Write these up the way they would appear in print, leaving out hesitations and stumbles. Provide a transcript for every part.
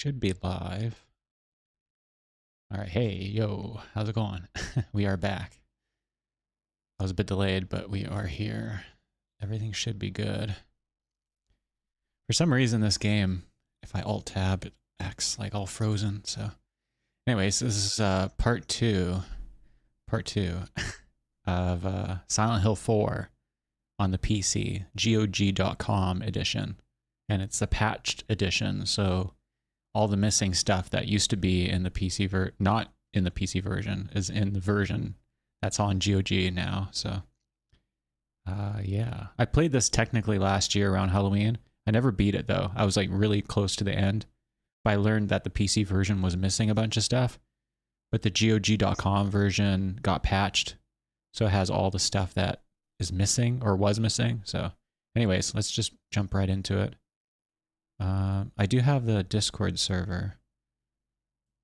Should be live. All right, hey, yo, how's it going? We are back. I was a bit delayed, but we are here. Everything should be good. For some reason, this game, if I Alt-Tab, it acts like all frozen, so... Anyways, this is part two of Silent Hill 4 on the PC, GOG.com edition. And it's the patched edition, so all the missing stuff that used to be in the PC not in the PC version is in the version that's on GOG now. So yeah, I played this technically last year around Halloween. I never beat it though. I was like really close to the end, but I learned that the PC version was missing a bunch of stuff, but the GOG.com version got patched, so it has all the stuff that is missing or was missing. So anyways, let's just jump right into it. I do have the Discord server,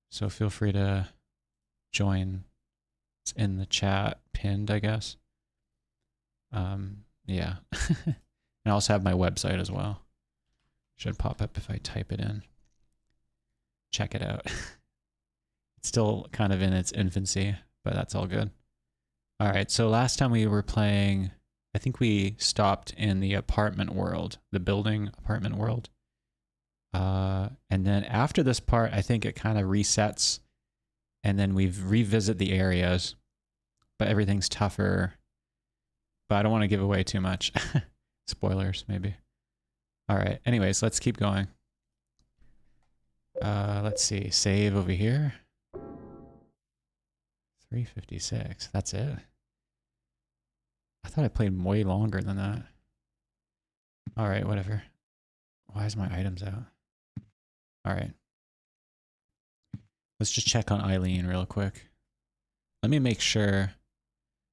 so feel free to join. It's in the chat, pinned, I guess. Yeah. And I also have my website as well. Should pop up if I type it in. Check it out. It's still kind of in its infancy, but that's all good. All right, so last time we were playing, I think we stopped in the apartment world, the building apartment world. And then after this part, I think it kind of resets, and then we revisit the areas, but everything's tougher. But I don't want to give away too much. Spoilers, maybe. All right. Anyways, let's keep going. Let's see. Save over here. 356. That's it. I thought I played way longer than that. All right, whatever. Why is my items out? All right. Let's just check on Eileen real quick. Let me make sure.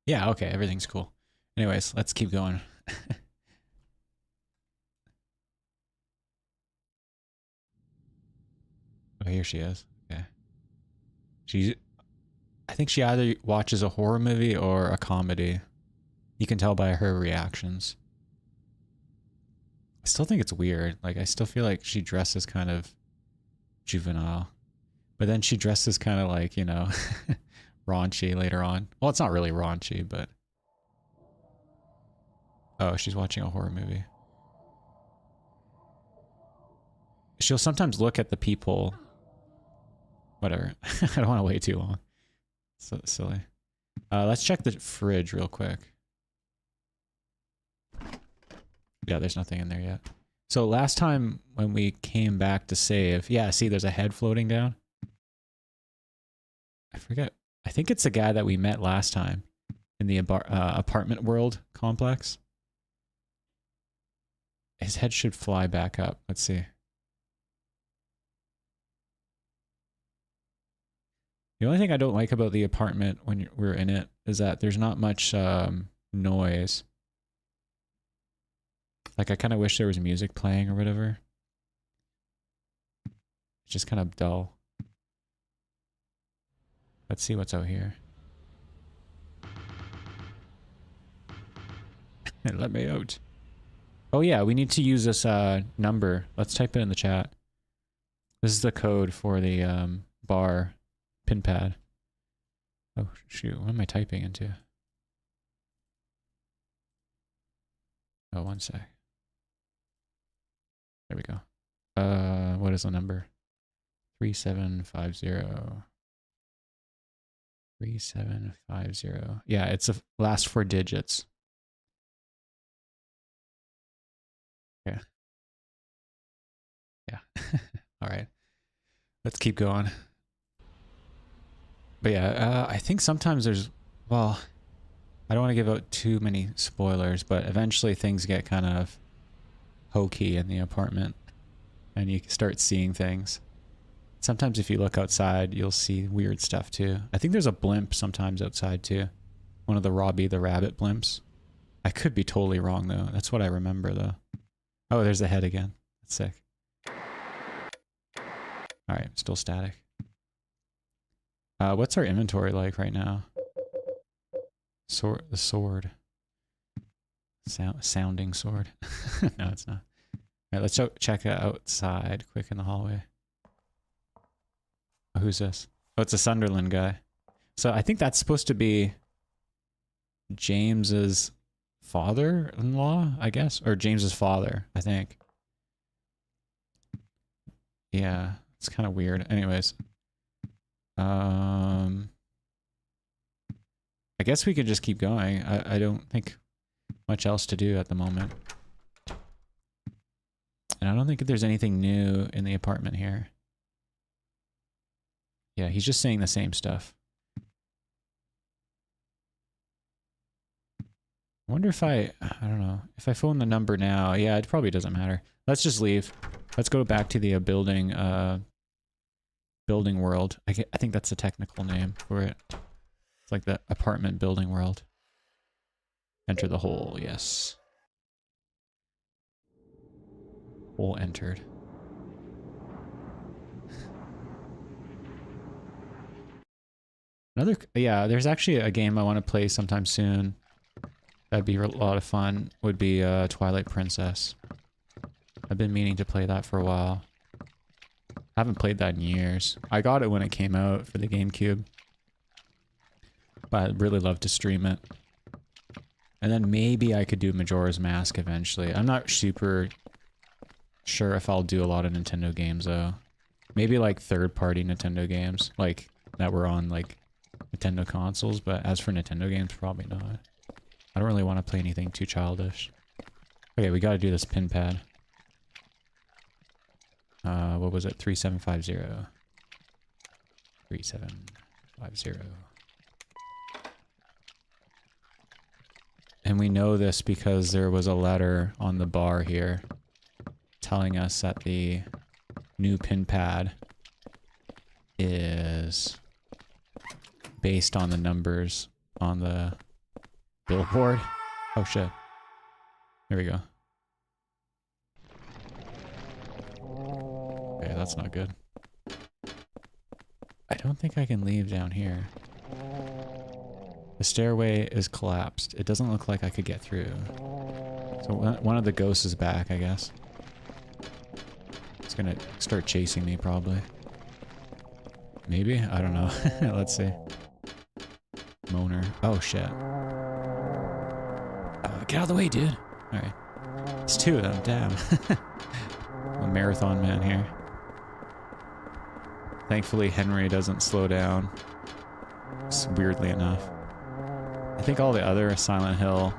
Yeah, okay, everything's cool. Anyways, let's keep going. Oh, here she is. Okay. I think she either watches a horror movie or a comedy. You can tell by her reactions. I still think it's weird. Like, I still feel like she dresses kind of juvenile. But then she dresses kind of like, you know, raunchy later on. Well, it's not really raunchy, but... Oh, she's watching a horror movie. She'll sometimes look at the people. Whatever. I don't want to wait too long. So silly. Let's check the fridge real quick. Yeah, there's nothing in there yet. So last time when we came back to save, yeah, see there's a head floating down. I forget. I think it's the guy that we met last time in the apartment world complex. His head should fly back up. Let's see. The only thing I don't like about the apartment when we're in it is that there's not much noise. Like, I kind of wish there was music playing or whatever. It's just kind of dull. Let's see what's out here. Let me out. Oh yeah, we need to use this number. Let's type it in the chat. This is the code for the bar pin pad. Oh shoot, what am I typing into? Oh, one sec. There we go. What is the number? 3750. 3750. Yeah, it's the last 4 digits. Yeah. Yeah. All right. Let's keep going. But yeah, I think sometimes there's, well, I don't want to give out too many spoilers, but eventually things get kind of hokey in the apartment and you start seeing things. Sometimes if you look outside, you'll see weird stuff too. I think there's a blimp sometimes outside too. One of the Robbie the Rabbit blimps. I could be totally wrong though. That's what I remember though. Oh, there's the head again. That's sick. Alright, still static. What's our inventory like right now? The sword. Sounding sword. No, it's not. Alright, let's check it outside quick in the hallway. Oh, who's this? Oh, it's a Sunderland guy. So I think that's supposed to be James's father-in-law, I guess, or James's father, I think. Yeah, it's kind of weird. Anyways, I guess we could just keep going. I don't think much else to do at the moment. And I don't think there's anything new in the apartment here. Yeah, he's just saying the same stuff. I wonder if I don't know, if I phone the number now. Yeah, it probably doesn't matter. Let's just leave. Let's go back to the building world. I think that's the technical name for it. It's like the apartment building world. Enter the hole, yes. Hole entered. Yeah, there's actually a game I want to play sometime soon. That'd be a lot of fun. Would be Twilight Princess. I've been meaning to play that for a while. I haven't played that in years. I got it when it came out for the GameCube. But I'd really love to stream it. And then maybe I could do Majora's Mask eventually. I'm not super sure if I'll do a lot of Nintendo games though. Maybe like third-party Nintendo games, like that were on like Nintendo consoles, but as for Nintendo games, probably not. I don't really want to play anything too childish. Okay, we gotta do this pin pad. What was it? 3750. 3750. And we know this because there was a letter on the bar here telling us that the new pin pad is based on the numbers on the billboard. Oh shit. Here we go. Okay, that's not good. I don't think I can leave down here. The stairway is collapsed. It doesn't look like I could get through. So one of the ghosts is back, I guess. It's gonna start chasing me, probably. Maybe? I don't know. Let's see. Moaner. Oh, shit. Get out of the way, dude. Alright. It's two of them, damn. A marathon man here. Thankfully, Henry doesn't slow down. Weirdly enough. I think all the other Silent Hill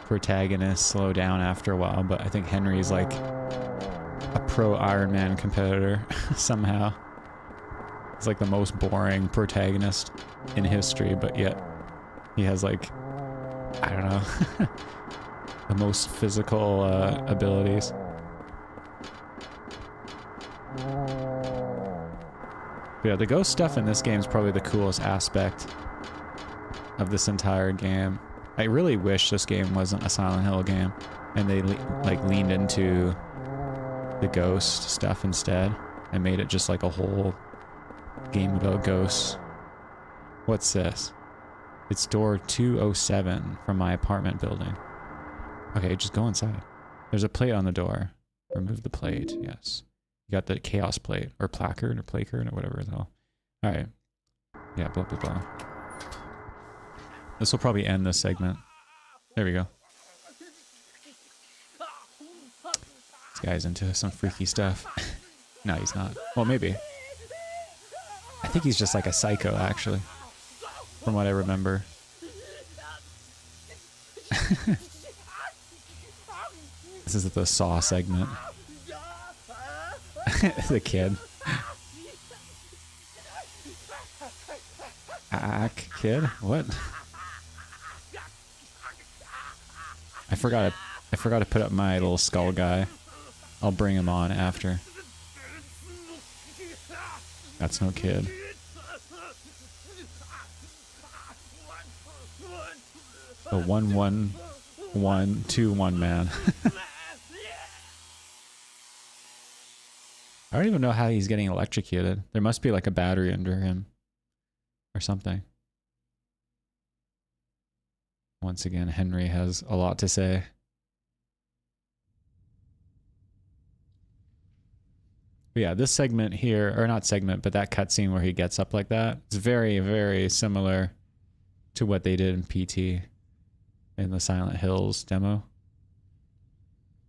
protagonists slow down after a while, but I think Henry's like a pro Iron Man competitor somehow. He's like the most boring protagonist in history, but yet he has like, I don't know, the most physical abilities. But yeah, the ghost stuff in this game is probably the coolest aspect of this entire game. I really wish this game wasn't a Silent Hill game and they like leaned into the ghost stuff instead and made it just like a whole game about ghosts. What's this? It's door 207 from my apartment building. Okay, just go inside. There's a plate on the door. Remove the plate, yes. You got the chaos plate, or placard, or placard, or whatever the hell. Alright. Yeah, blah, blah, blah. This will probably end this segment. There we go. This guy's into some freaky stuff. No, he's not. Well, maybe. I think he's just like a psycho, actually. From what I remember. This is the Saw segment. The kid. Kid? What? I forgot to put up my little skull guy. I'll bring him on after. That's no kid. The 1-1-1-2-1 man. I don't even know how he's getting electrocuted. There must be like a battery under him. Or something. Once again, Henry has a lot to say. But yeah, this segment here, or not segment, but that cutscene where he gets up like that, it's very, very similar to what they did in PT in the Silent Hills demo.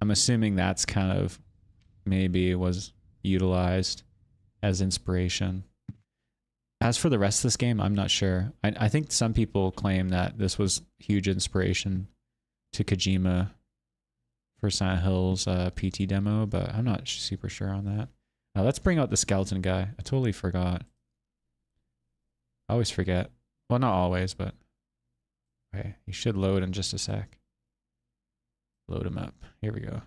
I'm assuming that's kind of maybe was utilized as inspiration. As for the rest of this game, I'm not sure. I think some people claim that this was huge inspiration to Kojima for Silent Hills PT demo, but I'm not super sure on that. Now let's bring out the skeleton guy. I totally forgot. I always forget. Well, not always, but... Okay, he should load in just a sec. Load him up. Here we go.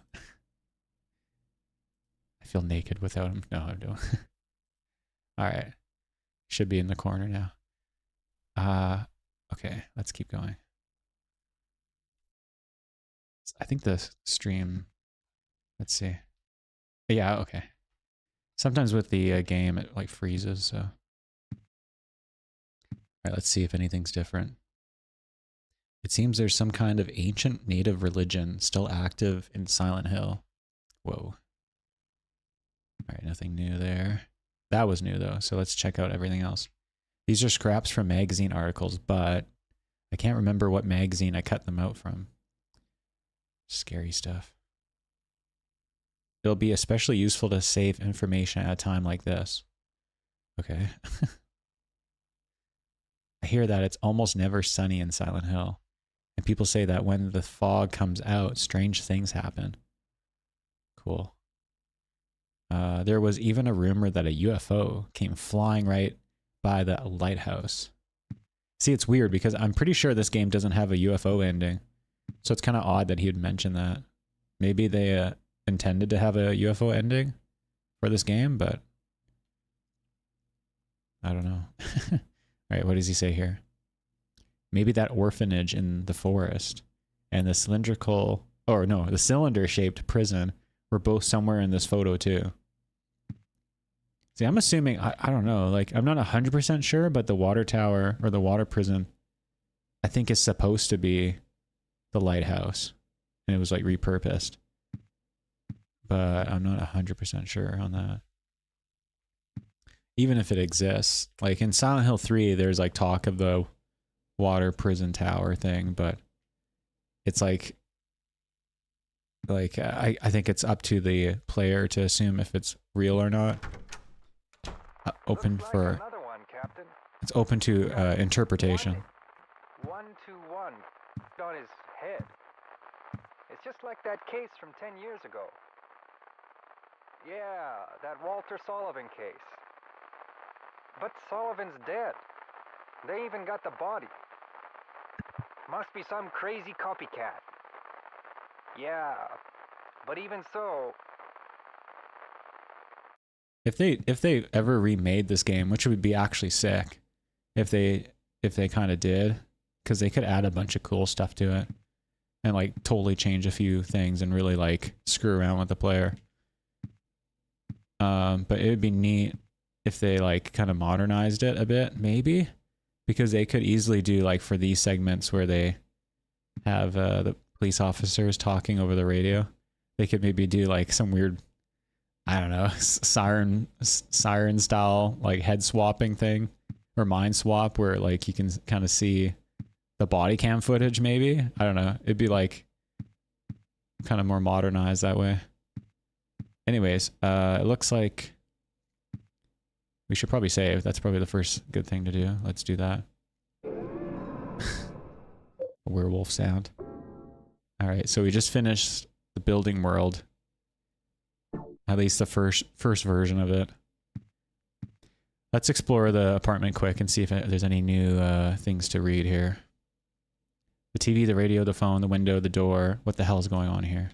I feel naked without him. No, I don't. Alright. Should be in the corner now. Okay, let's keep going. I think the stream... Let's see. Yeah, okay. Sometimes with the game, it like freezes, so... Alright, let's see if anything's different. It seems there's some kind of ancient native religion still active in Silent Hill. Whoa. Alright, nothing new there. That was new though, so let's check out everything else. These are scraps from magazine articles, but I can't remember what magazine I cut them out from. Scary stuff. It'll be especially useful to save information at a time like this. Okay. I hear that it's almost never sunny in Silent Hill. And people say that when the fog comes out, strange things happen. Cool. There was even a rumor that a UFO came flying right by the lighthouse. See, it's weird because I'm pretty sure this game doesn't have a UFO ending. So it's kind of odd that he would mention that. Maybe they intended to have a UFO ending for this game, but I don't know. All right, what does he say here? Maybe that orphanage in the forest and the cylindrical, or no, the cylinder-shaped prison were both somewhere in this photo too. See, I'm assuming, I don't know, like, I'm not 100% sure, but the water tower, or the water prison, I think is supposed to be the lighthouse. And it was, like, repurposed. But I'm not 100% sure on that. Even if it exists. Like, in Silent Hill 3, there's, like, talk of the water prison tower thing, but it's, like I think it's up to the player to assume if it's real or not. Open for it's open to interpretation. 121 on his head. It's just like that case from 10 years ago. Yeah, that Walter Sullivan case. But Sullivan's dead. They even got the body. Must be some crazy copycat. Yeah, but even so... If they ever remade this game, which would be actually sick, if they kind of did, because they could add a bunch of cool stuff to it and like totally change a few things and really like screw around with the player. But it would be neat if they like kind of modernized it a bit, maybe, because they could easily do like for these segments where they have the police officers talking over the radio, they could maybe do like some weird, I don't know, siren style like head swapping thing or mind swap where like you can kind of see the body cam footage maybe. I don't know. It'd be like kind of more modernized that way. Anyways, it looks like we should probably save. That's probably the first good thing to do. Let's do that. A werewolf sound. All right, so we just finished the building world. At least the first version of it. Let's explore the apartment quick and see if there's any new things to read here. The TV, the radio, the phone, the window, the door. What the hell is going on here?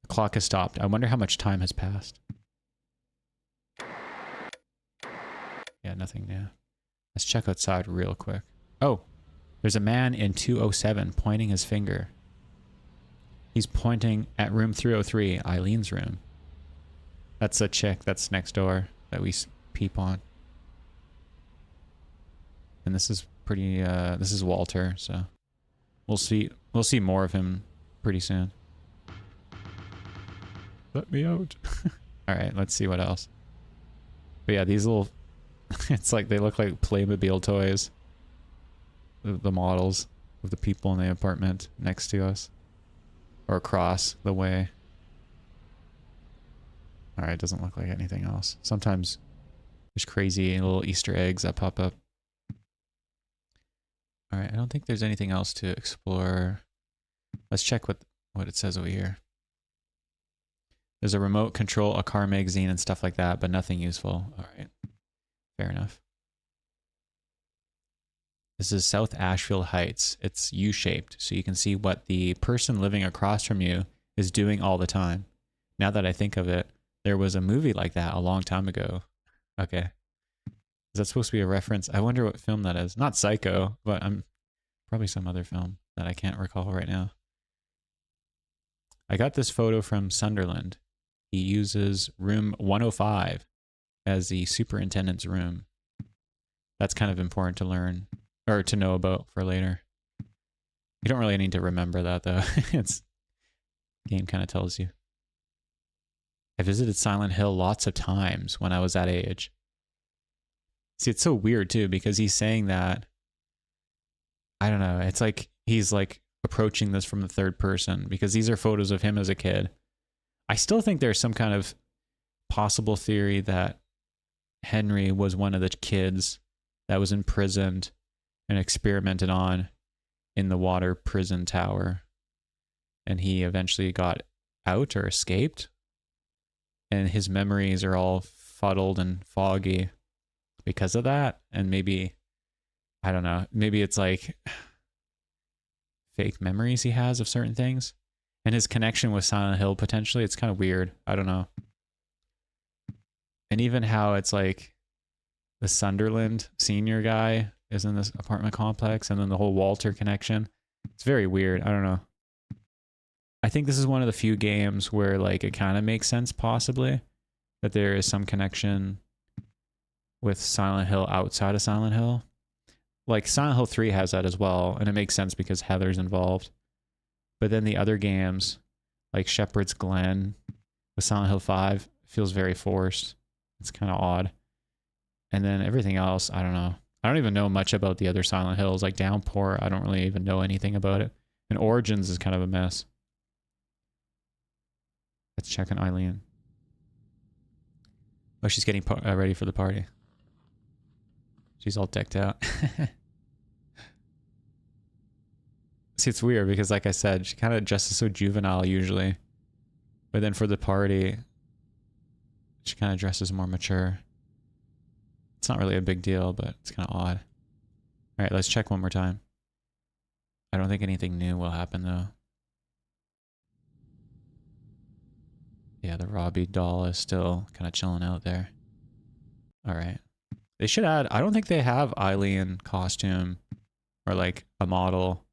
The clock has stopped. I wonder how much time has passed. Yeah, nothing new. Let's check outside real quick. Oh, there's a man in 207 pointing his finger. He's pointing at room 303, Eileen's room. That's a chick that's next door that we peep on. And this is pretty, this is Walter, so we'll see more of him pretty soon. Let me out. All right, let's see what else. But yeah, these little, it's like they look like Playmobil toys. The models of the people in the apartment next to us. Or across the way. Alright, doesn't look like anything else. Sometimes there's crazy little Easter eggs that pop up. Alright, I don't think there's anything else to explore. Let's check what it says over here. There's a remote control, a car magazine, and stuff like that, but nothing useful. Alright, fair enough. This is South Asheville Heights. It's U-shaped, so you can see what the person living across from you is doing all the time. Now that I think of it, there was a movie like that a long time ago. Okay. Is that supposed to be a reference? I wonder what film that is. Not Psycho, but probably some other film that I can't recall right now. I got this photo from Sunderland. He uses room 105 as the superintendent's room. That's kind of important to learn. Or to know about for later. You don't really need to remember that though. It's game kind of tells you. I visited Silent Hill lots of times when I was that age. See, it's so weird too because he's saying that. I don't know. It's like he's like approaching this from the third person because these are photos of him as a kid. I still think there's some kind of possible theory that Henry was one of the kids that was imprisoned and experimented on in the water prison tower. And he eventually got out or escaped. And his memories are all fuddled and foggy because of that. And maybe, I don't know, maybe it's like fake memories he has of certain things. And his connection with Silent Hill, potentially, it's kind of weird. I don't know. And even how it's like the Sunderland senior guy is in this apartment complex, and then the whole Walter connection. It's very weird. I don't know. I think this is one of the few games where like it kind of makes sense, possibly, that there is some connection with Silent Hill outside of Silent Hill. Like Silent Hill 3 has that as well, and it makes sense because Heather's involved. But then the other games, like Shepherd's Glen with Silent Hill 5, feels very forced. It's kind of odd. And then everything else, I don't know. I don't even know much about the other Silent Hills. Like Downpour, I don't really even know anything about it. And Origins is kind of a mess. Let's check on Eileen. Oh, she's getting ready for the party. She's all decked out. See, it's weird because, like I said, she kind of dresses so juvenile usually. But then for the party, she kind of dresses more mature. It's not really a big deal, but it's kind of odd. All right, let's check one more time. I don't think anything new will happen, though. Yeah, the Robbie doll is still kind of chilling out there. All right. They should add... I don't think they have Eileen costume or, like, a model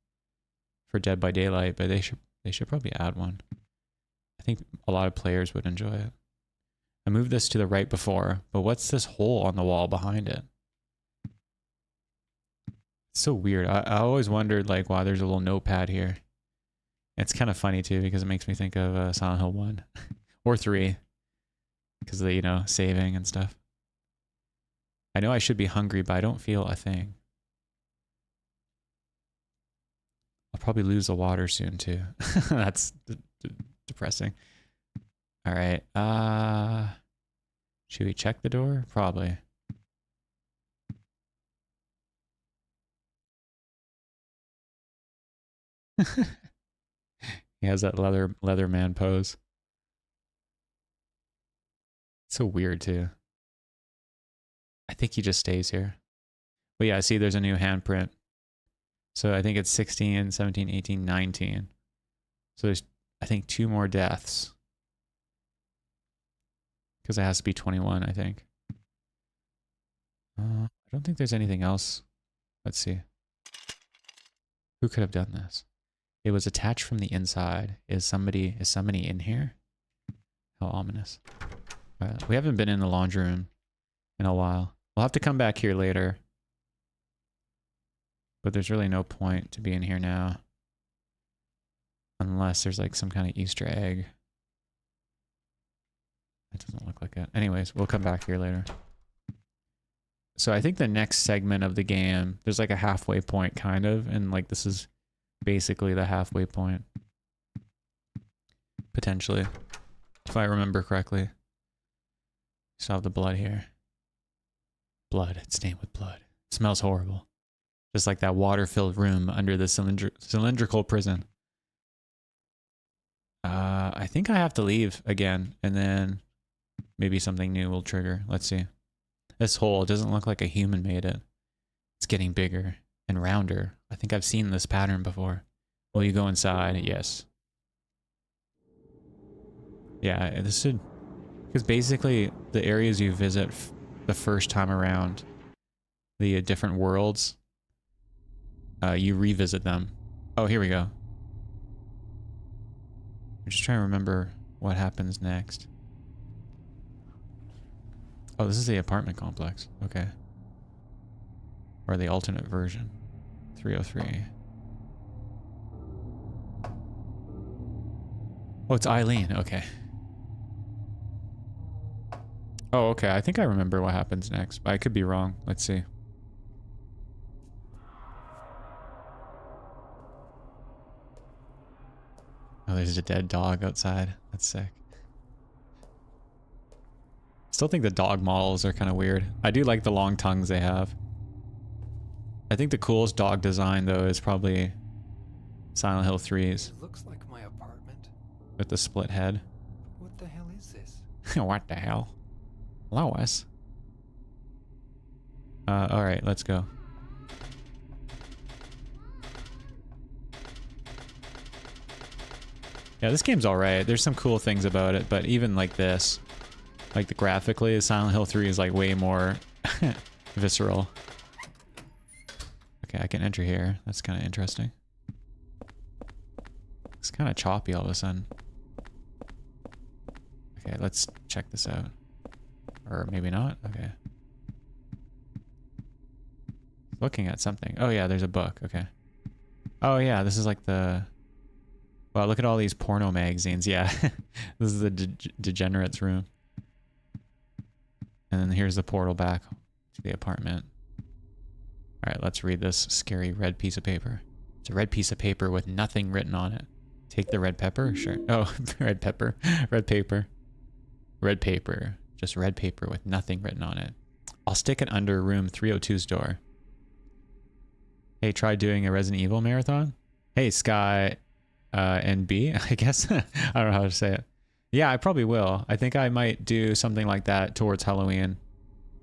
for Dead by Daylight, but they should probably add one. I think a lot of players would enjoy it. I moved this to the right before, but what's this hole on the wall behind it? It's so weird. I always wondered like why there's a little notepad here. It's kind of funny too because it makes me think of Silent Hill 1 or 3 because of the, you know, saving and stuff. I know I should be hungry, but I don't feel a thing. I'll probably lose the water soon too. That's depressing. All right. Should we check the door? Probably. He has that leather man pose. It's so weird too. I think he just stays here. But yeah, I see there's a new handprint. So I think it's 16, 17, 18, 19. So there's, I think, 2 more deaths. Because it has to be 21, I think. I don't think there's anything else. Let's see. Who could have done this? It was attached from the inside. Is somebody in here? How ominous. We haven't been in the laundry room in a while. We'll have to come back here later. But there's really no point to be in here now. Unless there's like some kind of Easter egg. That doesn't look like it. Anyways, we'll come back here later. So I think the next segment of the game, there's like a halfway point kind of, and like this is basically the halfway point. Potentially. If I remember correctly. Still have the blood here. Blood. It's stained with blood. It smells horrible. Just like that water-filled room under the cylindrical prison. I think I have to leave again, and then maybe something new will trigger. Let's see. This hole doesn't look like a human made it. It's getting bigger and rounder. I think I've seen this pattern before. Will you go inside? Yes. Yeah, this should... Because basically, the areas you visit the first time around, the different worlds, you revisit them. Oh, here we go. I'm just trying to remember what happens next. Oh, this is the apartment complex. Okay. Or the alternate version. 303. Oh, it's Eileen. Okay. Oh, okay. I think I remember what happens next, but I could be wrong. Let's see. Oh, there's a dead dog outside. That's sick. Still think the dog models are kind of weird. I do like the long tongues they have. I think the coolest dog design, though, is probably Silent Hill 3's. It looks like my apartment. With the split head. What the hell is this? What the hell? Lois. Alright, let's go. Yeah, this game's alright. There's some cool things about it, but even like this, like the graphically, Silent Hill 3 is like way more visceral. Okay, I can enter here. That's kind of interesting. It's kind of choppy all of a sudden. Okay, let's check this out. Or maybe not. Okay. Looking at something. Oh yeah, there's a book. Okay. Oh yeah, this is like the... Wow, look at all these porno magazines. Yeah. This is the degenerates room. And then here's the portal back to the apartment. Alright, let's read this scary red piece of paper. It's a red piece of paper with nothing written on it. Take the red pepper? Sure. Oh, red pepper. Red paper. Red paper. Just red paper with nothing written on it. I'll stick it under room 302's door. Hey, try doing a Resident Evil marathon? Hey, Sky and B, I guess. I don't know how to say it. Yeah, I probably will. I think I might do something like that towards Halloween.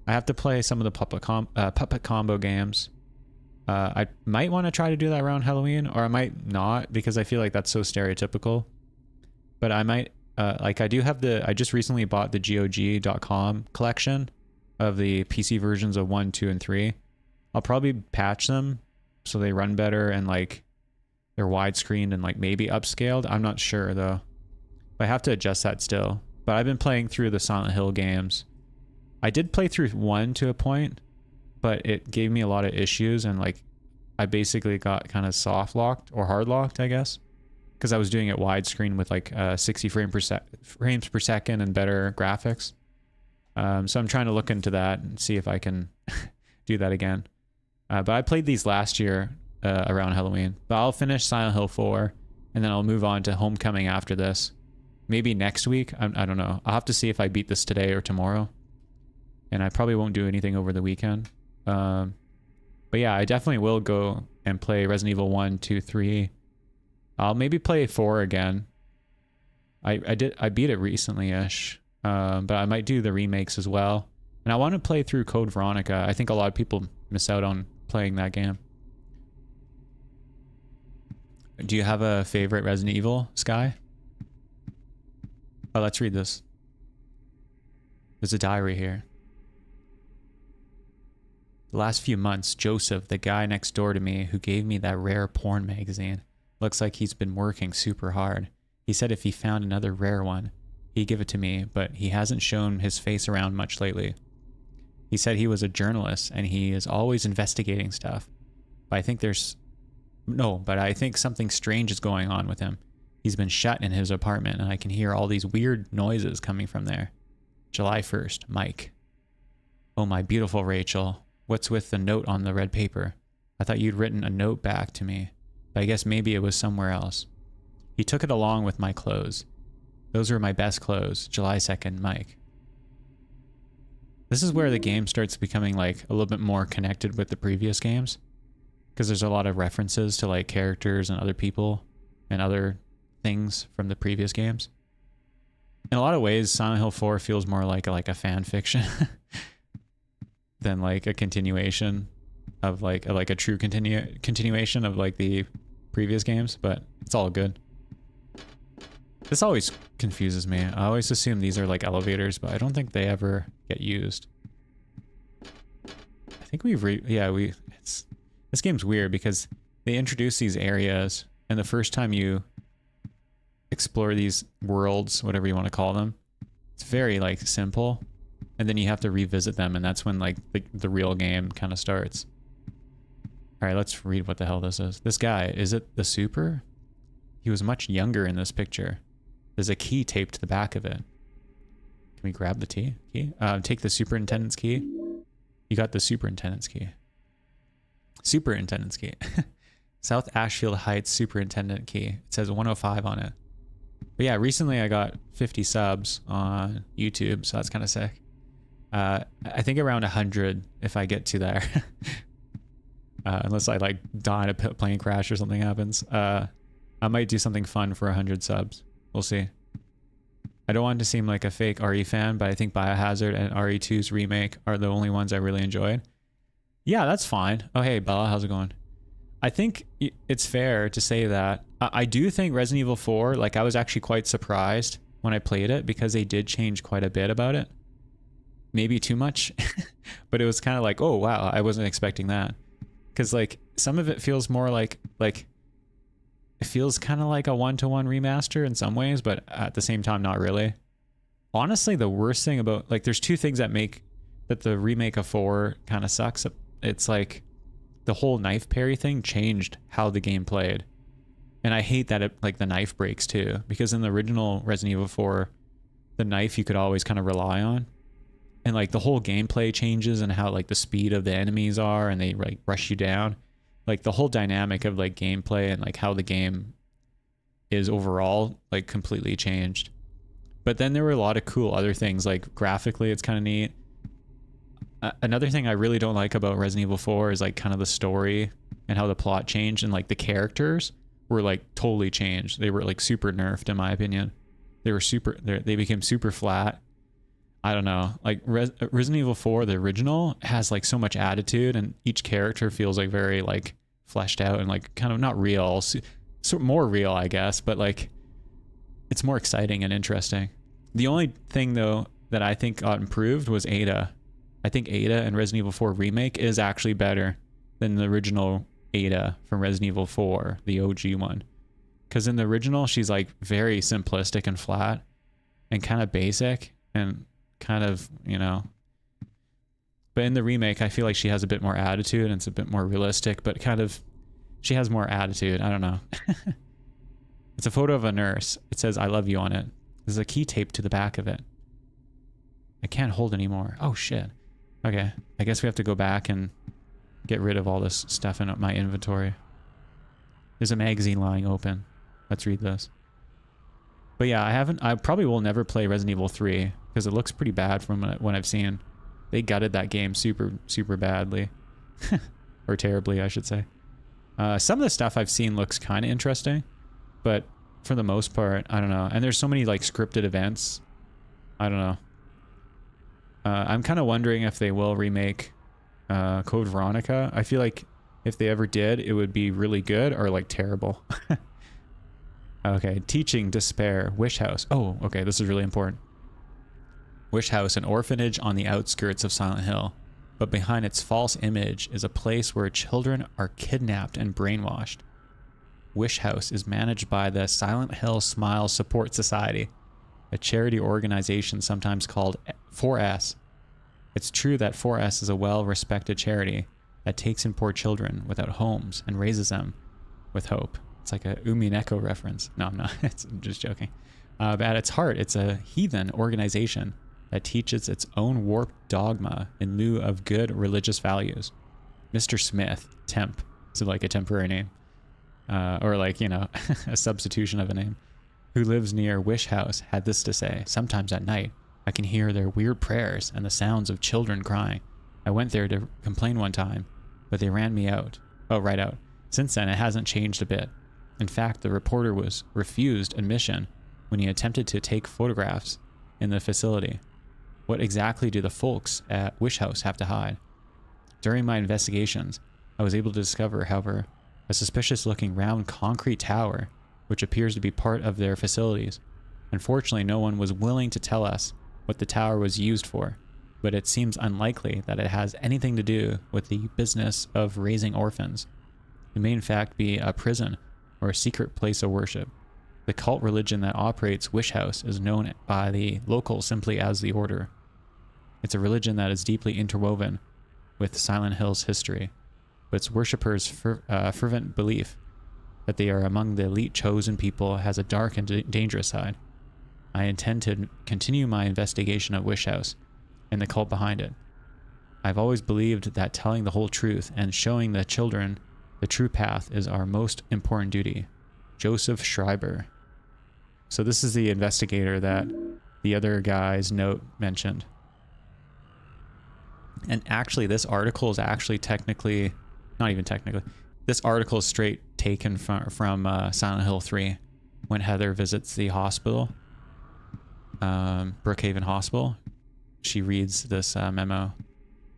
I have to play some of the puppet combo games. I might want to try to do that around Halloween, or I might not, because I feel like that's so stereotypical. But I might, like I do have I just recently bought the GOG.com collection of the PC versions of 1, 2, and 3. I'll probably patch them so they run better and like they're widescreen and like maybe upscaled. I'm not sure though. But I have to adjust that still. But I've been playing through the Silent Hill games. I did play through 1 to a point, but it gave me a lot of issues and like I basically got kind of soft locked or hard locked, I guess, because I was doing it widescreen with like 60 frames per second and better graphics. So I'm trying to look into that and see if I can do that again. But I played these last year around Halloween. But I'll finish Silent Hill 4 and then I'll move on to Homecoming after this. Maybe next week. I don't know. I'll have to see if I beat this today or tomorrow. And I probably won't do anything over the weekend. But yeah, I definitely will go and play Resident Evil 1, 2, 3. I'll maybe play 4 again. I beat it recently-ish. But I might do the remakes as well. And I want to play through Code Veronica. I think a lot of people miss out on playing that game. Do you have a favorite Resident Evil, Sky? Oh, let's read this. There's a diary here. The last few months, Joseph, the guy next door to me who gave me that rare porn magazine, looks like he's been working super hard. He said if he found another rare one, he'd give it to me, but he hasn't shown his face around much lately. He said he was a journalist and he is always investigating stuff. But I think something strange is going on with him. He's been shut in his apartment and I can hear all these weird noises coming from there. July 1st, Mike. Oh, my beautiful Rachel. What's with the note on the red paper? I thought you'd written a note back to me, but I guess maybe it was somewhere else. He took it along with my clothes. Those were my best clothes. July 2nd, Mike. This is where the game starts becoming like a little bit more connected with the previous games, because there's a lot of references to like characters and other people and other things from the previous games. In a lot of ways, Silent Hill 4 feels more like a fan fiction than like a continuation of like a true continuation of like the previous games, but it's all good. This always confuses me. I always assume these are like elevators, but I don't think they ever get used. I think this game's weird because they introduce these areas, and the first time you explore these worlds, whatever you want to call them, it's very like simple, and then you have to revisit them, and that's when like the real game kind of starts. All right, let's read what the hell this is. This guy, is it the super? He was much younger in this picture. There's a key taped to the back of it. Can we grab the key? Take the superintendent's key. You got the superintendent's key. Superintendent's key. South Ashfield Heights superintendent key. It says 105 on it. But yeah, recently I got 50 subs on YouTube, so that's kind of sick. I think around 100 if I get to there. Unless I like die in a plane crash or something happens. I might do something fun for 100 subs. We'll see. I don't want to seem like a fake RE fan, but I think Biohazard and RE2's remake are the only ones I really enjoyed. Yeah, that's fine. Oh, hey, Bella, how's it going? I think it's fair to say that. I do think Resident Evil 4, like I was actually quite surprised when I played it because they did change quite a bit about it. Maybe too much, but it was kind of like, oh, wow, I wasn't expecting that. Because like some of it feels more like it feels kind of like a one-to-one remaster in some ways, but at the same time, not really. Honestly, the worst thing about like there's two things that make that the remake of 4 kind of sucks. It's like the whole knife parry thing changed how the game played, and I hate that it like the knife breaks too, because in the original Resident Evil 4, the knife you could always kind of rely on. And like the whole gameplay changes and how like the speed of the enemies are and they like rush you down. Like the whole dynamic of like gameplay and like how the game is overall like completely changed. But then there were a lot of cool other things, like graphically it's kind of neat. Another thing I really don't like about Resident Evil 4 is like kind of the story and how the plot changed, and like the characters were like totally changed. They were like super nerfed in my opinion. They became super flat. I don't know, like Resident Evil 4, the original, has like so much attitude, and each character feels like very like fleshed out and like kind of not real, so more real, I guess, but like it's more exciting and interesting. The only thing though that I think got improved was Ada. I think Ada in Resident Evil 4 Remake is actually better than the original Ada from Resident Evil 4, the OG one. Because in the original, she's like very simplistic and flat and kind of basic and kind of, you know, but in the remake I feel like she has a bit more attitude and it's a bit more realistic, but kind of she has more attitude. I don't know. It's a photo of a nurse. It says I love you on it. There's a key taped to the back of it. I can't hold anymore. Oh shit. Okay, I guess we have to go back and get rid of all this stuff in my inventory. There's a magazine lying open. Let's read this. But yeah, I probably will never play Resident Evil 3 because it looks pretty bad from what I've seen. They gutted that game super badly. Or terribly, I should say. Some of the stuff I've seen looks kind of interesting, but for the most part, I don't know. And there's so many like scripted events. I don't know. I'm kind of wondering if they will remake Code Veronica. I feel like if they ever did, it would be really good or like terrible. Okay, teaching despair, Wish House. Oh, okay, this is really important. Wish House, an orphanage on the outskirts of Silent Hill, but behind its false image is a place where children are kidnapped and brainwashed. Wish House is managed by the Silent Hill Smile Support Society, a charity organization sometimes called 4S. It's true that 4S is a well-respected charity that takes in poor children without homes and raises them with hope. It's like a Umineko reference. No, I'm not. I'm just joking. But at its heart, it's a heathen organization that teaches its own warped dogma in lieu of good religious values. Mr. Smith, temp, so like a temporary name, or like, you know, a substitution of a name, who lives near Wish House, had this to say: sometimes at night, I can hear their weird prayers and the sounds of children crying. I went there to complain one time, but they ran me out. Oh, right out. Since then, it hasn't changed a bit. In fact, the reporter was refused admission when he attempted to take photographs in the facility. What exactly do the folks at Wish House have to hide? During my investigations, I was able to discover, however, a suspicious-looking round concrete tower, which appears to be part of their facilities. Unfortunately, no one was willing to tell us what the tower was used for, but it seems unlikely that it has anything to do with the business of raising orphans. It may in fact be a prison or a secret place of worship. The cult religion that operates Wish House is known by the locals simply as the Order. It's a religion that is deeply interwoven with Silent Hill's history, but its worshippers' fervent belief that they are among the elite chosen people has a dark and dangerous side. I intend to continue my investigation of Wish House and the cult behind it. I've always believed that telling the whole truth and showing the children the true path is our most important duty. Joseph Schreiber. So this is the investigator that the other guy's note mentioned. And actually, this article is actually technically, not even technically, this article is straight taken from Silent Hill 3, when Heather visits the hospital, Brookhaven Hospital. She reads this memo.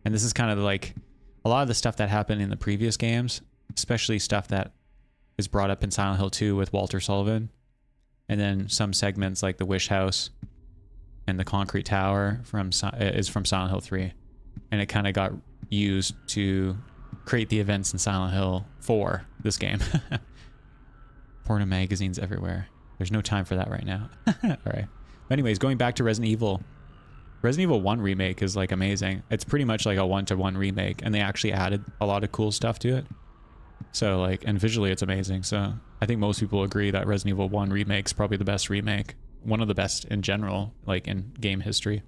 And this is kind of like a lot of the stuff that happened in the previous games, especially stuff that is brought up in Silent Hill 2 with Walter Sullivan. And then some segments like the Wish House and the Concrete Tower is from Silent Hill 3. And it kind of got used to create the events in Silent Hill 4, this game. Porno magazines everywhere. There's no time for that right now. All right. But anyways, going back to Resident Evil. Resident Evil 1 remake is like amazing. It's pretty much like a 1-to-1 remake, and they actually added a lot of cool stuff to it. So like, and visually it's amazing. So I think most people agree that Resident Evil 1 remake is probably the best remake. One of the best in general, like in game history.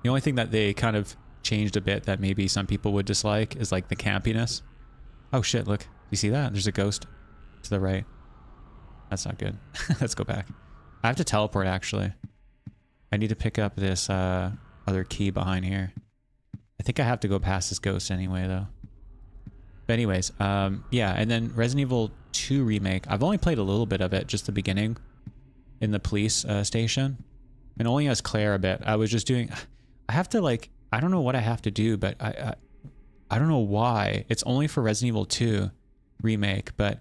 The only thing that they kind of changed a bit that maybe some people would dislike is like the campiness. Oh shit, look. You see that? There's a ghost to the right. That's not good. Let's go back. I have to teleport actually. I need to pick up this other key behind here. I think I have to go past this ghost anyway though. But anyways, yeah, and then Resident Evil 2 remake. I've only played a little bit of it, just the beginning in the police station. And only as Claire a bit. I was just doing... I have to like... I don't know what I have to do, but I don't know why. It's only for Resident Evil 2 remake, but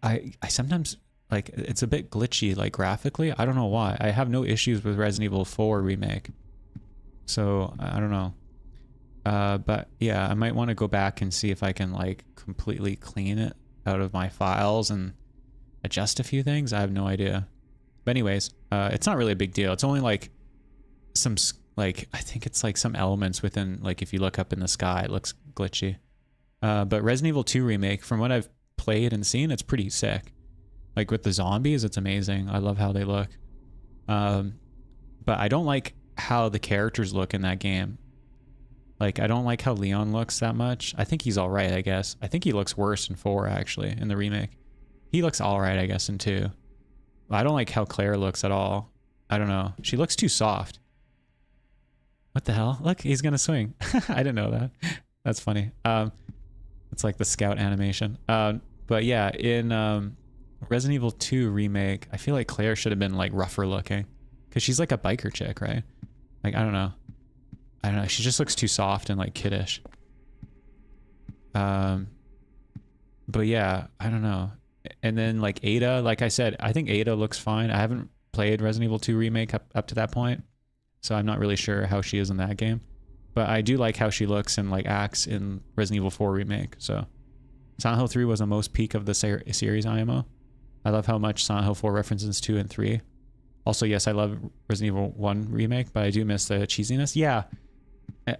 I sometimes... Like, it's a bit glitchy, like, graphically. I don't know why. I have no issues with Resident Evil 4 remake. So, I don't know. But, yeah, I might want to go back and see if I can, like, completely clean it out of my files and adjust a few things. I have no idea. But anyways, it's not really a big deal. It's only, like, some, like, I think it's, like, some elements within, like, if you look up in the sky, it looks glitchy. But Resident Evil 2 remake, from what I've played and seen, it's pretty sick. Like with the zombies, it's amazing. I love how they look. But I don't like how the characters look in that game. Like, I don't like how Leon looks that much. I think he's alright, I guess. I think he looks worse in 4, actually, in the remake. He looks alright, I guess, in 2. I don't like how Claire looks at all. I don't know. She looks too soft. What the hell? Look, he's gonna swing. I didn't know that. That's funny. It's like the scout animation. But yeah, in... Resident Evil 2 remake, I feel like Claire should have been like rougher looking, because she's like a biker chick, right? Like, I don't know. She just looks too soft and like kiddish. But yeah, I don't know. And then like Ada, like I said, I think Ada looks fine. I haven't played Resident Evil 2 remake up to that point, so I'm not really sure how she is in that game. But I do like how she looks and like acts in Resident Evil 4 remake. So Silent Hill 3 was the most peak of the series IMO. I love how much Silent Hill 4 references 2 and 3. Also, yes, I love Resident Evil 1 remake, but I do miss the cheesiness. Yeah.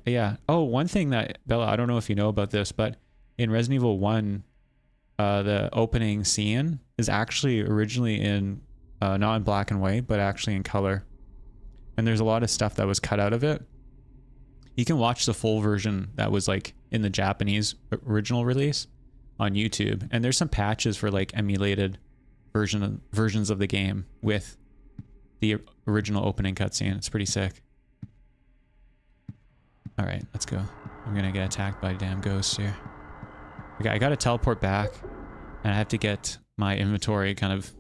Yeah. Oh, one thing that, Bella, I don't know if you know about this, but in Resident Evil 1, the opening scene is actually originally in, not in black and white, but actually in color. and there's a lot of stuff that was cut out of it. You can watch the full version that was like in the Japanese original release on YouTube, and there's some patches for like emulated versions of the game with the original opening cutscene. It's pretty sick. All right, let's go. I'm gonna get attacked by damn ghosts here. Okay, I gotta teleport back, and I have to get my inventory kind of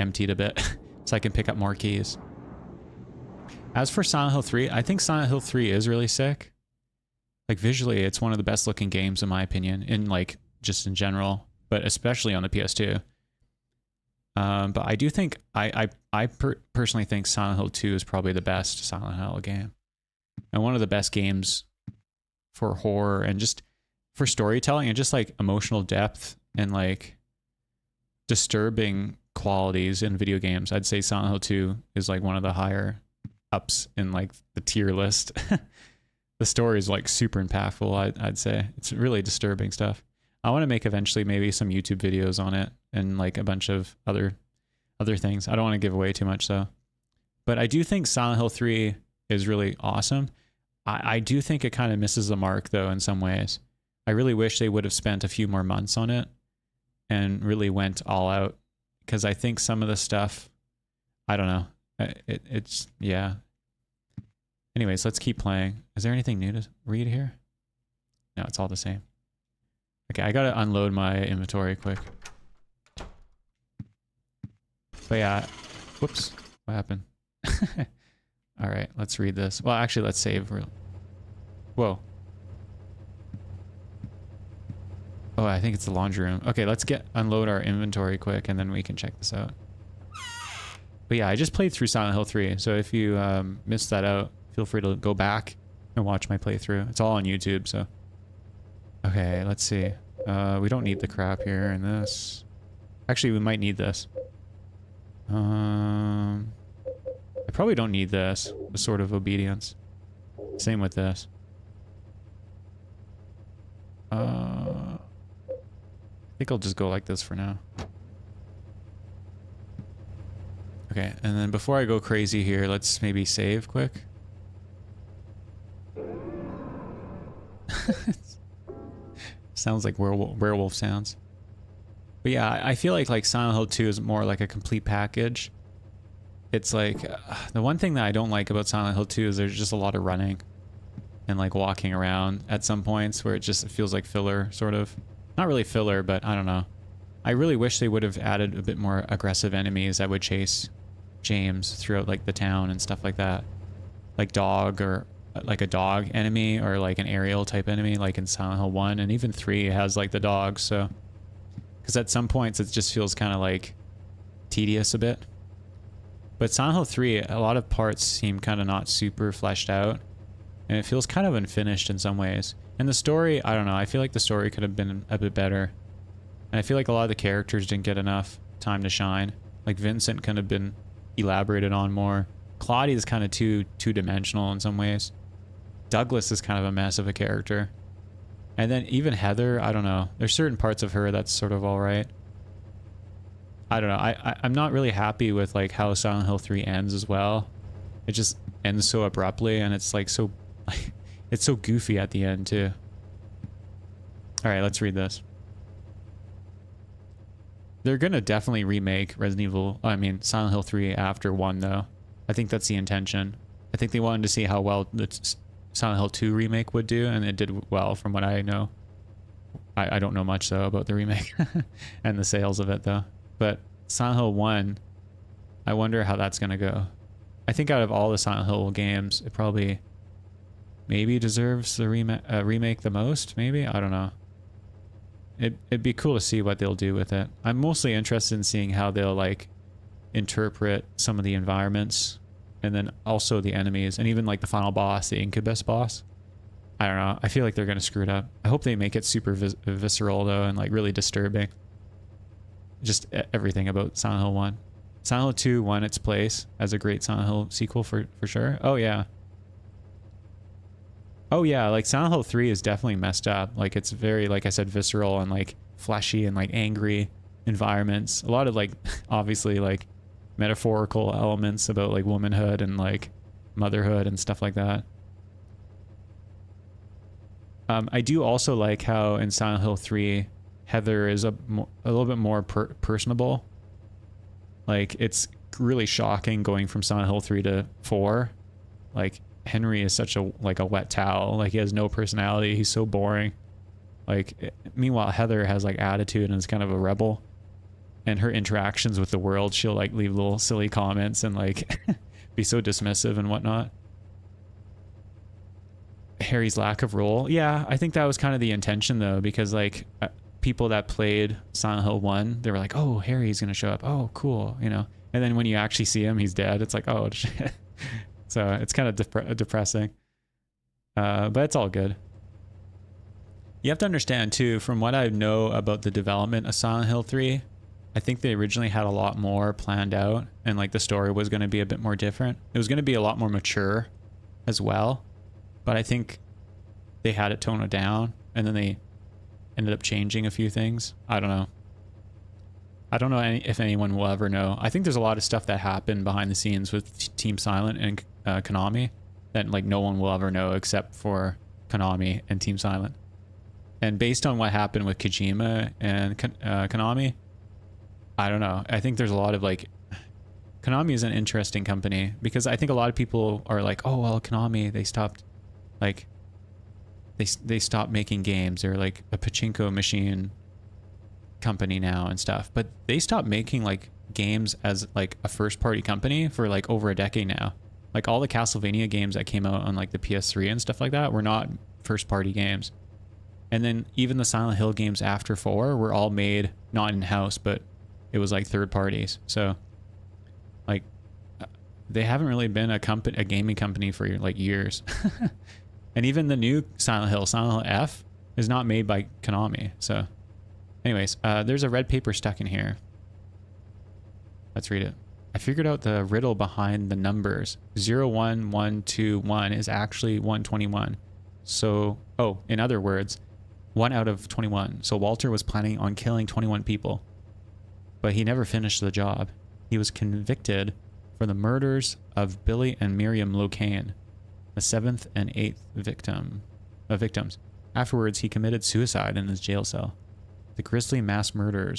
emptied a bit so I can pick up more keys. As for Silent Hill 3, I think Silent Hill 3 is really sick. Like visually, it's one of the best looking games in my opinion, in like just in general, but especially on the PS2. But I do think I personally think Silent Hill 2 is probably the best Silent Hill game, and one of the best games for horror and just for storytelling and just like emotional depth and like disturbing qualities in video games. I'd say Silent Hill 2 is like one of the higher ups in like the tier list. The story is like super impactful. I'd say it's really disturbing stuff. I want to make eventually maybe some YouTube videos on it and like a bunch of other things. I don't want to give away too much though. But I do think Silent Hill 3 is really awesome. I do think it kind of misses the mark though in some ways. I really wish they would have spent a few more months on it and really went all out, because I think some of the stuff, I don't know. It's yeah. Anyways, let's keep playing. Is there anything new to read here? No, it's all the same. Okay, I gotta unload my inventory quick. But yeah, whoops, what happened? All right, let's read this. Well, actually, let's save. Whoa. Oh, I think it's the laundry room. Okay, let's unload our inventory quick, and then we can check this out. But yeah, I just played through Silent Hill 3, so if you missed that out, feel free to go back and watch my playthrough. It's all on YouTube, so. Okay, let's see. We don't need the crap here in this. Actually, we might need this. I probably don't need this. The Sword of Obedience. Same with this. I think I'll just go like this for now. Okay, and then before I go crazy here, let's maybe save quick. Sounds like werewolf sounds. But yeah, I feel like Silent Hill 2 is more like a complete package. It's like, the one thing that I don't like about Silent Hill 2 is there's just a lot of running and like walking around at some points where it feels like filler, sort of. Not really filler, but I don't know. I really wish they would have added a bit more aggressive enemies that would chase James throughout like the town and stuff like that. Like like a dog enemy, or like an aerial type enemy like in Silent Hill 1, and even 3 has like the dogs, so. Because at some points it just feels kind of like tedious a bit. But Silent Hill 3, a lot of parts seem kind of not super fleshed out, and it feels kind of unfinished in some ways. And the story, I don't know, I feel like the story could have been a bit better. And I feel like a lot of the characters didn't get enough time to shine. Like Vincent could have been elaborated on more. Claudia is kind of too two-dimensional in some ways. Douglas is kind of a mess of a character. And then even Heather, I don't know. There's certain parts of her that's sort of alright. I don't know. I'm not really happy with like how Silent Hill 3 ends as well. It just ends so abruptly, and it's like so... it's so goofy at the end too. Alright, let's read this. They're gonna definitely remake Silent Hill 3 after 1 though. I think that's the intention. I think they wanted to see how well the Silent Hill 2 remake would do, and it did well from what I know. I don't know much though about the remake and the sales of it though. But Silent Hill 1, I wonder how that's gonna go. I think out of all the Silent Hill games, it probably maybe deserves the remake the most, maybe? I don't know. It'd be cool to see what they'll do with it. I'm mostly interested in seeing how they'll like interpret some of the environments, and then also the enemies, and even like the final boss, the incubus boss. I don't know. I feel like they're gonna screw it up. I hope they make it super visceral though, and like really disturbing. Just everything about Silent Hill 1. Silent Hill 2 won its place as a great Silent Hill sequel for sure. Oh yeah. Oh yeah, like Silent Hill 3 is definitely messed up. Like it's very, like I said, visceral and like fleshy and like angry environments. A lot of like, obviously like metaphorical elements about like womanhood and like motherhood and stuff like that. I do also like how in Silent Hill 3, Heather is a little bit more personable. Like, it's really shocking going from Silent Hill 3 to 4. Like, Henry is such a wet towel. Like, he has no personality. He's so boring. Like, meanwhile, Heather has like attitude and is kind of a rebel. And her interactions with the world, she'll like leave little silly comments and like be so dismissive and whatnot. Harry's lack of role. Yeah, I think that was kind of the intention though, because like people that played Silent Hill 1, they were like, oh, Harry's gonna show up. Oh, cool, you know. And then when you actually see him, he's dead. It's like, oh, shit. So it's kind of depressing. But it's all good. You have to understand too, from what I know about the development of Silent Hill 3, I think they originally had a lot more planned out, and like the story was going to be a bit more different. It was going to be a lot more mature as well. But I think they had it toned down, and then they ended up changing a few things. I don't know. I don't know if anyone will ever know. I think there's a lot of stuff that happened behind the scenes with Team Silent and Konami that like no one will ever know except for Konami and Team Silent. And based on what happened with Kojima and Konami, I don't know. I think there's a lot of like... Konami is an interesting company because I think a lot of people are like, oh, well, Konami, they stopped... Like, they stopped making games. They're like a pachinko machine company now and stuff. But they stopped making like games as like a first party company for like over a decade now. Like all the Castlevania games that came out on like the PS3 and stuff like that were not first party games. And then even the Silent Hill games after 4 were all made not in-house, but it was like third parties. So like they haven't really been a gaming company for like years. And even the new Silent Hill F, is not made by Konami. So anyways, there's a red paper stuck in here. Let's read it. I figured out the riddle behind the numbers. 01121 is actually 121. So, oh, in other words, 1 out of 21. So Walter was planning on killing 21 people. But he never finished the job. He was convicted for the murders of Billy and Miriam Locane, the 7th and 8th victims. Afterwards, he committed suicide in his jail cell. The grisly mass murder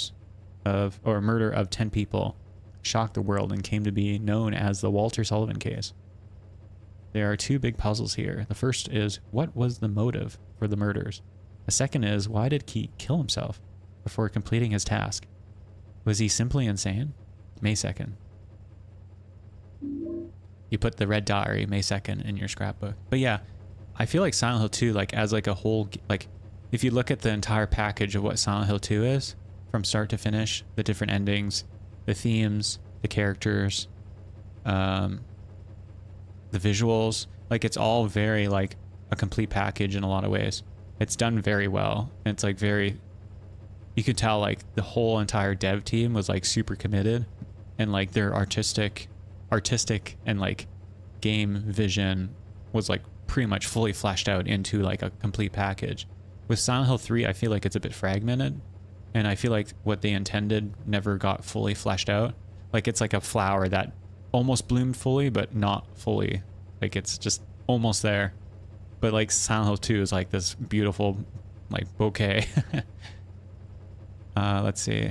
of 10 people shocked the world and came to be known as the Walter Sullivan case. There are 2 big puzzles here. The first is, what was the motive for the murders? The second is, why did he kill himself before completing his task? Was he simply insane? May 2nd. You put the red diary, May 2nd, in your scrapbook. But yeah, I feel like Silent Hill 2, like as like a whole, like if you look at the entire package of what Silent Hill 2 is, from start to finish, the different endings, the themes, the characters, the visuals, like it's all very like a complete package in a lot of ways. It's done very well. And it's like very, you could tell like the whole entire dev team was like super committed, and like their artistic and like game vision was like pretty much fully fleshed out into like a complete package. With Silent Hill 3, I feel like it's a bit fragmented, and I feel like what they intended never got fully fleshed out. Like it's like a flower that almost bloomed fully, but not fully. Like it's just almost there. But like Silent Hill 2 is like this beautiful like bouquet. Let's see.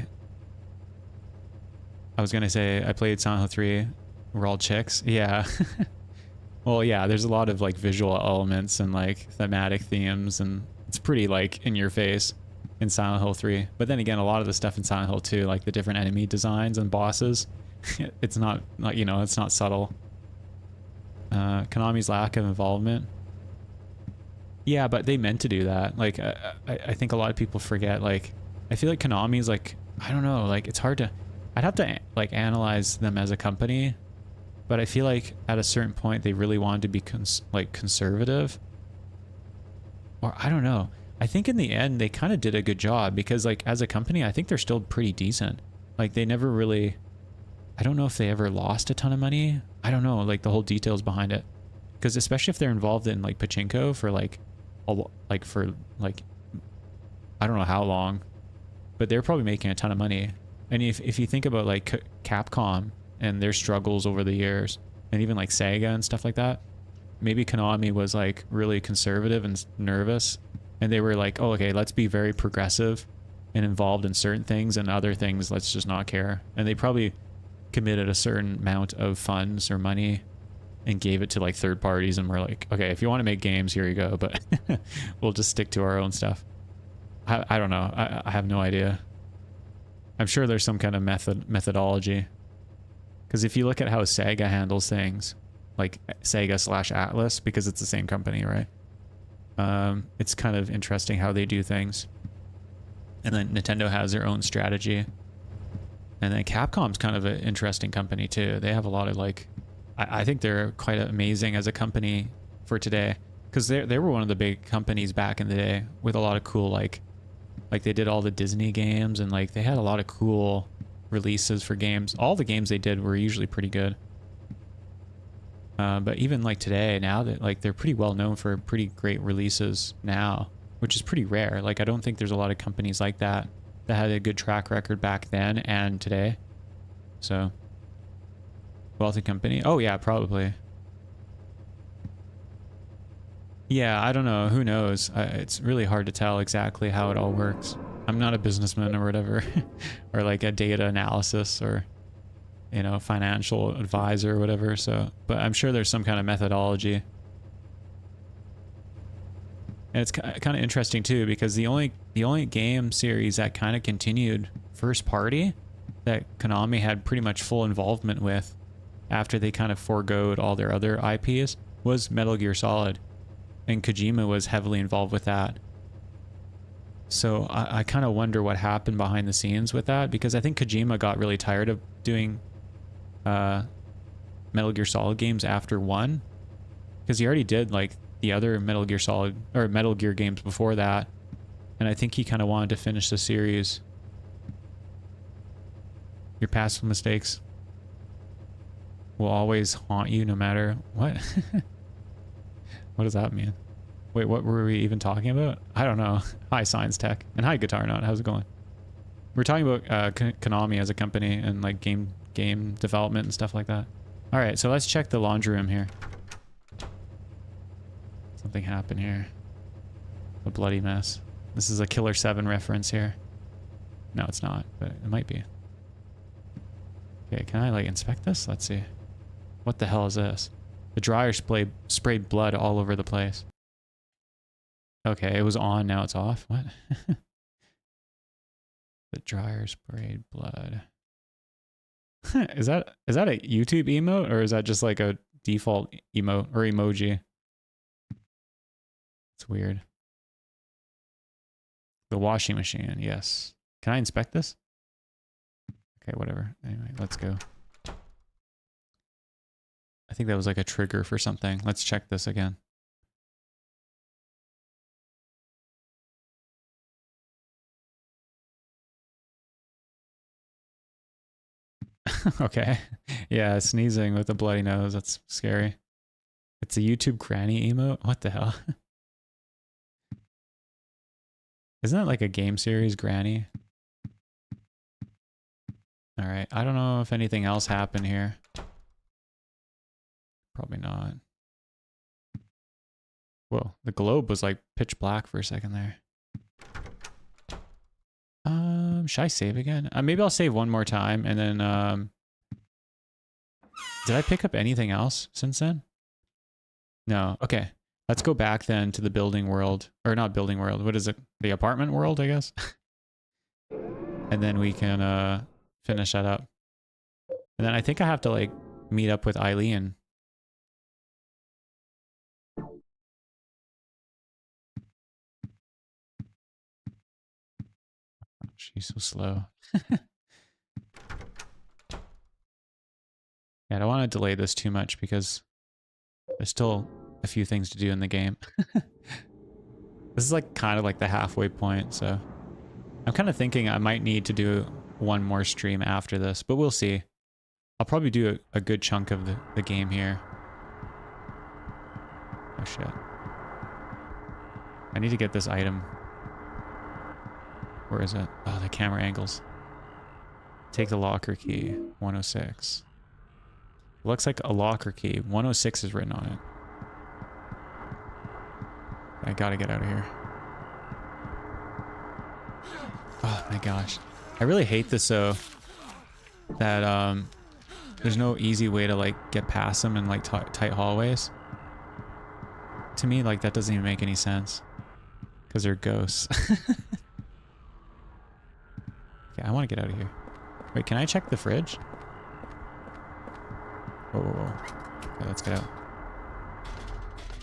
I was gonna say I played Silent Hill 3. We're all chicks. Yeah. Well, yeah, there's a lot of like visual elements and like thematic themes, and it's pretty like in your face in Silent Hill 3. But then again, a lot of the stuff in Silent Hill 2, like the different enemy designs and bosses, it's not you know, it's not subtle. Konami's lack of involvement. Yeah, but they meant to do that. Like I think a lot of people forget, like I feel like Konami's like, I don't know, like it's hard to, I'd have to like analyze them as a company, but I feel like at a certain point they really wanted to be conservative, or I don't know. I think in the end they kind of did a good job, because like as a company I think they're still pretty decent. Like they never really, I don't know if they ever lost a ton of money. I don't know like the whole details behind it, because especially if they're involved in like pachinko for like I don't know how long, but they're probably making a ton of money. And if you think about like Capcom and their struggles over the years, and even like Sega and stuff like that. Maybe Konami was like really conservative and nervous, and they were like, oh, okay, let's be very progressive and involved in certain things, and other things let's just not care. And they probably committed a certain amount of funds or money and gave it to like third parties, and we're like, okay, if you want to make games, here you go, but we'll just stick to our own stuff. I don't know. I have no idea. I'm sure there's some kind of methodology, because if you look at how Sega handles things, like Sega/Atlas, because it's the same company, right? It's kind of interesting how they do things. And then Nintendo has their own strategy. And then Capcom's kind of an interesting company too. They have a lot of like, I think they're quite amazing as a company for today, because they were one of the big companies back in the day with a lot of cool like they did all the Disney games, and like they had a lot of cool releases for games. All the games they did were usually pretty good. But even like today, now that like they're pretty well known for pretty great releases now, which is pretty rare. Like I don't think there's a lot of companies like that had a good track record back then and today. So wealthy company. Oh yeah, probably. Yeah, I don't know. Who knows? It's really hard to tell exactly how it all works. I'm not a businessman or whatever, or like a data analysis or, you know, financial advisor or whatever. So, but I'm sure there's some kind of methodology. And it's kind of interesting too, because the only game series that kind of continued first party that Konami had pretty much full involvement with after they kind of foregoed all their other IPs was Metal Gear Solid. And Kojima was heavily involved with that. So I kind of wonder what happened behind the scenes with that, because I think Kojima got really tired of doing Metal Gear Solid games after 1, because he already did like the other Metal Gear Solid or Metal Gear games before that, and I think he kind of wanted to finish the series. Your past mistakes will always haunt you no matter what. What does that mean? Wait, what were we even talking about? I don't know. Hi, Science Tech. And hi, Guitar Nut. How's it going? We're talking about Konami as a company and like game development and stuff like that. All right, so let's check the laundry room here. Something happened here. A bloody mess. This is a Killer 7 reference here. No, it's not, but it might be. Okay, can I like inspect this? Let's see. What the hell is this? The dryer sprayed blood all over the place. Okay, it was on, now it's off. What? The dryer sprayed blood. Is that a YouTube emote, or is that just like a default emote or emoji? It's weird. The washing machine, yes. Can I inspect this? Okay, whatever. Anyway, let's go. I think that was like a trigger for something. Let's check this again. Okay. Yeah, sneezing with a bloody nose. That's scary. It's a YouTube granny emote? What the hell? Isn't that like a game series, Granny? Alright, I don't know if anything else happened here. Probably not. Whoa, the globe was like pitch black for a second there. Should I save again? Maybe I'll save one more time and then, did I pick up anything else since then? No, okay. Let's go back then to the building world, or not building world, what is it? The apartment world, I guess? And then we can, finish that up. And then I think I have to like meet up with Eileen. She's so slow. Yeah, I don't want to delay this too much because there's still a few things to do in the game. This is like kind of like the halfway point, so I'm kind of thinking I might need to do one more stream after this, but we'll see. I'll probably do a good chunk of the game here. Oh shit. I need to get this item. Where is it? Oh, the camera angles. Take the locker key. 106. Looks like a locker key. 106 is written on it. I gotta get out of here. Oh my gosh. I really hate this though. That there's no easy way to like get past them in like tight hallways. To me, like that doesn't even make any sense. Because they're ghosts. Okay, I want to get out of here. Wait, can I check the fridge? Whoa, whoa, whoa. Okay, let's get out.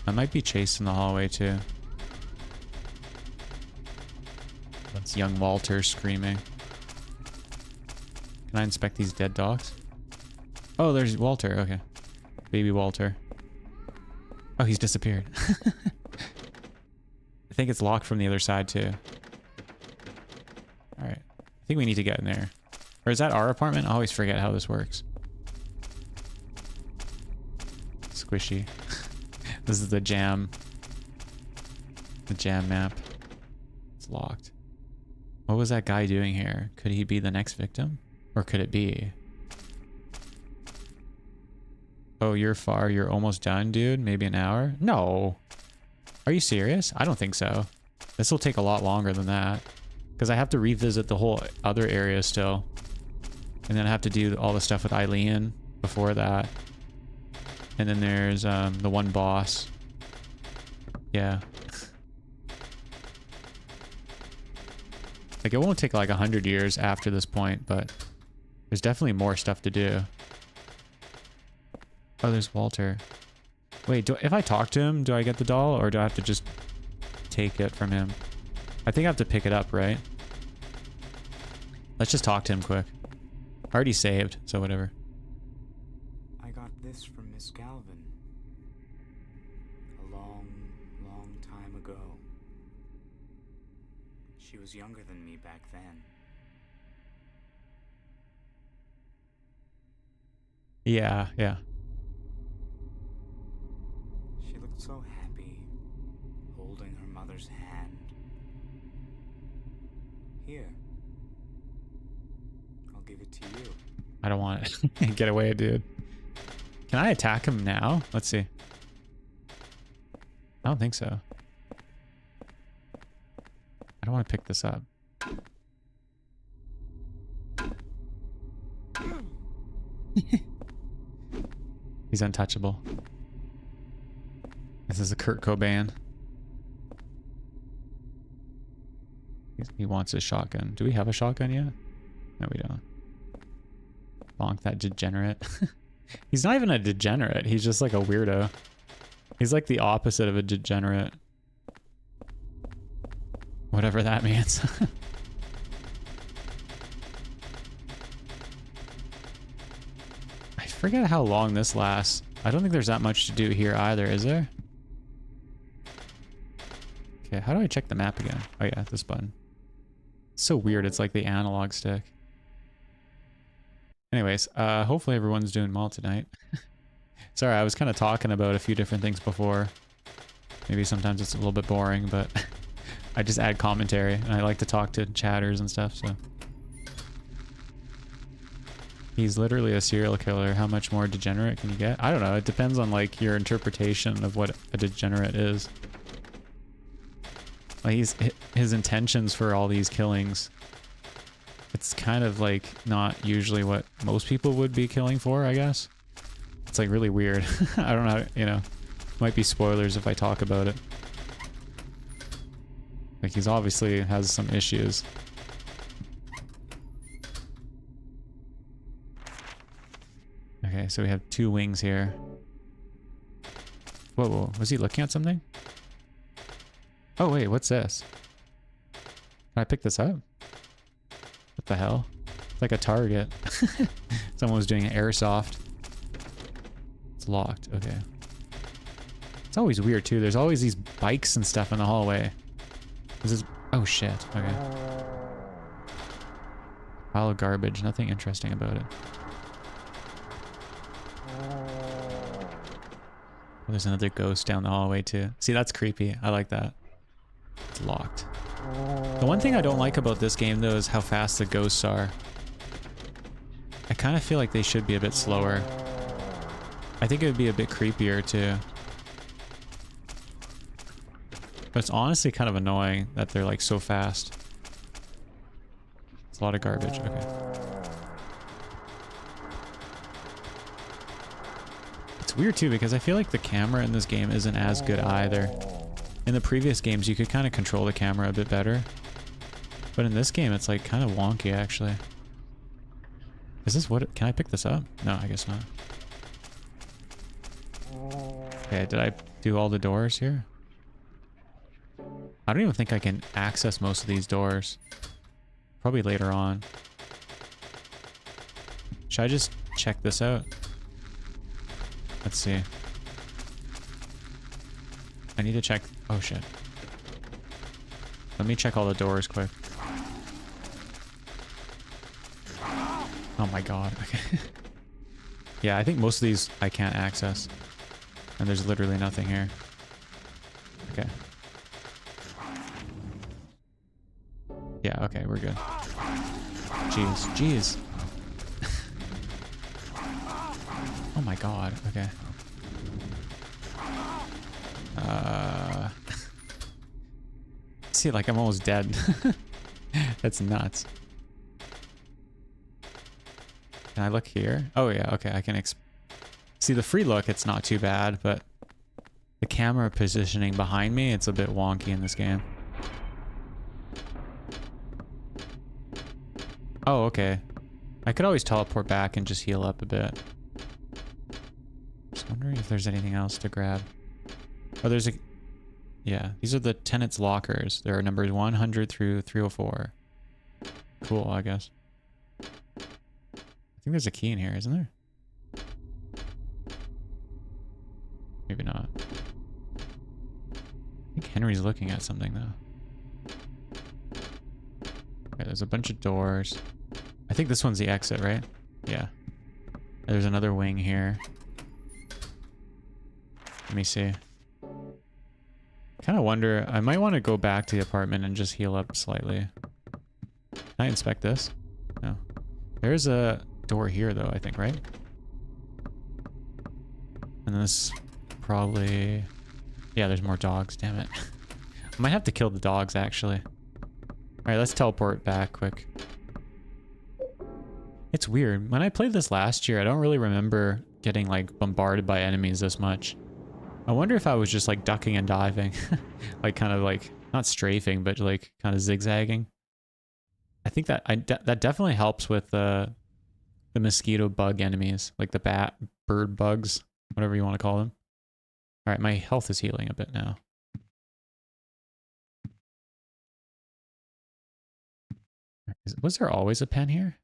I might be chased in the hallway too. That's young Walter screaming. Can I inspect these dead dogs? Oh, there's Walter. Okay. Baby Walter. Oh, he's disappeared. I think it's locked from the other side too. Alright. I think we need to get in there. Or is that our apartment? I always forget how this works. Squishy. This is the jam. The jam map. It's locked. What was that guy doing here? Could he be the next victim? Or could it be? Oh, you're far. You're almost done, dude? Maybe an hour? No. Are you serious? I don't think so. This will take a lot longer than that. Because I have to revisit the whole other area still. And then I have to do all the stuff with Eileen before that. And then there's the one boss. Yeah. Like, it won't take like 100 years after this point, but there's definitely more stuff to do. Oh, there's Walter. Wait, if I talk to him, do I get the doll, or do I have to just take it from him? I think I have to pick it up, right? Let's just talk to him quick. I already saved, so whatever. I got this from Miss Galvin. A long, long time ago. She was younger than me back then. Yeah, yeah. She looked so happy, holding her mother's hand. Here. I'll give it to you. I don't want it. Get away, dude. Can I attack him now? Let's see. I don't think so. I don't want to pick this up. He's untouchable. This is a Kurt Cobain. He wants a shotgun. Do we have a shotgun yet? No, we don't. Bonk that degenerate. He's not even a degenerate. He's just like a weirdo. He's like the opposite of a degenerate. Whatever that means. I forget how long this lasts. I don't think there's that much to do here either, is there? Okay, how do I check the map again? Oh yeah, this button. It's so weird, it's like the analog stick. Anyways, hopefully everyone's doing well tonight. Sorry, I was kind of talking about a few different things before. Maybe sometimes it's a little bit boring, but I just add commentary, and I like to talk to chatters and stuff, so. He's literally a serial killer. How much more degenerate can you get? I don't know. It depends on like your interpretation of what a degenerate is. Like his intentions for all these killings. It's kind of like not usually what most people would be killing for, I guess. It's like really weird. I don't know, you know. Might be spoilers if I talk about it. Like he's obviously has some issues. Okay, so we have two wings here. Whoa, whoa, was he looking at something? Oh wait, what's this? Can I pick this up? What the hell? It's like a target. Someone was doing an airsoft. It's locked, okay. It's always weird too. There's always these bikes and stuff in the hallway. This is, oh shit, okay. Pile of garbage, nothing interesting about it. Oh, there's another ghost down the hallway too. See, that's creepy. I like that. It's locked. The one thing I don't like about this game though is how fast the ghosts are. I kind of feel like they should be a bit slower. I think it would be a bit creepier too. But it's honestly kind of annoying that they're like so fast. It's a lot of garbage. Okay. It's weird too because I feel like the camera in this game isn't as good either. In the previous games, you could kind of control the camera a bit better. But in this game, it's like kind of wonky actually. Is this what? Can I pick this up? No, I guess not. Okay, did I do all the doors here? I don't even think I can access most of these doors. Probably later on. Should I just check this out? Let's see. I need to check. Oh shit. Let me check all the doors quick. Oh my god. Okay. Yeah, I think most of these I can't access. And there's literally nothing here. Okay. Yeah, okay, we're good. Jeez, jeez. Oh my god, okay. See, like I'm almost dead. That's nuts. Can I look here? Oh yeah, okay, I can see the free look, it's not too bad, but the camera positioning behind me, it's a bit wonky in this game. Oh, okay. I could always teleport back and just heal up a bit. Just wondering if there's anything else to grab. Oh, there's a... Yeah, these are the tenants' lockers. There are numbers 100 through 304. Cool, I guess. I think there's a key in here, isn't there? Maybe not. I think Henry's looking at something, though. Okay, there's a bunch of doors. I think this one's the exit, right? Yeah. There's another wing here. Let me see. Kind of wonder, I might want to go back to the apartment and just heal up slightly. Can I inspect this? No. There's a door here though, I think, right? And this probably... Yeah, there's more dogs, damn it. I might have to kill the dogs, actually. Alright, let's teleport back quick. It's weird. When I played this last year, I don't really remember getting, like, bombarded by enemies this much. I wonder if I was just, like, ducking and diving. Like, kind of, like, not strafing, but, like, kind of zigzagging. I think that that definitely helps with the mosquito bug enemies. Like the bird bugs, whatever you want to call them. Alright, my health is healing a bit now. Was there always a pen here?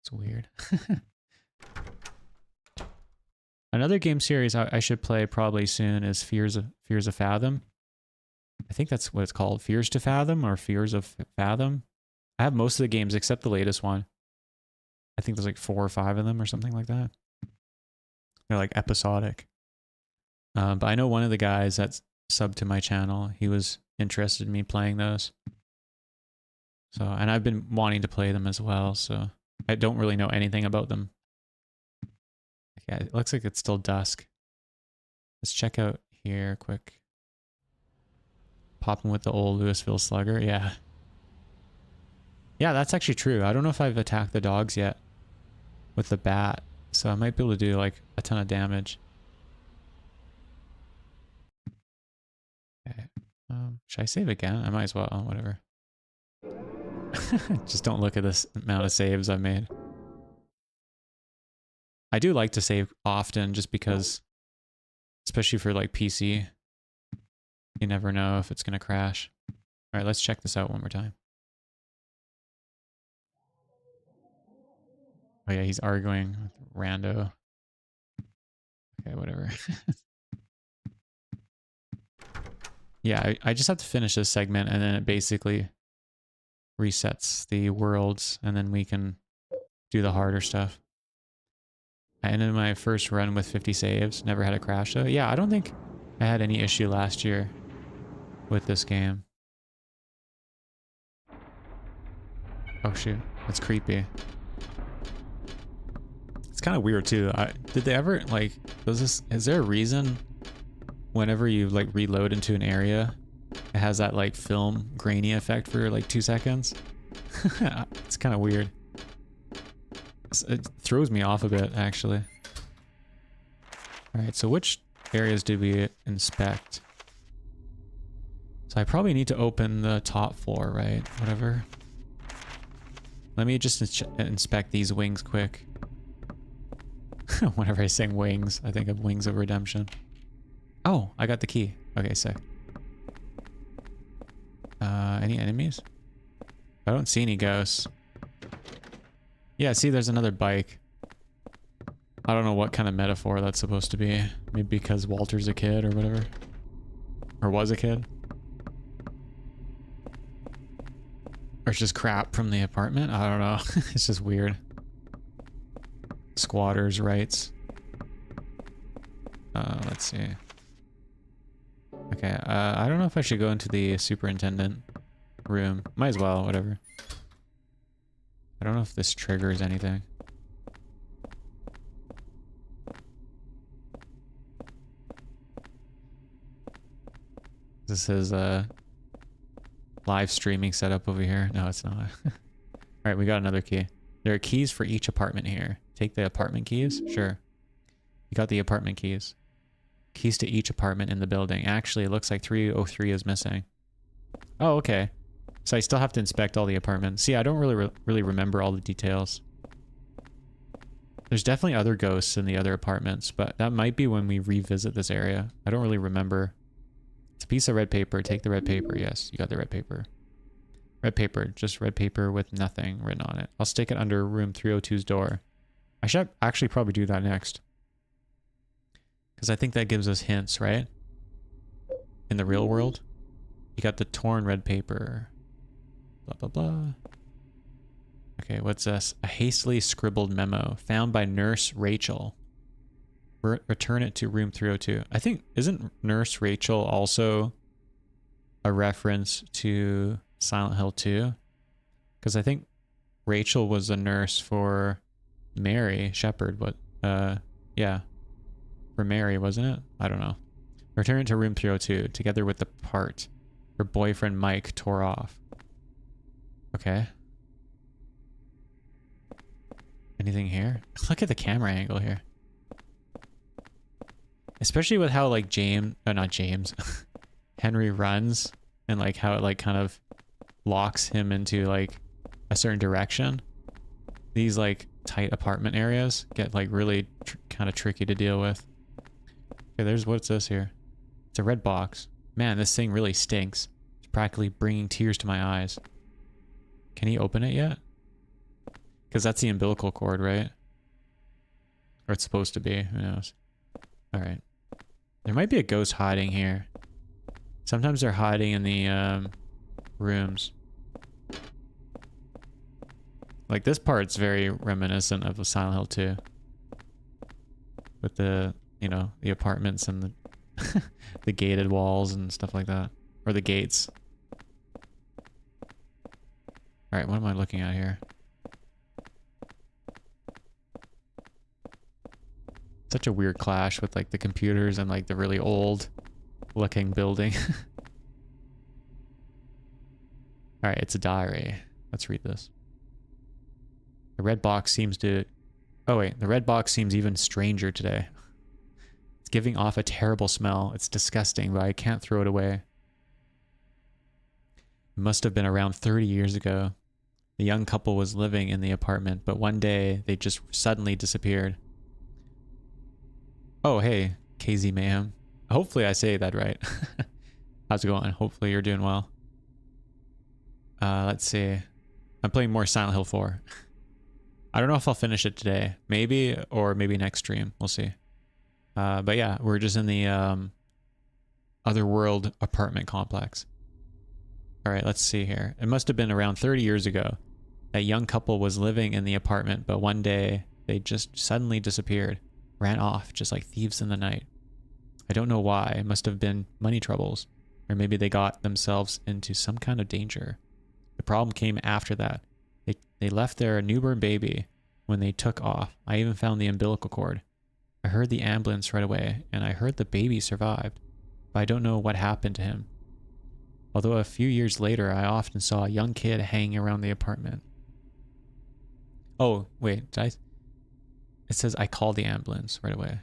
It's weird. Another game series I should play probably soon is Fears of Fathom. I think that's what it's called. Fears to Fathom or Fears of Fathom. I have most of the games except the latest one. I think there's like 4 or 5 of them or something like that. They're like episodic. But I know one of the guys that's subbed to my channel, he was interested in me playing those. So, and I've been wanting to play them as well, so I don't really know anything about them. Okay, it looks like it's still dusk. Let's check out here quick. Popping with the old Louisville Slugger, yeah. Yeah, that's actually true. I don't know if I've attacked the dogs yet with the bat, so I might be able to do like a ton of damage. Okay. Should I save again? I might as well. Oh, whatever. Just don't look at this amount of saves I've made. I do like to save often just because, especially for like PC, you never know if it's going to crash. All right, let's check this out one more time. Oh yeah, he's arguing with rando. Okay, whatever. Yeah, I just have to finish this segment and then it basically resets the worlds and then we can do the harder stuff. I ended my first run with 50 saves, never had a crash though. Yeah, I don't think I had any issue last year with this game. Oh shoot, that's creepy. It's kind of weird too. Did they ever like, is there a reason whenever you like reload into an area, it has that like film grainy effect for like 2 seconds? It's kind of weird. It throws me off a bit, actually. Alright, so which areas did we inspect? So I probably need to open the top floor, right? Whatever. Let me just inspect these wings quick. Whenever I sing wings, I think of Wings of Redemption. Oh, I got the key. Okay, sick. Any enemies? I don't see any ghosts. Yeah, see, there's another bike. I don't know what kind of metaphor that's supposed to be. Maybe because Walter's a kid or whatever. Or was a kid. Or it's just crap from the apartment? I don't know. It's just weird. Squatters' rights. Let's see. Okay, I don't know if I should go into the superintendent room. Might as well, whatever. I don't know if this triggers anything. This is live streaming setup over here. No, it's not. Alright, we got another key. There are keys for each apartment here. Take the apartment keys? Sure. You got the apartment keys. Keys to each apartment in the building. Actually, it looks like 303 is missing. Oh, okay. So I still have to inspect all the apartments. See, I don't really remember all the details. There's definitely other ghosts in the other apartments, but that might be when we revisit this area. I don't really remember. It's a piece of red paper. Take the red paper. Yes, you got the red paper. Red paper. Just red paper with nothing written on it. I'll stick it under room 302's door. I should actually probably do that next. Because I think that gives us hints, right? In the real world. You got the torn red paper. Blah, blah, blah. Okay, what's this? A hastily scribbled memo found by Nurse Rachel. Return it to room 302. I think, isn't Nurse Rachel also a reference to Silent Hill 2? Because I think Rachel was a nurse for Mary Shepherd, but yeah. For Mary, wasn't it? I don't know. Return it to room 302 together with the part her boyfriend Mike tore off. Okay. Anything here? Look at the camera angle here. Especially with how like not James, Henry runs and like how it like kind of locks him into like a certain direction. These like tight apartment areas get like really kind of tricky to deal with. Okay, there's what's this here? It's a red box. Man, this thing really stinks. It's practically bringing tears to my eyes. Can he open it yet? Because that's the umbilical cord, right? Or it's supposed to be. Who knows? Alright. There might be a ghost hiding here. Sometimes they're hiding in the rooms. Like this part's very reminiscent of Silent Hill 2. With the, you know, the apartments and the the gated walls and stuff like that. Or the gates. Alright, what am I looking at here? Such a weird clash with like the computers and like the really old looking building. Alright, it's a diary. Let's read this. The red box seems to... Oh wait, the red box seems even stranger today. It's giving off a terrible smell. It's disgusting, but I can't throw it away. It must have been around 30 years ago. The young couple was living in the apartment, but one day they just suddenly disappeared. Oh, hey, KZ Mayhem. Hopefully I say that right. How's it going? Hopefully you're doing well. Let's see. I'm playing more Silent Hill 4. I don't know if I'll finish it today. Maybe, or maybe next stream. We'll see. But yeah, we're just in the otherworld apartment complex. Alright, let's see here. It must have been around 30 years ago. That young couple was living in the apartment, but one day they just suddenly disappeared. Ran off, just like thieves in the night. I don't know why. It must have been money troubles. Or maybe they got themselves into some kind of danger. The problem came after that. They left their newborn baby when they took off. I even found the umbilical cord. I heard the ambulance right away, and I heard the baby survived, but I don't know what happened to him. Although a few years later, I often saw a young kid hanging around the apartment. Oh, wait, it says I called the ambulance right away.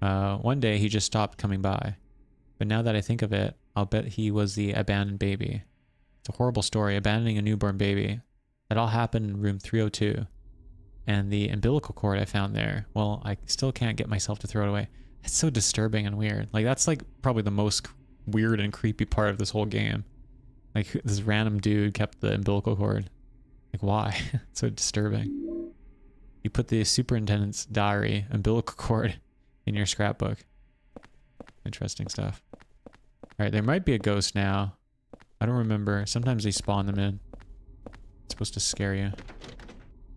One day he just stopped coming by, but now that I think of it, I'll bet he was the abandoned baby. It's a horrible story, abandoning a newborn baby. That all happened in room 302. And the umbilical cord I found there, well, I still can't get myself to throw it away. It's so disturbing and weird. Like, that's like probably the most weird and creepy part of this whole game. Like, this random dude kept the umbilical cord. Like, why? It's so disturbing. You put the superintendent's diary umbilical cord in your scrapbook. Interesting stuff. Alright, there might be a ghost now. I don't remember. Sometimes they spawn them in. It's supposed to scare you.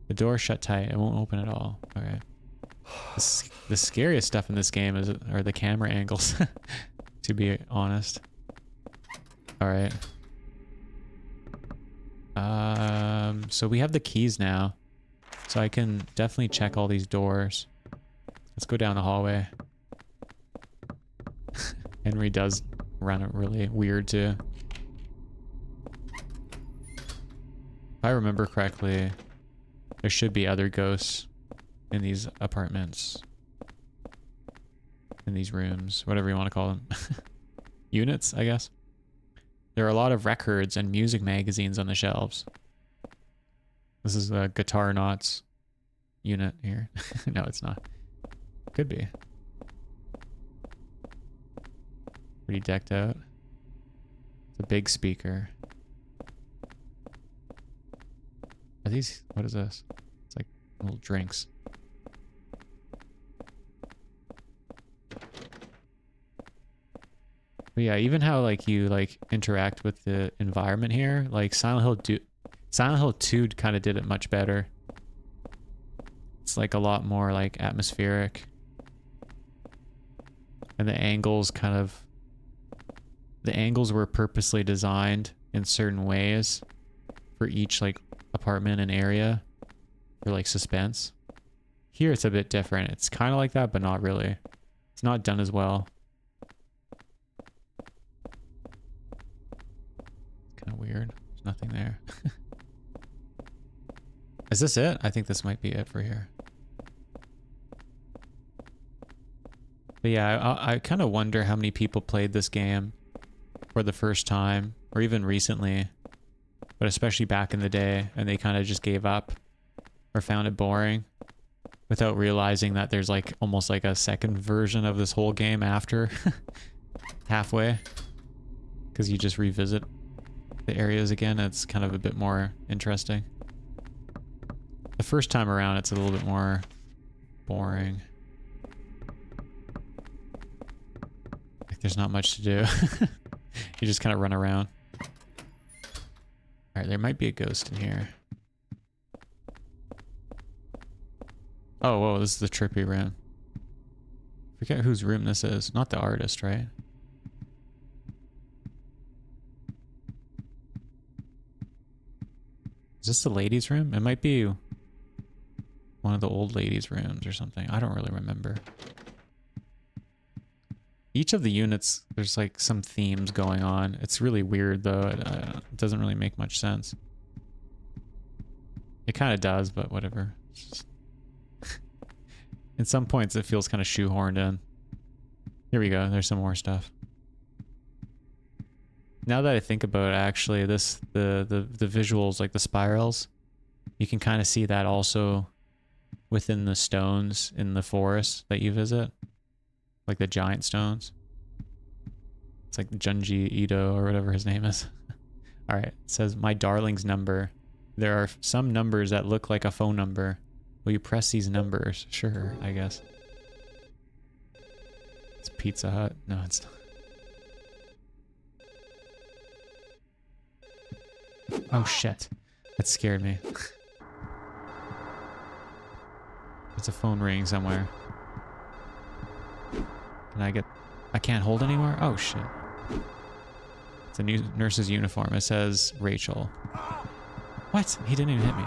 The door shut tight. It won't open at all. Okay. The scariest stuff in this game are the camera angles, to be honest. Alright. So we have the keys now. So I can definitely check all these doors. Let's go down the hallway. Henry does run it really weird too. If I remember correctly, there should be other ghosts in these apartments. In these rooms, whatever you want to call them. Units, I guess. There are a lot of records and music magazines on the shelves. This is a Guitar Knots unit here. No, it's not. Could be. Pretty decked out. It's a big speaker. Are these... what is this? It's like little drinks. But yeah, even how like you like interact with the environment here, like Silent Hill 2 kind of did it much better. It's like a lot more like atmospheric. And the angles kind of... the angles were purposely designed in certain ways for each like apartment and area for like suspense. Here it's a bit different. It's kind of like that, but not really. It's not done as well. Kind of weird. There's nothing there. Is this it? I think this might be it for here. But yeah, I kind of wonder how many people played this game for the first time, or even recently, but especially back in the day, and they kind of just gave up or found it boring without realizing that there's like almost like a second version of this whole game after halfway, because you just revisit the areas again. It's kind of a bit more interesting. The first time around it's a little bit more boring. Like there's not much to do. You just kind of run around. Alright, there might be a ghost in here. Oh, whoa, this is the trippy room. Forget whose room this is. Not the artist, right? Is this the ladies' room? It might be one of the old ladies' rooms or something. I don't really remember. Each of the units, there's like some themes going on. It's really weird though. It doesn't really make much sense. It kind of does, but whatever. In some points it feels kind of shoehorned in. Here we go. There's some more stuff. Now that I think about it, actually, the visuals, like the spirals, you can kind of see that also within the stones in the forest that you visit. Like the giant stones. It's like Junji Ito or whatever his name is. Alright, it says, my darling's number. There are some numbers that look like a phone number. Will you press these numbers? Sure, I guess. It's Pizza Hut. No, it's not. Oh shit. That scared me. There's a phone ringing somewhere. Can I get... I can't hold anymore? Oh shit. It's a new nurse's uniform. It says Rachel. What? He didn't even hit me.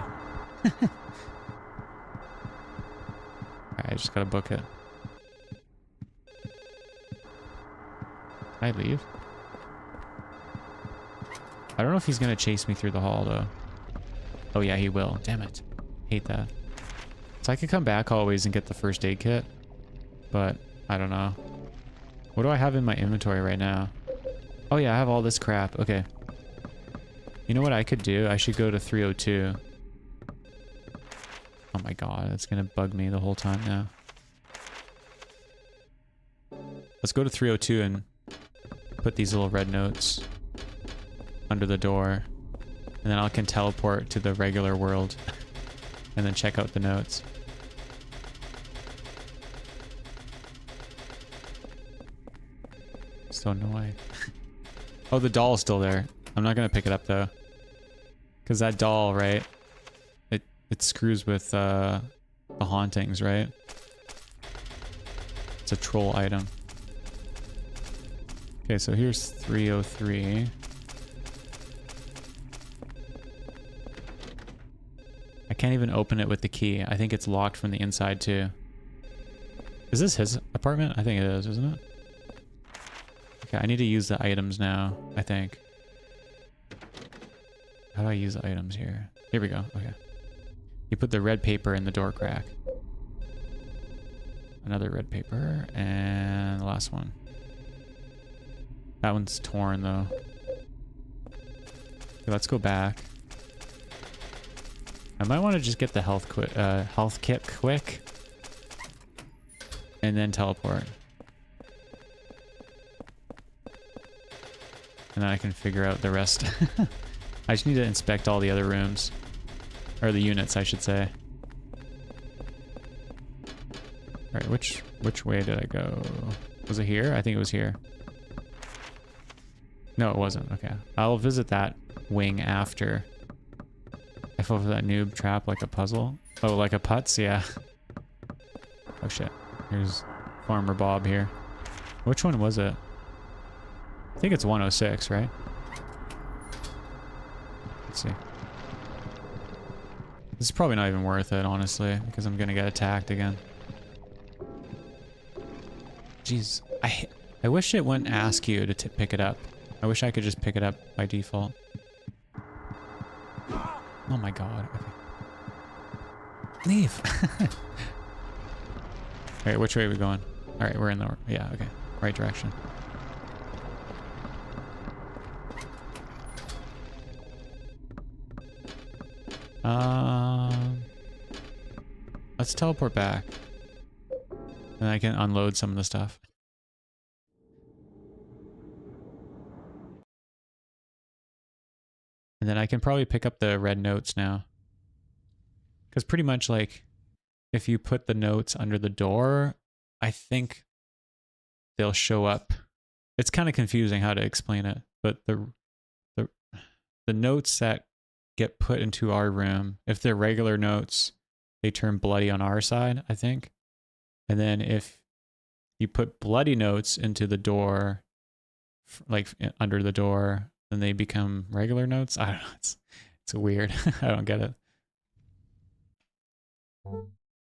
just gotta book it. Can I leave? I don't know if he's gonna chase me through the hall though. Oh yeah, he will. Damn it. Hate that. So I could come back always and get the first aid kit, but I don't know. What do I have in my inventory right now? Oh yeah, I have all this crap. Okay. You know what I could do? I should go to 302. Oh my god, it's gonna bug me the whole time now. Let's go to 302 and put these little red notes under the door. And then I can teleport to the regular world and then check out the notes. So annoying. Oh, the doll's still there. I'm not gonna pick it up though. Because that doll, right? It screws with the hauntings, right? It's a troll item. Okay, so here's 303. I can't even open it with the key. I think it's locked from the inside too. Is this his apartment? I think it is, isn't it? Okay, I need to use the items now, I think. How do I use the items here? Here we go, okay. You put the red paper in the door crack. Another red paper, and the last one. That one's torn though. Okay, let's go back. I might want to just get the health kit quick. And then teleport. And then I can figure out the rest. I just need to inspect all the other rooms. Or the units, I should say. Alright, which way did I go? Was it here? I think it was here. No, it wasn't. Okay. I'll visit that wing after. I fell for that noob trap like a puzzle. Oh, like a putz? Yeah. Oh shit. Here's Farmer Bob here. Which one was it? I think it's 106, right? Let's see. This is probably not even worth it, honestly, because I'm gonna get attacked again. Jeez. I wish it wouldn't ask you to pick it up. I wish I could just pick it up by default. Oh my god. Okay. Leave! Alright, which way are we going? Alright, we're in the... Yeah, okay. Right direction. Let's teleport back. And I can unload some of the stuff. And then I can probably pick up the red notes now. Because pretty much like, if you put the notes under the door, I think they'll show up. It's kind of confusing how to explain it, but the notes that get put into our room, if they're regular notes, they turn bloody on our side, I think. And then if you put bloody notes into the door, like under the door, then they become regular notes. I don't know. It's weird. I don't get it.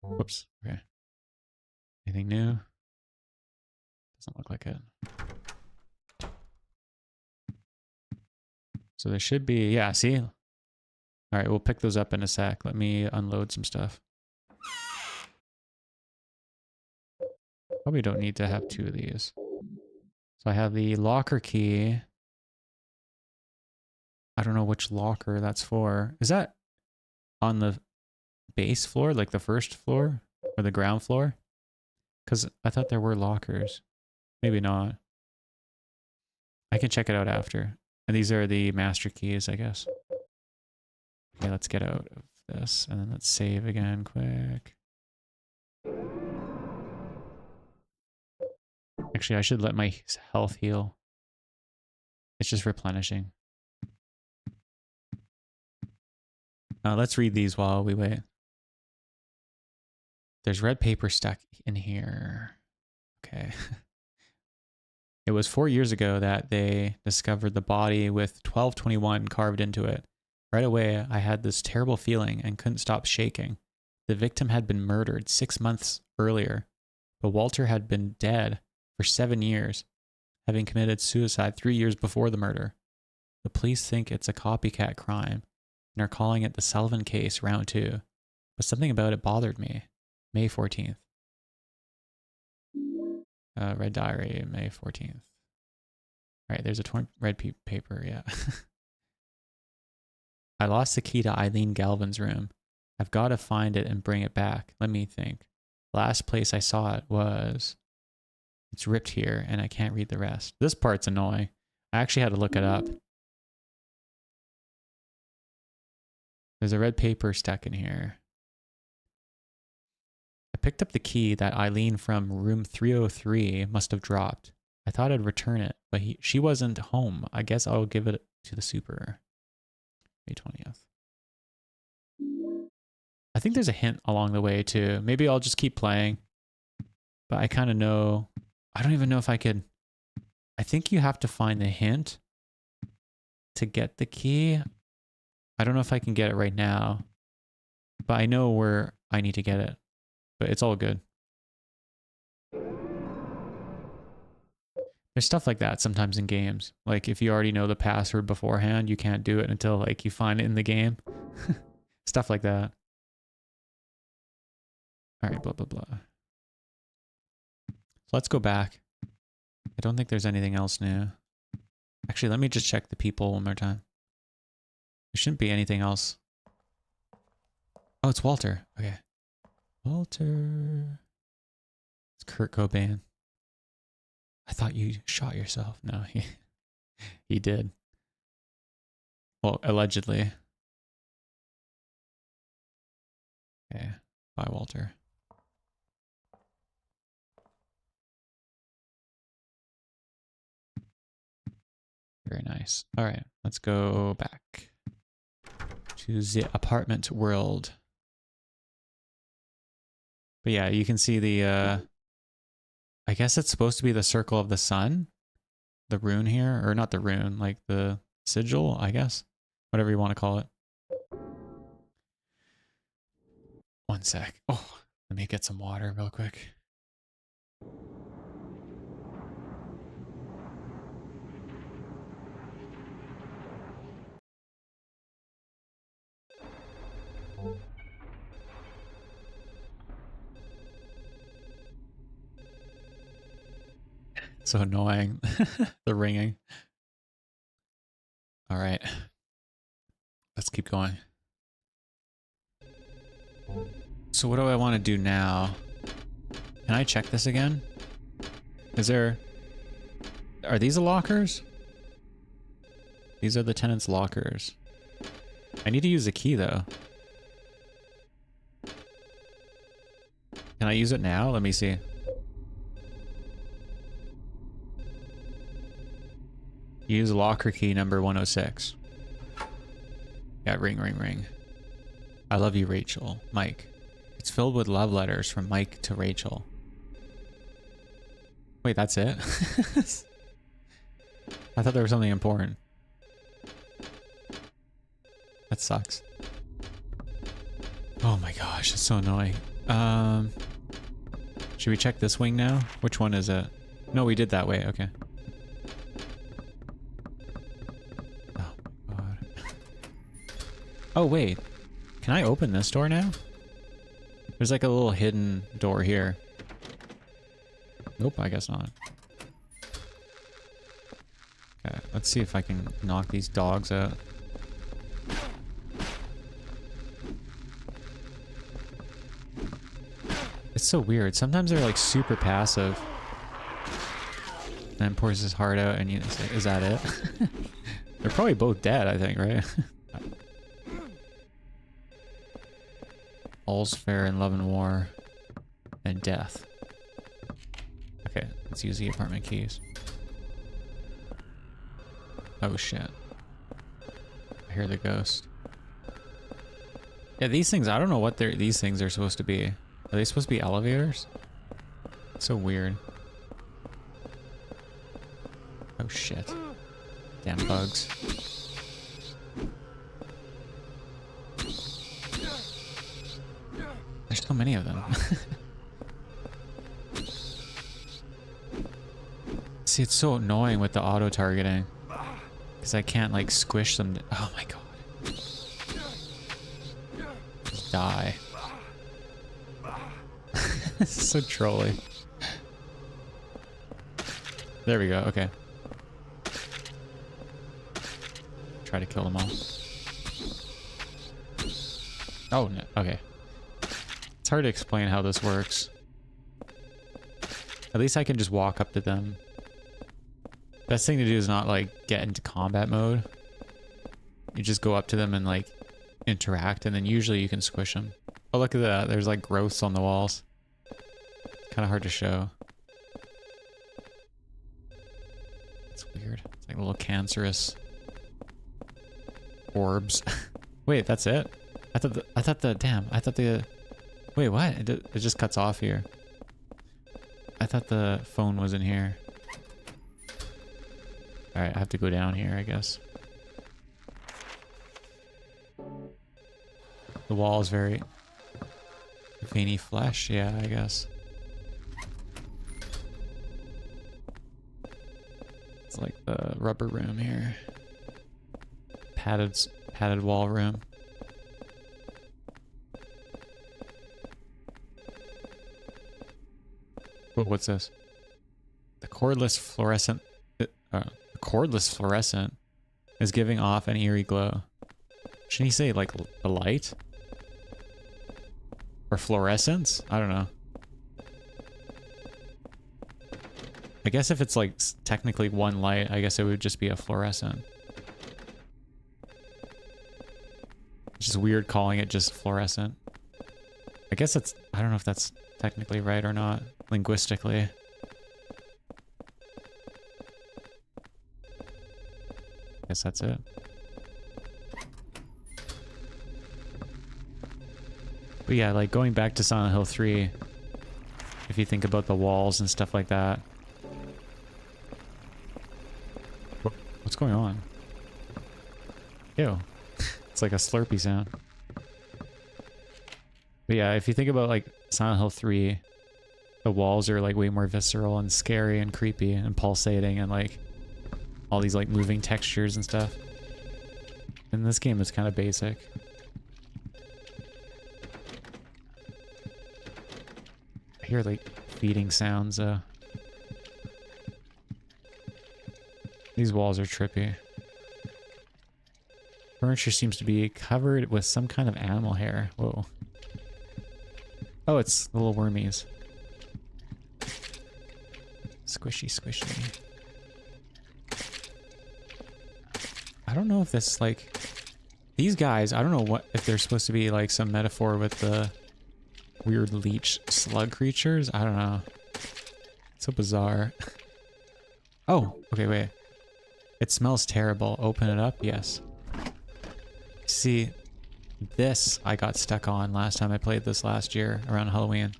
Whoops. Okay. Anything new? Doesn't look like it. So there should be, yeah, see? All right, we'll pick those up in a sec. Let me unload some stuff. Probably don't need to have two of these. So I have the locker key. I don't know which locker that's for. Is that on the base floor, like the first floor or the ground floor? Because I thought there were lockers. Maybe not. I can check it out after. And these are the master keys, I guess. Okay, let's get out of this. And then let's save again quick. Actually, I should let my health heal. It's just replenishing. Let's read these while we wait. There's red paper stuck in here. Okay. It was 4 years ago that they discovered the body with 1221 carved into it. Right away, I had this terrible feeling and couldn't stop shaking. The victim had been murdered 6 months earlier, but Walter had been dead for 7 years, having committed suicide 3 years before the murder. The police think it's a copycat crime and are calling it the Sullivan case round 2, but something about it bothered me. May 14th. Red diary, May 14th. All right, there's a torn red paper, yeah. I lost the key to Eileen Galvin's room. I've got to find it and bring it back. Let me think. Last place I saw it was... It's ripped here, and I can't read the rest. This part's annoying. I actually had to look it up. There's a red paper stuck in here. I picked up the key that Eileen from room 303 must have dropped. I thought I'd return it, but she wasn't home. I guess I'll give it to the super. May 20th. I think there's a hint along the way too. Maybe I'll just keep playing. But I kind of know... I don't even know if I could... I think you have to find the hint to get the key. I don't know if I can get it right now. But I know where I need to get it. But it's all good. There's stuff like that sometimes in games. Like if you already know the password beforehand, you can't do it until like you find it in the game. Stuff like that. All right, blah, blah, blah. So let's go back. I don't think there's anything else new. Actually, let me just check the people one more time. There shouldn't be anything else. Oh, it's Walter. Okay. Walter. It's Kurt Cobain. I thought you shot yourself. No, he did. Well, allegedly. Okay. Bye, Walter. Very nice. All right, let's go back to the apartment world. But yeah, you can see the, I guess it's supposed to be the circle of the sun. The rune here, or not the rune, like the sigil, I guess. Whatever you want to call it. One sec. Oh, let me get some water real quick. So annoying. The ringing. All right. Let's keep going. So what do I want to do now? Can I check this again? Is there... Are these the lockers? These are the tenants' lockers. I need to use the key though. Can I use it now? Let me see. Use locker key number 106. Yeah, ring, ring, ring. I love you, Rachel. Mike. It's filled with love letters from Mike to Rachel. Wait, that's it? I thought there was something important. That sucks. Oh my gosh, it's so annoying. Should we check this wing now? Which one is it? No, we did that way. Okay. Oh my god. Oh wait. Can I open this door now? There's like a little hidden door here. Nope, I guess not. Okay, let's see if I can knock these dogs out. It's so weird. Sometimes they're like super passive. And then pours his heart out and you say, is that it? They're probably both dead, I think, right? All's fair in love and war and death. Okay, let's use the apartment keys. Oh shit. I hear the ghost. Yeah, these things, I don't know what these things are supposed to be. Are they supposed to be elevators? It's so weird. Oh shit. Damn bugs. There's so many of them. See, it's so annoying with the auto targeting because I can't like squish them. Oh my god. Just die. This is so trolly. There we go. Okay. Try to kill them all. Oh, no. Okay. It's hard to explain how this works. At least I can just walk up to them. Best thing to do is not like get into combat mode. You just go up to them and like interact, and then usually you can squish them. Oh, look at that. There's like growths on the walls. Kind of hard to show. It's weird. It's like little cancerous orbs. Wait, that's it? I thought the wait, what? It just cuts off here. I thought the phone was in here. Alright, I have to go down here, I guess. The wall is very veiny flesh, yeah, I guess. It's like the rubber room here. Padded wall room. What's this? The cordless fluorescent is giving off an eerie glow. Shouldn't he say like the light? Or fluorescence? I don't know. I guess if it's like technically one light, I guess it would just be a fluorescent. It's just weird calling it just fluorescent. I guess that's, I don't know if that's technically right or not, linguistically. Guess that's it. But yeah, like going back to Silent Hill 3, if you think about the walls and stuff like that. What's going on? Ew. It's like a Slurpee sound. But yeah, if you think about like Silent Hill 3, the walls are like way more visceral and scary and creepy and pulsating and like all these like moving textures and stuff. And this game is kind of basic. I hear like feeding sounds. These walls are trippy. Furniture seems to be covered with some kind of animal hair. Whoa. Oh, it's the little wormies. Squishy, squishy. I don't know if this, like... These guys, I don't know what if they're supposed to be, like, some metaphor with the weird leech slug creatures. I don't know. It's so bizarre. Oh, okay, wait. It smells terrible. Open it up? Yes. See... This I got stuck on last time I played this last year around Halloween.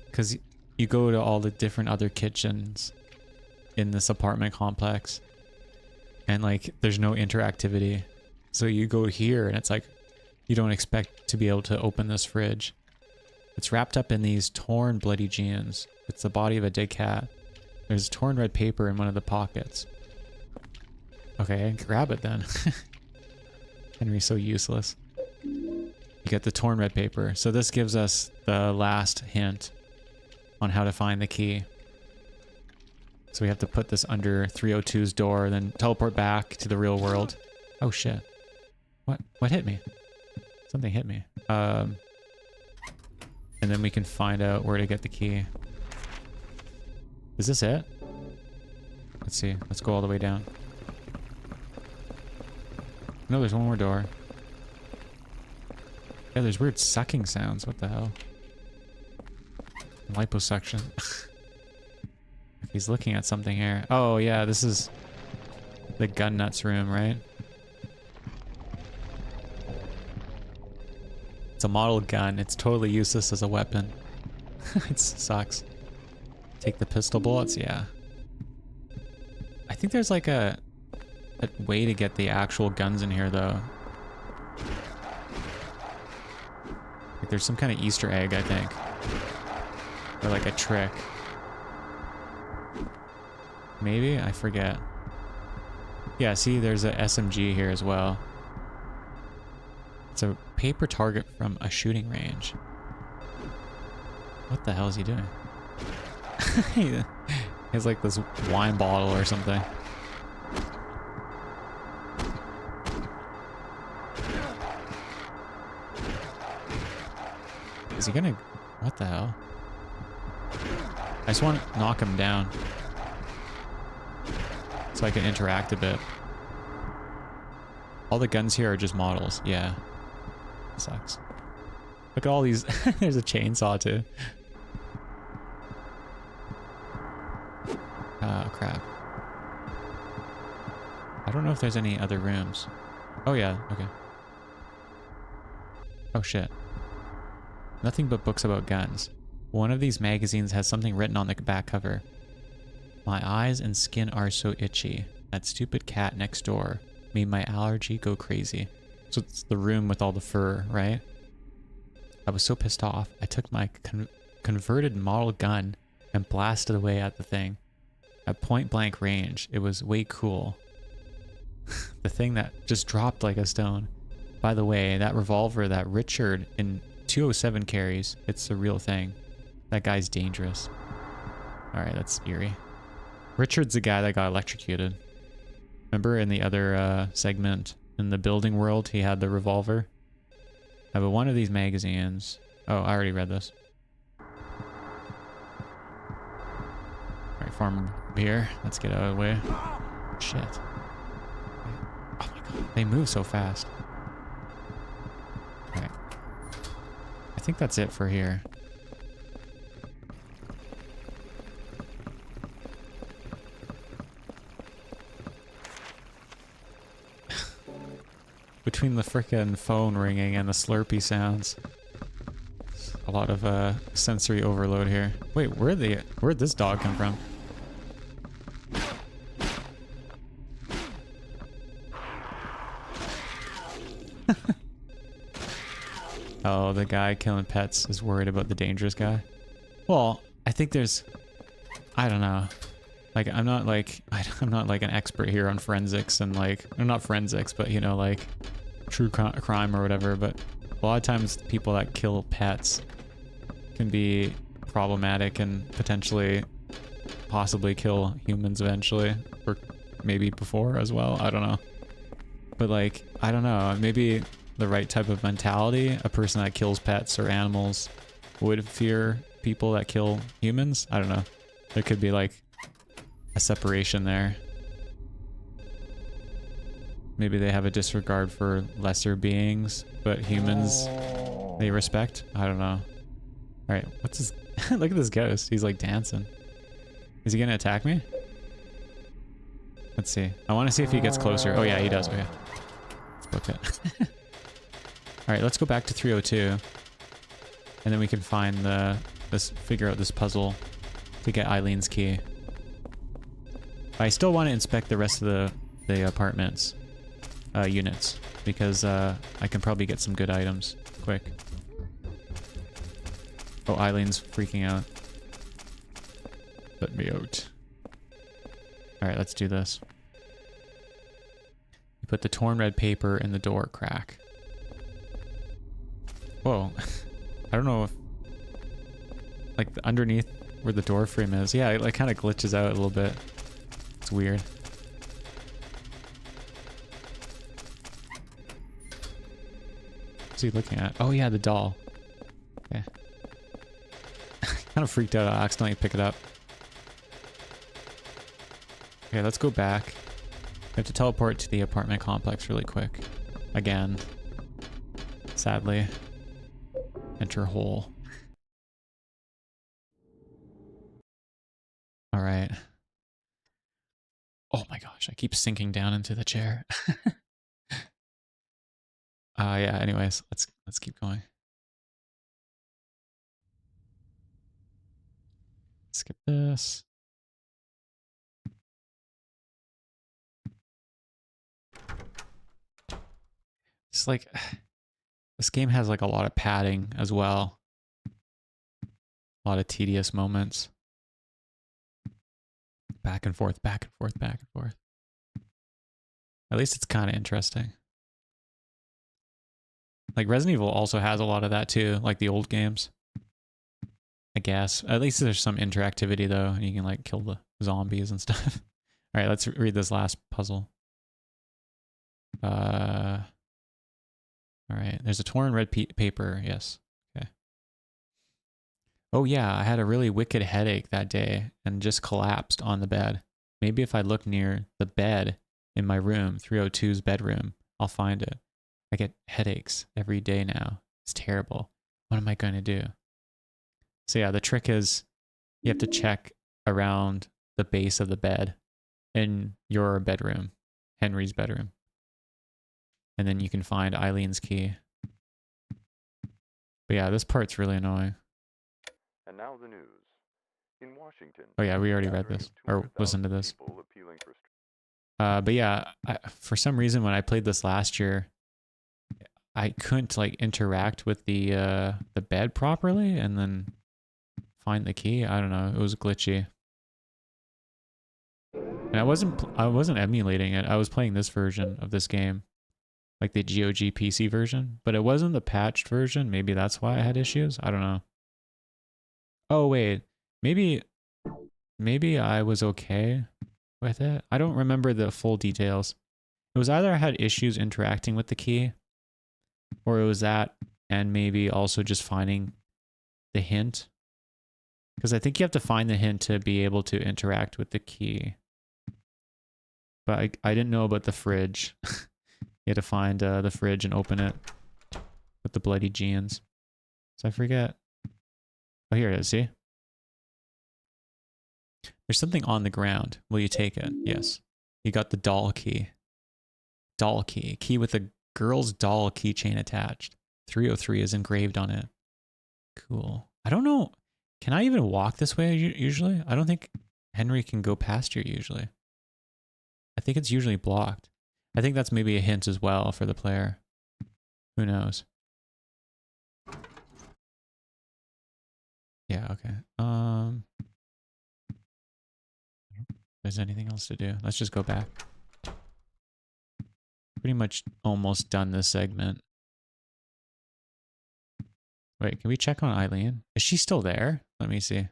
Because you go to all the different other kitchens in this apartment complex. And like there's no interactivity. So you go here and it's like you don't expect to be able to open this fridge. It's wrapped up in these torn bloody jeans. It's the body of a dead cat. There's torn red paper in one of the pockets. Okay, grab it then. Henry's so useless. You get the torn red paper. So this gives us the last hint on how to find the key. So we have to put this under 302's door, then teleport back to the real world. Oh shit. What hit me? Something hit me. And then we can find out where to get the key. Is this it? Let's see. Let's go all the way down. No, there's one more door. Yeah, there's weird sucking sounds. What the hell? Liposuction. He's looking at something here. Oh, yeah, this is the gun nuts room, right? It's a model gun. It's totally useless as a weapon. It sucks. Take the pistol bullets? Yeah. I think there's like a way to get the actual guns in here, though. Like there's some kind of Easter egg, I think. Or like a trick. Maybe? I forget. Yeah, see, there's a SMG here as well. It's a paper target from a shooting range. What the hell is he doing? He has like this wine bottle or something. Is he gonna... What the hell? I just want to knock him down. So I can interact a bit. All the guns here are just models. Yeah. Sucks. Look at all these. There's a chainsaw too. Oh, crap. I don't know if there's any other rooms. Oh, yeah. Okay. Oh, shit. Nothing but books about guns. One of these magazines has something written on the back cover. My eyes and skin are so itchy. That stupid cat next door made my allergy go crazy. So it's the room with all the fur, right? I was so pissed off. I took my converted model gun and blasted away at the thing. At point blank range, it was way cool. The thing that just dropped like a stone. By the way, that revolver that Richard in 207 carries, it's a real thing. That guy's dangerous. Alright, that's eerie. Richard's the guy that got electrocuted. Remember in the other segment, in the building world, he had the revolver? I have one of these magazines. Oh, I already read this. Alright, farm beer. Let's get out of the way. Shit. Oh my god, they move so fast. Alright. I think that's it for here. Between the frickin' phone ringing and the Slurpee sounds. A lot of sensory overload here. Wait, where'd this dog come from? Oh, the guy killing pets is worried about the dangerous guy. Well, I think there's... I don't know. Like, I'm not like an expert here on forensics and like... Or not forensics, but you know, like... true crime or whatever, but a lot of times people that kill pets can be problematic and potentially possibly kill humans eventually, or maybe before as well. I don't know. But like, I don't know, maybe the right type of mentality, a person that kills pets or animals would fear people that kill humans. I don't know. There could be like a separation there. Maybe they have a disregard for lesser beings, but humans they respect. I don't know. All right, what's this? Look at this ghost. He's like dancing. Is he gonna attack me? Let's see. I want to see if he gets closer. Oh yeah, he does. Okay. Let's book it. All right, let's go back to 302, and then we can find figure out this puzzle to get Eileen's key. I still want to inspect the rest of the apartments. Units, because I can probably get some good items quick. Oh, Eileen's freaking out. Let me out. Alright, let's do this. You put the torn red paper in the door crack. Whoa. I don't know if... Like, underneath where the door frame is. Yeah, it like kind of glitches out a little bit. It's weird. What's he looking at? Oh yeah, the doll. Okay. Kind of freaked out. I accidentally pick it up. Okay, let's go back. We have to teleport to the apartment complex really quick. Again. Sadly. Enter hole. Alright. Oh my gosh, I keep sinking down into the chair. Yeah, anyways, let's keep going. Skip this. It's like This game has like a lot of padding as well. A lot of tedious moments. Back and forth, back and forth, back and forth. At least it's kind of interesting. Like Resident Evil also has a lot of that too, like the old games. I guess. At least there's some interactivity though, and you can like kill the zombies and stuff. All right, let's read this last puzzle. All right, there's a torn red paper. Yes. Okay. Oh yeah, I had a really wicked headache that day and just collapsed on the bed. Maybe if I look near the bed in my room, 302's bedroom, I'll find it. I get headaches every day now. It's terrible. What am I going to do? So yeah, the trick is you have to check around the base of the bed in your bedroom, Henry's bedroom. And then you can find Eileen's key. But yeah, this part's really annoying. And now the news. In Washington. Oh yeah, we already read this or listened to this. But yeah, for some reason when I played this last year, I couldn't like interact with the bed properly and then find the key. I don't know. It was glitchy. And I wasn't emulating it. I was playing this version of this game, like the GOG PC version, but it wasn't the patched version. Maybe that's why I had issues. I don't know. Oh wait, maybe I was okay with it. I don't remember the full details. It was either I had issues interacting with the key, or it was that, and maybe also just finding the hint. Because I think you have to find the hint to be able to interact with the key. But I didn't know about the fridge. You had to find the fridge and open it with the bloody jeans. So I forget. Oh, here it is, see? There's something on the ground. Will you take it? Yes. You got the doll key. Doll key. Key with a girl's doll keychain attached. 303 is engraved on it. Cool. I don't know. Can I even walk this way usually? I don't think Henry can go past here usually. I think it's usually blocked. I think that's maybe a hint as well for the player. Who knows? Yeah, okay. If there's anything else to do. Let's just go back. Pretty much almost done this segment. Wait, can we check on Eileen? Is she still there? Let me see.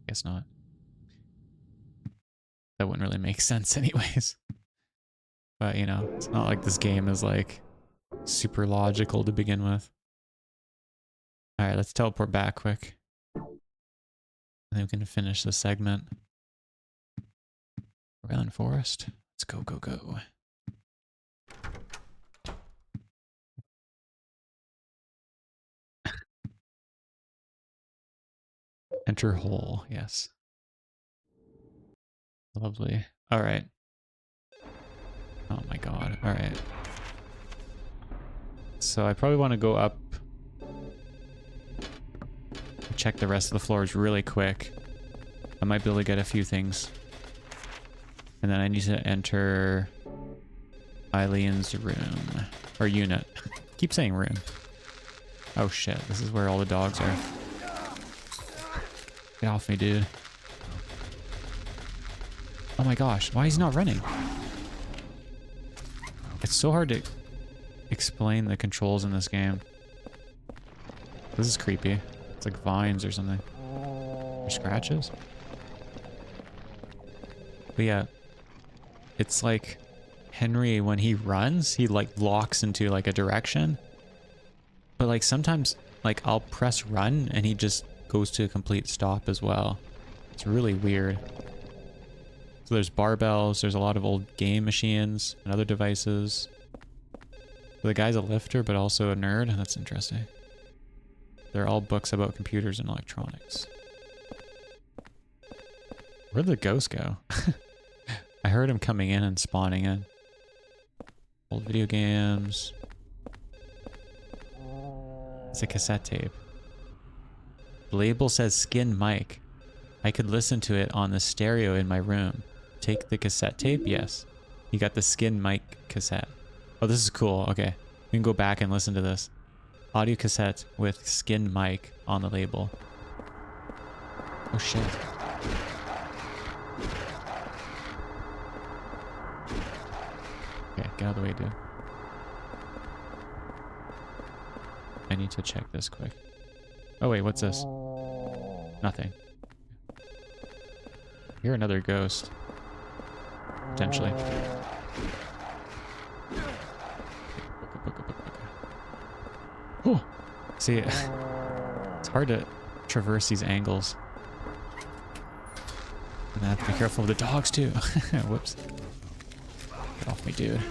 Guess not. That wouldn't really make sense anyways. But, you know, it's not like this game is like super logical to begin with. Alright, let's teleport back quick. And then we can finish this segment. Around forest. Let's go, go, go. Enter hole, yes. Lovely. Alright. Oh my god. Alright. So I probably want to go up. Check the rest of the floors really quick. I might be able to get a few things. And then I need to enter Eileen's room. Or unit. Keep saying room. Oh shit, this is where all the dogs are. Get off me, dude. Oh my gosh, why is he not running? It's so hard to explain the controls in this game. This is creepy. It's like vines or something. Or scratches? But yeah, it's like Henry, when he runs, he like locks into like a direction. But like sometimes like I'll press run and he just goes to a complete stop as well. It's really weird. So there's barbells, there's a lot of old game machines and other devices. So the guy's a lifter but also a nerd. That's interesting. They're all books about computers and electronics. Where'd the ghost go? I heard him coming in and spawning in. Old video games. It's a cassette tape. The label says skin mic. I could listen to it on the stereo in my room. Take the cassette tape? Yes. You got the skin mic cassette. Oh, this is cool. Okay. We can go back and listen to this. Audio cassette with skin mic on the label. Oh shit. Okay, get out of the way, dude. I need to check this quick. Oh wait, what's this? Nothing. You're another ghost. Potentially. Oh, see, it's hard to traverse these angles. And I have to be careful of the dogs too. Whoops. Get off me, dude.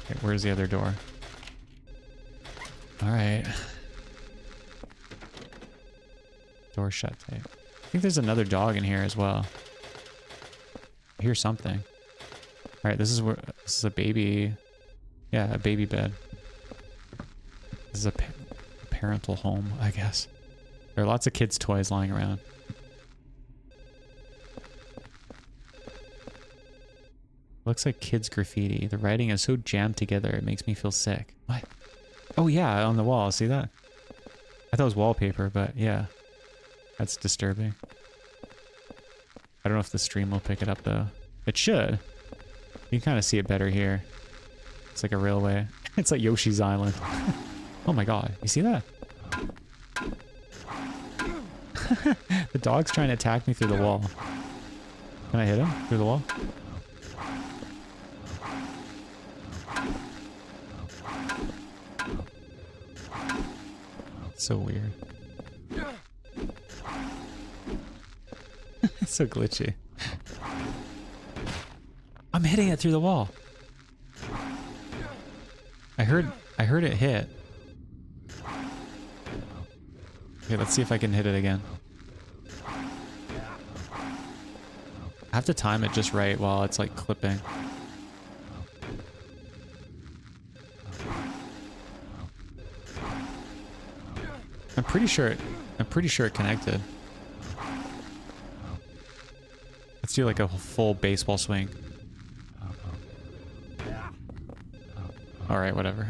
Okay, where's the other door? Alright. Door shut tight. I think there's another dog in here as well. I hear something. Alright, this is a baby. Yeah, a baby bed. This is a parental home, I guess. There are lots of kids' toys lying around. Looks like kids' graffiti. The writing is so jammed together, it makes me feel sick. What? Oh yeah, on the wall. See that? I thought it was wallpaper, but yeah. That's disturbing. I don't know if the stream will pick it up though. It should. You can kind of see it better here. It's like a railway. It's like Yoshi's Island. Oh my god. You see that? The dog's trying to attack me through the wall. Can I hit him through the wall? It's so weird. It's so glitchy. I'm hitting it through the wall. I heard it hit. Okay, let's see if I can hit it again. I have to time it just right while it's like clipping. I'm pretty sure it connected. Let's do like a full baseball swing. Alright, whatever.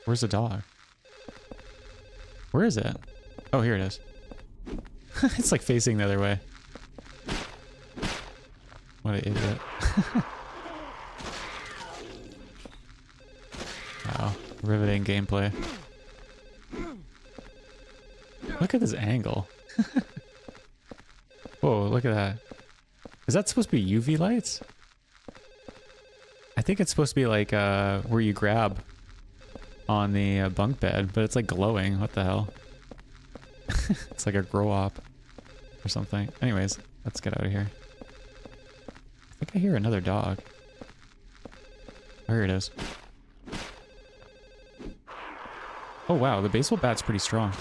Where's the dog? Where is it? Oh, here it is. It's like facing the other way. What an idiot. Wow, riveting gameplay. Look at this angle. Whoa, look at that. Is that supposed to be UV lights? I think it's supposed to be like where you grab on the bunk bed, but it's like glowing. What the hell? It's like a grow op or something. Anyways, let's get out of here. I think I hear another dog. Oh, here it is. Oh wow, the baseball bat's pretty strong.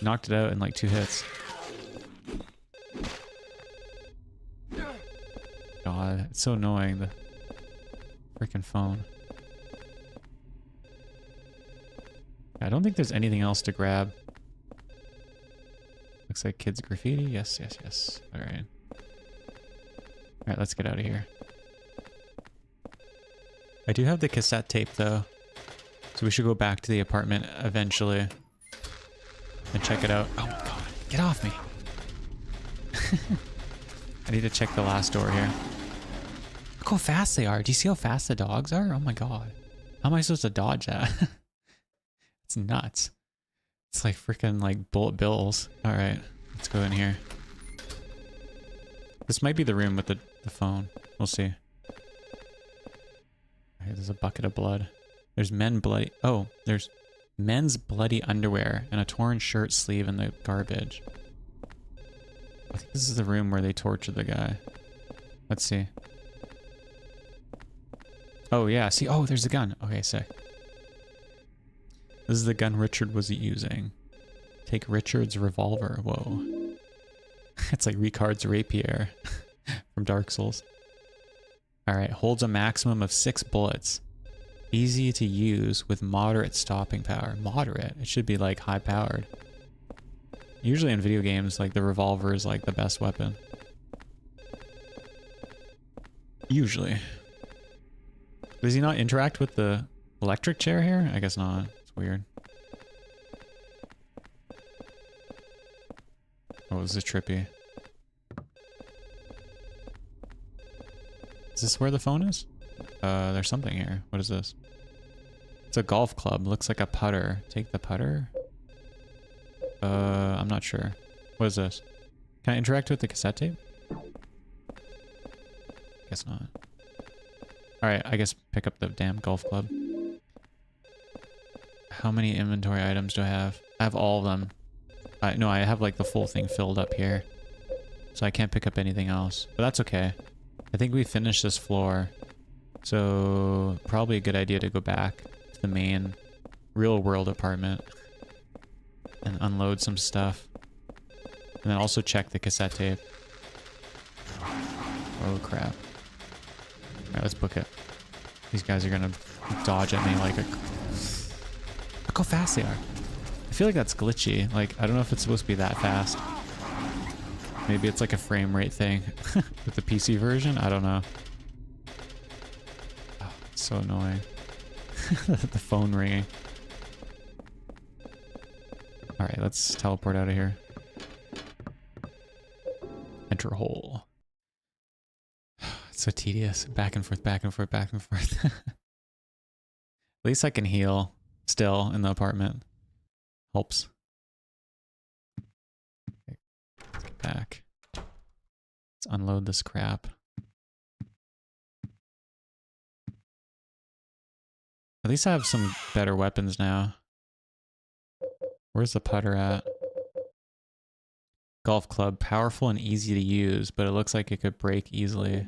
Knocked it out in like 2 hits. God, it's so annoying, the freaking phone. I don't think there's anything else to grab. Looks like kids graffiti. Yes, yes, yes. Alright. Alright, let's get out of here. I do have the cassette tape though. So we should go back to the apartment eventually. And check it out. Oh my god. Get off me. I need to check the last door here. Look how fast they are. Do you see how fast the dogs are? Oh my god. How am I supposed to dodge that? It's nuts. It's like freaking like bullet bills. Alright. Let's go in here. This might be the room with the phone. We'll see. Okay, there's a bucket of blood. There's there's men's bloody underwear and a torn shirt sleeve in the garbage. I think this is the room where they tortured the guy. Let's see. Oh yeah, see, oh, there's a gun. Okay, sick. This is the gun Richard was using. Take Richard's revolver. Whoa. It's like Ricard's rapier from Dark Souls. Alright, holds a maximum of 6 bullets. Easy to use with moderate stopping power. Moderate? It should be like high powered. Usually in video games, like the revolver is like the best weapon. Usually. Does he not interact with the electric chair here? I guess not. It's weird. Oh, this is trippy. Is this where the phone is? There's something here. What is this? It's a golf club. Looks like a putter. Take the putter? I'm not sure. What is this? Can I interact with the cassette tape? Guess not. Alright, I guess pick up the damn golf club. How many inventory items do I have? I have all of them. No, I have like the full thing filled up here. So I can't pick up anything else. But that's okay. I think we finished this floor. So probably a good idea to go back to the main real world apartment and unload some stuff. And then also check the cassette tape. Oh crap. Alright, let's book it. These guys are gonna dodge at me like a... Look how fast they are. I feel like that's glitchy. Like, I don't know if it's supposed to be that fast. Maybe it's like a frame rate thing with the PC version. I don't know. Oh, it's so annoying. The phone ringing. Alright, let's teleport out of here. Enter hole. It's so tedious. Back and forth, back and forth, back and forth. At least I can heal still in the apartment. Helps. Okay. Let's get back. Let's unload this crap. At least I have some better weapons now. Where's the putter at? Golf club. Powerful and easy to use, but it looks like it could break easily.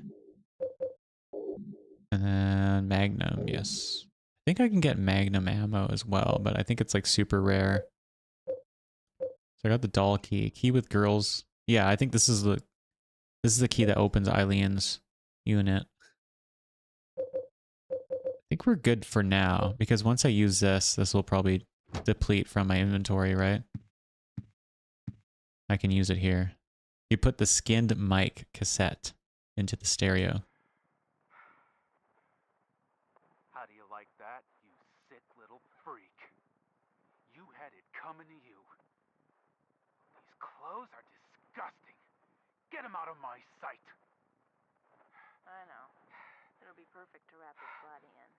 And then magnum, yes. I think I can get magnum ammo as well, but I think it's like super rare. So I got the doll key. Key with girls. Yeah, I think this is the key that opens Eileen's unit. I think we're good for now, because once I use this, this will probably deplete from my inventory, right? I can use it here. You put the skinned mic cassette into the stereo. How do you like that, you sick little freak? You had it coming to you. These clothes are disgusting. Get them out of my sight. I know. It'll be perfect to wrap his body in.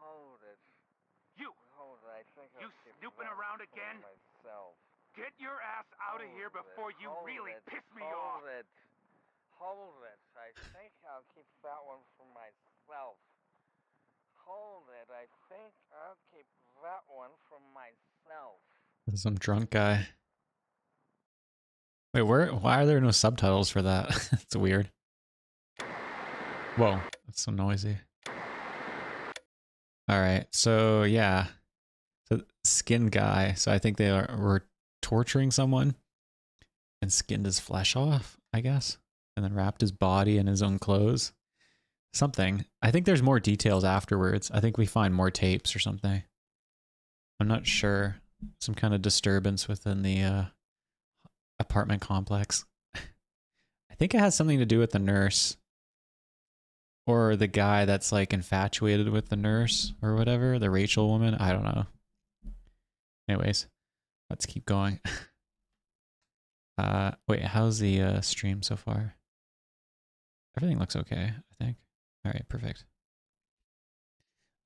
Hold it. You! Hold it. I think You I'll keep snooping that around for again? myself. Get your ass out of here Hold before it, you hold really it, piss me off. Hold it. Hold it. I think I'll keep that one for myself. Hold it. I think I'll keep that one for myself. This is some drunk guy. Wait, why are there no subtitles for that? It's weird. Whoa, that's so noisy. Alright, so yeah. So skin guy. So I think were torturing someone and skinned his flesh off, I guess. And then wrapped his body in his own clothes. Something. I think there's more details afterwards. I think we find more tapes or something. I'm not sure. Some kind of disturbance within the apartment complex. I think it has something to do with the nurse. Or the guy that's like infatuated with the nurse or whatever. The Rachel woman. I don't know. Anyways, let's keep going. Wait, how's the stream so far? Everything looks okay, I think. All right, perfect.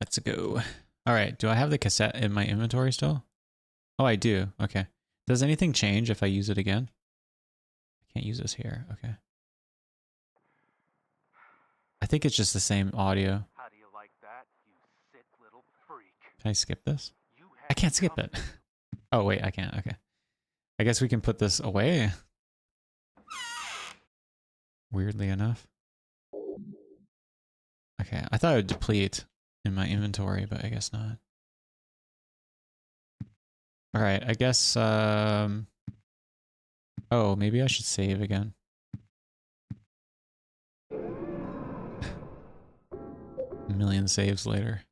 Let's go. All right, do I have the cassette in my inventory still? Oh, I do. Okay. Does anything change if I use it again? I can't use this here. Okay. I think it's just the same audio. How do you like that, you sick little freak? Can I skip this? You I can't skip it. Oh, wait, I can't. Okay. I guess we can put this away. Weirdly enough. Okay, I thought it would deplete in my inventory, but I guess not. All right, I guess, oh, maybe I should save again. A million saves later.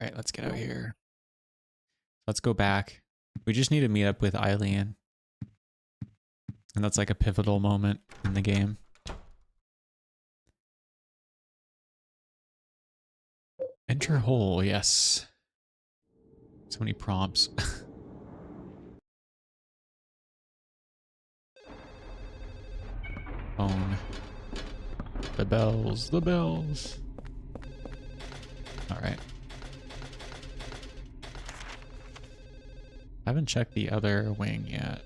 All right, let's get out here. Let's go back. We just need to meet up with Eileen. And that's like a pivotal moment in the game. Enter hole, yes. So many prompts. Phone. The bells, the bells. All right. I haven't checked the other wing yet.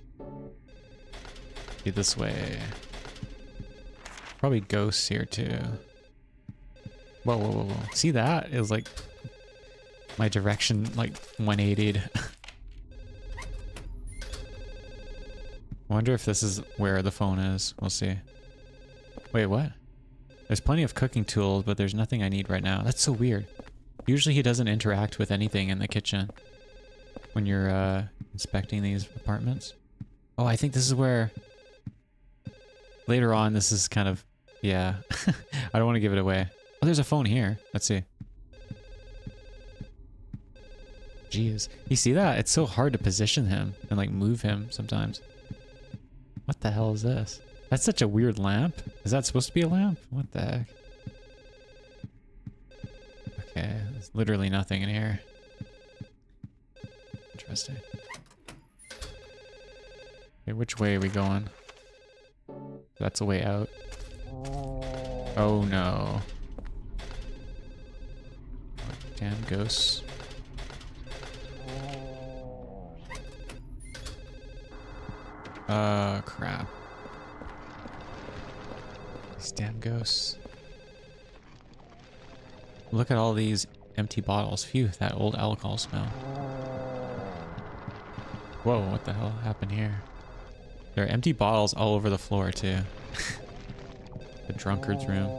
Be this way. Probably ghosts here too. Whoa, whoa, whoa, whoa. See that? It was like my direction like 180'd. I wonder if this is where the phone is. We'll see. Wait, what? There's plenty of cooking tools, but there's nothing I need right now. That's so weird. Usually he doesn't interact with anything in the kitchen when you're inspecting these apartments. Oh, I think this is where later on this is kind of, yeah. I don't want to give it away. Oh, there's a phone here. Let's see. Jeez. You see that? It's so hard to position him and like move him sometimes. What the hell is this? That's such a weird lamp. Is that supposed to be a lamp? What the heck? Okay, there's literally nothing in here. Interesting. Okay, which way are we going? That's a way out. Oh no. Damn ghosts. Crap. These damn ghosts. Look at all these empty bottles. Phew, that old alcohol smell. Whoa, what the hell happened here? There are empty bottles all over the floor too. The drunkard's room.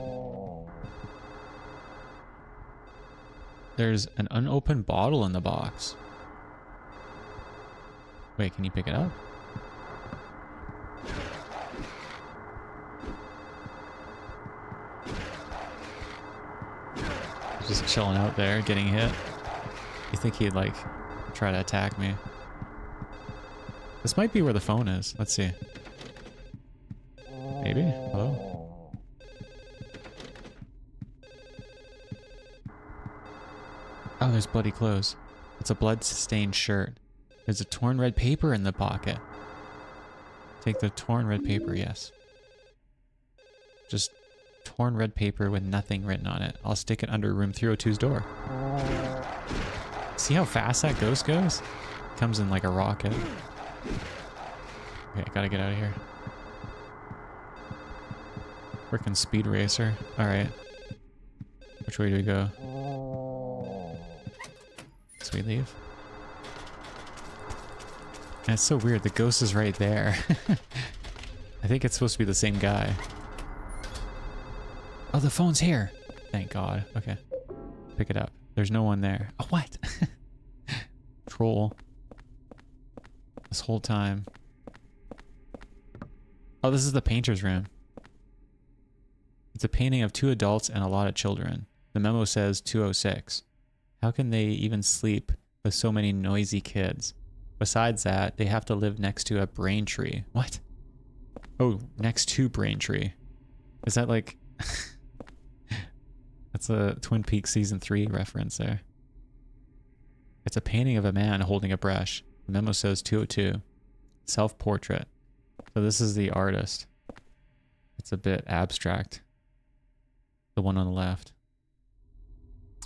There's an unopened bottle in the box. Wait, can you pick it up? Just chilling out there, getting hit. You think he'd like try to attack me? This might be where the phone is. Let's see. Maybe? Hello? Oh, there's bloody clothes. It's a blood-stained shirt. There's a torn red paper in the pocket. Take the torn red paper, yes. Just torn red paper with nothing written on it. I'll stick it under room 302's door. See how fast that ghost goes? Comes in like a rocket. Okay, I gotta get out of here. Frickin' speed racer. Alright. Which way do we go? So we leave? And it's so weird, the ghost is right there. I think it's supposed to be the same guy. Oh, the phone's here. Thank God. Okay. Pick it up. There's no one there. Oh, what? Troll. This whole time. Oh, this is the painter's room. It's a painting of 2 adults and a lot of children. The memo says 206. How can they even sleep with so many noisy kids? Besides that, they have to live next to a brain tree. What? Oh, next to Braintree. Is that like... That's a Twin Peaks Season 3 reference there. It's a painting of a man holding a brush. The memo says 202. Self-portrait. So this is the artist. It's a bit abstract. The one on the left.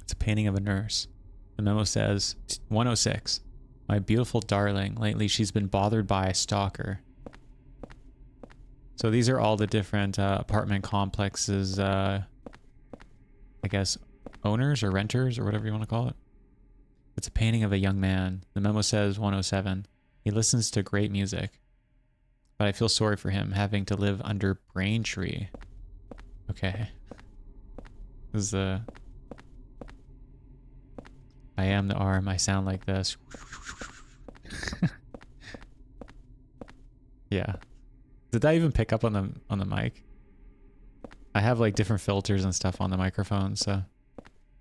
It's a painting of a nurse. The memo says 106. My beautiful darling. Lately she's been bothered by a stalker. So these are all the different apartment complexes, I guess, owners or renters or whatever you want to call it. It's a painting of a young man. The memo says 107. He listens to great music. But I feel sorry for him having to live under Braintree. Okay. This is the... I am the arm. I sound like this. Yeah. Did that even pick up on the mic? I have like different filters and stuff on the microphone, so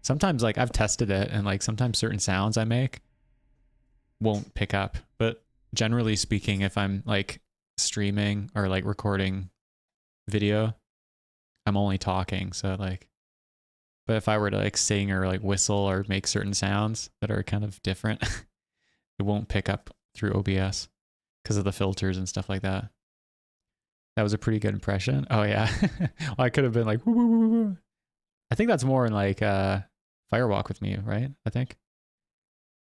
Sometimes like I've tested it and like sometimes certain sounds I make won't pick up. But generally speaking, if I'm like streaming or like recording video, I'm only talking. So like, but if I were to like sing or like whistle or make certain sounds that are kind of different, it won't pick up through OBS because of the filters and stuff like that. That was a pretty good impression. Oh yeah. Well, I could have been like, woo, woo, woo, woo. I think that's more in like Firewalk with Me, right? I think.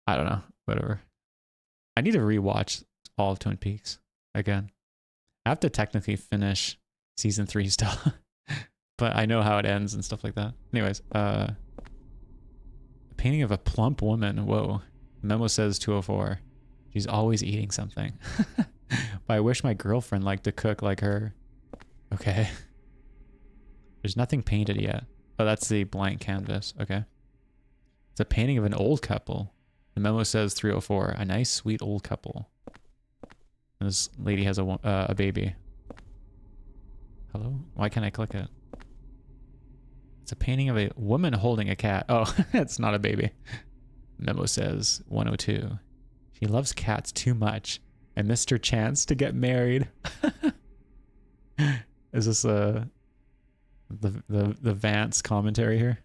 I don't know. Whatever. I need to rewatch all of Twin Peaks again. I have to technically finish season 3 still. But I know how it ends and stuff like that. Anyways, a painting of a plump woman. Whoa. The memo says 204. She's always eating something. But I wish my girlfriend liked to cook like her. Okay. There's nothing painted yet. Oh, that's the blank canvas. Okay. It's a painting of an old couple. The memo says 304. A nice, sweet old couple. And this lady has a baby. Hello? Why can't I click it? It's a painting of a woman holding a cat. Oh, it's not a baby. Memo says 102. She loves cats too much. I missed her chance to get married. Is this the Vance commentary here?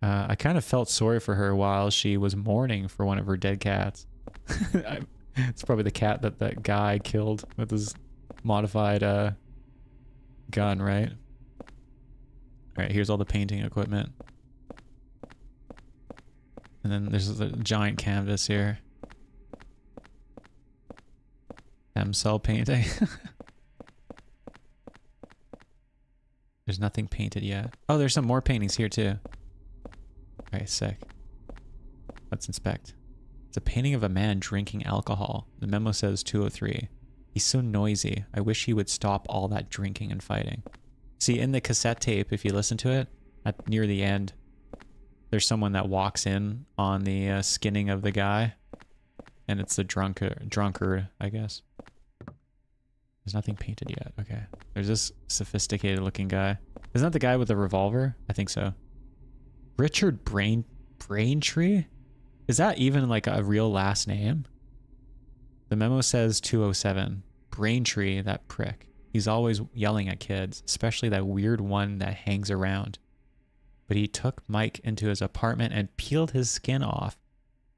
I kind of felt sorry for her while she was mourning for one of her dead cats. It's probably the cat that that guy killed with his modified gun, right? All right, here's all the painting equipment. And then there's a giant canvas here. M-cell painting. There's nothing painted yet. Oh, there's some more paintings here too. Okay, sick. Let's inspect. It's a painting of a man drinking alcohol. The memo says 203. He's so noisy. I wish he would stop all that drinking and fighting. See, in the cassette tape, if you listen to it, at near the end, there's someone that walks in on the skinning of the guy, and it's the drunkard, I guess. There's nothing painted yet. Okay. There's this sophisticated looking guy. Isn't that the guy with the revolver? I think so. Richard Braintree? Is that even like a real last name? The memo says 207. Braintree, that prick. He's always yelling at kids, especially that weird one that hangs around. But he took Mike into his apartment and peeled his skin off.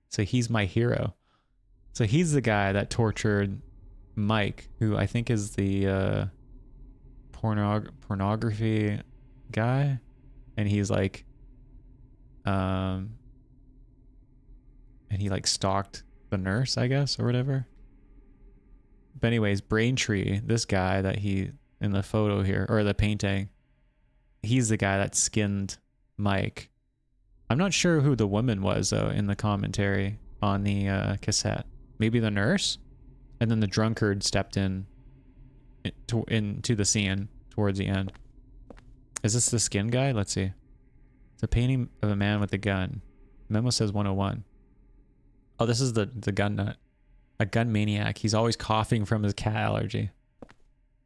So he's my hero. So he's the guy that tortured Mike, who I think is the pornography guy. And he's like, and he like stalked the nurse, I guess, or whatever. But anyways, Braintree, this guy that he, in the photo here, or the painting, he's the guy that skinned Mike. I'm not sure who the woman was, though, in the commentary on the cassette. Maybe the nurse? And then the drunkard stepped into the scene towards the end. Is this the skin guy? Let's see. It's a painting of a man with a gun. Memo says 101. Oh, this is the gun nut. A gun maniac. He's always coughing from his cat allergy.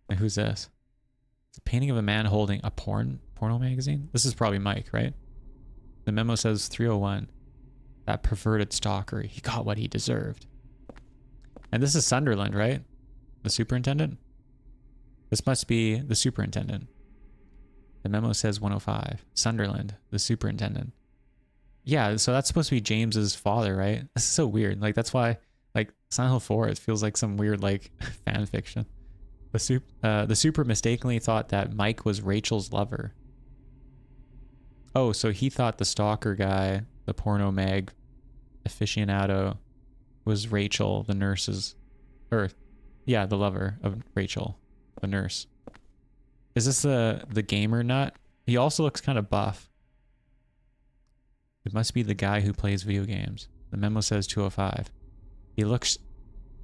And who's this? It's a painting of a man holding a porno magazine. This is probably Mike, right? The memo says 301. That perverted stalker. He got what he deserved. And this is Sunderland, right? The superintendent? This must be the superintendent. The memo says 105. Sunderland, the superintendent. Yeah, so that's supposed to be James's father, right? This is so weird. Like, that's why, like, Silent Hill 4, it feels like some weird, like, fan fiction. The super mistakenly thought that Mike was Rachel's lover. Oh, so he thought the stalker guy, the porno mag aficionado, was Rachel, the nurse's, or, yeah, the lover of Rachel, the nurse. Is this the gamer nut? He also looks kind of buff. It must be the guy who plays video games. The memo says 205.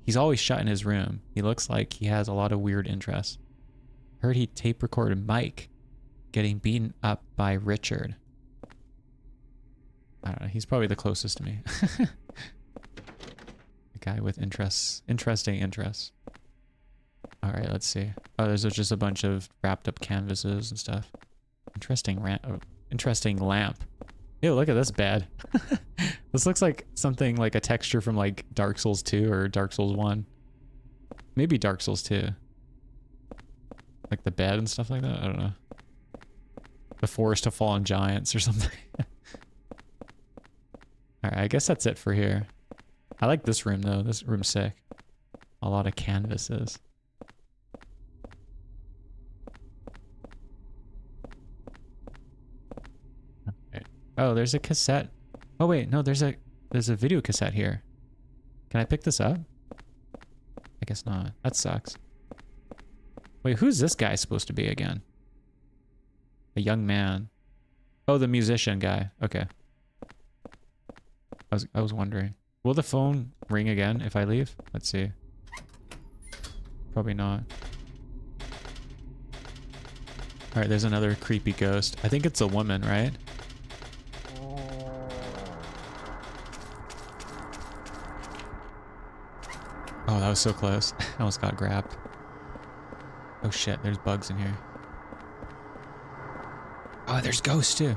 He's always shut in his room. He looks like he has a lot of weird interests. Heard he tape recorded Mike getting beaten up by Richard. I don't know. He's probably the closest to me. A guy with interests. Interesting interests. All right, let's see. Oh, there's just a bunch of wrapped up canvases and stuff. Interesting lamp. Ew, look at this bed. This looks like something like a texture from like Dark Souls 2 or Dark Souls 1. Maybe Dark Souls 2. Like the bed and stuff like that. I don't know. The Forest of Fallen Giants or something. Alright, I guess that's it for here. I like this room though. This room's sick. A lot of canvases. Okay. Oh, there's a cassette. Oh wait, no, there's a video cassette here. Can I pick this up? I guess not. That sucks. Wait, who's this guy supposed to be again? A young man. Oh, the musician guy. Okay. I was wondering. Will the phone ring again if I leave? Let's see. Probably not. Alright, there's another creepy ghost. I think it's a woman, right? Oh, that was so close. I almost got grabbed. Oh shit, there's bugs in here. Oh, there's ghosts too.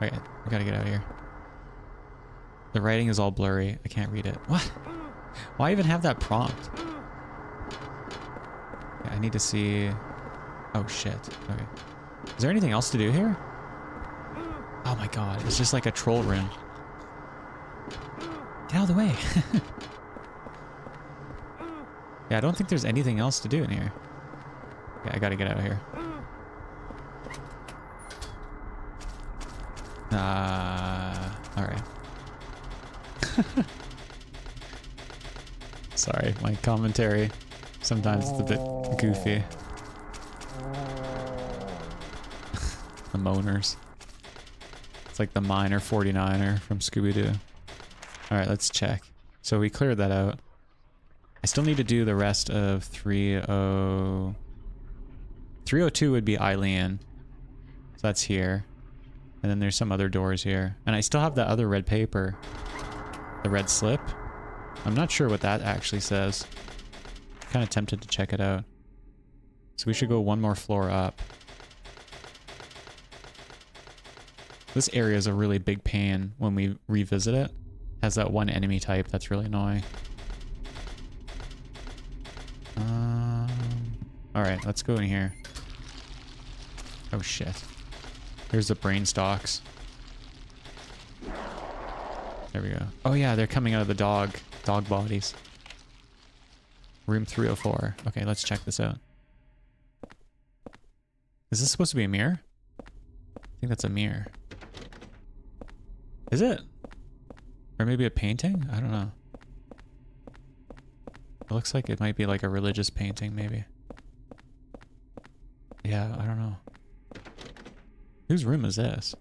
Okay, we gotta get out of here. The writing is all blurry. I can't read it. What? Why even have that prompt? Okay, I need to see... Oh shit. Okay. Is there anything else to do here? Oh my god, it's just like a troll room. Get out of the way. Yeah, I don't think there's anything else to do in here. Okay, I gotta get out of here. Alright. Sorry, my commentary. Sometimes it's a bit goofy. The moaners. It's like the minor 49er from Scooby-Doo. Alright, let's check. So we cleared that out. I still need to do the rest of 302 would be Eileen. So that's here. And then there's some other doors here. And I still have that other red paper. The red slip. I'm not sure what that actually says. Kind of tempted to check it out. So we should go one more floor up. This area is a really big pain when we revisit it. Has that one enemy type that's really annoying. Alright, let's go in here. Oh shit. Here's the brain stalks. There we go. Oh yeah, they're coming out of the dog bodies. Room 304. Okay, let's check this out. Is this supposed to be a mirror? I think that's a mirror. Is it? Or maybe a painting? I don't know. It looks like it might be like a religious painting, maybe. Yeah, I don't know. Whose room is this?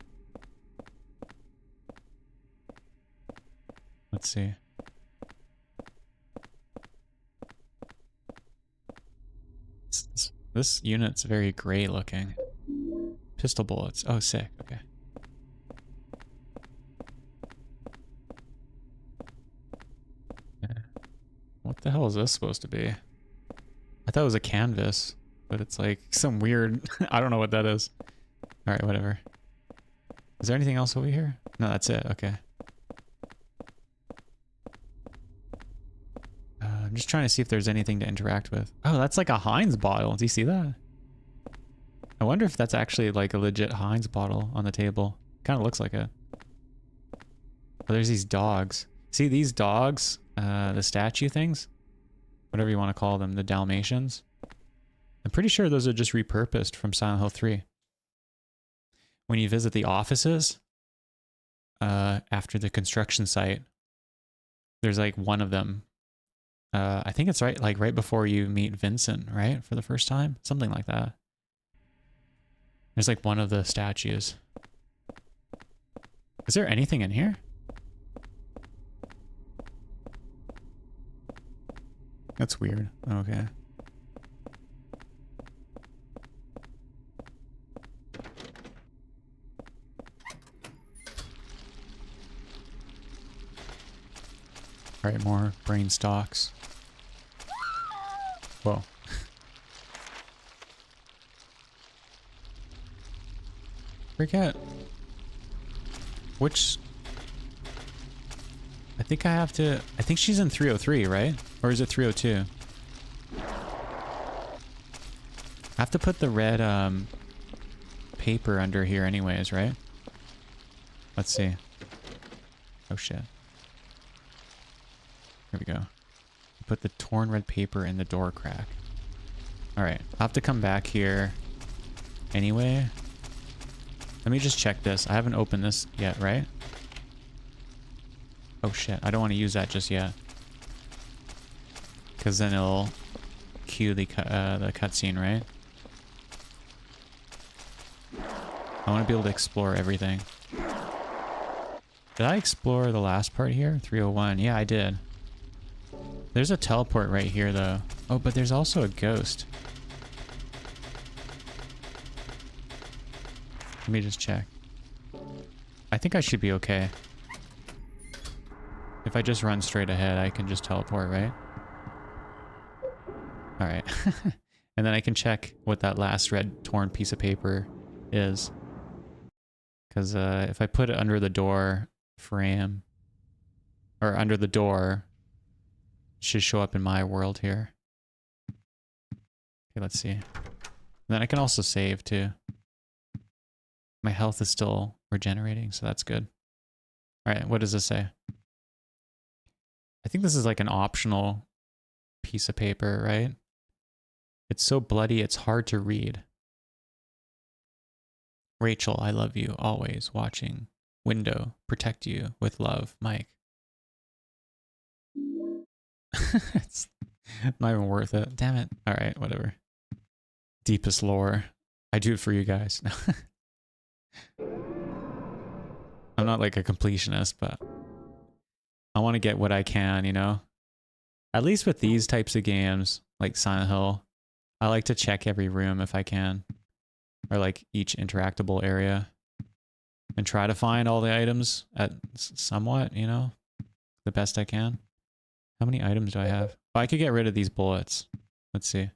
Let's see. This unit's very gray looking. Pistol bullets. Oh, sick. Okay. Yeah. What the hell is this supposed to be? I thought it was a canvas, but it's like some weird... I don't know what that is. Alright, whatever. Is there anything else over here? No, that's it. Okay. I'm just trying to see if there's anything to interact with. Oh, that's like a Heinz bottle. Do you see that? I wonder if that's actually like a legit Heinz bottle on the table. Kind of looks like it. Oh, there's these dogs. See these dogs? The statue things? Whatever you want to call them. The Dalmatians. I'm pretty sure those are just repurposed from Silent Hill 3. When you visit the offices, after the construction site, there's like one of them. I think it's right before you meet Vincent, right? For the first time? Something like that. There's like one of the statues. Is there anything in here? That's weird. Okay. Alright, more brain stalks. Whoa. Freak out. Which... I think I have to... I think she's in 303, right? Or is it 302? I have to put the red paper under here anyways, right? Let's see. Oh shit. Here we go. Put the torn red paper in the door crack. Alright, I'll have to come back here anyway. Let me just check this. I haven't opened this yet, right? Oh shit, I don't want to use that just yet. Because then it'll cue the cutscene, right? I want to be able to explore everything. Did I explore the last part here? 301. Yeah, I did. There's a teleport right here, though. Oh, but there's also a ghost. Let me just check. I think I should be okay. If I just run straight ahead, I can just teleport, right? Alright. And then I can check what that last red torn piece of paper is. Because if I put it under the door frame, or under the door, it should show up in my world here. Okay, let's see. And then I can also save too. My health is still regenerating, so that's good. Alright, what does this say? I think this is like an optional piece of paper, right? It's so bloody, it's hard to read. Rachel, I love you, always watching. Window, protect you with love, Mike. It's not even worth it. Damn it. Alright, whatever. Deepest lore. I do it for you guys. I'm not like a completionist, but I want to get what I can, you know? At least with these types of games, like Silent Hill, I like to check every room if I can. Or like each interactable area. And try to find all the items at somewhat, you know? The best I can. How many items do I have? Oh, I could get rid of these bullets. Let's see.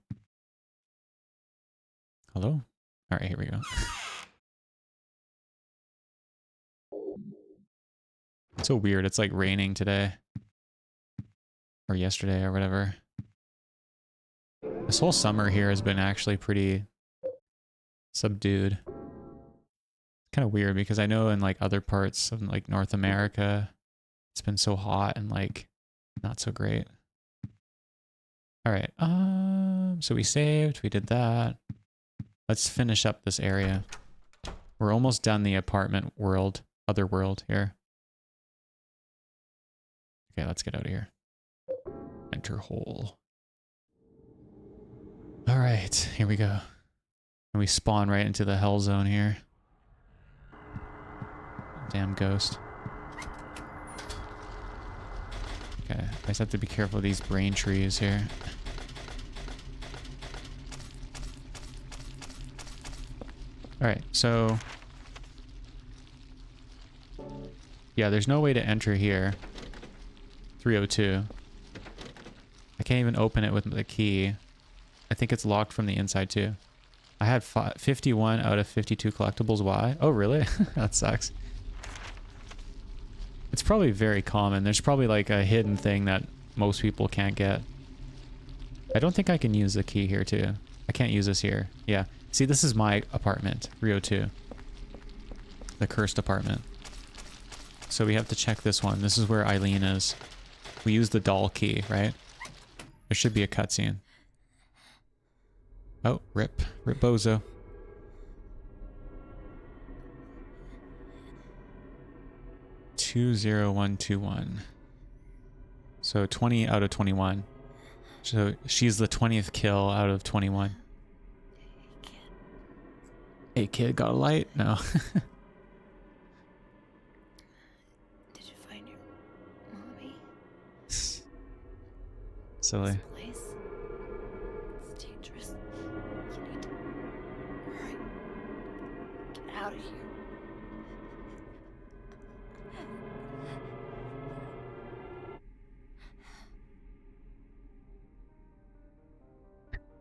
Hello? Alright, here we go. It's so weird. It's like raining today. Or yesterday or whatever. This whole summer here has been actually pretty subdued. Kind of weird because I know in like other parts of like North America, it's been so hot and like not so great. All right. So we saved, we did that. Let's finish up this area. We're almost done the apartment world, otherworld here. Okay, let's get out of here. Enter hole. All right, here we go. And we spawn right into the hell zone here. Damn ghost. Okay, I just have to be careful of these brain trees here. Alright, so... yeah, there's no way to enter here. 302. I can't even open it with the key. I think it's locked from the inside too. I had 51 out of 52 collectibles. Why? Oh, really? That sucks. It's probably very common. There's probably like a hidden thing that most people can't get. I don't think I can use the key here too. I can't use this here. Yeah. See, this is my apartment, 302. The cursed apartment. So we have to check this one. This is where Eileen is. We use the doll key, right? There should be a cutscene. Oh, rip. Rip bozo. (20121). So 20 out of 21. So she's the 20th kill out of 21. Hey kid, got a light? No. Did you find your mommy? Silly. This place. It's dangerous. You need to hurry. Get out of here.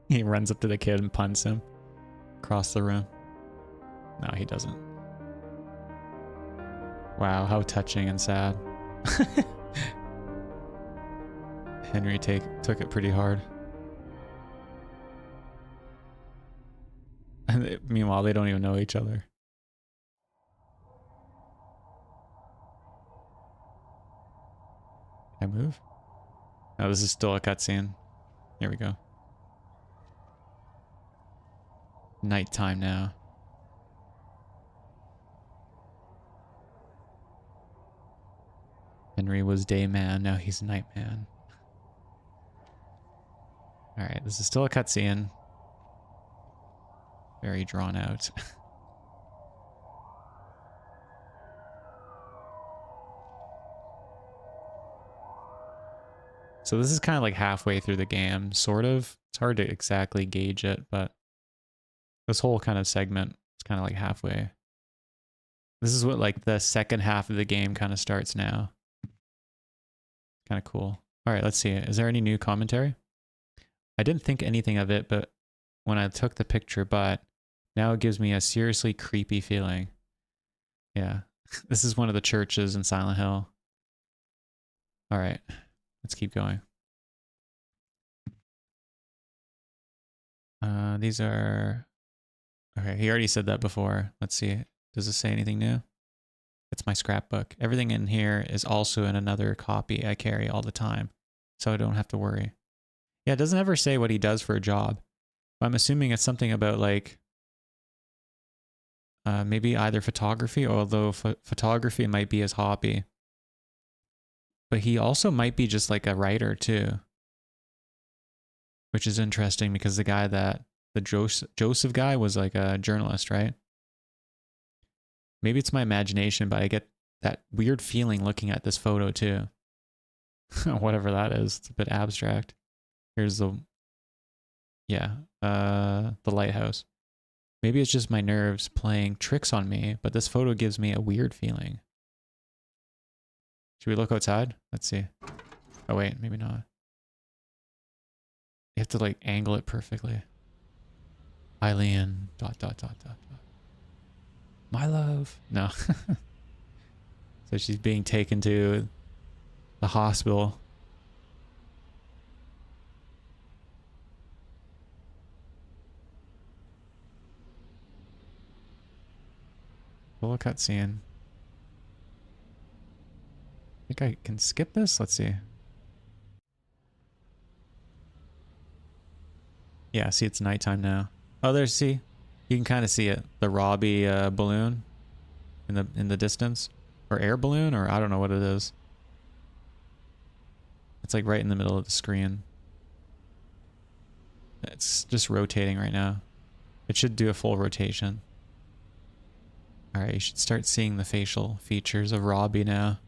He runs up to the kid and punts him across the room. No, he doesn't. Wow, how touching and sad. Henry took it pretty hard. And meanwhile, they don't even know each other. Can I move? No, this is still a cutscene. Here we go. Nighttime now. Henry was day man, now he's night man. Alright, this is still a cutscene. Very drawn out. So this is kind of like halfway through the game, sort of. It's hard to exactly gauge it, but this whole kind of segment is kind of like halfway. This is what like the second half of the game kind of starts now. Kind of cool. All right, let's see. Is there any new commentary? I didn't think anything of it, but when I took the picture, but now it gives me a seriously creepy feeling. Yeah, this is one of the churches in Silent Hill. All right, let's keep going. These are... Okay, he already said that before. Let's see. Does it say anything new? It's my scrapbook. Everything in here is also in another copy I carry all the time, so I don't have to worry. Yeah, it doesn't ever say what he does for a job. But I'm assuming it's something about like maybe either photography, although photography might be his hobby. But he also might be just like a writer too. Which is interesting because the guy that, the Joseph guy was like a journalist, right? Maybe it's my imagination, but I get that weird feeling looking at this photo too. Whatever that is, it's a bit abstract. Here's the, yeah, the lighthouse. Maybe it's just my nerves playing tricks on me, but this photo gives me a weird feeling. Should we look outside? Let's see. Oh wait, maybe not. You have to like angle it perfectly. Eileen, ... My love. No. So she's being taken to the hospital. Full cutscene. I think I can skip this? Let's see. Yeah, see, it's nighttime now. Oh, there's, see, you can kind of see it. The Robbie balloon in the distance, or air balloon, or I don't know what it is. It's like right in the middle of the screen. It's just rotating right now. It should do a full rotation. All right, you should start seeing the facial features of Robbie now.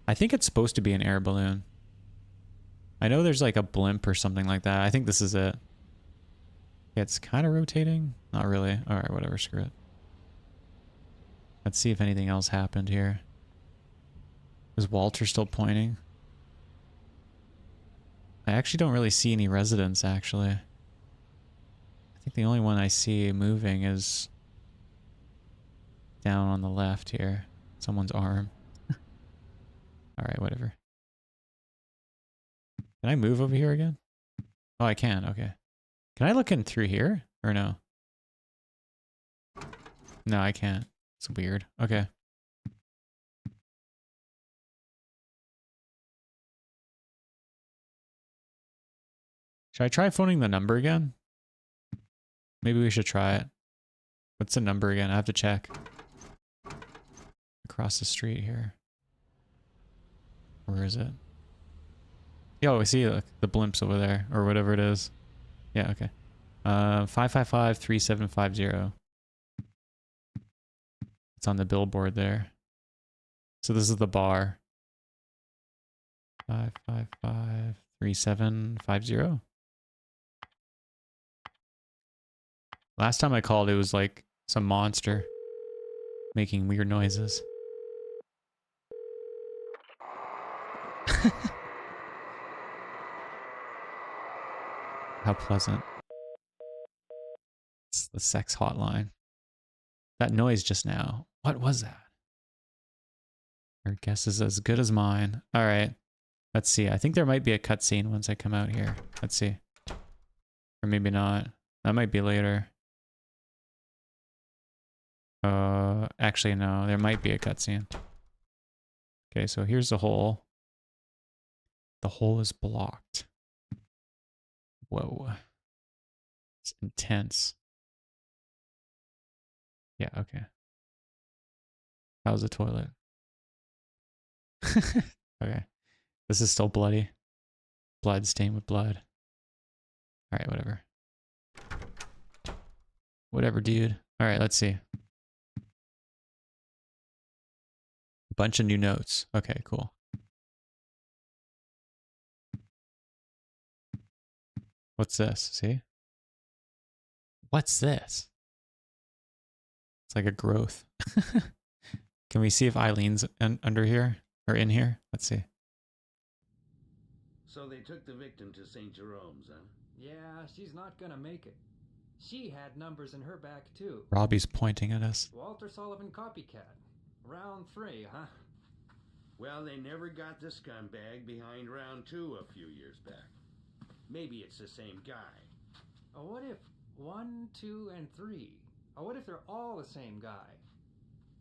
I think it's supposed to be an air balloon. I know there's like a blimp or something like that. I think this is it. It's kind of rotating. Not really. All right, whatever. Screw it. Let's see if anything else happened here. Is Walter still pointing? I actually don't really see any residents, actually. I think the only one I see moving is down on the left here. Someone's arm. All right, whatever. Can I move over here again? Oh, I can. Okay. Can I look in through here or no? No, I can't. It's weird. Okay. Should I try phoning the number again? Maybe we should try it. What's the number again? I have to check. Across the street here. Where is it? Yo, I see look, the blimps over there or whatever it is. Yeah, okay. 555-3750. It's on the billboard there. So this is the bar. 555-3750. Last time I called, it was like some monster making weird noises. How pleasant. It's the sex hotline. That noise just now. What was that? Your guess is as good as mine. All right. Let's see. I think there might be a cutscene once I come out here. Let's see. Or maybe not. That might be later. Actually, no. There might be a cutscene. Okay, so here's the hole. The hole is blocked. Whoa. It's intense. Yeah, okay. How's the toilet? Okay. This is still bloody. Blood stained with blood. Alright, whatever. Whatever, dude. Alright, let's see. A bunch of new notes. Okay, cool. What's this? See? What's this? It's like a growth. Can we see if Eileen's under here? Or in here? Let's see. So they took the victim to St. Jerome's, huh? Yeah, she's not gonna make it. She had numbers in her back, too. Robbie's pointing at us. Walter Sullivan copycat. Round 3, huh? Well, they never got the scumbag behind round 2 a few years back. Maybe it's the same guy. What if 1, 2, and 3? What if they're all the same guy?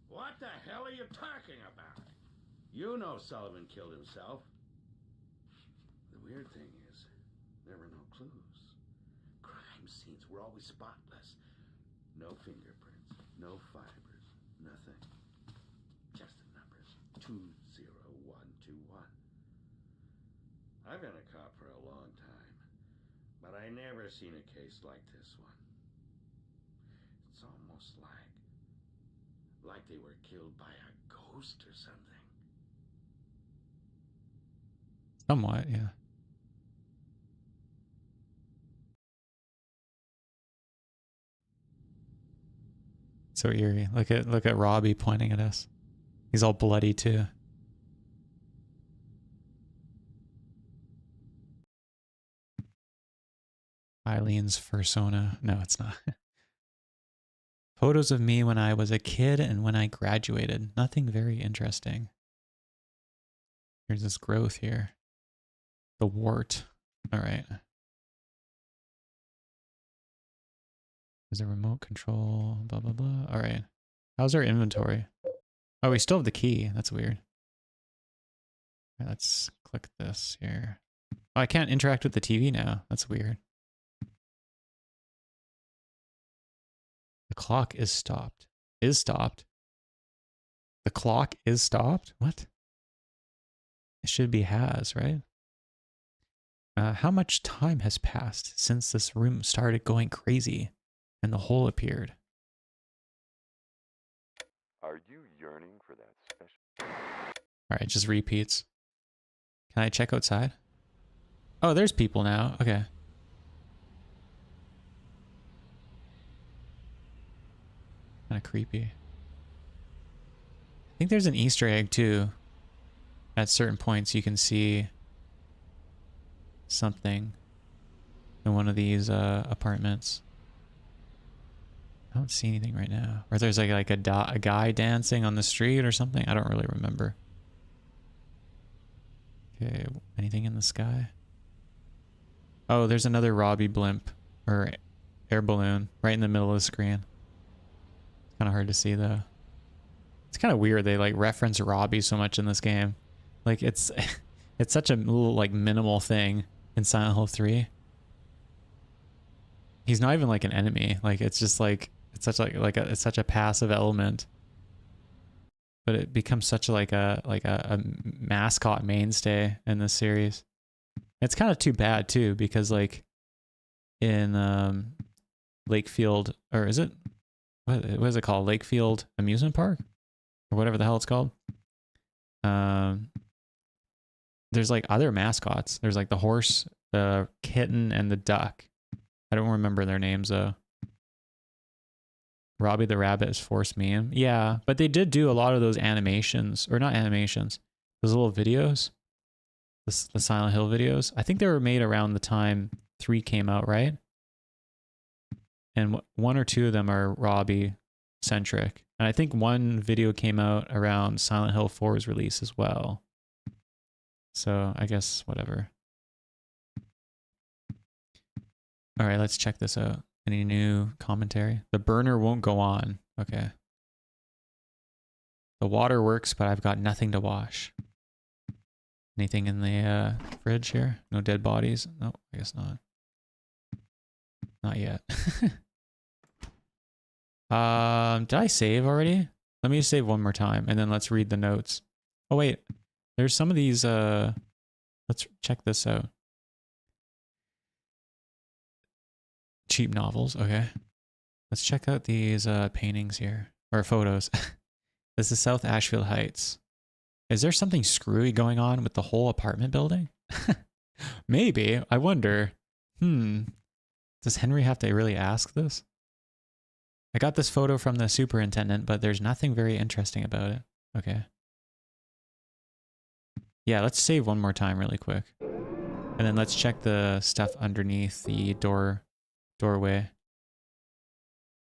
What the hell are you talking about? You know Sullivan killed himself. The weird thing is, there were no clues. Crime scenes were always spotless. No fingerprints, no fibers, nothing. Just the numbers. 20121. I've been a cop for a long time, but I never seen a case like this one. It's almost like they were killed by a ghost or something. Somewhat, yeah. So eerie. Look at Robbie pointing at us. He's all bloody too. Eileen's fursona. No, it's not. Photos of me when I was a kid and when I graduated. Nothing very interesting. Here's this growth here. The wart. All right. There's a remote control. Blah, blah, blah. All right. How's our inventory? Oh, we still have the key. That's weird. All right, let's click this here. Oh, I can't interact with the TV now. That's weird. The clock is stopped. Is stopped. The clock is stopped? What? It should be has, right? How much time has passed since this room started going crazy and the hole appeared? Are you yearning for that special? All right, it just repeats. Can I check outside? Oh, there's people now. Okay. Kind of creepy. I think there's an Easter egg too. At certain points you can see something in one of these apartments. I don't see anything right now. Or there's like a guy dancing on the street or something. I don't really remember. Okay, anything in the sky? Oh, there's another Robbie blimp or air balloon right in the middle of the screen. Kind of hard to see though. It's kind of weird they like reference Robbie so much in this game. Like it's such a little like minimal thing in Silent Hill 3. He's not even like an enemy. Like it's just like it's such a passive element. But it becomes such like a mascot mainstay in this series. It's kind of too bad too because like in Lakefield, or is it what is it called? Lakefield Amusement Park or whatever the hell it's called. There's like other mascots. There's like the horse, the kitten, and the duck. I don't remember their names though. Robbie the rabbit is forced meme. Yeah, but they did do a lot of those animations, or not animations, those little videos, the Silent Hill videos. I think they were made around the time 3 came out, right? And 1 or 2 of them are Robbie centric. And I think one video came out around Silent Hill 4's release as well. So I guess whatever. All right, let's check this out. Any new commentary? The burner won't go on. Okay. The water works, but I've got nothing to wash. Anything in the fridge here? No dead bodies? No, I guess not. Not yet. Did I save already? Let me save one more time and then let's read the notes. Oh wait, there's some of these, let's check this out. Cheap novels, okay. Let's check out these paintings here, or photos. This is South Ashfield Heights. Is there something screwy going on with the whole apartment building? Maybe, I wonder. Does Henry have to really ask this? I got this photo from the superintendent, but there's nothing very interesting about it. Okay. Yeah, let's save one more time really quick. And then let's check the stuff underneath the doorway.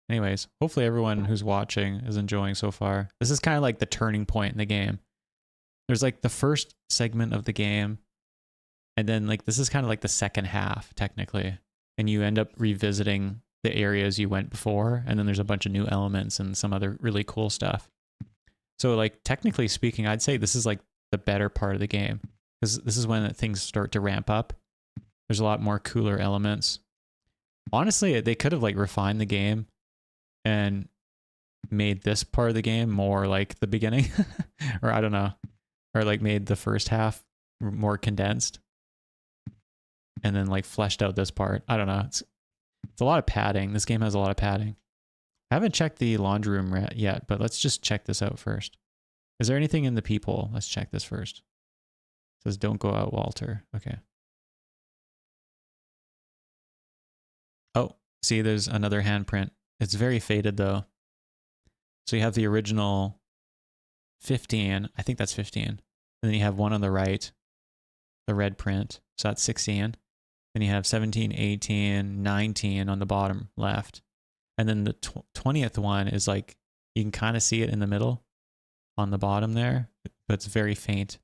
Anyways, hopefully everyone who's watching is enjoying so far. This is kind of like the turning point in the game. There's like the first segment of the game, and then like this is kind of like the second half, technically. And you end up revisiting the areas you went before, and then there's a bunch of new elements and some other really cool stuff. So like technically speaking, I'd say this is like the better part of the game, because this is when things start to ramp up. There's a lot more cooler elements. Honestly, they could have like refined the game and made this part of the game more like the beginning, or I don't know, or like made the first half more condensed and then like fleshed out this part. I don't know. It's a lot of padding. This game has a lot of padding. I haven't checked the laundry room yet, but let's just check this out first. Is there anything in the peephole? Let's check this first. It says, don't go out, Walter. Okay. Oh, see, there's another handprint. It's very faded though. So you have the original 15. I think that's 15. And then you have one on the right, the red print. So that's 16. Then you have 17, 18, 19 on the bottom left. And then the 20th one is like, you can kind of see it in the middle on the bottom there, but it's very faint.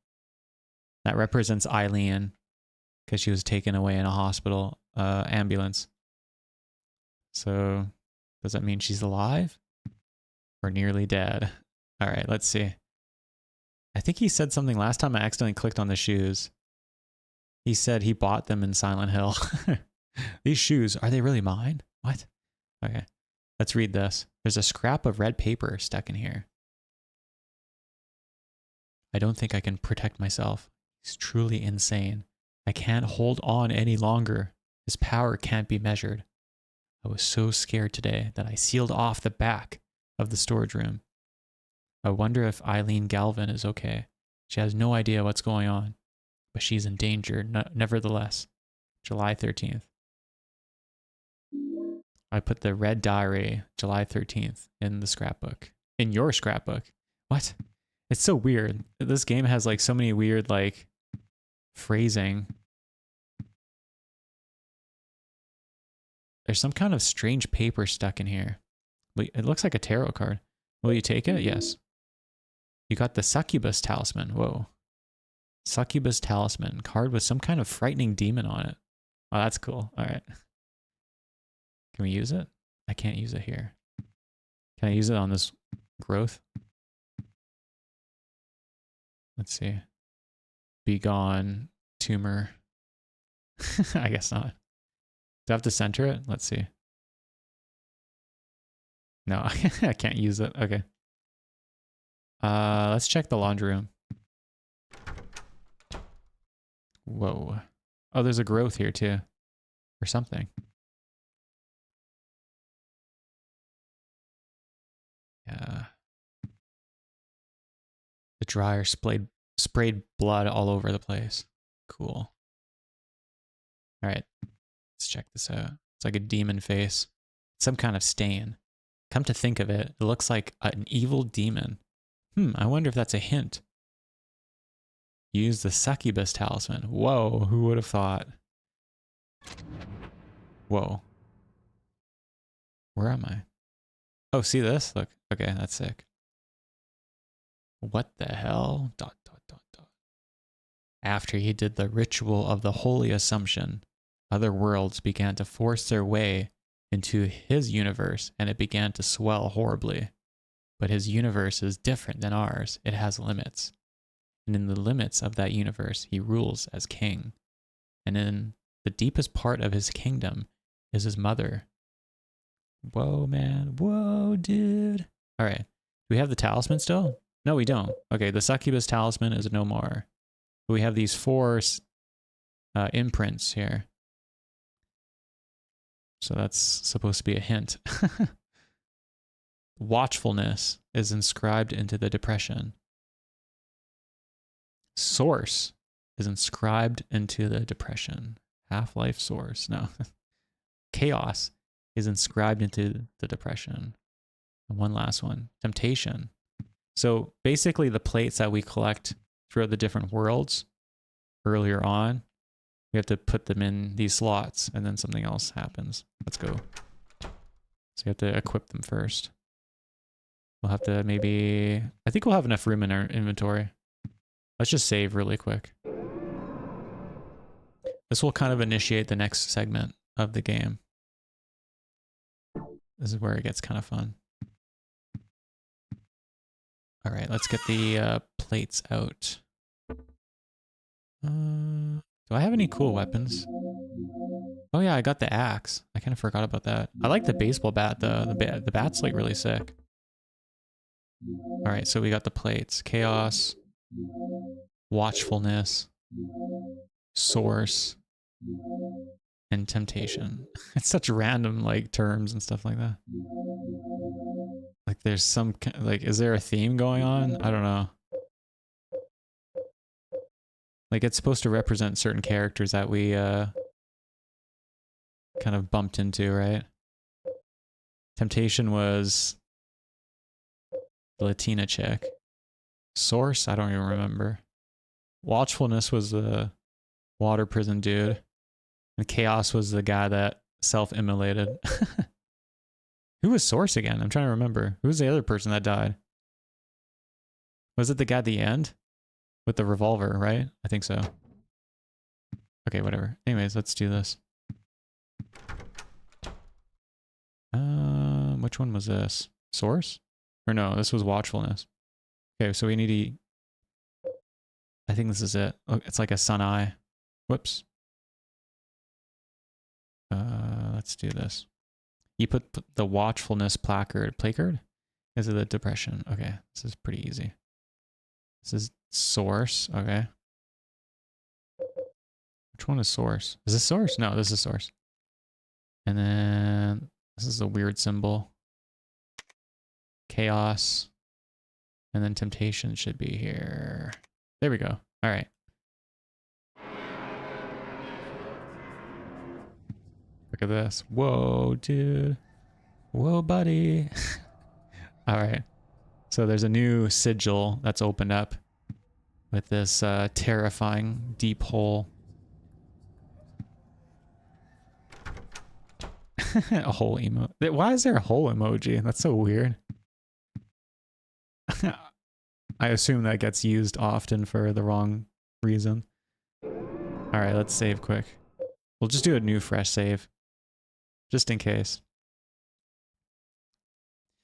That represents Eileen because she was taken away in a hospital ambulance. So does that mean she's alive or nearly dead? All right, let's see. I think he said something last time I accidentally clicked on the shoes. He said he bought them in Silent Hill. These shoes, are they really mine? What? Okay, let's read this. There's a scrap of red paper stuck in here. I don't think I can protect myself. He's truly insane. I can't hold on any longer. His power can't be measured. I was so scared today that I sealed off the back of the storage room. I wonder if Eileen Galvin is okay. She has no idea what's going on, but she's in danger nevertheless. July 13th. I put the red diary, July 13th, in the scrapbook. In your scrapbook. What? It's so weird. This game has like so many weird like phrasing. There's some kind of strange paper stuck in here. It looks like a tarot card. Will you take it? Yes. You got the succubus talisman. Whoa. Succubus talisman. Card with some kind of frightening demon on it. Oh, that's cool. All right. Can we use it? I can't use it here. Can I use it on this growth? Let's see. Be gone, tumor. I guess not. Do I have to center it? Let's see. No, I can't use it. Okay. Let's check the laundry room. Whoa. Oh, there's a growth here too. Or something. Yeah. The dryer sprayed blood all over the place. Cool. All right. Let's check this out. It's like a demon face. Some kind of stain. Come to think of it, it looks like an evil demon. I wonder if that's a hint. Use the succubus talisman. Whoa, who would have thought? Whoa. Where am I? Oh, see this? Look, Okay, that's sick. What the hell? ... After he did the ritual of the Holy Assumption, other worlds began to force their way into his universe, and it began to swell horribly. But his universe is different than ours. It has limits. And in the limits of that universe, he rules as king. And in the deepest part of his kingdom is his mother. Whoa, man. Whoa, dude. All right. Do we have the talisman still? No, we don't. Okay, the succubus talisman is no more. But we have these 4 imprints here. So that's supposed to be a hint. Watchfulness is inscribed into the depression. Source is inscribed into the depression. Half-life source. No. Chaos is inscribed into the depression. And one last one. Temptation. So basically the plates that we collect throughout the different worlds earlier on, we have to put them in these slots and then something else happens. Let's go. So you have to equip them first. We'll have to maybe... I think we'll have enough room in our inventory. Let's just save really quick. This will kind of initiate the next segment of the game. This is where it gets kind of fun. All right, let's get the plates out. Do I have any cool weapons? Oh yeah, I got the axe. I kind of forgot about that. I like the baseball bat. The bat's like really sick. All right, so we got the plates. Chaos, watchfulness, source, and temptation. It's such random like terms and stuff like that. Like there's some like, is there a theme going on? I don't know. Like it's supposed to represent certain characters that we kind of bumped into, right? Temptation was the Latina chick. Source, I don't even remember. Watchfulness was the water prison dude. And Chaos was the guy that self-immolated. Who was Source again? I'm trying to remember. Who was the other person that died? Was it the guy at the end? With the revolver, right? I think so. Okay, whatever. Anyways, let's do this. Which one was this? Source? Or no, this was watchfulness. Okay, so we need to... I think this is it. Oh, it's like a sun eye. Whoops. Let's do this. You put the watchfulness placard. Is it the depression? Okay, this is pretty easy. This is source. Okay. Which one is source? Is this source? No, this is source. And then this is a weird symbol. Chaos. And then temptation should be here. There we go. All right. Look at this. Whoa, dude. Whoa, buddy. All right. So there's a new sigil that's opened up with this terrifying deep hole. A hole emoji. Why is there a hole emoji? That's so weird. I assume that gets used often for the wrong reason. All right, let's save quick. We'll just do a new fresh save. Just in case.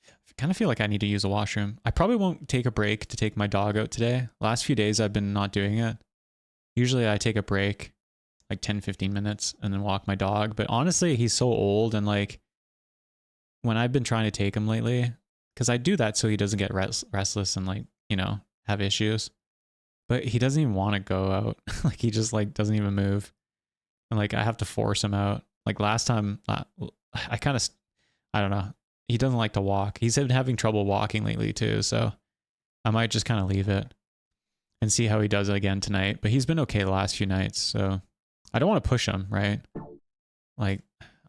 I kind of feel like I need to use a washroom. I probably won't take a break to take my dog out today. Last few days I've been not doing it. Usually I take a break, like 10-15 minutes, and then walk my dog. But honestly, he's so old, and like when I've been trying to take him lately, because I do that so he doesn't get restless and like, you know, have issues. But he doesn't even want to go out. Like he just like doesn't even move. And like I have to force him out. Like last time, I kind of, I don't know. He doesn't like to walk. He's been having trouble walking lately too. So I might just kind of leave it and see how he does again tonight. But he's been okay the last few nights. So I don't want to push him, right? Like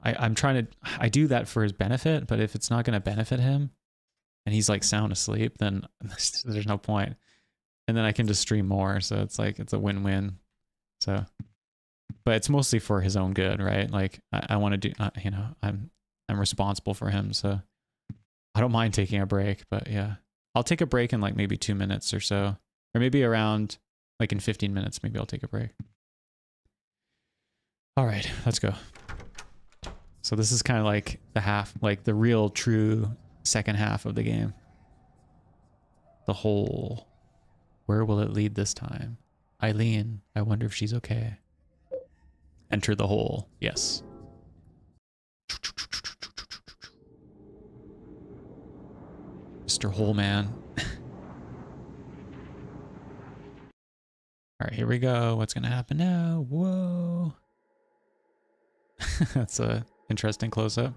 I'm trying to, I do that for his benefit. But if it's not going to benefit him and he's like sound asleep, then there's no point. And then I can just stream more. So it's like, it's a win-win. So, but it's mostly for his own good, right? Like I want to do, you know, I'm responsible for him. So I don't mind taking a break, but yeah. I'll take a break in like maybe 2 minutes or so. Or maybe around like in 15 minutes, maybe I'll take a break. All right, let's go. So this is kind of like the half, like the real true second half of the game. The hole. Where will it lead this time? Eileen, I wonder if she's okay. Enter the hole. Yes. Mr. Hole Man. All right, here we go. What's gonna happen now? Whoa. That's a interesting close-up.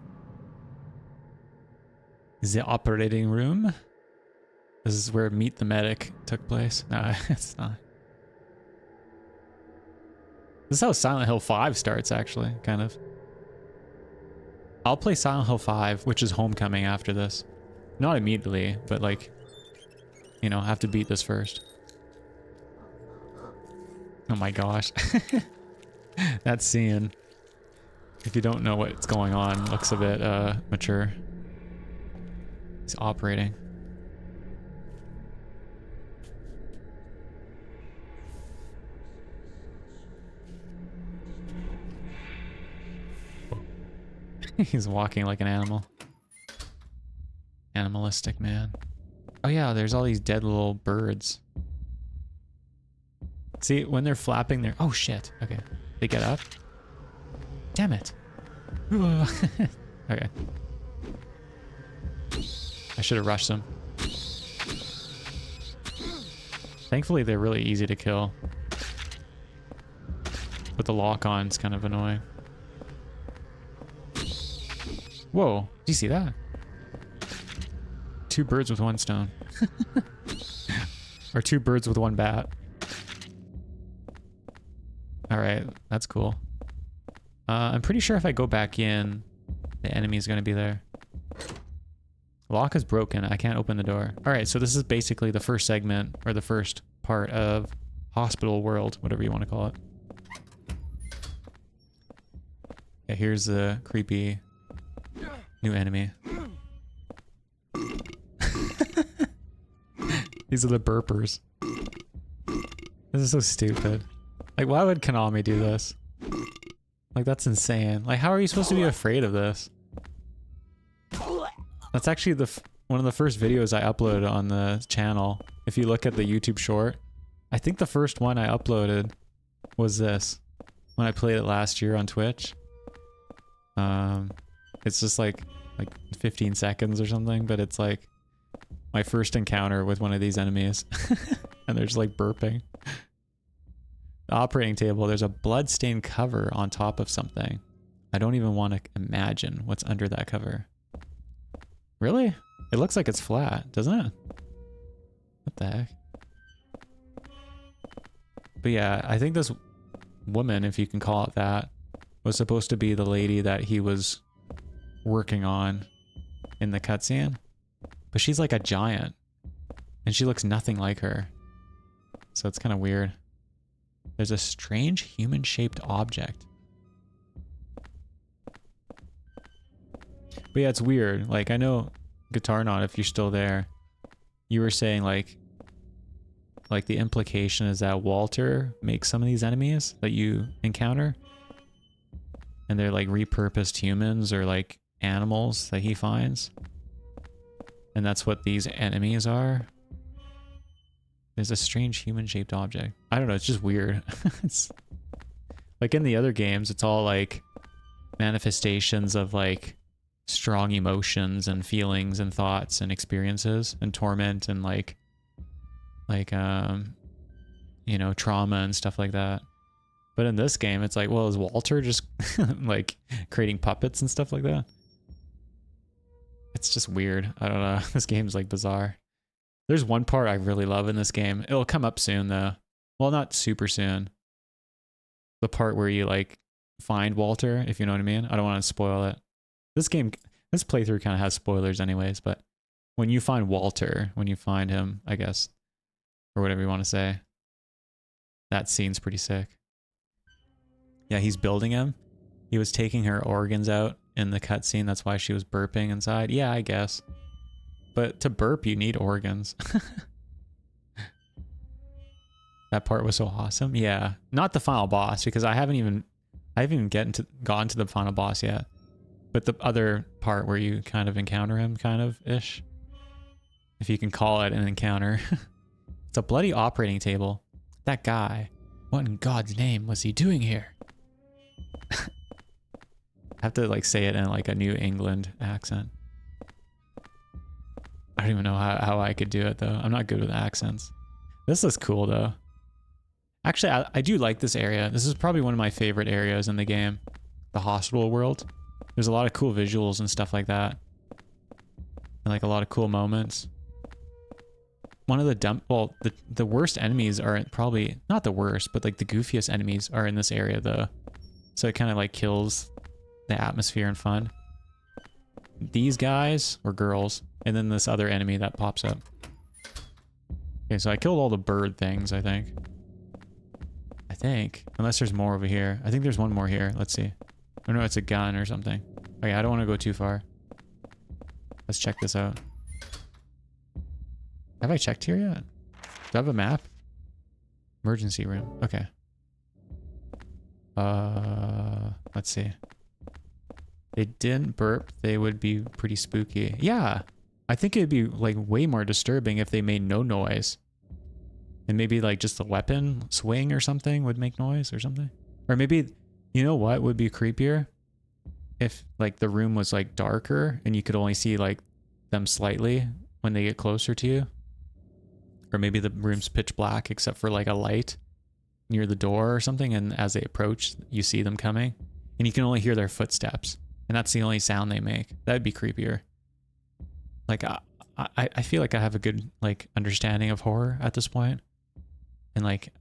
The operating room. This is where Meet the Medic took place. No, it's not. This is how Silent Hill 5 starts, actually, kind of. I'll play Silent Hill 5, which is Homecoming after this. Not immediately, but like, you know, have to beat this first. Oh my gosh. That scene, if you don't know what's going on, looks a bit mature. He's operating. He's walking like an animal. Animalistic man. Oh yeah, there's all these dead little birds. See, when they're flapping their... Oh shit, okay. They get up. Damn it. Okay. I should have rushed them. Thankfully, they're really easy to kill. But the lock-on's kind of annoying. Whoa, do you see that? 2 birds with 1 stone. Or 2 birds with 1 bat. Alright, that's cool. I'm pretty sure if I go back in, the enemy's gonna be there. Lock is broken, I can't open the door. Alright, so this is basically the first segment, or the first part of Hospital World, whatever you want to call it. Yeah, here's the creepy new enemy. These are the burpers. This is so stupid. Like, why would KONAMI do this? Like, that's insane. Like, how are you supposed to be afraid of this? That's actually one of the first videos I uploaded on the channel. If you look at the YouTube short, I think the first one I uploaded was this. When I played it last year on Twitch. It's just like 15 seconds or something, but it's like my first encounter with one of these enemies. And they're just like burping. The operating table, there's a blood-stained cover on top of something. I don't even want to imagine what's under that cover. Really? It looks like it's flat, doesn't it? What the heck? But yeah, I think this woman, if you can call it that, was supposed to be the lady that he was working on in the cutscene. But she's like a giant. And she looks nothing like her. So it's kind of weird. There's a strange human-shaped object. But yeah, it's weird. Like, I know, Guitar Knot, if you're still there, you were saying like the implication is that Walter makes some of these enemies that you encounter. And they're like repurposed humans or like animals that he finds. And that's what these enemies are. There's a strange human-shaped object. I don't know, it's just weird. It's like in the other games, it's all like manifestations of like strong emotions and feelings and thoughts and experiences and torment and like you know, trauma and stuff like that. But in this game, it's like, well, is Walter just like creating puppets and stuff like that? It's just weird. I don't know. This game's like bizarre. There's one part I really love in this game. It'll come up soon though. Well, not super soon. The part where you like find Walter, if you know what I mean. I don't want to spoil it. This playthrough kind of has spoilers anyways, but when you find Walter, when you find him, I guess, or whatever you want to say, that scene's pretty sick. Yeah, he's building him. He was taking her organs out in the cutscene. That's why she was burping inside. Yeah, I guess. but to burp you need organs. That part was so awesome. Yeah, not the final boss because I haven't even gotten to the final boss yet. But the other part where you kind of encounter him, kind of ish, if you can call it an encounter. It's a bloody operating table. That guy, what in God's name was he doing here? I have to like say it in like a New England accent. I don't even know how I could do it though. I'm not good with accents. This is cool though. Actually, I do like this area. This is probably one of my favorite areas in the game. The hospital world. There's a lot of cool visuals and stuff like that. And like a lot of cool moments. One of the worst enemies are probably, not the worst, but like the goofiest enemies are in this area though. So it kind of like kills the atmosphere and fun. These guys, or girls, and then this other enemy that pops up. Okay, so I killed all the bird things, I think. Unless there's more over here. I think there's one more here. Let's see. Oh no, it's a gun or something. Okay, I don't want to go too far. Let's check this out. Have I checked here yet? Do I have a map? Emergency room. Okay. Let's see. They didn't burp. They would be pretty spooky. Yeah. I think it'd be like way more disturbing if they made no noise. And maybe like just the weapon swing or something would make noise or something. Or maybe, you know what would be creepier? If like the room was like darker and you could only see like them slightly when they get closer to you. Or maybe the room's pitch black except for like a light near the door or something. And as they approach, you see them coming. And you can only hear their footsteps. And that's the only sound they make. That'd be creepier. Like, I feel like I have a good like understanding of horror at this point. And like,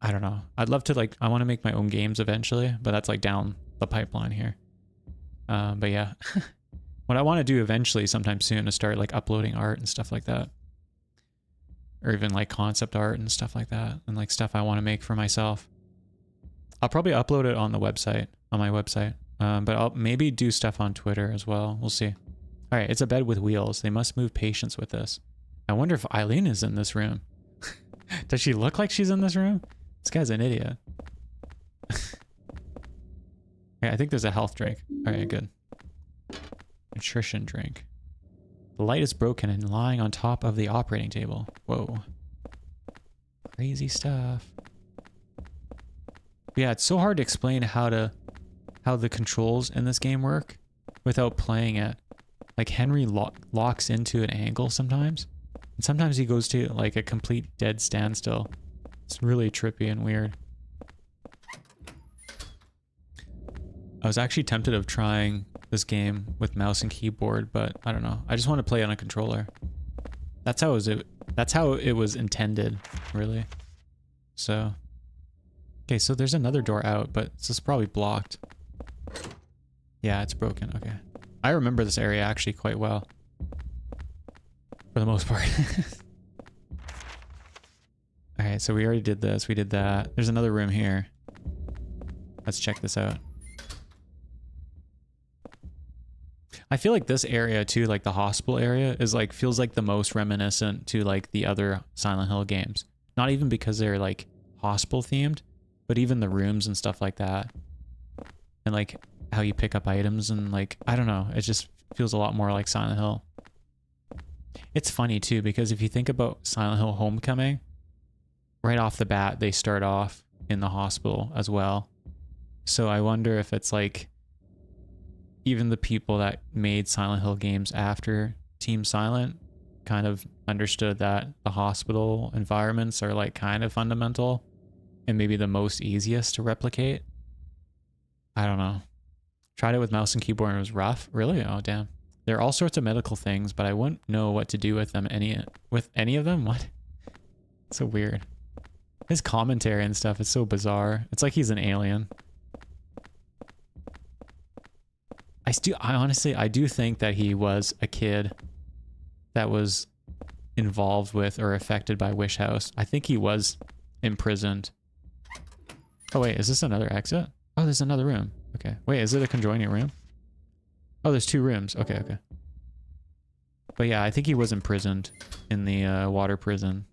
I don't know. I'd love to like, I want to make my own games eventually, but that's like down the pipeline here. But yeah, what I want to do eventually sometime soon is start like uploading art and stuff like that. Or even like concept art and stuff like that. And like stuff I want to make for myself. I'll probably upload it on the website, on my website. But I'll maybe do stuff on Twitter as well. We'll see. All right, it's a bed with wheels. They must move patients with this. I wonder if Eileen is in this room. Does she look like she's in this room? This guy's an idiot. Okay, I think there's a health drink. All right, good. Nutrition drink. The light is broken and lying on top of the operating table. Whoa. Crazy stuff. Yeah, it's so hard to explain how the controls in this game work without playing it. Like Henry locks into an angle sometimes. And sometimes he goes to like a complete dead standstill. It's really trippy and weird. I was actually tempted of trying this game with mouse and keyboard, but I don't know. I just want to play on a controller. That's how it was intended, really. So, okay, so there's another door out, but this is probably blocked. Yeah, it's broken. Okay. I remember this area actually quite well. For the most part. Alright, so we already did this. We did that. There's another room here. Let's check this out. I feel like this area too, like the hospital area, is like feels like the most reminiscent to like the other Silent Hill games. Not even because they're like hospital themed, but even the rooms and stuff like that. And like how you pick up items and like, I don't know, it just feels a lot more like Silent Hill. It's funny too, because if you think about Silent Hill Homecoming, right off the bat, they start off in the hospital as well. So I wonder if it's like, even the people that made Silent Hill games after Team Silent kind of understood that the hospital environments are like kind of fundamental and maybe the most easiest to replicate. I don't know. Tried it with mouse and keyboard and it was rough. Really? Oh, damn. There are all sorts of medical things, but I wouldn't know what to do with them. Any of them? What? So weird. His commentary and stuff is so bizarre. It's like he's an alien. I do think that he was a kid that was involved with or affected by Wish House. I think he was imprisoned. Oh wait, is this another exit? Oh, there's another room. Okay. Wait, is it a conjoining room? Oh, there's two rooms. Okay, okay. But yeah, I think he was imprisoned in the water prison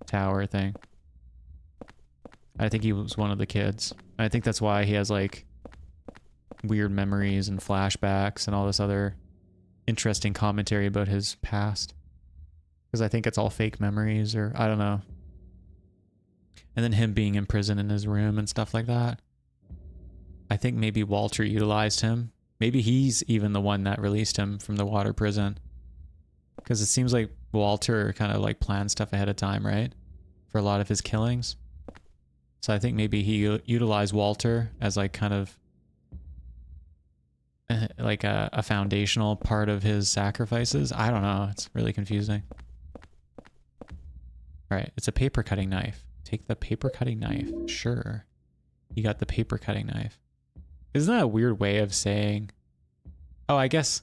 tower thing. I think he was one of the kids. I think that's why he has like weird memories and flashbacks and all this other interesting commentary about his past. Because I think it's all fake memories, or I don't know. And then him being in prison in his room and stuff like that. I think maybe Walter utilized him. Maybe he's even the one that released him from the water prison. Because it seems like Walter kind of like planned stuff ahead of time, right? For a lot of his killings. So I think maybe he utilized Walter as like kind of like a foundational part of his sacrifices. I don't know. It's really confusing. All right, it's a paper cutting knife. Take the paper cutting knife. Sure. You got the paper cutting knife. Isn't that a weird way of saying... Oh, I guess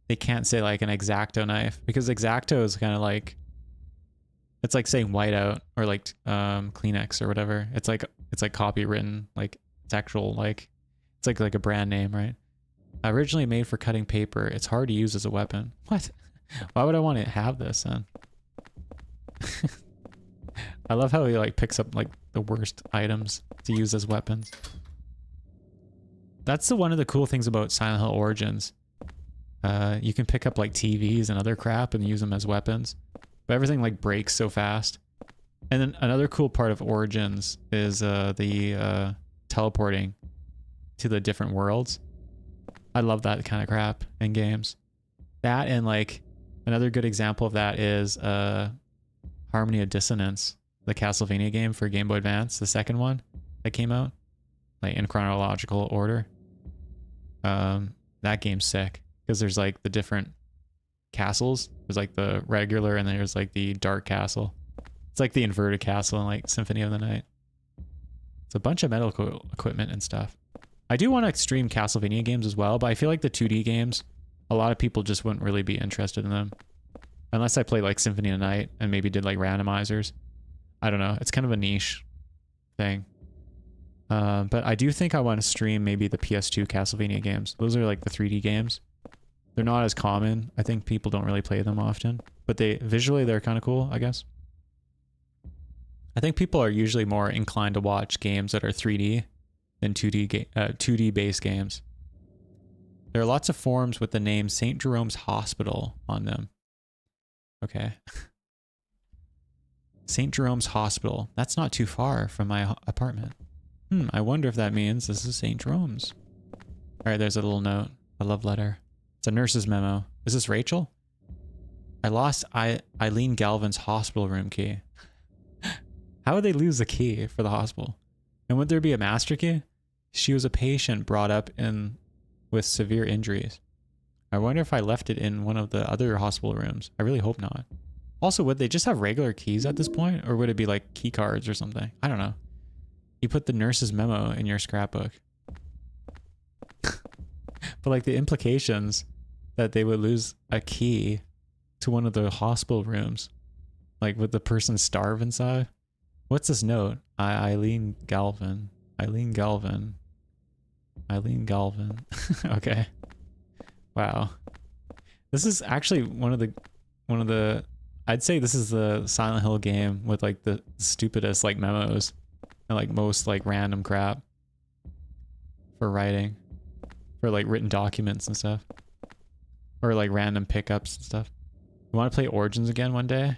they can't say like an X-Acto knife, because X-Acto is kind of like... It's like saying whiteout or like Kleenex or whatever. It's like copywritten, like it's actual like... It's like a brand name, right? Originally made for cutting paper, it's hard to use as a weapon. What? Why would I want to have this then? I love how he like picks up like the worst items to use as weapons. That's one of the cool things about Silent Hill Origins. You can pick up like TVs and other crap and use them as weapons, but everything like breaks so fast. And then another cool part of Origins is the teleporting to the different worlds. I love that kind of crap in games. That, and like another good example of that is Harmony of Dissonance, the Castlevania game for Game Boy Advance, the second one that came out, like in chronological order. That game's sick because there's like the different castles. There's like the regular and then there's like the dark castle. It's like the inverted castle in like Symphony of the Night. It's a bunch of medical equipment and stuff. I do want to stream Castlevania games as well, but I feel like the 2D games, a lot of people just wouldn't really be interested in them. Unless I play like Symphony of the Night and maybe did like randomizers. I don't know. It's kind of a niche thing. But I do think I want to stream maybe the PS2 Castlevania games. Those are like the 3D games. They're not as common. I think people don't really play them often. But visually they're kind of cool, I guess. I think people are usually more inclined to watch games that are 3D than 2D based games. There are lots of forums with the name St. Jerome's Hospital on them. Okay. St. Jerome's Hospital. That's not too far from my apartment. I wonder if that means this is St. Jerome's. All right, there's a little note, a love letter. It's a nurse's memo. Is this Rachel? I lost Eileen Galvin's hospital room key. How would they lose the key for the hospital? And would there be a master key? She was a patient brought up with severe injuries. I wonder if I left it in one of the other hospital rooms. I really hope not. Also, would they just have regular keys at this point? Or would it be like key cards or something? I don't know. You put the nurse's memo in your scrapbook. But like the implications that they would lose a key to one of the hospital rooms. Like would the person starve inside? What's this note? Eileen Galvin. Eileen Galvin. Eileen Galvin. Okay. Wow. This is actually one of the I'd say this is the Silent Hill game with like the stupidest like memos and like most like random crap for writing, for like written documents and stuff, or like random pickups and stuff. You want to play Origins again one day?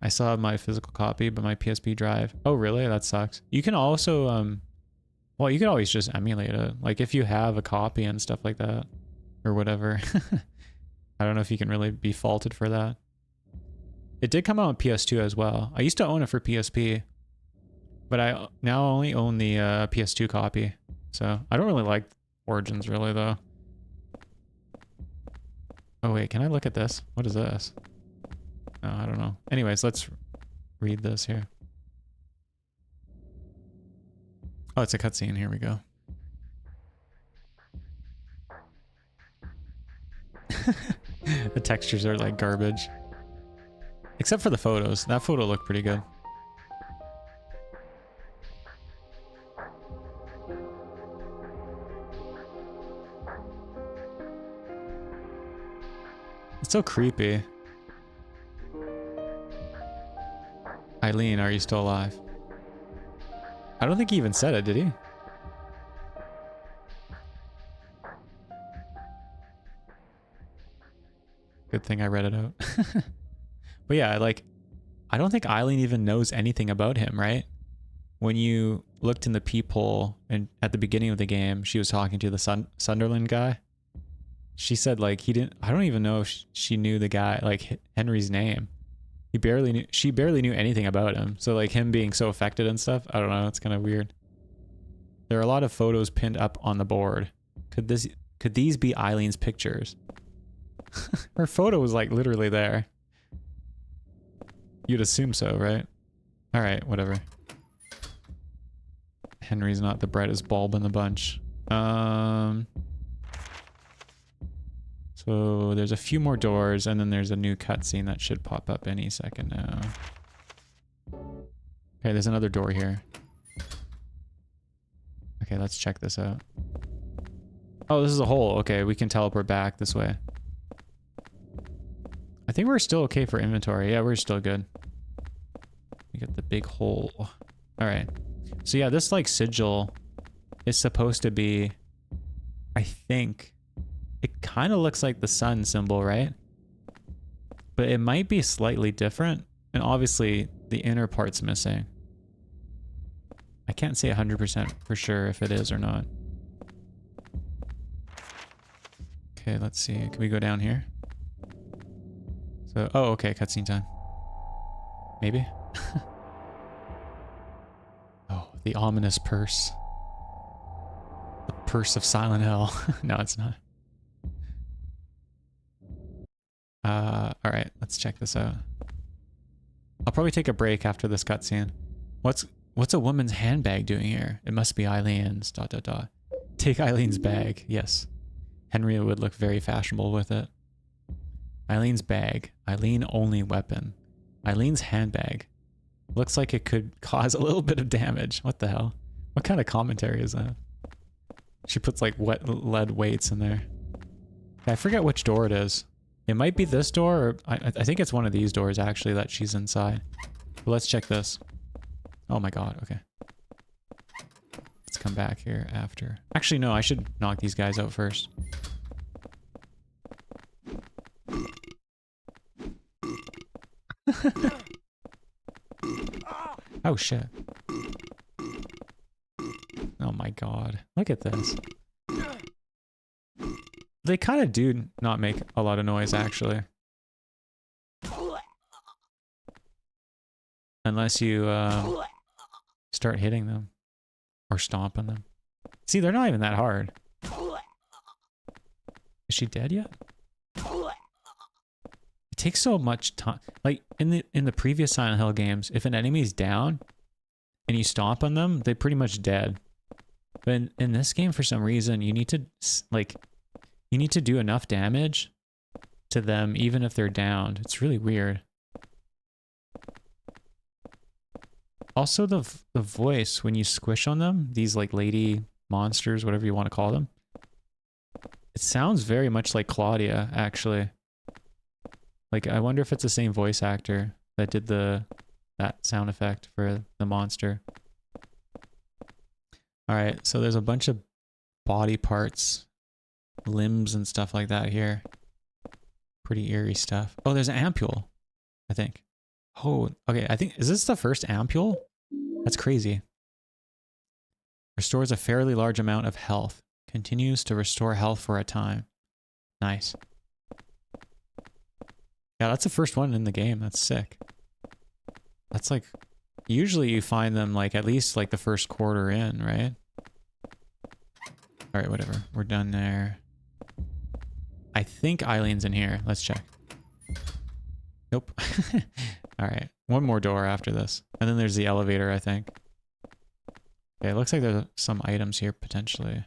I still have my physical copy, but my PSP drive. Oh really? That sucks. You can also well, you could always just emulate it, like if you have a copy and stuff like that or whatever. I don't know if you can really be faulted for that. It did come out on PS2 as well. I used to own it for PSP, but I now only own the PS2 copy. So I don't really like Origins really though. Oh wait, can I look at this? What is this? No, I don't know. Anyways, let's read this here. Oh, it's a cutscene. Here we go. The textures are like garbage. Except for the photos. That photo looked pretty good. It's so creepy. Eileen, are you still alive? I don't think he even said it, did he? Good thing I read it out. But yeah, like, I don't think Eileen even knows anything about him, right? When you looked in the peephole and at the beginning of the game, she was talking to the Sunderland guy. She said like I don't even know if she knew the guy, like Henry's name. She barely knew anything about him. So like him being so affected and stuff, I don't know, it's kind of weird. There are a lot of photos pinned up on the board. Could these be Eileen's pictures? Her photo was like literally there. You'd assume so, right? All right, whatever. Henry's not the brightest bulb in the bunch. So there's a few more doors, and then there's a new cutscene that should pop up any second now. Okay, there's another door here. Okay, let's check this out. Oh, this is a hole. Okay, we can teleport back this way. I think we're still okay for inventory. Yeah, we're still good. We got the big hole. All right. So yeah, this like sigil is supposed to be, I think, it kind of looks like the sun symbol, right? But it might be slightly different. And obviously the inner part's missing. I can't say 100% for sure if it is or not. Okay, let's see. Can we go down here? So, oh, okay, cutscene time. Maybe? Oh, the ominous purse. The purse of Silent Hill. No, it's not. Alright, let's check this out. I'll probably take a break after this cutscene. What's a woman's handbag doing here? It must be Eileen's, ... Take Eileen's bag, yes. Henry would look very fashionable with it. Eileen's bag. Eileen only weapon. Eileen's handbag. Looks like it could cause a little bit of damage. What the hell? What kind of commentary is that? She puts like wet lead weights in there. I forget which door it is. It might be this door, or I think it's one of these doors actually that she's inside. But let's check this. Oh my god, okay. Let's come back here after. Actually, no, I should knock these guys out first. Oh shit. Oh my god. Look at this. They kind of do not make a lot of noise, actually. Unless you start hitting them. Or stomping them. See, they're not even that hard. Is she dead yet? It takes so much time. Like, in the previous Silent Hill games, if an enemy's down and you stomp on them, they're pretty much dead. But in this game, for some reason, you need to, like... You need to do enough damage to them even if they're downed. It's really weird. Also, the voice, when you squish on them, these like lady monsters, whatever you want to call them, it sounds very much like Claudia, actually. Like, I wonder if it's the same voice actor that did that sound effect for the monster. Alright, so there's a bunch of body parts, limbs and stuff like that here. Pretty eerie stuff. Oh, there's an ampule, I think. Oh, okay, I think, is this the first ampule? That's crazy. Restores a fairly large amount of health. Continues to restore health for a time. Nice. Yeah, that's the first one in the game. That's sick. That's like, usually you find them like at least like the first quarter in, right? Alright, whatever. We're done there. I think Eileen's in here. Let's check. Nope. Alright. One more door after this. And then there's the elevator, I think. Okay, it looks like there's some items here, potentially.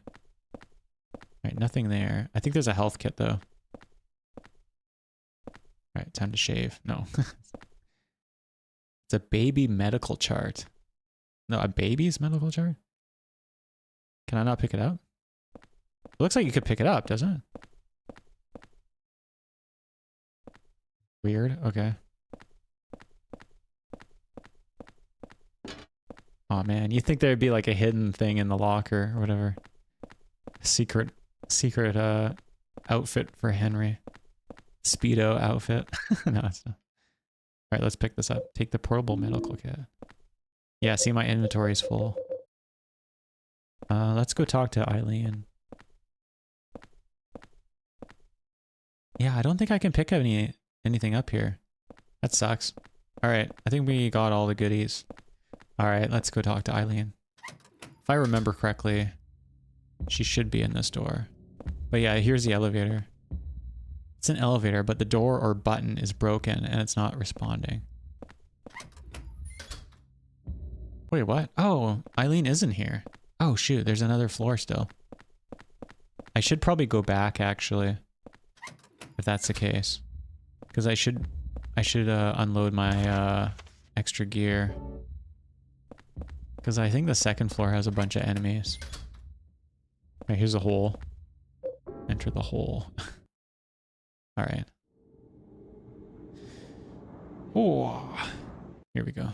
Alright, nothing there. I think there's a health kit, though. Alright, time to shave. No. It's a baby medical chart. No, a baby's medical chart? Can I not pick it up? It looks like you could pick it up, doesn't it? Weird. Okay. Oh man, you think there'd be like a hidden thing in the locker or whatever. Secret outfit for Henry. Speedo outfit. No, it's not. Alright, let's pick this up. Take the portable medical kit. Yeah, see, my inventory is full. Let's go talk to Eileen. Yeah, I don't think I can pick anything up here. That sucks. Alright, I think we got all the goodies. Alright, let's go talk to Eileen. If I remember correctly, she should be in this door. But yeah, here's the elevator. It's an elevator, but the door or button is broken and it's not responding. Wait, what? Oh, Eileen isn't here. Oh shoot, there's another floor still. I should probably go back actually, if that's the case. Because I should unload my extra gear. Because I think the second floor has a bunch of enemies. Right, here's a hole. Enter the hole. Alright. Oh, here we go. I'm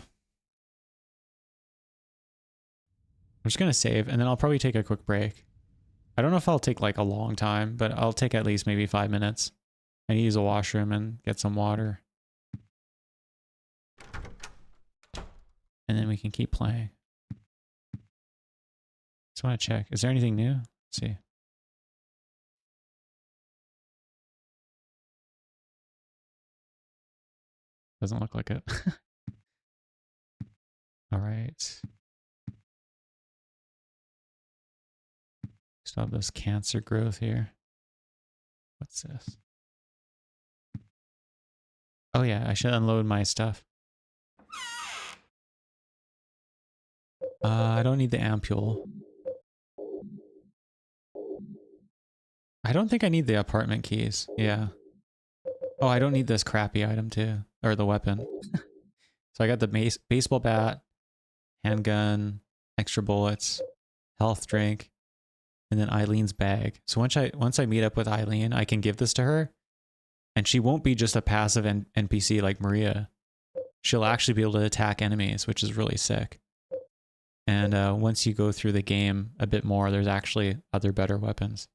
just gonna save, and then I'll probably take a quick break. I don't know if I'll take like a long time, but I'll take at least maybe 5 minutes. I need to use a washroom and get some water. And then we can keep playing. Just want to check. Is there anything new? Let's see. Doesn't look like it. All right. Still have this cancer growth here. What's this? Oh yeah, I should unload my stuff. I don't need the ampule. I don't think I need the apartment keys. Yeah. Oh, I don't need this crappy item too. Or the weapon. So I got the baseball bat, handgun, extra bullets, health drink, and then Eileen's bag. So once I meet up with Eileen, I can give this to her. And she won't be just a passive NPC like Maria. She'll actually be able to attack enemies, which is really sick. And once you go through the game a bit more, there's actually other better weapons.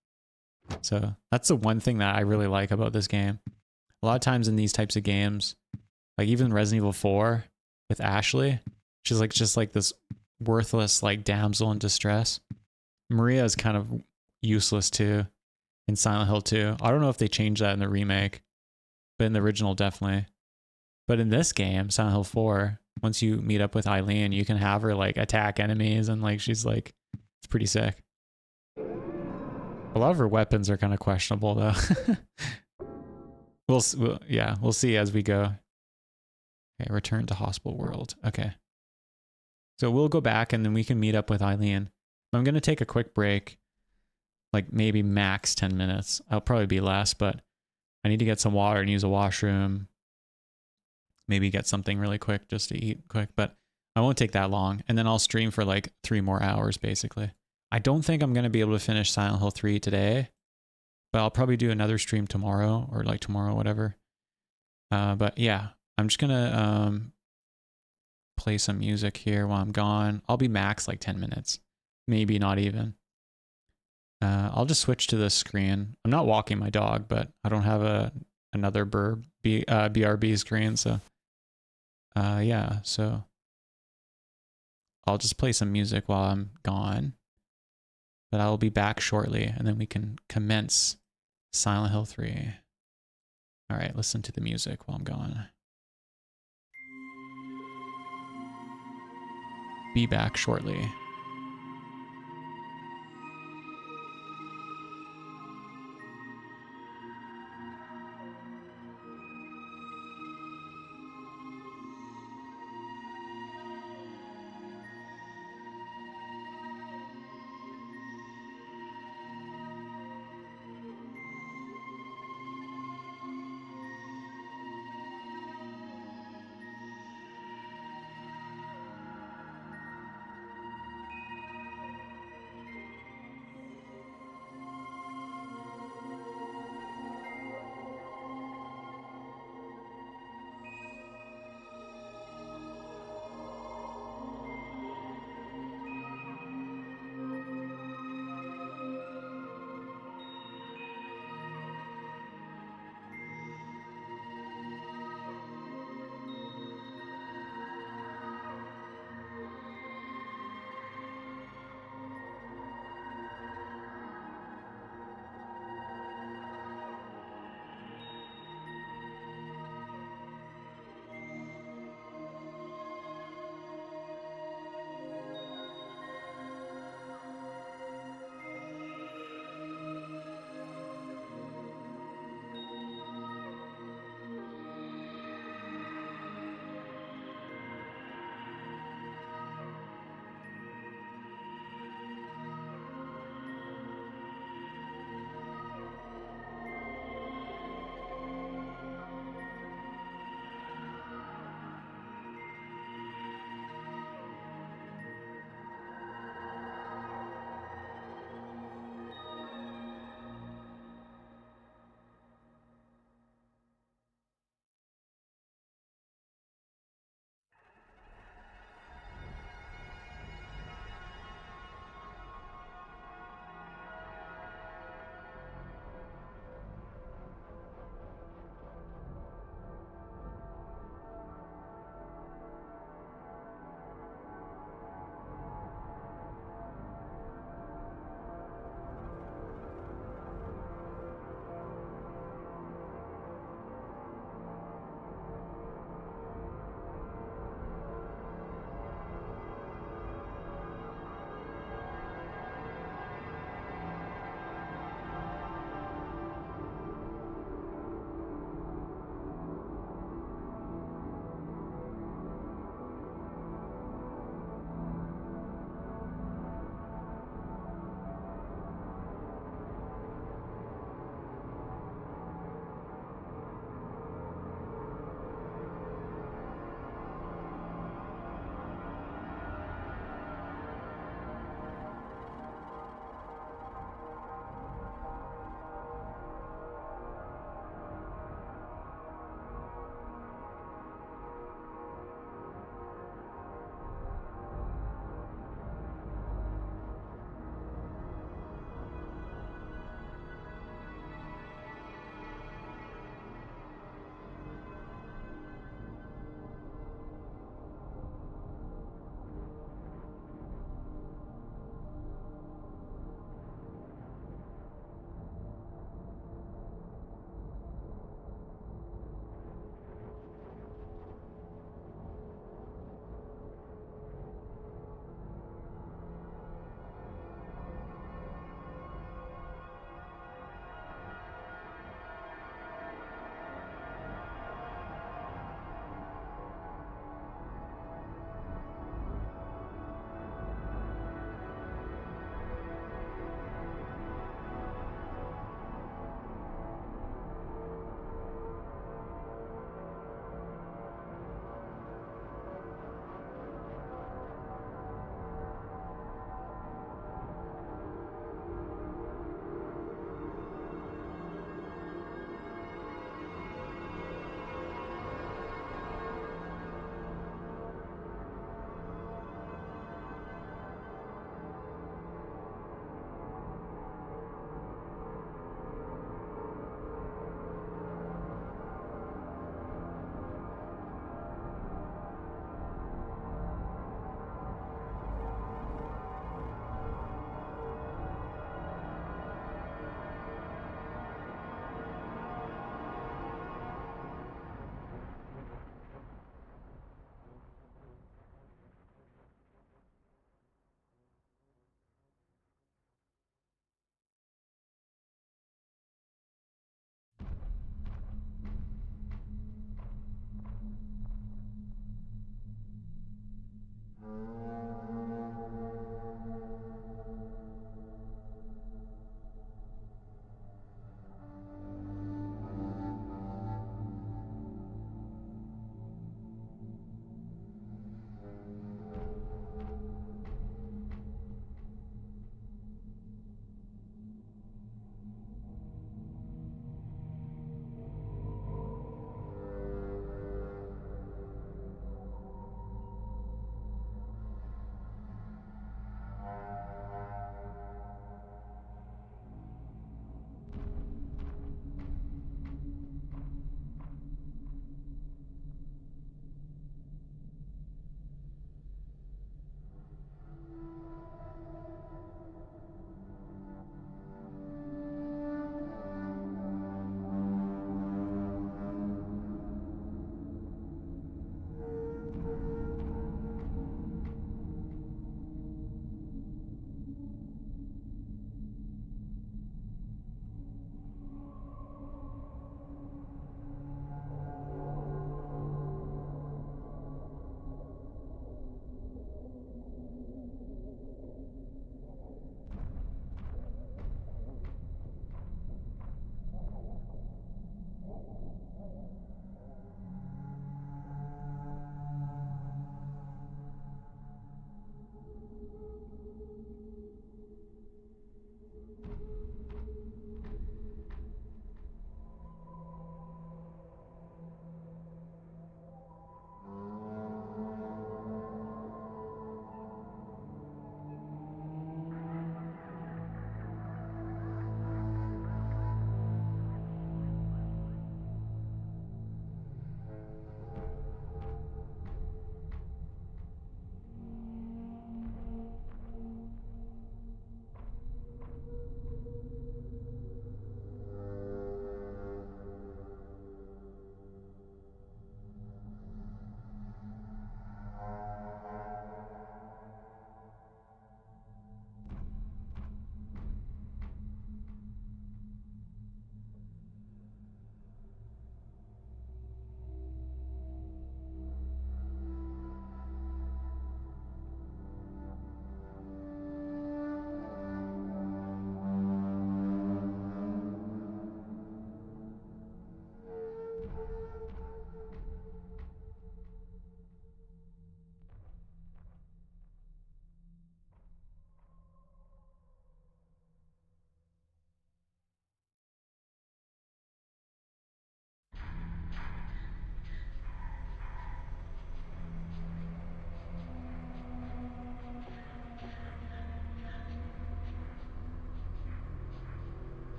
So that's the one thing that I really like about this game. A lot of times in these types of games, like even Resident Evil 4 with Ashley, she's like just like this worthless like damsel in distress. Maria is kind of useless too in Silent Hill 2. I don't know if they changed that in the remake, but in the original definitely. But in this game, Silent Hill 4, once you meet up with Eileen, you can have her like attack enemies and like she's like, it's pretty sick. A lot of her weapons are kind of questionable though. We'll see as we go. Okay, return to Hospital World. Okay. So we'll go back and then we can meet up with Eileen. I'm going to take a quick break, like maybe max 10 minutes. I'll probably be less, but I need to get some water and use a washroom. Maybe get something really quick just to eat quick, but I won't take that long. And then I'll stream for like 3 more hours basically. I don't think I'm going to be able to finish Silent Hill 3 today, but I'll probably do another stream tomorrow or like tomorrow, whatever. But yeah, I'm just going to play some music here while I'm gone. I'll be max like 10 minutes, maybe not even. I'll just switch to this screen. I'm not walking my dog, but I don't have another BRB screen. So yeah, so I'll just play some music while I'm gone. But I'll be back shortly, and then we can commence Silent Hill 3. All right, listen to the music while I'm gone. Be back shortly.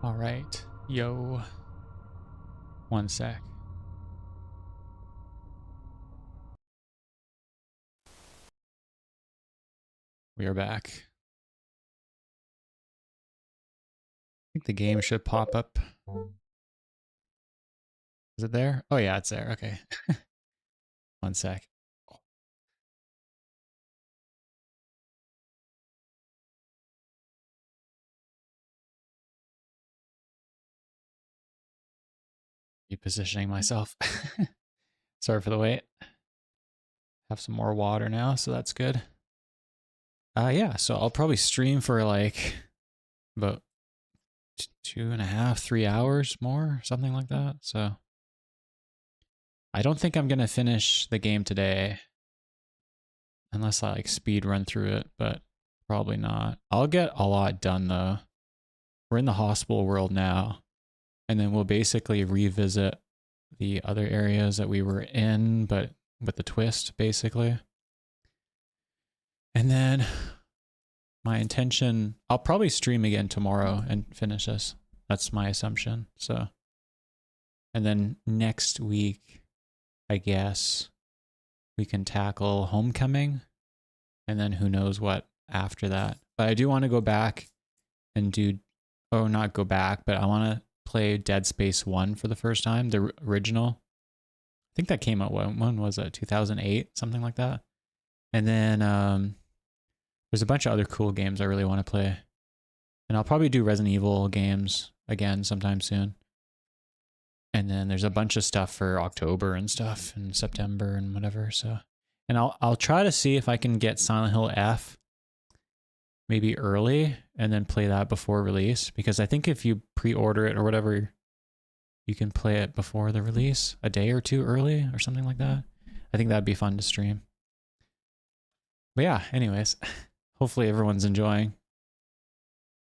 All right. Yo. One sec. We are back. I think the game should pop up. Is it there? Oh yeah, it's there. Okay. One sec. Repositioning myself. Sorry for the wait. Have some more water now, so that's good. Yeah, so I'll probably stream for like about 2.5, 3 hours more, something like that. So I don't think I'm gonna finish the game today unless I like speed run through it, but probably not. I'll get a lot done though. We're in the hospital world now, and then we'll basically revisit the other areas that we were in, but with the twist basically. And then my intention, I'll probably stream again tomorrow and finish this. That's my assumption. So, and then next week, I guess we can tackle Homecoming, and then who knows what after that. But I do want to go back and do, oh, not go back, but I want to play Dead Space 1 for the first time, the original. I think that came out, when was it? 2008, something like that. And then there's a bunch of other cool games I really want to play. And I'll probably do Resident Evil games again sometime soon. And then there's a bunch of stuff for October and stuff, and September and whatever. So, and I'll try to see if I can get silenthill maybe early and then play that before release, because I think if you pre-order it or whatever, you can play it before the release, a day or two early or something like that. I think that'd be fun to stream. But yeah, anyways, hopefully everyone's enjoying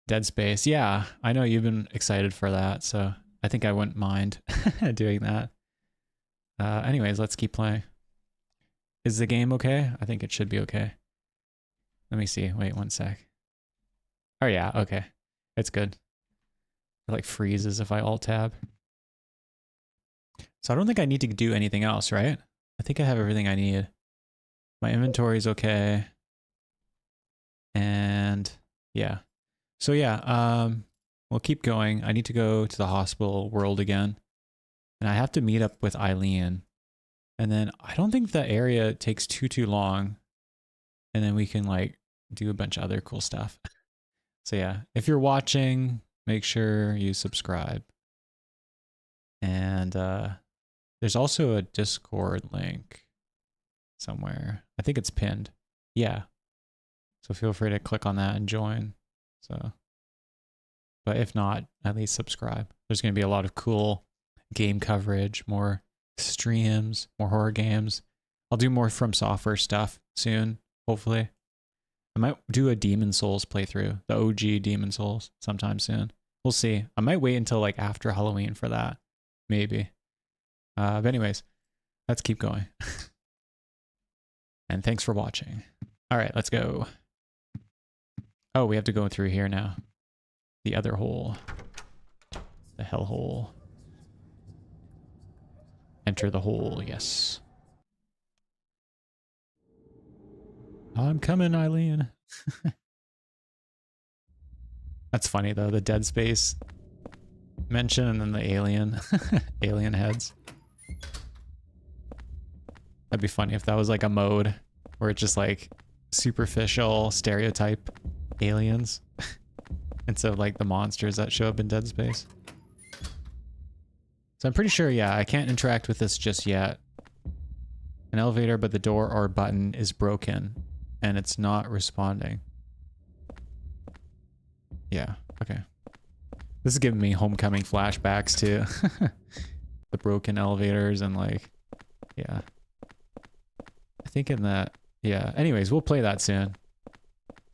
Dead Space. Yeah, I know you've been excited for that, so I think I wouldn't mind doing that. Anyways, let's keep playing. Is the game okay? I think it should be okay. Let me see. Wait one sec. Oh yeah, okay. It's good. It like freezes if I alt-tab. So I don't think I need to do anything else, right? I think I have everything I need. My inventory is okay. And yeah. So yeah, we'll keep going. I need to go to the hospital world again. And I have to meet up with Eileen. And then I don't think the area takes too long. And then we can like do a bunch of other cool stuff. So yeah, if you're watching, make sure you subscribe. And there's also a Discord link somewhere. I think it's pinned. Yeah. So feel free to click on that and join. So, but if not, at least subscribe. There's going to be a lot of cool game coverage, more streams, more horror games. I'll do more From Software stuff soon, hopefully. I might do a Demon Souls playthrough, the OG Demon Souls, sometime soon. We'll see. I might wait until like after Halloween for that, maybe. But anyways, let's keep going. And thanks for watching. All right, let's go. Oh, we have to go through here now. The other hole. The hell hole. Enter the hole, yes. I'm coming, Eileen. That's funny though, the Dead Space mention and then the alien alien heads. That'd be funny if that was like a mode where it's just like superficial stereotype aliens instead of like the monsters that show up in Dead Space. So I'm pretty sure, yeah, I can't interact with this just yet. An elevator, but the door or button is broken and it's not responding. Yeah, okay. This is giving me Homecoming flashbacks too. The broken elevators and like, yeah. I think in that, yeah. Anyways, we'll play that soon.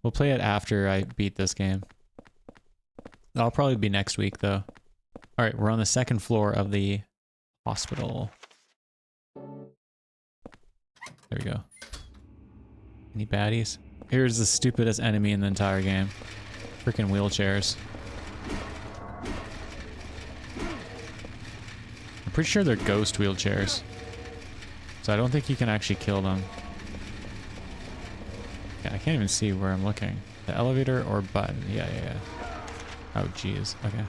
We'll play it after I beat this game. That'll probably be next week though. All right, we're on the second floor of the hospital. There we go. Any baddies? Here's the stupidest enemy in the entire game. Freaking wheelchairs. Pretty sure they're ghost wheelchairs. So I don't think you can actually kill them. Yeah, I can't even see where I'm looking. The elevator or button. Yeah. Oh, jeez. Okay.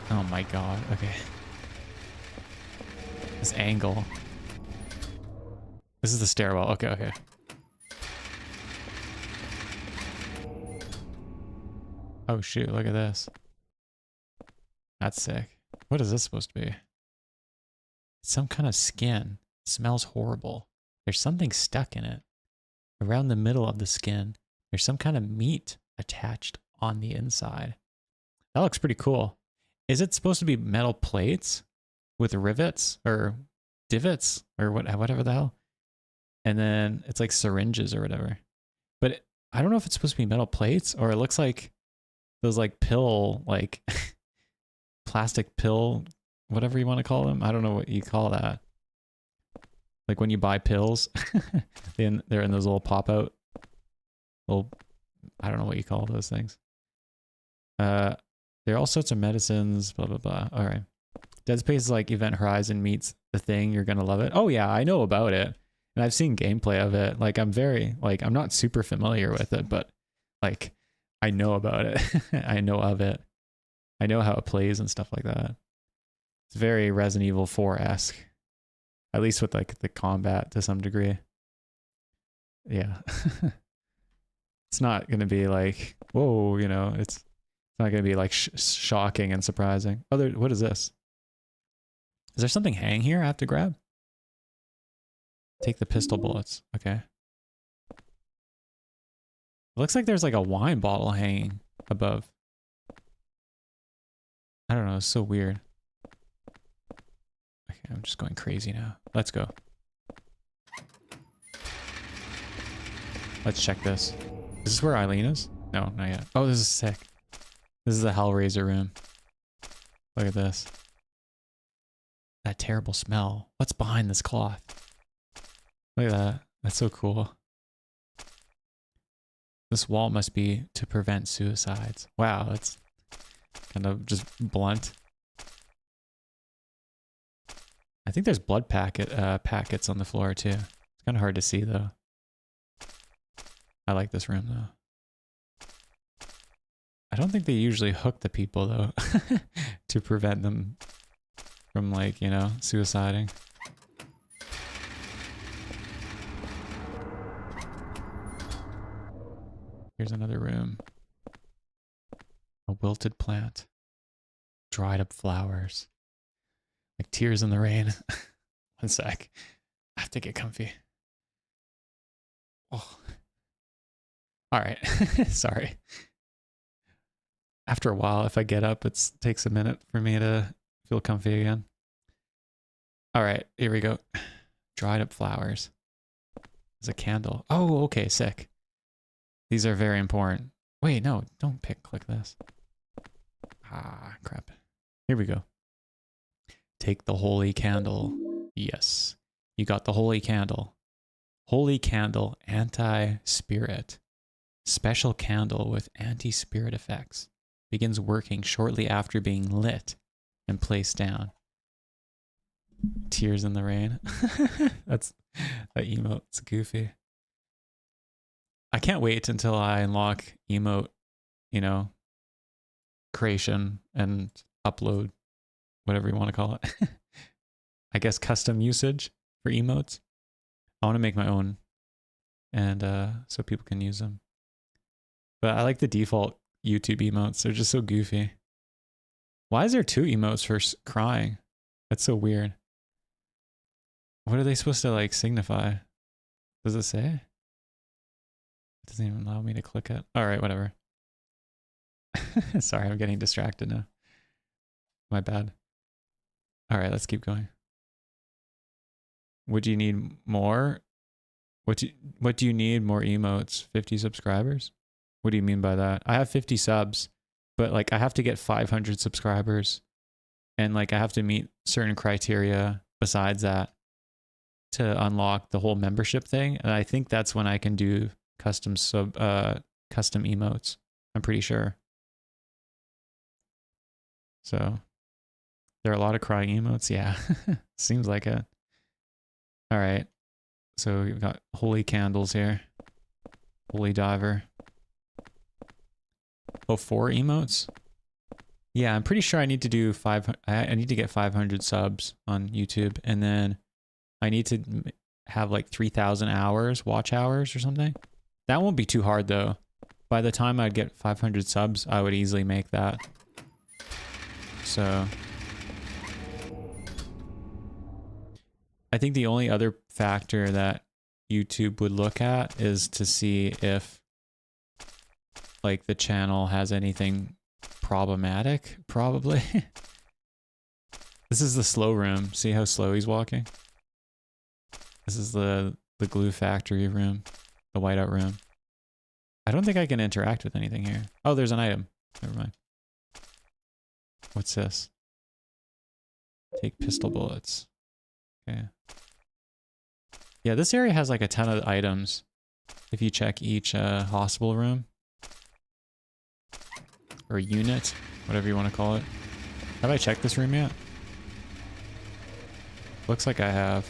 Oh my god. Okay. This angle. This is the stairwell. Okay. Oh shoot, look at this. That's sick. What is this supposed to be? It's some kind of skin. It smells horrible. There's something stuck in it. Around the middle of the skin, there's some kind of meat attached on the inside. That looks pretty cool. Is it supposed to be metal plates with rivets or divots or whatever the hell? And then it's like syringes or whatever. But I don't know if it's supposed to be metal plates or it looks like those like pill, like plastic pill, whatever you want to call them. I don't know what you call that. Like when you buy pills, they're in those little pop out, little, I don't know what you call those things. There are all sorts of medicines, blah, blah, blah. All right. Dead Space like Event Horizon meets The Thing. You're going to love it. Oh yeah, I know about it. And I've seen gameplay of it. Like I'm not super familiar with it, but like I know about it. I know of it. I know how it plays and stuff like that. It's very Resident Evil 4-esque. At least with like the combat to some degree. Yeah. It's not going to be like, whoa, you know, it's not going to be like shocking and surprising. What is this? Is there something hanging here I have to grab? Take the pistol bullets. Okay. It looks like there's like a wine bottle hanging above. I don't know. It's so weird. Okay, I'm just going crazy now. Let's go. Let's check this. Is this where Eileen is? No, not yet. Oh, this is sick. This is the Hellraiser room. Look at this. That terrible smell. What's behind this cloth? Look at that. That's so cool. This wall must be to prevent suicides. Wow, that's kind of just blunt. I think there's blood packets on the floor too. It's kind of hard to see though. I like this room though. I don't think they usually hook the people though to prevent them from like, you know, suiciding. Here's another room. A wilted plant. Dried up flowers. Like tears in the rain. One sec. I have to get comfy. Oh. All right. Sorry. After a while, if I get up, it takes a minute for me to feel comfy again. All right, here we go. Dried up flowers. There's a candle. Oh, okay, sick. These are very important. Wait, no, don't click this. Ah, crap. Here we go. Take the holy candle. Yes, you got the holy candle. Holy candle, anti-spirit. Special candle with anti-spirit effects. Begins working shortly after being lit and placed down. Tears in the rain. That emote. It's goofy. I can't wait until I unlock emote, you know, creation and upload, whatever you want to call it. I guess custom usage for emotes. I want to make my own, and so people can use them. But I like the default YouTube emotes. They're just so goofy. Why is there 2 emotes for crying? That's so weird. What are they supposed to like signify? Does it say? It doesn't even allow me to click it. All right, whatever. Sorry, I'm getting distracted now. My bad. All right, let's keep going. Would you need more? What do you need more emotes? 50 subscribers? What do you mean by that? I have 50 subs, but like I have to get 500 subscribers, and like I have to meet certain criteria besides that to unlock the whole membership thing. And I think that's when I can do custom emotes. I'm pretty sure. So There are a lot of crying emotes. Yeah, seems like it. All right. So we've got holy candles here. Holy diver. Oh, 4 emotes? Yeah, I'm pretty sure I need to do I need to get 500 subs on YouTube, and then I need to have like 3,000 hours, watch hours or something. That won't be too hard though. By the time I'd get 500 subs, I would easily make that. So I think the only other factor that YouTube would look at is to see if like the channel has anything problematic, probably. This is the slow room. See how slow he's walking? This is the glue factory room, the whiteout room. I don't think I can interact with anything here. Oh, there's an item. Never mind. What's this? Take pistol bullets. Okay. Yeah, this area has like a ton of items. If you check each hospital room. Or unit, whatever you want to call it. Have I checked this room yet? Looks like I have.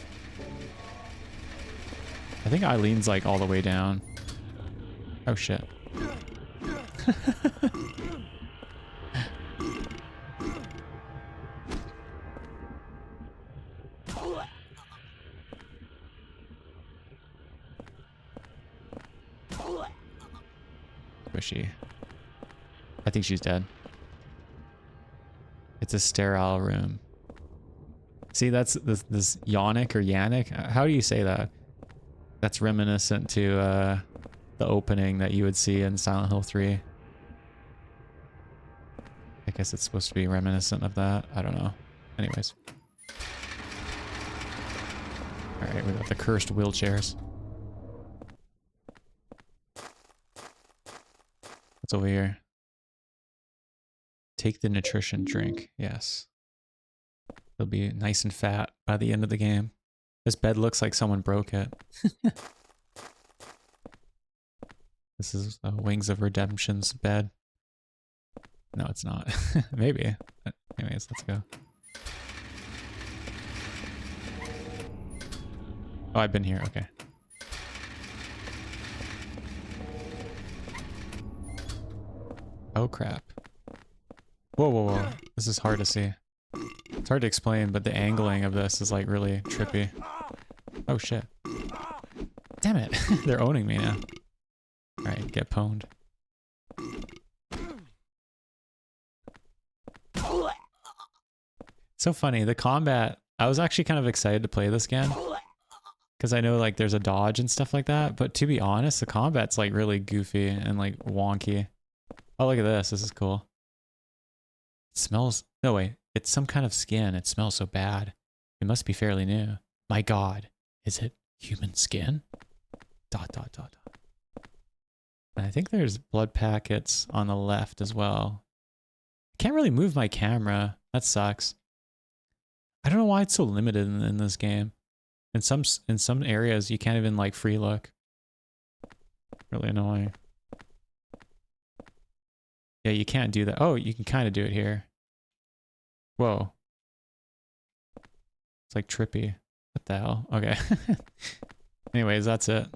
I think Eileen's like all the way down. Oh shit. Squishy. I think she's dead. It's a sterile room. See, that's this Yannick or Yannick. How do you say that? That's reminiscent to the opening that you would see in Silent Hill 3. I guess it's supposed to be reminiscent of that. I don't know. Anyways. Alright, we got the cursed wheelchairs. What's over here? Take the nutrition drink. Yes. They'll be nice and fat by the end of the game. This bed looks like someone broke it. This is Wings of Redemption's bed. No, it's not. Maybe. But anyways, let's go. Oh, I've been here. Okay. Oh, crap. Whoa, whoa, whoa. This is hard to see. It's hard to explain, but the angling of this is like really trippy. Oh shit. Damn it. They're owning me now. Alright, get pwned. So funny, the combat, I was actually kind of excited to play this again. Because I know like there's a dodge and stuff like that, but to be honest, the combat's like really goofy and like wonky. Oh, look at this. This is cool. It smells... No, wait. It's some kind of skin. It smells so bad. It must be fairly new. My god. Is it human skin? ... And I think there's blood packets on the left as well. I can't really move my camera. That sucks. I don't know why it's so limited in this game. In some areas, you can't even like free look. Really annoying. Yeah, you can't do that. Oh, you can kind of do it here. Whoa. It's like trippy. What the hell? Okay. Anyways, that's it.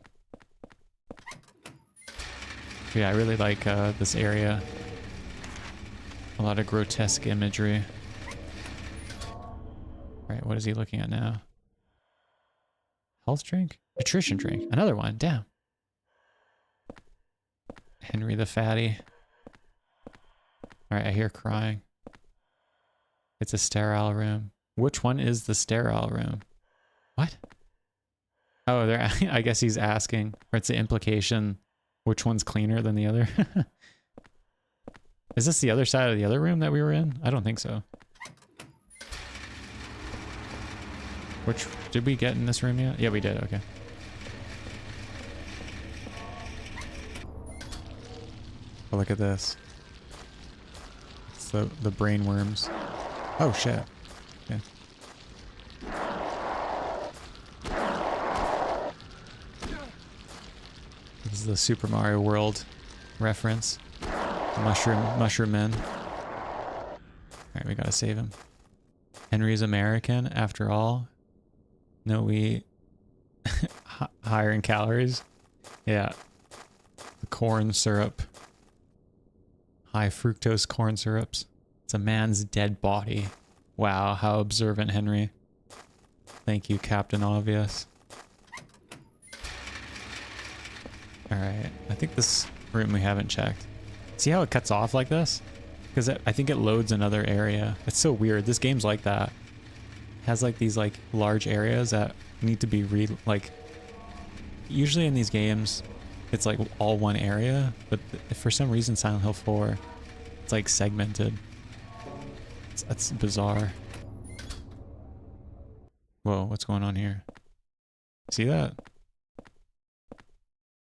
Yeah, I really like this area. A lot of grotesque imagery. Alright, what is he looking at now? Health drink? Nutrition drink. Another one. Damn. Henry the Fatty. Alright, I hear crying. It's a sterile room. Which one is the sterile room? What? Oh, they're, I guess he's asking, or it's the implication, which one's cleaner than the other? Is this the other side of the other room that we were in? I don't think so. Which, did we get in this room yet? Yeah, we did, okay. Oh, look at this. It's the brain worms. Oh, shit. Okay. This is the Super Mario World reference. Mushroom men. Alright, we gotta save him. Henry's American after all. No, we higher in calories. Yeah. The corn syrup. High fructose corn syrups. It's a man's dead body. Wow, how observant, Henry. Thank you, Captain Obvious. Alright, I think this room we haven't checked. See how it cuts off like this? Because I think it loads another area. It's so weird. This game's like that. It has like these like large areas that need to be usually in these games it's like all one area, but for some reason Silent Hill 4 it's like segmented. That's bizarre. Whoa, what's going on here? See that?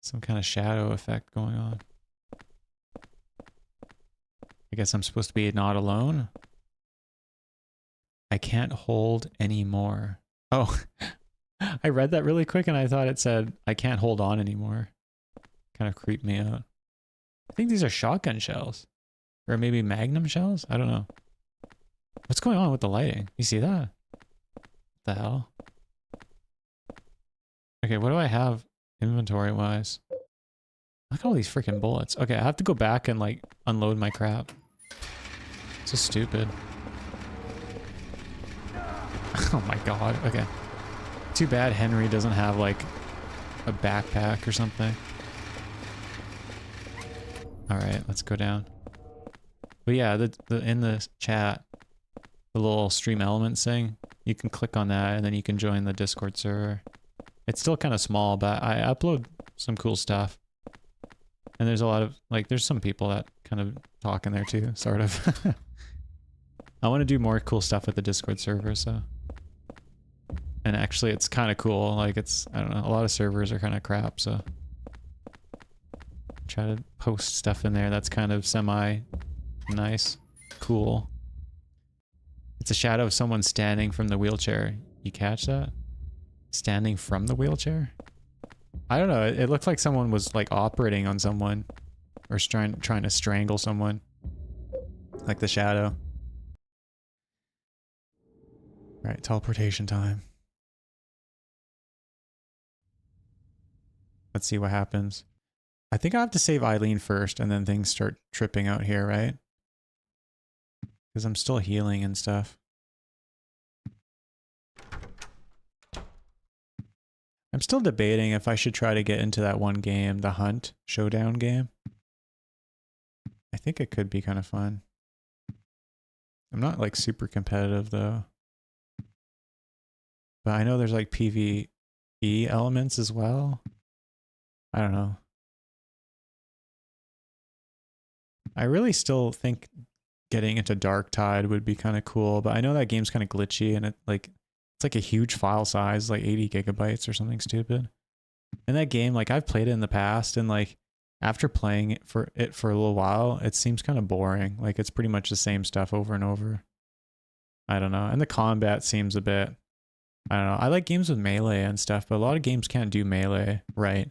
Some kind of shadow effect going on. I guess I'm supposed to be not alone. I can't hold anymore. Oh, I read that really quick and I thought it said, I can't hold on anymore. Kind of creeped me out. I think these are shotgun shells. Or maybe magnum shells? I don't know. What's going on with the lighting? You see that? What the hell? Okay, what do I have inventory-wise? Look at all these freaking bullets. Okay, I have to go back and like unload my crap. So stupid. Oh my god, okay. Too bad Henry doesn't have like a backpack or something. Alright, let's go down. But yeah, in the chat, the little stream elements thing, you can click on that and then you can join the Discord server. It's still kind of small, but I upload some cool stuff. And there's a lot of, like, there's some people that kind of talk in there too, sort of. I want to do more cool stuff with the Discord server, so. And actually, it's kind of cool. Like, it's, I don't know, a lot of servers are kind of crap, so. Try to post stuff in there that's kind of semi-nice, cool. It's a shadow of someone standing from the wheelchair. You catch that? Standing from the wheelchair? I don't know. It looked like someone was like operating on someone or trying to strangle someone. Like the shadow. All right, teleportation time. Let's see what happens. I think I have to save Eileen first and then things start tripping out here, right? Because I'm still healing and stuff. I'm still debating if I should try to get into that one game, the Hunt Showdown game. I think it could be kind of fun. I'm not like super competitive though. But I know there's like PvE elements as well. I don't know. I really still think getting into Dark Tide would be kind of cool, but I know that game's kind of glitchy and it's like a huge file size, like 80 gigabytes or something stupid. And that game, like I've played it in the past and like after playing it for a little while, it seems kind of boring. Like it's pretty much the same stuff over and over. I don't know. And the combat seems a bit, I don't know. I like games with melee and stuff, but a lot of games can't do melee right.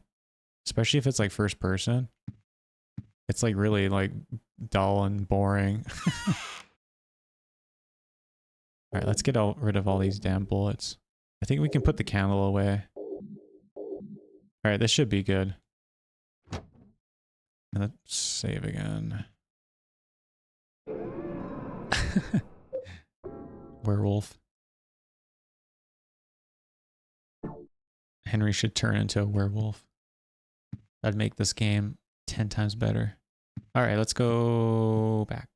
Especially if it's like first person. It's like really like dull and boring. Alright, let's get rid of all these damn bullets. I think we can put the candle away. Alright, this should be good. And let's save again. Werewolf. Henry should turn into a werewolf. That'd make this game 10 times better. Alright, let's go back.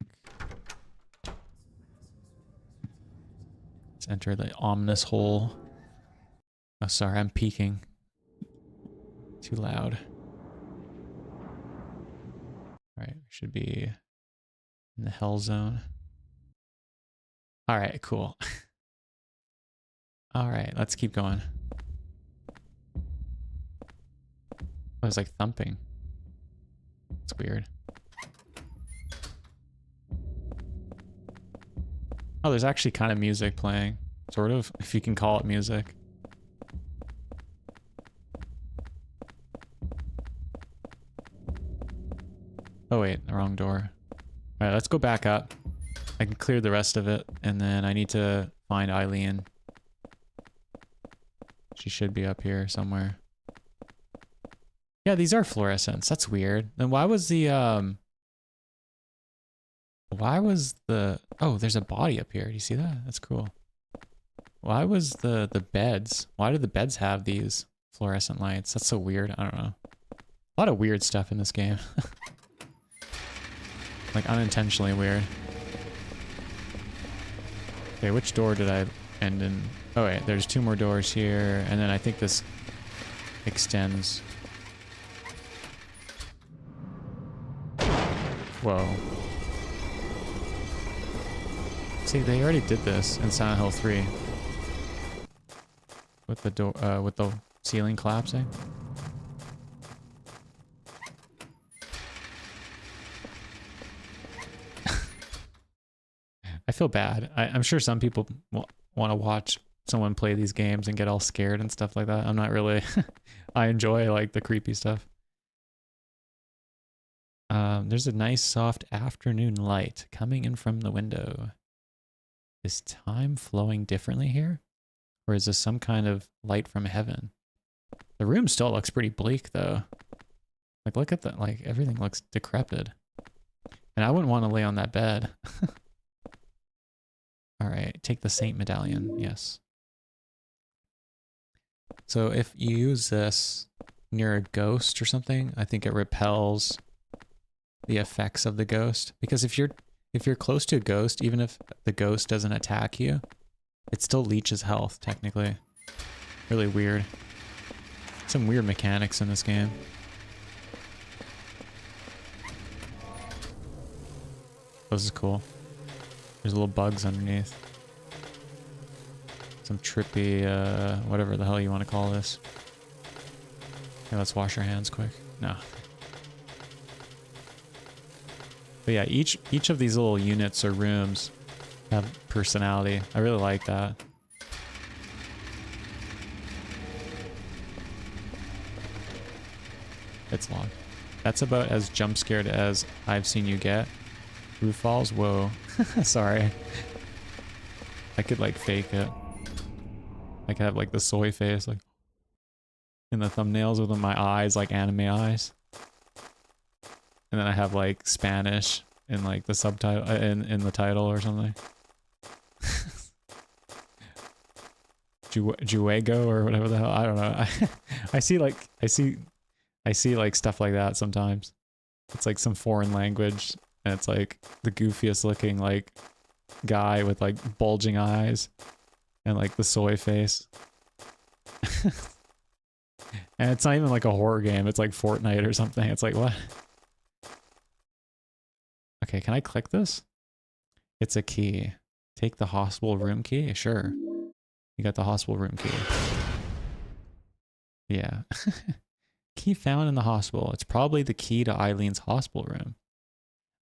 Let's enter the ominous hole. Oh, sorry, I'm peeking. Too loud. Alright, we should be in the hell zone. Alright, cool. Alright, let's keep going. Oh, it's like thumping. It's weird. Oh, there's actually kind of music playing. Sort of, if you can call it music. Oh wait, the wrong door. Alright, let's go back up. I can clear the rest of it, and then I need to find Eileen. She should be up here somewhere. Yeah, these are fluorescents. That's weird. Then why was the oh, there's a body up here. Do you see that? That's cool. Why was the beds? Why did the beds have these fluorescent lights? That's so weird. I don't know. A lot of weird stuff in this game. Like unintentionally weird. Okay, which door did I end in? Oh wait, there's 2 more doors here, and then I think this extends. Whoa. See, they already did this in Silent Hill 3. With the door, with the ceiling collapsing. I feel bad. I'm sure some people want to watch someone play these games and get all scared and stuff like that. I'm not really. I enjoy like the creepy stuff. There's a nice soft afternoon light coming in from the window. Is time flowing differently here? Or is this some kind of light from heaven? The room still looks pretty bleak though. Like look at that, like everything looks decrepit. And I wouldn't want to lay on that bed. All right, take the saint medallion, yes. So if you use this near a ghost or something, I think it repels the effects of the ghost. Because if you're close to a ghost, even if the ghost doesn't attack you, it still leeches health, technically. Really weird. Some weird mechanics in this game. This is cool. There's little bugs underneath. Some trippy, whatever the hell you want to call this. Okay, let's wash our hands quick. No. But yeah, each of these little units or rooms have personality. I really like that. It's long. That's about as jump scared as I've seen you get. Roof falls? Whoa. Sorry. I could like fake it. I could have like the soy face like in the thumbnails with my eyes like anime eyes. And then I have like Spanish in like the subtitle in the title or something. Juego or whatever the hell. I don't know. I see like stuff like that sometimes. It's like some foreign language and it's like the goofiest looking like guy with like bulging eyes and like the soy face. And it's not even like a horror game. It's like Fortnite or something. It's like, what? Okay, can I click this? It's a key. Take the hospital room key? Sure. You got the hospital room key. Yeah. Key found in the hospital. It's probably the key to Eileen's hospital room.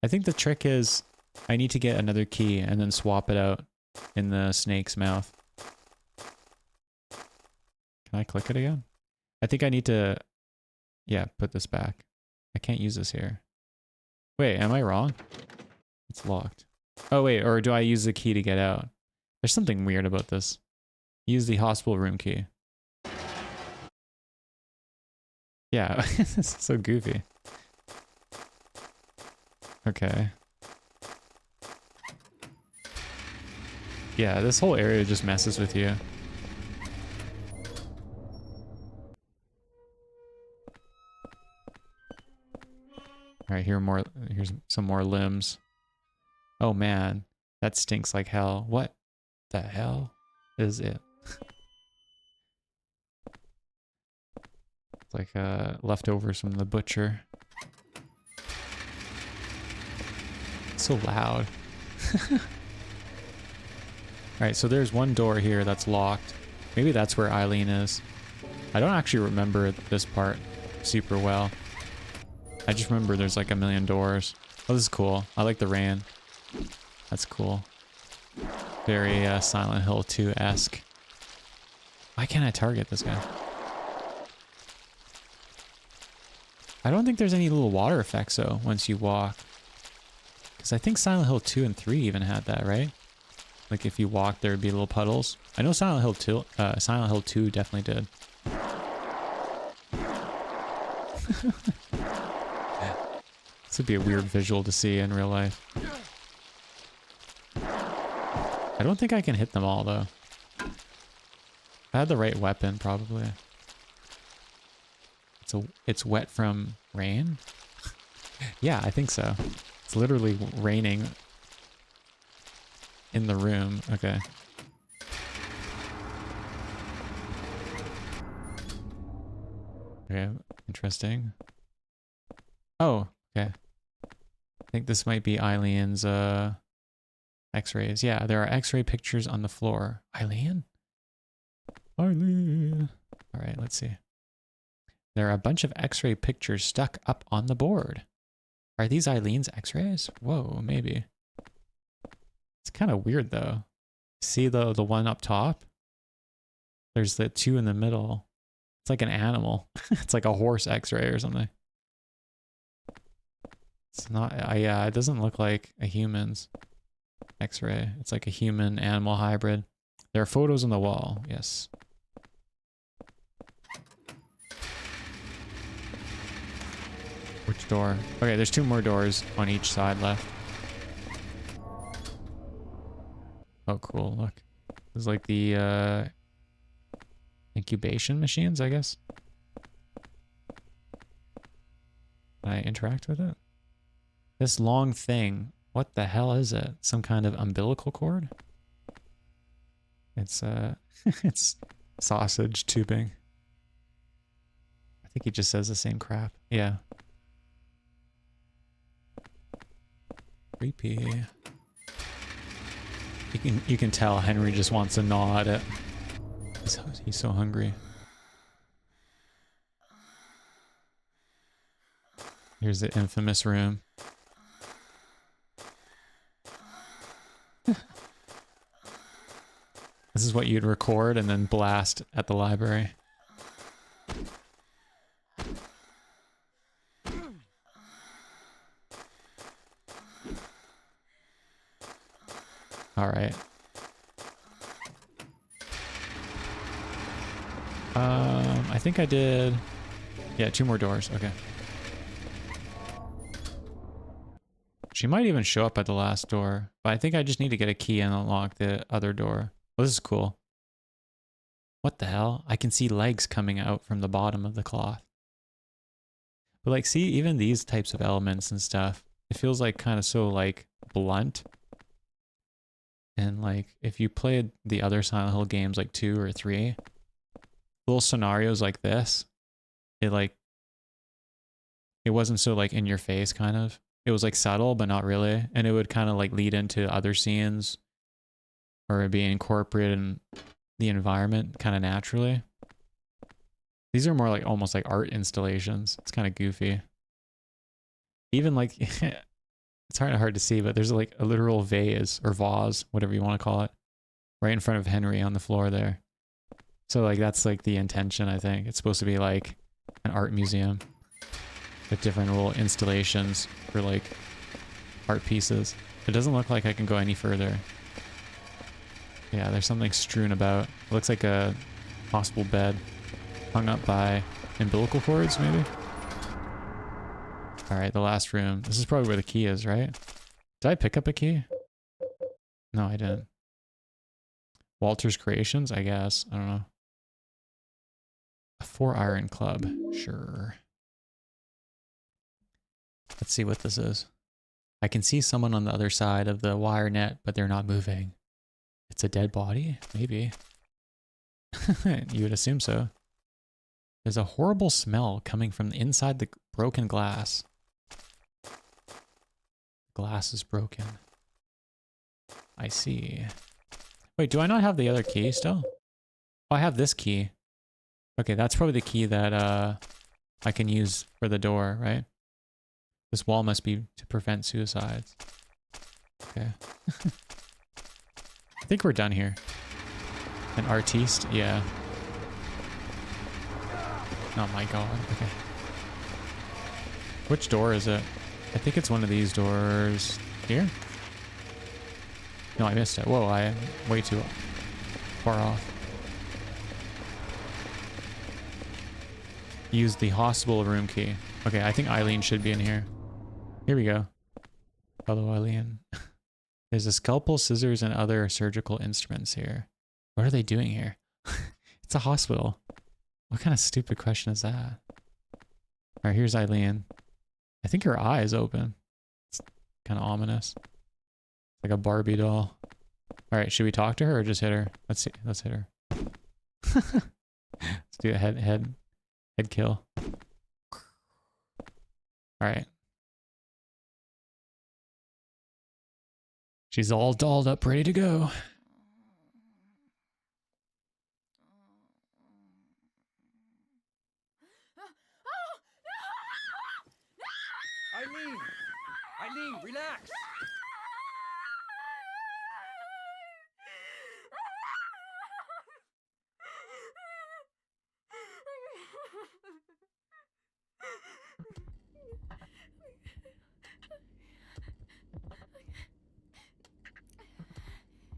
I think the trick is I need to get another key and then swap it out in the snake's mouth. Can I click it again? I think I need to, yeah, put this back. I can't use this here. Wait, am I wrong? It's locked. Oh wait, or do I use the key to get out? There's something weird about this. Use the hospital room key. Yeah, this is so goofy. Okay. Yeah, this whole area just messes with you. Alright, here's some more limbs. Oh man, that stinks like hell. What the hell is it? It's like leftovers from the butcher. It's so loud. Alright, so there's one door here that's locked. Maybe that's where Eileen is. I don't actually remember this part super well. I just remember there's like a million doors. Oh, this is cool. I like the rain. That's cool. Very Silent Hill 2-esque. Why can't I target this guy? I don't think there's any little water effects though once you walk. Because I think Silent Hill 2 and 3 even had that, right? Like if you walked, there would be little puddles. I know Silent Hill 2 definitely did. This would be a weird visual to see in real life. I don't think I can hit them all though. If I had the right weapon, probably. It's wet from rain? Yeah, I think so. It's literally raining in the room. Okay. Okay, interesting. Oh, okay. I think this might be Eileen's x-rays. Yeah, there are x-ray pictures on the floor. Eileen? Eileen. All right, let's see. There are a bunch of x-ray pictures stuck up on the board. Are these Eileen's x-rays? Whoa, maybe. It's kind of weird though. See the one up top? There's the two in the middle. It's like an animal. It's like a horse x-ray or something. It's not, yeah, it doesn't look like a human's x-ray. It's like a human animal hybrid. There are photos on the wall, yes. Which door? Okay, there's 2 more doors on each side left. Oh, cool, look. This is like the incubation machines, I guess. Can I interact with it? This long thing, what the hell is it? Some kind of umbilical cord? It's it's sausage tubing. I think he just says the same crap. Yeah. Creepy. You can tell Henry just wants to gnaw at it. He's so hungry. Here's the infamous room. This is what you'd record and then blast at the library. All right. I think I did. Yeah, 2 more doors. Okay. She might even show up at the last door, but I think I just need to get a key and unlock the other door. Well, this is cool. What the hell? I can see legs coming out from the bottom of the cloth. But like, see, even these types of elements and stuff, it feels like kind of so like blunt. And like, if you played the other Silent Hill games like 2 or 3, little scenarios like this, it wasn't so like in your face kind of. It was like subtle, but not really. And it would kind of like lead into other scenes or be incorporated in the environment kind of naturally. These are more like almost like art installations. It's kind of goofy. Even like, it's hard to see, but there's like a literal vase or vase, whatever you want to call it, right in front of Henry on the floor there. So like, that's like the intention, I think. It's supposed to be like an art museum with different little installations for like art pieces. It doesn't look like I can go any further. Yeah, there's something strewn about. It looks like a hospital bed hung up by umbilical cords, maybe? All right, the last room. This is probably where the key is, right? Did I pick up a key? No, I didn't. Walter's Creations, I guess. I don't know. A 4-iron club. Sure. Let's see what this is. I can see someone on the other side of the wire net, but they're not moving. It's a dead body? Maybe. You would assume so. There's a horrible smell coming from inside the broken glass. Glass is broken. I see. Wait, do I not have the other key still? Oh, I have this key. Okay, that's probably the key that I can use for the door, right? This wall must be to prevent suicides. Okay. I think we're done here. An artiste? Yeah. Oh my god. Okay. Which door is it? I think it's one of these doors. Here? No, I missed it. Whoa, I am way too far off. Use the hospital room key. Okay, I think Eileen should be in here. Here we go. Hello, Eileen. There's a scalpel, scissors, and other surgical instruments here. What are they doing here? It's a hospital. What kind of stupid question is that? Alright, here's Eileen. I think her eye is open. It's kind of ominous. Like a Barbie doll. Alright, should we talk to her or just hit her? Let's see. Let's hit her. Let's do a head kill. Alright. She's all dolled up, ready to go. Eileen, relax.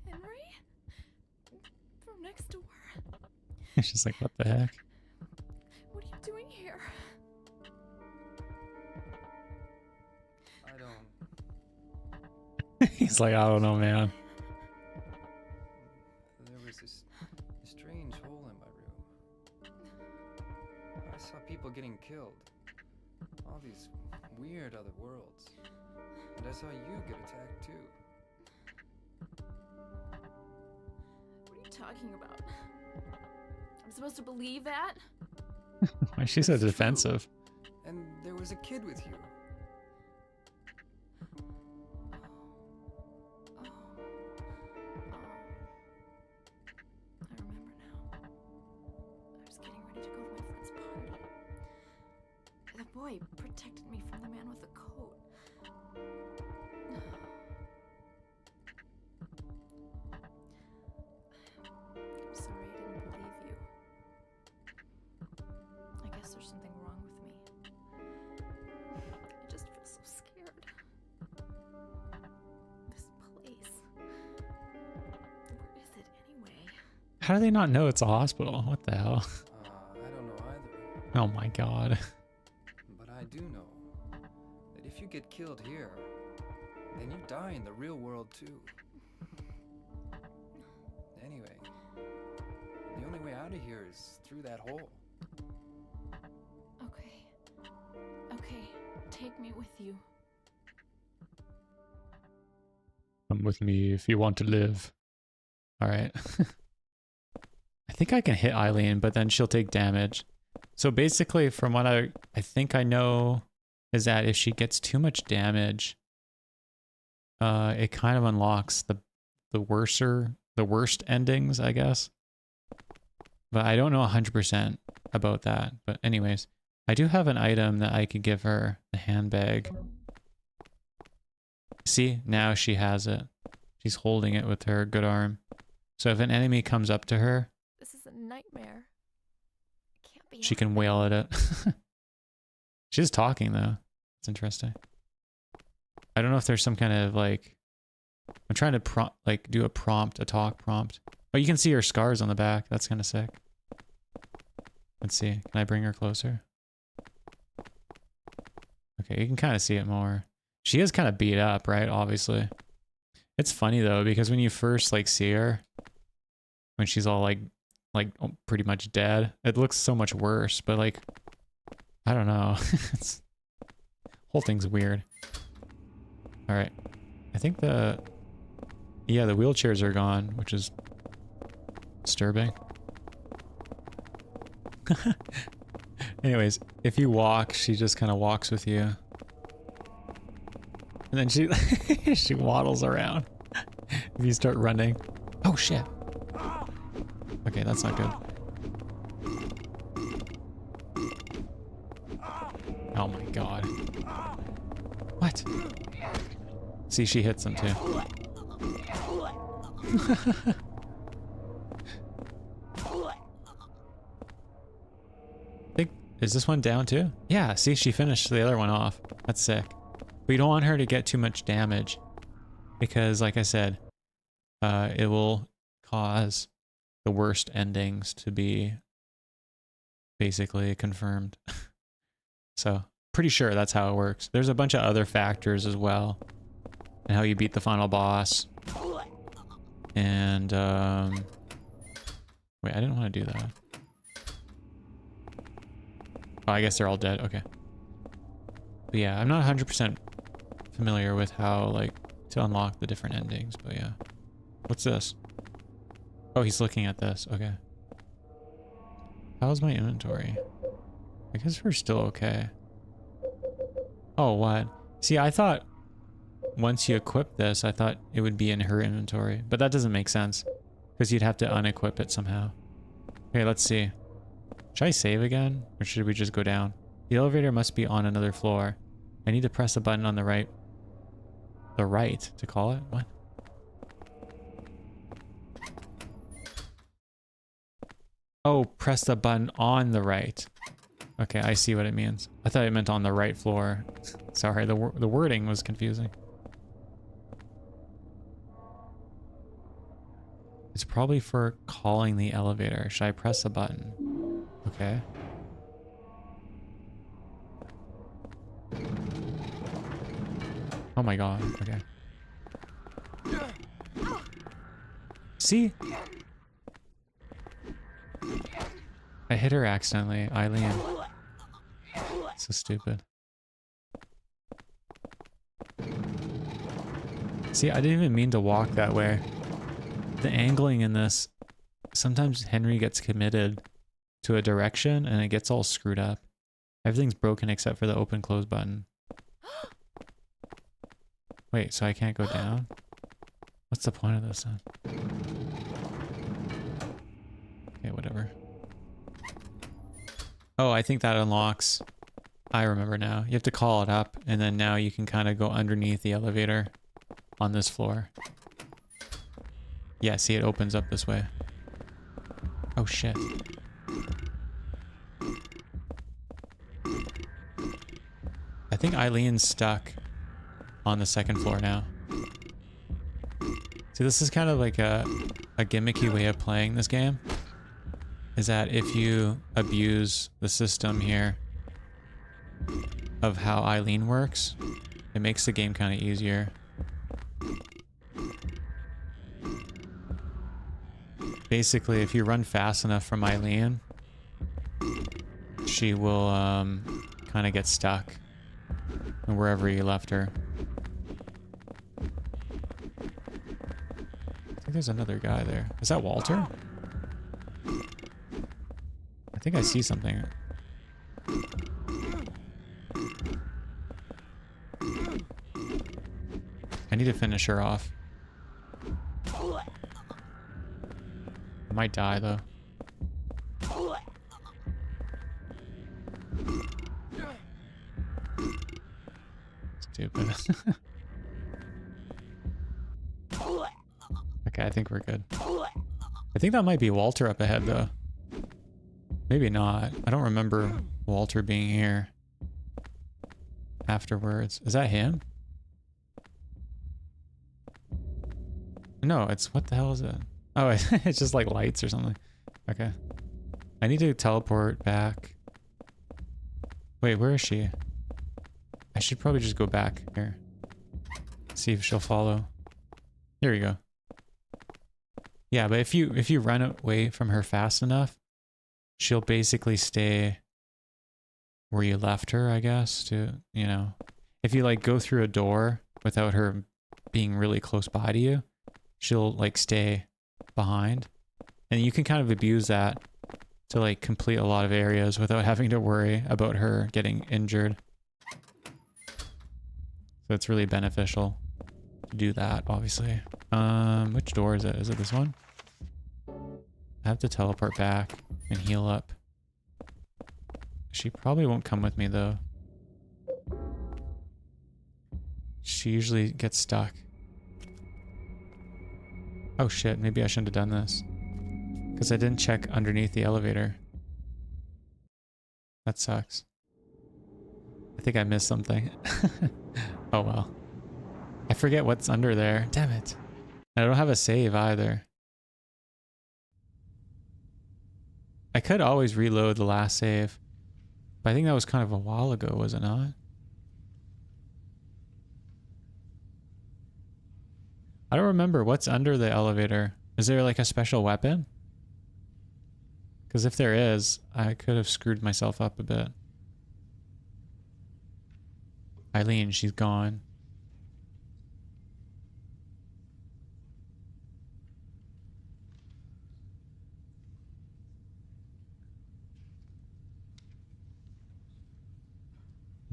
Henry? From next door. She's like, what the heck? What are you doing here? I don't... He's like, I don't know, man. There was this strange hole in my room. I saw people getting killed. All these weird other worlds. And I saw you get attacked too. What are you talking about? I'm supposed to believe that? Why is she so It's true. defensive? And there was a kid with you. I remember now. I was getting ready to go to my friend's party. The boy protected me from the man with the coat. I'm sorry I didn't believe you. I guess there's something wrong with me. I just feel so scared. This place. Where is it anyway? How do they not know it's a hospital? What the hell? I don't know either. Oh my god. But I do know that if you get killed here, then you die in the real world too. Anyway, the only way out of here is through that hole. Okay. Okay, take me with you. Come with me if you want to live. Alright. I think I can hit Eileen, but then she'll take damage. So basically, from what I think I know, is that if she gets too much damage, it kind of unlocks the worst endings, I guess. But I don't know 100% about that. But anyways, I do have an item that I could give her, the handbag. See, now she has it. She's holding it with her good arm. So if an enemy comes up to her, This is a nightmare. It can't be. she can wail at it. She's talking though. It's interesting. I don't know if there's some kind of like, I'm trying to do a talk prompt. Oh, you can see her scars on the back. That's kind of sick. Let's see. Can I bring her closer? Okay, you can kind of see it more. She is kind of beat up, right? Obviously. It's funny though, because when you first like see her, when she's all like pretty much dead, it looks so much worse, but like, I don't know. It's, whole thing's weird. All right. I think the wheelchairs are gone, which is disturbing. Anyways, if you walk, she just kind of walks with you. And then she she waddles around. If you start running. Oh shit. Okay, that's not good. Oh my god. What? See, she hits him too. Is this one down too? Yeah, see, she finished the other one off. That's sick. But you don't want her to get too much damage. Because, like I said, it will cause the worst endings to be basically confirmed. So pretty sure that's how it works. There's a bunch of other factors as well, and how you beat the final boss. And wait, I didn't want to do that. Oh, I guess they're all dead. Okay. But yeah, I'm not 100% familiar with how, like, to unlock the different endings, but yeah. What's this? Oh, he's looking at this. Okay. How's my inventory? I guess we're still okay. Oh, what? See, I thought once you equip this, I thought it would be in her inventory, but that doesn't make sense because you'd have to unequip it somehow. Okay, let's see. Should I save again, or should we just go down? The elevator must be on another floor. I need to press a button on the right. The right to call it? What? Oh, press the button on the right. Okay, I see what it means. I thought it meant on the right floor. Sorry, the wording was confusing. It's probably for calling the elevator. Should I press the button? Okay. Oh my god, okay. See? I hit her accidentally, Eileen. So stupid. See, I didn't even mean to walk that way. The angling in this, sometimes Henry gets committed to a direction and it gets all screwed up. Everything's broken except for the open close button. Wait, so I can't go down? What's the point of this then? Okay, whatever. Oh, I think that unlocks. I remember now. You have to call it up, and then now you can kind of go underneath the elevator on this floor. Yeah, see, it opens up this way. Oh, shit. I think Eileen's stuck on the second floor now. See, this is kind of like a gimmicky way of playing this game. Is that if you abuse the system here of how Eileen works, it makes the game kind of easier. Basically, if you run fast enough from Eileen, she will kind of get stuck wherever you left her. I think there's another guy there. Is that Walter? I think I see something. I need to finish her off. I might die though. Stupid. Okay, I think we're good. I think that might be Walter up ahead though. Maybe not. I don't remember Walter being here afterwards. Is that him? No, it's... what the hell is it? Oh, it's just like lights or something. Okay. I need to teleport back. Wait, where is she? I should probably just go back here. See if she'll follow. Here we go. Yeah, but if you run away from her fast enough, she'll basically stay where you left her, I guess, to, you know. If you like go through a door without her being really close by to you, she'll like stay behind. And you can kind of abuse that to like complete a lot of areas without having to worry about her getting injured. So it's really beneficial to do that, obviously. Which door is it? Is it this one? I have to teleport back and heal up. She probably won't come with me though. She usually gets stuck. Oh shit, maybe I shouldn't have done this. Because I didn't check underneath the elevator. That sucks. I think I missed something. Oh well. I forget what's under there. Damn it. I don't have a save either. I could always reload the last save. But I think that was kind of a while ago, was it not? I don't remember what's under the elevator. Is there like a special weapon? Because if there is, I could have screwed myself up a bit. Eileen, she's gone.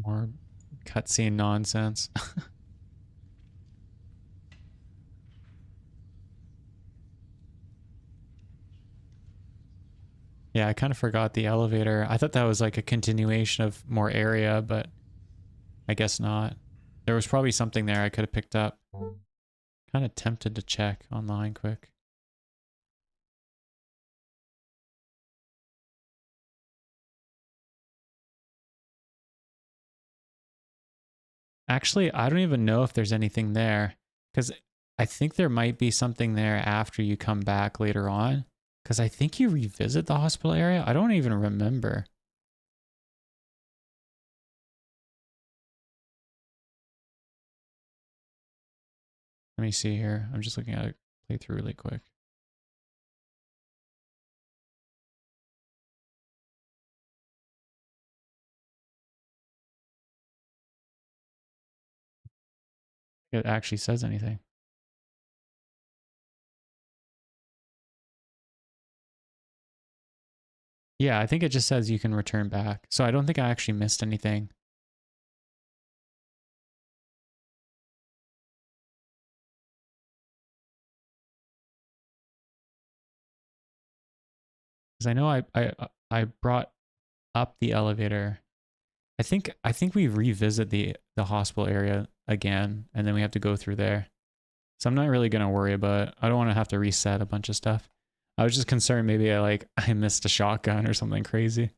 More cutscene nonsense. Yeah, I kind of forgot the elevator. I thought that was like a continuation of more area, but I guess not. There was probably something there I could have picked up. Kind of tempted to check online quick. Actually, I don't even know if there's anything there, because I think there might be something there after you come back later on, because I think you revisit the hospital area. I don't even remember. Let me see here. I'm just looking at it playthrough really quick. It actually says anything. Yeah, I think it just says you can return back. So I don't think I actually missed anything. Because I know I brought up the elevator. I think we revisit the hospital area again, and then we have to go through there. So I'm not really gonna worry about it. I don't want to have to reset a bunch of stuff. I was just concerned maybe I missed a shotgun or something crazy.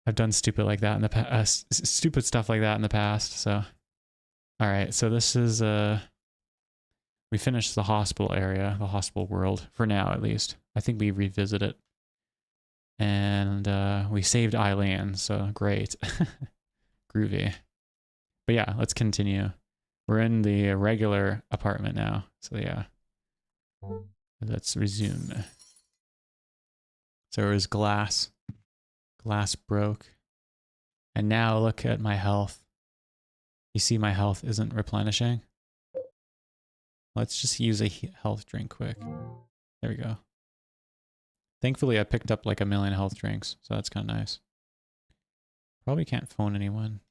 I've done stupid like that in the past, stupid stuff like that in the past. So, all right. So this is we finished the hospital area, the hospital world for now at least. I think we revisit it, and we saved Eileen. So great, groovy. But yeah, let's continue. We're in the regular apartment now. So yeah, let's resume. So it was glass. Glass broke. And now look at my health. You see my health isn't replenishing? Let's just use a health drink quick. There we go. Thankfully, I picked up like 1,000,000 health drinks, so that's kind of nice. Probably can't phone anyone.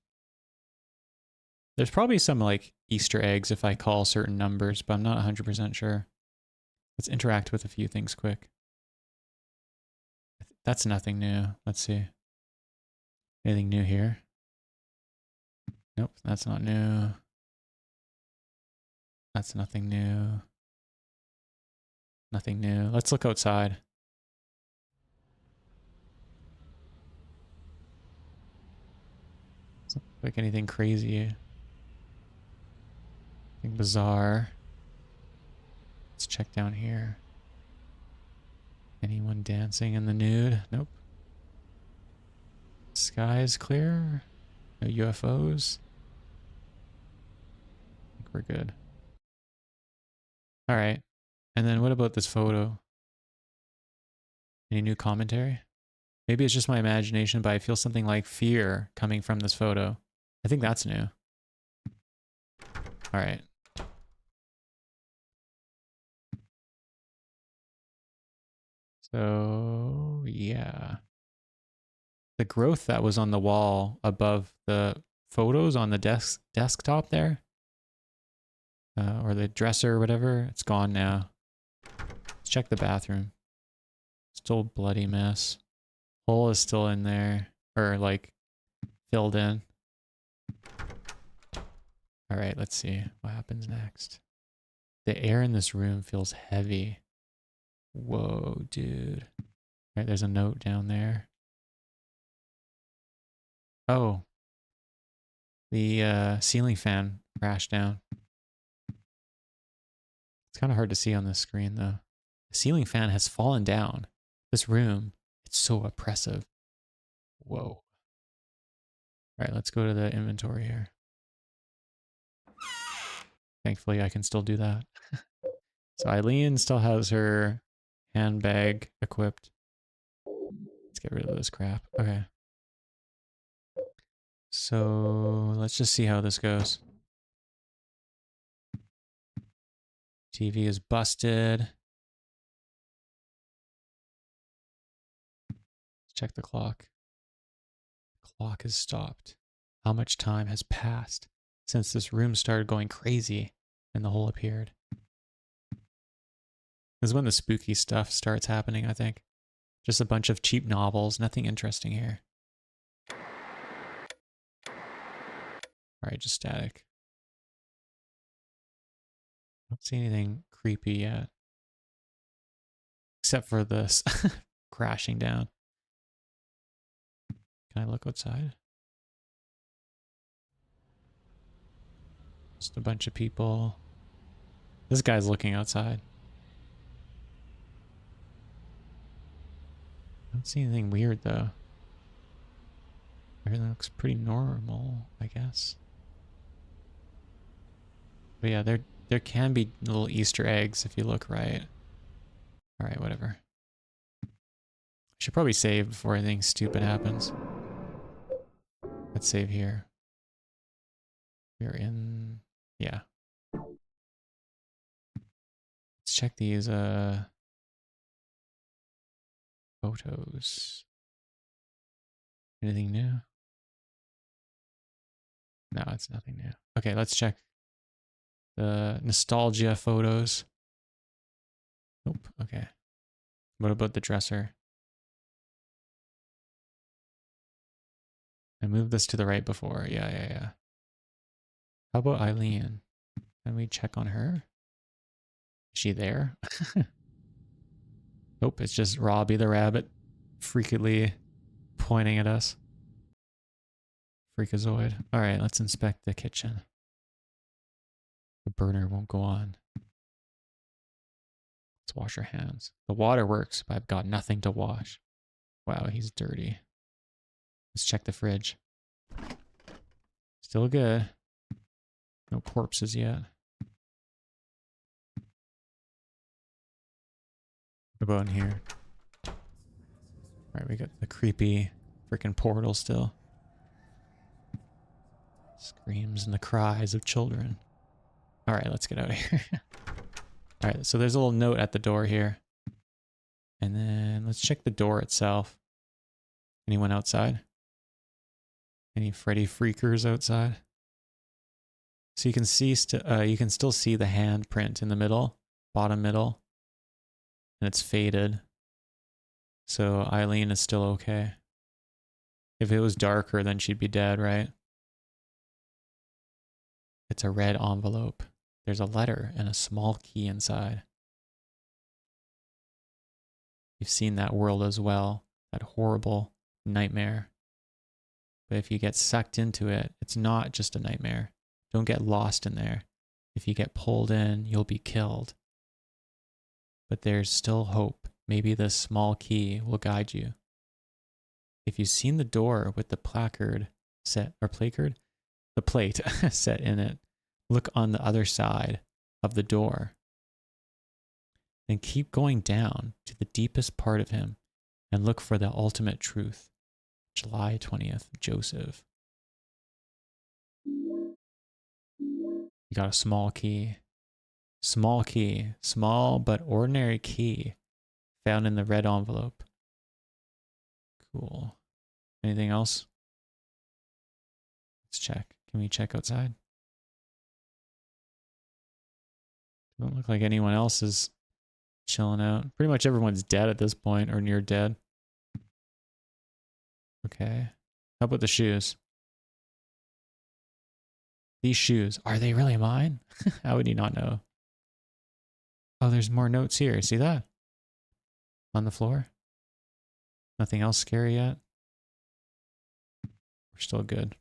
There's probably some like Easter eggs if I call certain numbers, but I'm not 100% sure. Let's interact with a few things quick. That's nothing new. Let's see. Anything new here? Nope, that's not new. That's nothing new. Nothing new. Let's look outside. Doesn't look like anything crazy. Anything bizarre. Let's check down here. Anyone dancing in the nude? Nope. Sky is clear. No UFOs. I think we're good. All right. And then what about this photo? Any new commentary? Maybe it's just my imagination, but I feel something like fear coming from this photo. I think that's new. All right. So, yeah. The growth that was on the wall above the photos on the desktop there, or the dresser or whatever, it's gone now. Let's check the bathroom. Still a bloody mess. Hole is still in there, or like filled in. All right, let's see what happens next. The air in this room feels heavy. Whoa, dude. All right, there's a note down there. Oh. The ceiling fan crashed down. It's kind of hard to see on this screen though. The ceiling fan has fallen down. This room, it's so oppressive. Whoa. All right, let's go to the inventory here. Thankfully, I can still do that. So Eileen still has her handbag equipped. Let's get rid of this crap. Okay. So let's just see how this goes. TV is busted. Let's check the clock. The clock has stopped. How much time has passed since this room started going crazy and the hole appeared? This is when the spooky stuff starts happening, I think. Just a bunch of cheap novels, nothing interesting here. Alright, just static. Don't see anything creepy yet. Except for this crashing down. Can I look outside? Just a bunch of people. This guy's looking outside. I don't see anything weird though. Everything looks pretty normal, I guess. But yeah, there can be little Easter eggs if you look right. Alright, whatever. I should probably save before anything stupid happens. Let's save here. We're in... yeah. Let's check these photos. Anything new? No, it's nothing new. Okay, let's check the nostalgia photos. Nope, okay. What about the dresser? I moved this to the right before. Yeah. How about Eileen? Can we check on her? Is she there? Nope, it's just Robbie the rabbit freakily pointing at us. Freakazoid. Alright, let's inspect the kitchen. The burner won't go on. Let's wash our hands. The water works, but I've got nothing to wash. Wow, he's dirty. Let's check the fridge. Still good. No corpses yet. What about in here? Alright, we got the creepy freaking portal still. Screams and the cries of children. Alright, let's get out of here. Alright, so there's a little note at the door here. And then let's check the door itself. Anyone outside? Any Freddy freakers outside? So you can see, you can still see the handprint in the middle, bottom middle, and it's faded. So Eileen is still okay. If it was darker, then she'd be dead, right? It's a red envelope. There's a letter and a small key inside. You've seen that world as well, that horrible nightmare. But if you get sucked into it, it's not just a nightmare. Don't get lost in there. If you get pulled in, you'll be killed. But there's still hope. Maybe this small key will guide you. If you've seen the door with the placard set, or placard? The plate set in it, look on the other side of the door. Then keep going down to the deepest part of him and look for the ultimate truth. July 20th, Joseph. You got a small key. Small key. Small but ordinary key found in the red envelope. Cool. Anything else? Let's check. Can we check outside? Don't look like anyone else is chilling out. Pretty much everyone's dead at this point or near dead. Okay. How about the shoes? These shoes, are they really mine? How would you not know? Oh, there's more notes here. See that? On the floor. Nothing else scary yet. We're still good.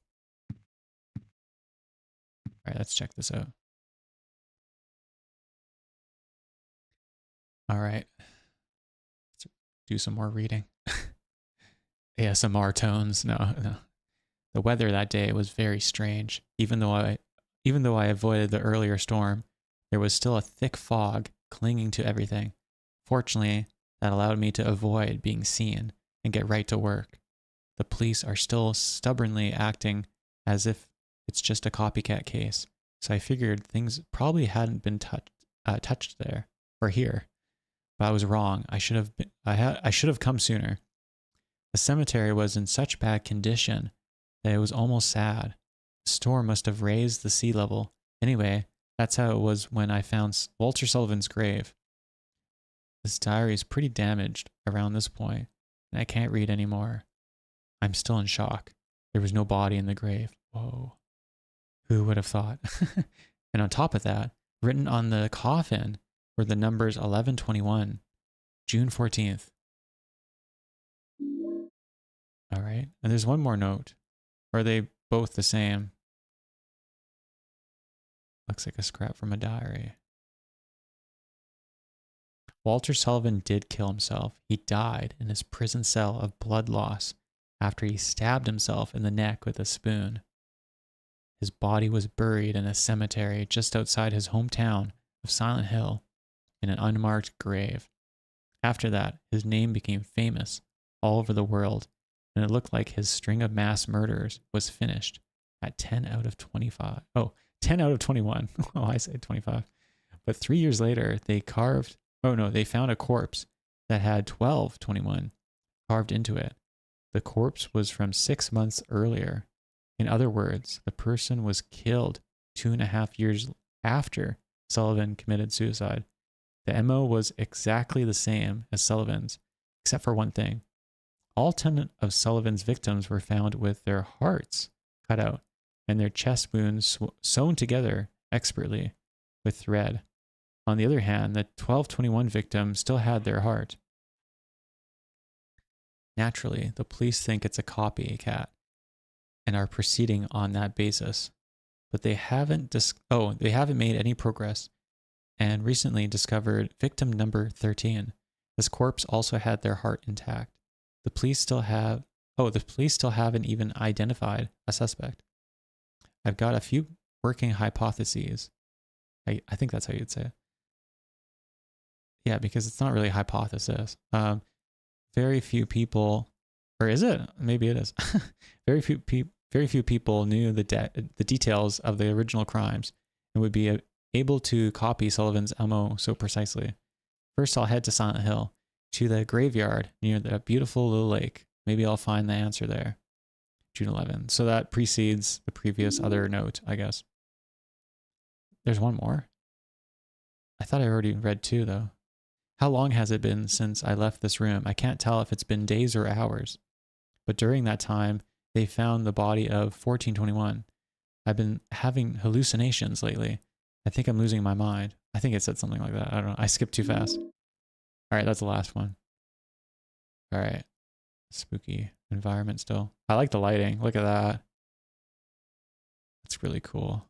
Alright, let's check this out. All right. Let's do some more reading. ASMR tones. No. The weather that day was very strange. Even though I avoided the earlier storm, there was still a thick fog clinging to everything. Fortunately, that allowed me to avoid being seen and get right to work. The police are still stubbornly acting as if it's just a copycat case, so I figured things probably hadn't been touched there or here. But I was wrong. I should have come sooner. The cemetery was in such bad condition that it was almost sad. The storm must have raised the sea level. Anyway, that's how it was when I found Walter Sullivan's grave. This diary is pretty damaged around this point, and I can't read anymore. I'm still in shock. There was no body in the grave. Whoa. Who would have thought? And on top of that, written on the coffin were the numbers 1121, June 14th. All right. And there's one more note. Or are they both the same? Looks like a scrap from a diary. Walter Sullivan did kill himself. He died in his prison cell of blood loss after he stabbed himself in the neck with a spoon. His body was buried in a cemetery just outside his hometown of Silent Hill in an unmarked grave. After that, his name became famous all over the world, and it looked like his string of mass murders was finished at 10 out of 25. Oh, 10 out of 21. Oh, I say 25. But 3 years later, they found a corpse that had 1221 carved into it. The corpse was from 6 months earlier. In other words, the person was killed 2.5 years after Sullivan committed suicide. The MO was exactly the same as Sullivan's, except for one thing. All 10 of Sullivan's victims were found with their hearts cut out and their chest wounds sewn together expertly with thread. On the other hand, the 1221 victim still had their heart. Naturally, the police think it's a copycat and are proceeding on that basis. But they haven't made any progress and recently discovered victim number 13. This corpse also had their heart intact. The police still haven't even identified a suspect. I've got a few working hypotheses. I think that's how you'd say it. Yeah, because it's not really a hypothesis. Very few people, or is it? Maybe it is. Very few people knew the details of the original crimes and would be able to copy Sullivan's MO so precisely. First, I'll head to Silent Hill, to the graveyard near the beautiful little lake. Maybe I'll find the answer there. June 11. So that precedes the previous other note, I guess. There's one more. I thought I already read 2, though. How long has it been since I left this room? I can't tell if it's been days or hours. But during that time, they found the body of 1421. I've been having hallucinations lately. I think I'm losing my mind. I think it said something like that. I don't know. I skipped too fast. All right, that's the last one. All right. Spooky environment still. I like the lighting. Look at that. That's really cool.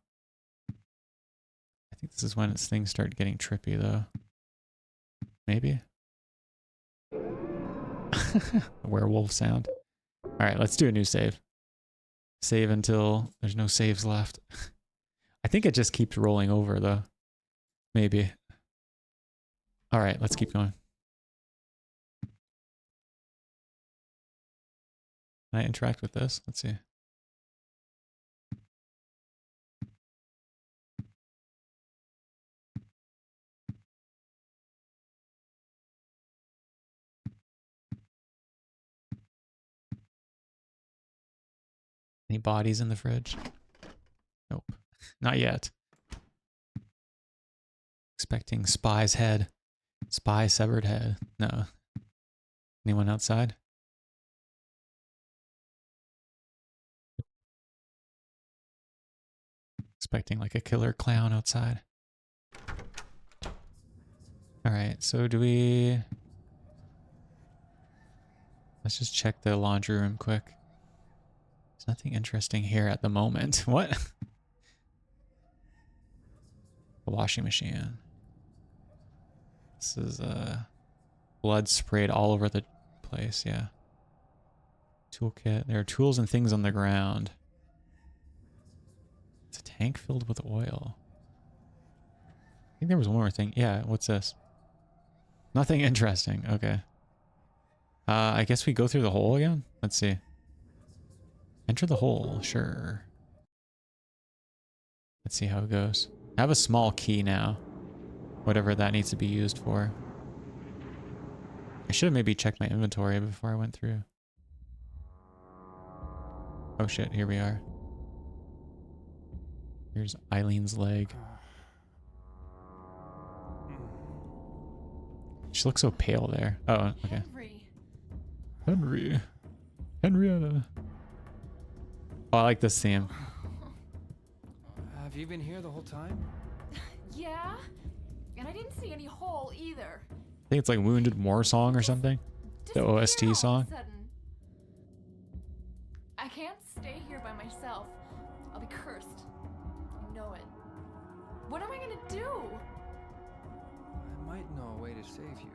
I think this is when things start getting trippy, though. Maybe. Werewolf sound. All right, let's do a new save. Save until there's no saves left. I think it just keeps rolling over, though. Maybe. All right, let's keep going. Can I interact with this? Let's see. Any bodies in the fridge? Nope. Not yet. Expecting Spy's head. Spy severed head. No. Anyone outside? Expecting like a killer clown outside. Alright, so do we... Let's just check the laundry room quick. There's nothing interesting here at the moment. What? The washing machine. This is blood sprayed all over the place, yeah. Toolkit. There are tools and things on the ground. It's a tank filled with oil. I think there was one more thing. Yeah, what's this? Nothing interesting. Okay. I guess we go through the hole again? Let's see. Enter the hole, sure. Let's see how it goes. I have a small key now. Whatever that needs to be used for. I should have maybe checked my inventory before I went through. Oh shit, here we are. Here's Eileen's leg. She looks so pale there. Oh, okay. Henrietta. Oh, I like this theme. Have you been here the whole time? Yeah, and I didn't see any hole either. I think it's like Wounded War Song or something. The OST song. I can't stay here by myself. I'll be cursed. I know it. What am I gonna do? I might know a way to save you.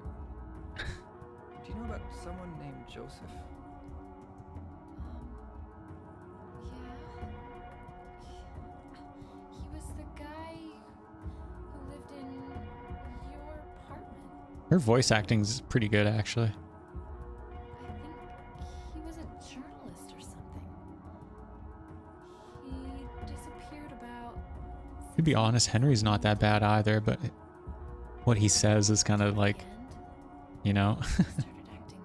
Do you know about someone named Joseph? Yeah. He was the guy who lived in your apartment. Her voice acting's pretty good, actually. I think he was a journalist or something. He disappeared about... To be honest, Henry's not that bad either, but what he says is kind of like, you know, started acting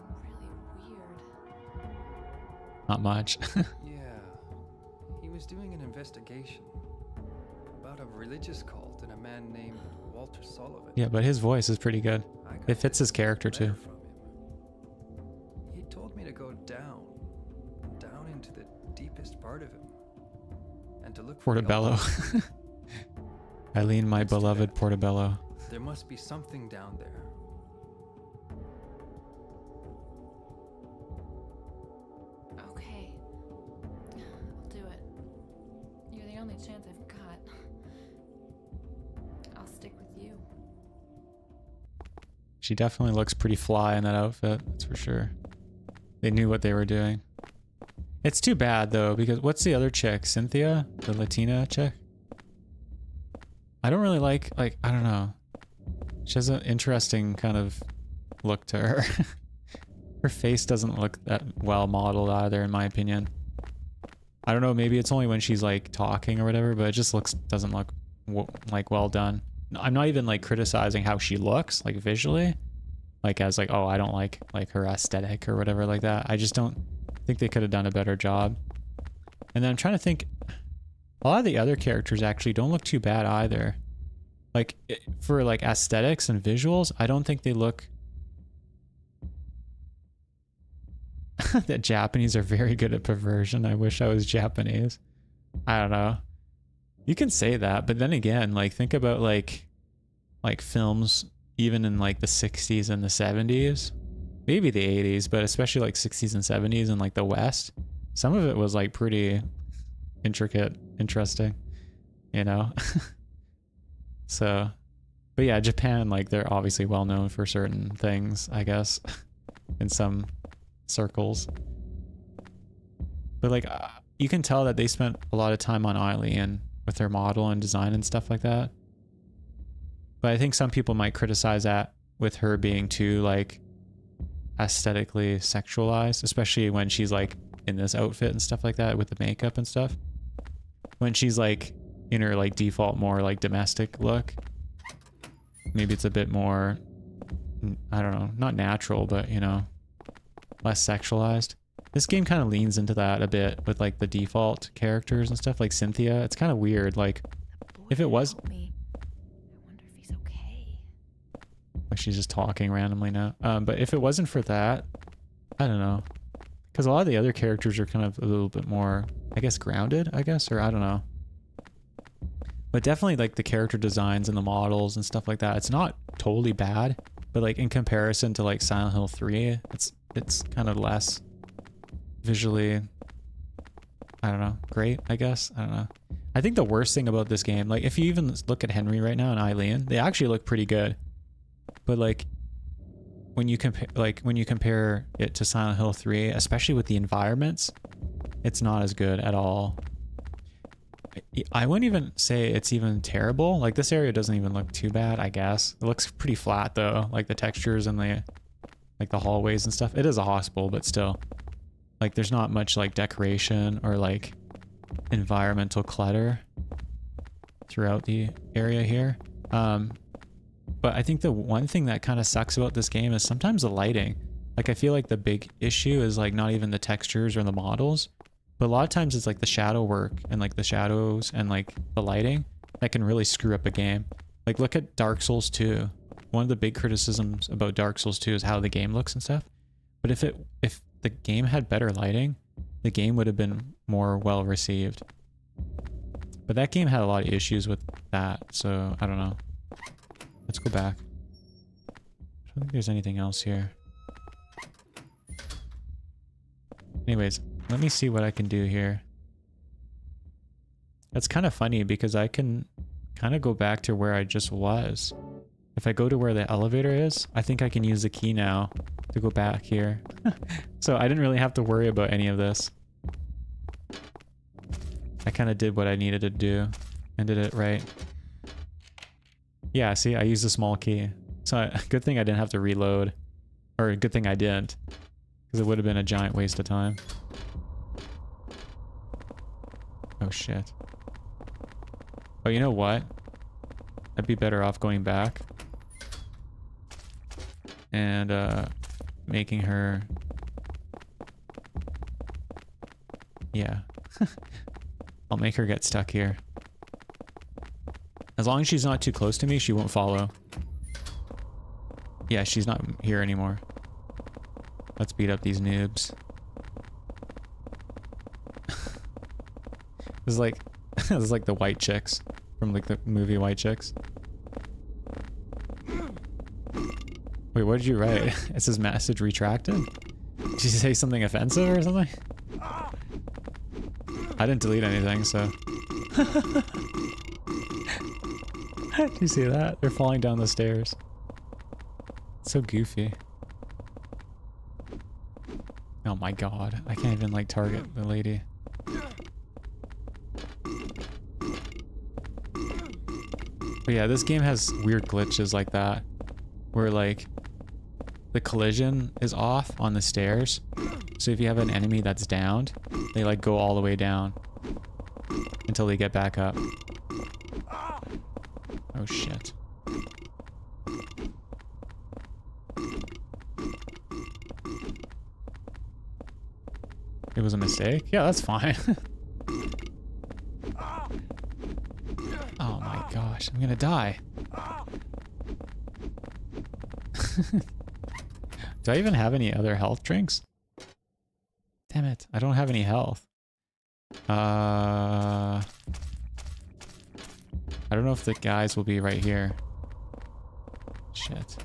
really weird. not much. Yeah. He was doing an investigation about a religious cult and a man named Walter Sullivan. Yeah, but his voice is pretty good. I got It fits his character a letter too. from him. He told me to go down into the deepest part of him, and to look for the Portobello. occult. Eileen, my It's too beloved bad. Portobello. There must be something down there. Okay. I'll do it. You're the only chance I've got. I'll stick with you. She definitely looks pretty fly in that outfit, that's for sure. They knew what they were doing. It's too bad though, because what's the other chick? Cynthia? The Latina chick? I don't really like, I don't know. She has an interesting kind of look to her. Her face doesn't look that well modeled either, in my opinion. I don't know, maybe it's only when she's like talking or whatever, but it just doesn't look like well done. I'm not even like criticizing how she looks, like visually. Like as like, oh, I don't like her aesthetic or whatever like that. I just don't think they could have done a better job. And then I'm trying to think, a lot of the other characters actually don't look too bad either. Like for like aesthetics and visuals, I don't think they look... The Japanese are very good at perversion. I wish I was Japanese. I don't know. You can say that, but then again, like think about like films even in like the 60s and the 70s, maybe the 80s, but especially like 60s and 70s in like the West. Some of it was like pretty intricate, interesting, you know? So, but yeah, Japan, like they're obviously well known for certain things, I guess, in some circles. But like, you can tell that they spent a lot of time on Eileen with their model and design and stuff like that. But I think some people might criticize that with her being too like aesthetically sexualized, especially when she's like in this outfit and stuff like that with the makeup and stuff. When she's like in her like default more like domestic look, maybe it's a bit more, I don't know, not natural, but you know, less sexualized. This game kind of leans into that a bit with like the default characters and stuff, like Cynthia. It's kind of weird. Like if it was, I wonder if he's okay. like she's just talking randomly now. But if it wasn't for that, I don't know, because a lot of the other characters are kind of a little bit more, I guess, grounded, I guess, or I don't know. But definitely like the character designs and the models and stuff like that, it's not totally bad, but like in comparison to like Silent Hill 3, it's kind of less visually, I don't know, great, I guess. I don't know. I think the worst thing about this game, like if you even look at Henry right now and Eileen, they actually look pretty good. but like when you compare it to Silent Hill 3, especially with the environments, it's not as good at all. I wouldn't even say it's even terrible. Like this area doesn't even look too bad, I guess. It looks pretty flat though, like the textures and the like the hallways and stuff. It is a hospital, but still. Like there's not much like decoration or like environmental clutter throughout the area here. But I think the one thing that kind of sucks about this game is sometimes the lighting. Like I feel like the big issue is like not even the textures or the models, but a lot of times it's like the shadow work and like the shadows and like the lighting that can really screw up a game. Like look at Dark Souls 2. One of the big criticisms about Dark Souls 2 is how the game looks and stuff. But if the game had better lighting, the game would have been more well received. But that game had a lot of issues with that, so I don't know. Let's go back. I don't think there's anything else here. Anyways, let me see what I can do here. That's kind of funny because I can kind of go back to where I just was. If I go to where the elevator is, I think I can use the key now to go back here. So I didn't really have to worry about any of this. I kind of did what I needed to do and did it right. Yeah, see, I used a small key. So good thing I didn't have to reload. Or a good thing I didn't. Because it would have been a giant waste of time. Oh shit. Oh, you know what? I'd be better off going back. And making her... Yeah. I'll make her get stuck here. As long as she's not too close to me, she won't follow. Yeah, she's not here anymore. Let's beat up these noobs. This is like this is like the white chicks from like the movie White Chicks. Wait, what did you write? It says message retracted? Did you say something offensive or something? I didn't delete anything, so. Do you see that? They're falling down the stairs. It's so goofy. Oh my god. I can't even like target the lady. But yeah, this game has weird glitches like that. Where like the collision is off on the stairs. So if you have an enemy that's downed, they like go all the way down until they get back up. Oh shit. It was a mistake? Yeah, that's fine. Oh my gosh, I'm gonna die. Do I even have any other health drinks? Damn it, I don't have any health. I don't know if the guys will be right here. Shit.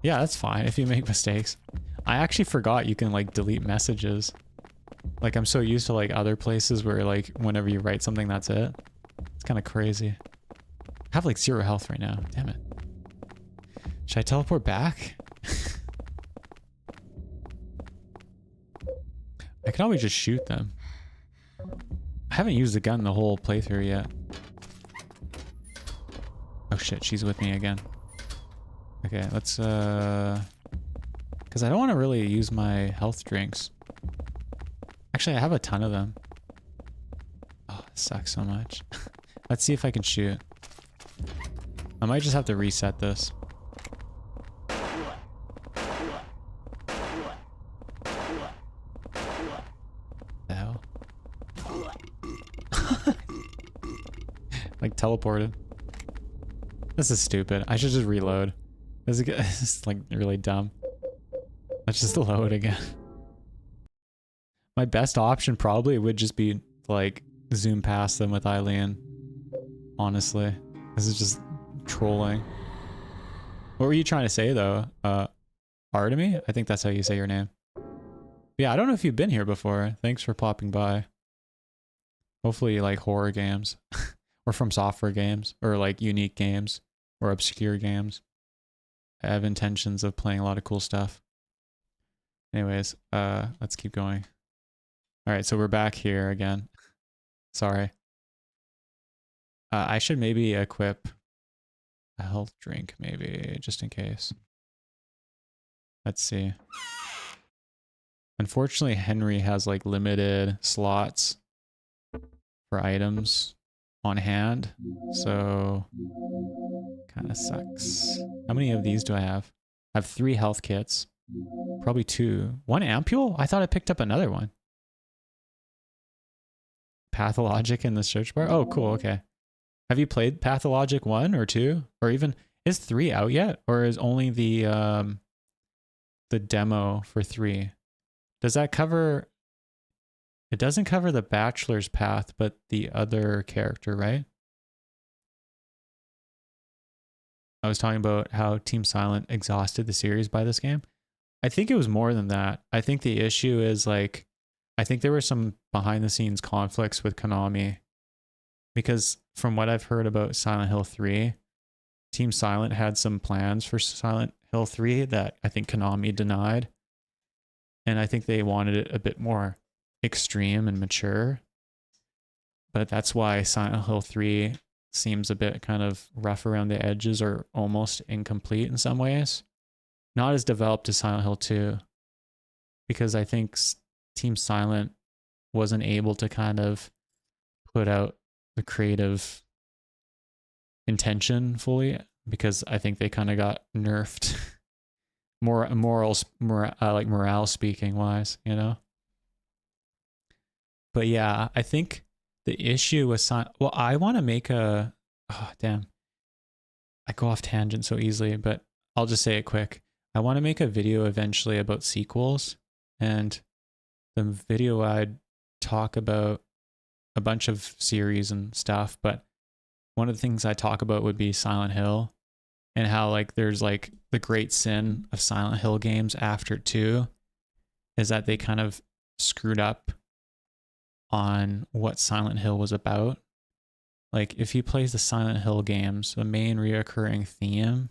Yeah, that's fine if you make mistakes. I actually forgot you can like delete messages. Like I'm so used to like other places where like whenever you write something, that's it. It's kind of crazy. I have like 0 health right now. Damn it. Should I teleport back? I can always just shoot them. I haven't used the gun the whole playthrough yet. Oh shit, she's with me again. Okay, let's because I don't want to really use my health drinks. Actually, I have a ton of them. Oh, it sucks so much. Let's see if I can shoot. I might just have to reset this. The hell? Like teleported. This is stupid. I should just reload. This is like really dumb. Let's just load again. My best option probably would just be like zoom past them with Eileen. Honestly, this is just trolling. What were you trying to say though? Artemy? I think that's how you say your name. Yeah, I don't know if you've been here before. Thanks for popping by. Hopefully you like horror games. Or from software games. Or like unique games. Or obscure games. I have intentions of playing a lot of cool stuff. Anyways, let's keep going. All right, so we're back here again. Sorry. I should maybe equip a health drink, maybe, just in case. Let's see. Unfortunately, Henry has like limited slots for items on hand, so kind of sucks. How many of these do I have? I have 3 health kits. Probably 2. 1 ampule? I thought I picked up another one. Pathologic in the search bar? Oh, cool, okay. Have you played Pathologic 1 or 2? Or even, is 3 out yet? Or is only the demo for 3? Does that cover... It doesn't cover the Bachelor's Path, but the other character, right? I was talking about how Team Silent exhausted the series by this game. I think it was more than that. I think the issue is like, I think there were some behind the scenes conflicts with Konami, because from what I've heard about Silent Hill 3, Team Silent had some plans for Silent Hill 3 that I think Konami denied. And I think they wanted it a bit more extreme and mature. But that's why Silent Hill 3 seems a bit kind of rough around the edges or almost incomplete in some ways. Not as developed as Silent Hill 2. Because I think Team Silent wasn't able to kind of put out the creative intention fully, because I think they kind of got nerfed like morale speaking wise, you know? But yeah, I think the issue with well, I want to make a, oh damn, I go off tangent so easily, but I'll just say it quick. I want to make a video eventually about sequels, and the video I'd talk about a bunch of series and stuff, but one of the things I talk about would be Silent Hill, and how like there's like the great sin of Silent Hill games after 2 is that they kind of screwed up on what Silent Hill was about. Like if you play the Silent Hill games, the main reoccurring theme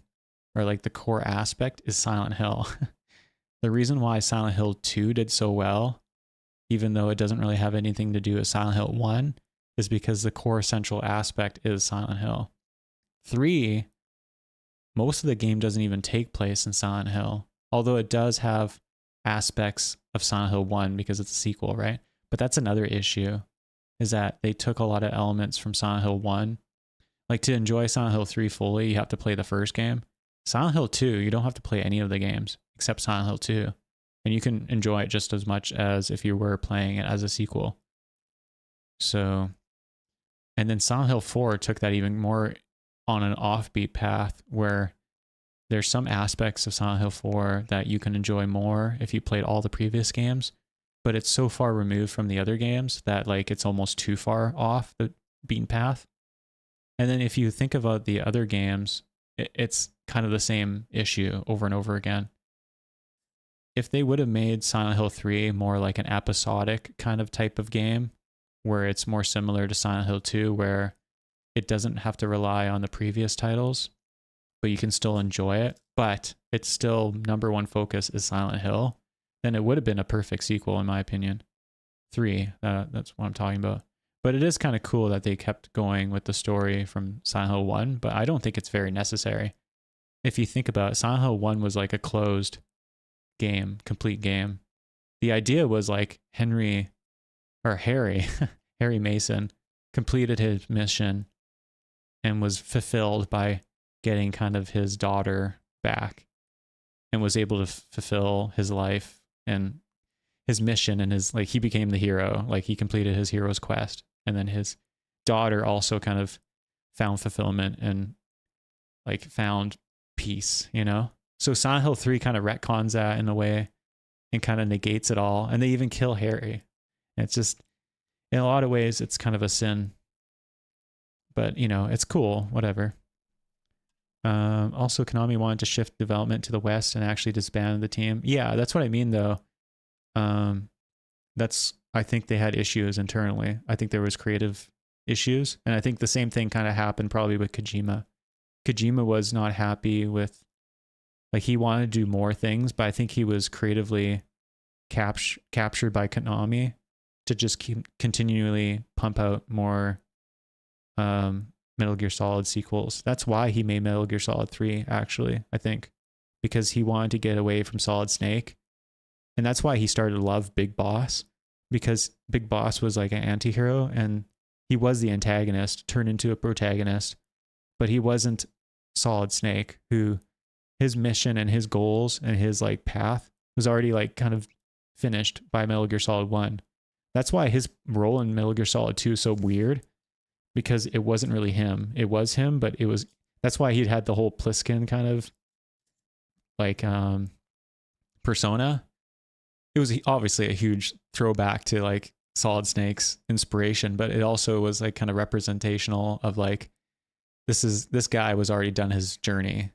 or like the core aspect is Silent Hill. The reason why Silent Hill 2 did so well, even though it doesn't really have anything to do with Silent Hill 1, is because the core central aspect is Silent Hill. 3, most of the game doesn't even take place in Silent Hill, although it does have aspects of Silent Hill 1 because it's a sequel, right? But that's another issue, is that they took a lot of elements from Silent Hill 1. Like to enjoy Silent Hill 3 fully, you have to play the first game. Silent Hill 2, you don't have to play any of the games except Silent Hill 2. And you can enjoy it just as much as if you were playing it as a sequel. So, and then Silent Hill 4 took that even more on an offbeat path, where there's some aspects of Silent Hill 4 that you can enjoy more if you played all the previous games, but it's so far removed from the other games that like it's almost too far off the beaten path. And then if you think about the other games, it's kind of the same issue over and over again. If they would have made Silent Hill 3 more like an episodic kind of type of game, where it's more similar to Silent Hill 2, where it doesn't have to rely on the previous titles, but you can still enjoy it, but it's still number one focus is Silent Hill, then it would have been a perfect sequel in my opinion. 3, that's what I'm talking about. But it is kind of cool that they kept going with the story from Silent Hill 1, but I don't think it's very necessary. If you think about it, Silent Hill 1 was like a closed game, complete game. The idea was like Harry Mason completed his mission and was fulfilled by getting kind of his daughter back, and was able to fulfill his life and his mission, and his, like, he became the hero, like he completed his hero's quest, and then his daughter also kind of found fulfillment and like found peace, you know? So Silent Hill 3 kind of retcons that in a way and kind of negates it all, and they even kill Harry. And it's just, in a lot of ways, it's kind of a sin. But, you know, it's cool, whatever. Also, Konami wanted to shift development to the West and actually disband the team. Yeah, that's what I mean, though. I think they had issues internally. I think there was creative issues. And I think the same thing kind of happened probably with Kojima. Kojima was not happy with Like he wanted to do more things, but I think he was creatively captured by Konami to just keep continually pump out more Metal Gear Solid sequels. That's why he made Metal Gear Solid 3, actually, I think, because he wanted to get away from Solid Snake. And that's why he started to love Big Boss, because Big Boss was like an anti-hero and he was the antagonist turned into a protagonist, but he wasn't Solid Snake, who his mission and his goals and his like path was already like kind of finished by Metal Gear Solid 1. That's why his role in Metal Gear Solid 2 is so weird, because it wasn't really him. It was him, but it was, that's why he'd had the whole Pliskin kind of like persona. It was obviously a huge throwback to like Solid Snake's inspiration, but it also was like kind of representational of like, this guy was already done his journey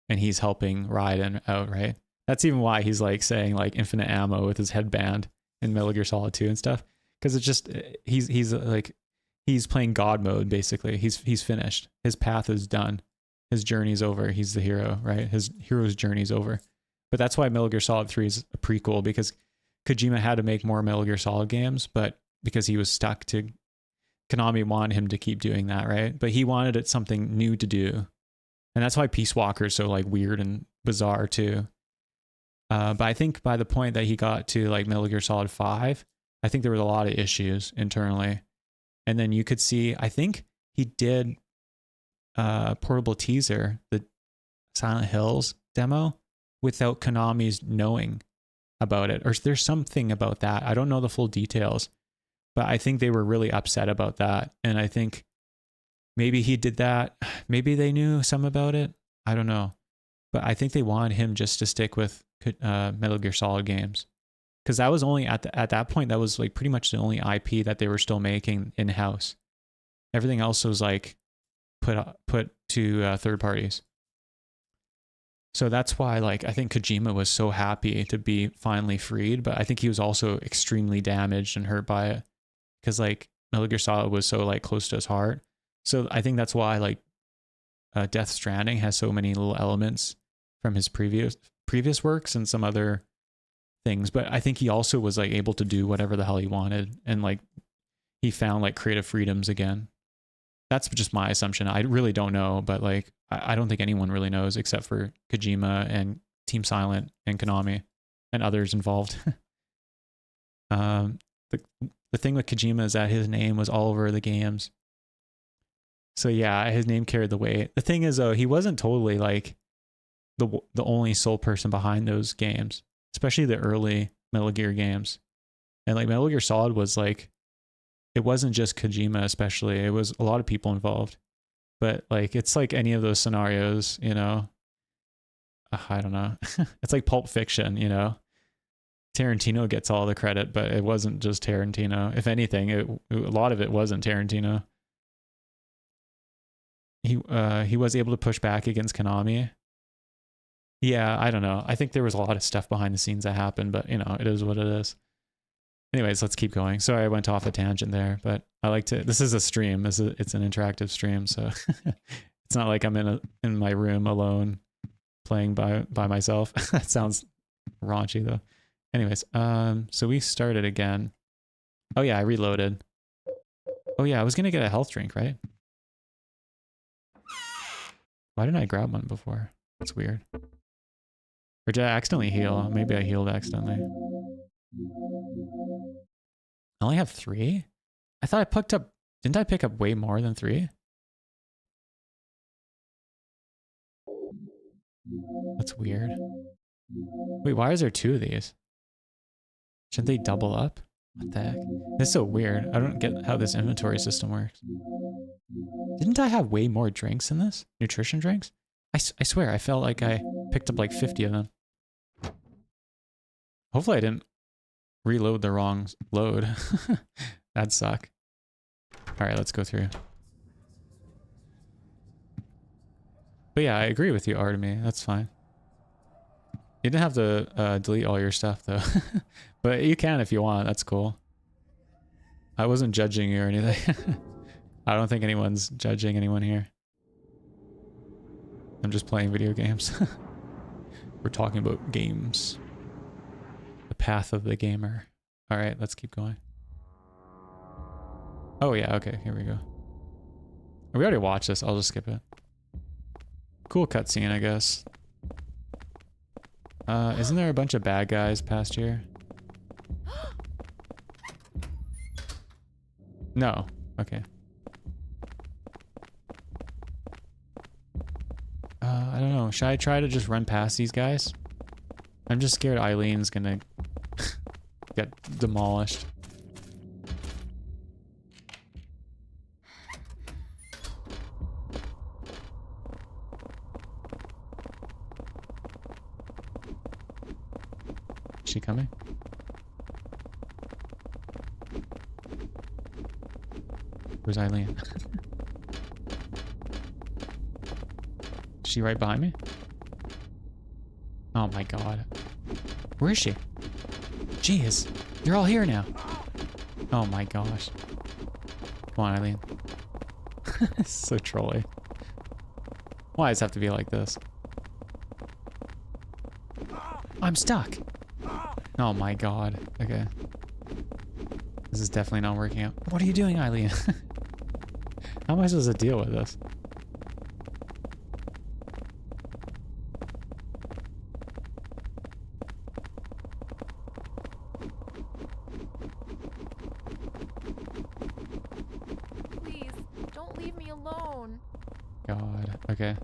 and he's helping Raiden out, right? That's even why he's like saying like infinite ammo with his headband in Metal Gear Solid 2 and stuff. Cause it's just, he's like, he's playing God mode, basically. He's finished. His path is done. His journey's over. He's the hero, right? His hero's journey's over. But that's why Metal Gear Solid 3 is a prequel, because Kojima had to make more Metal Gear Solid games, but because he was stuck to, Konami wanted him to keep doing that, right? But he wanted it something new to do. And that's why Peace Walker is so like weird and bizarre too. But I think by the point that he got to like Metal Gear Solid 5, I think there was a lot of issues internally. And then you could see, I think he did portable teaser, the Silent Hills demo, without Konami's knowing about it. Or there's something about that. I don't know the full details, but I think they were really upset about that. And I think maybe he did that. Maybe they knew some about it. I don't know. But I think they wanted him just to stick with Metal Gear Solid games. Because that was only at that point, that was like pretty much the only IP that they were still making in-house. Everything else was like put to third parties. So that's why like I think Kojima was so happy to be finally freed, but I think he was also extremely damaged and hurt by it, because like Metal Gear Solid was so like close to his heart. So I think that's why like Death Stranding has so many little elements from his previous works and some other things, but I think he also was like able to do whatever the hell he wanted, and like he found like creative freedoms again. That's just my assumption. I really don't know, but like I don't think anyone really knows except for Kojima and Team Silent and Konami and others involved. The thing with Kojima is that his name was all over the games. So yeah, his name carried the weight. The thing is though, he wasn't totally like the only sole person behind those games, especially the early Metal Gear games. And like Metal Gear Solid was like, it wasn't just Kojima especially, it was a lot of people involved. But like, it's like any of those scenarios, you know, I don't know. It's like Pulp Fiction, you know, Tarantino gets all the credit, but it wasn't just Tarantino. If anything, a lot of it wasn't Tarantino. He was able to push back against Konami. Yeah, I don't know. I think there was a lot of stuff behind the scenes that happened, but you know, it is what it is. Anyways, let's keep going. Sorry, I went off a tangent there, but I like to, this is a stream. It's an interactive stream, so it's not like I'm in my room alone playing by myself. That sounds raunchy though. Anyways, so we started again. Oh yeah, I reloaded. Oh yeah, I was gonna get a health drink, right? Why didn't I grab one before? That's weird. Or did I accidentally heal? Maybe I healed accidentally. I only have 3? I thought I picked up... Didn't I pick up way more than 3? That's weird. Wait, why is there 2 of these? Shouldn't they double up? What the heck? This is so weird. I don't get how this inventory system works. Didn't I have way more drinks in this? Nutrition drinks? I swear, I felt like I picked up like 50 of them. Hopefully I didn't reload the wrong load. That'd suck. Alright, let's go through. But yeah, I agree with you, Artemy. That's fine. You didn't have to delete all your stuff though. But you can if you want. That's cool. I wasn't judging you or anything. I don't think anyone's judging anyone here. I'm just playing video games. We're talking about games. The path of the gamer. All right, let's keep going. Oh yeah, okay, here we go. We already watched this, I'll just skip it. Cool cutscene, I guess. Isn't there a bunch of bad guys past here? No. Okay. I don't know. Should I try to just run past these guys? I'm just scared Eileen's gonna get demolished. Is she coming? Where's Eileen? Is she right behind me? Oh my god. Where is she? Jeez. They're all here now. Oh my gosh. Come on, Eileen. It's so trolly. Why does it have to be like this? I'm stuck. Oh my god. Okay. This is definitely not working out. What are you doing, Eileen? How am I supposed to deal with this? Please, don't leave me alone. God. Okay.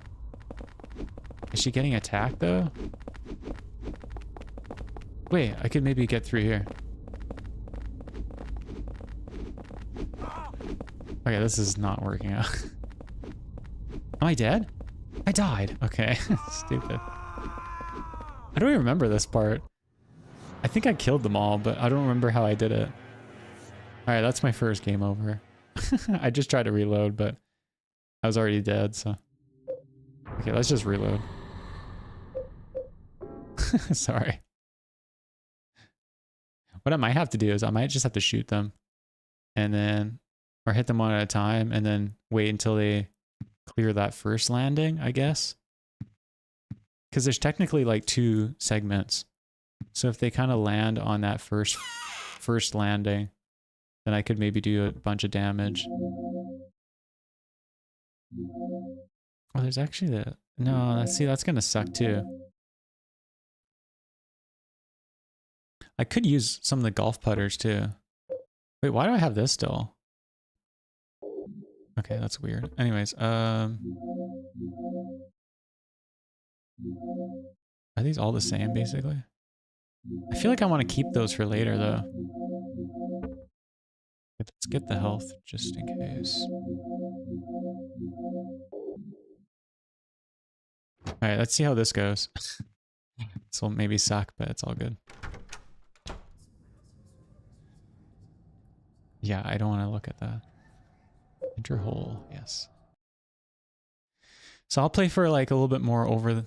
Is she getting attacked though? Wait, I could maybe get through here. Okay, this is not working out. Am I dead? I died. Okay, stupid. I don't even remember this part. I think I killed them all, but I don't remember how I did it. Alright, that's my first game over. I just tried to reload, but I was already dead, so... Okay, let's just reload. Sorry. What I might have to do is I might just have to shoot them. And then... Or hit them one at a time, and then wait until they clear that first landing, I guess. Because there's technically like 2 segments. So if they kind of land on that first landing, then I could maybe do a bunch of damage. Oh, there's actually the... No, see, that's going to suck too. I could use some of the golf putters too. Wait, why do I have this still? Okay, that's weird. Anyways, are these all the same, basically? I feel like I want to keep those for later, though. Let's get the health, just in case. Alright, let's see how this goes. This will maybe suck, but it's all good. Yeah, I don't want to look at that. Enter hole, yes. So I'll play for like a little bit more a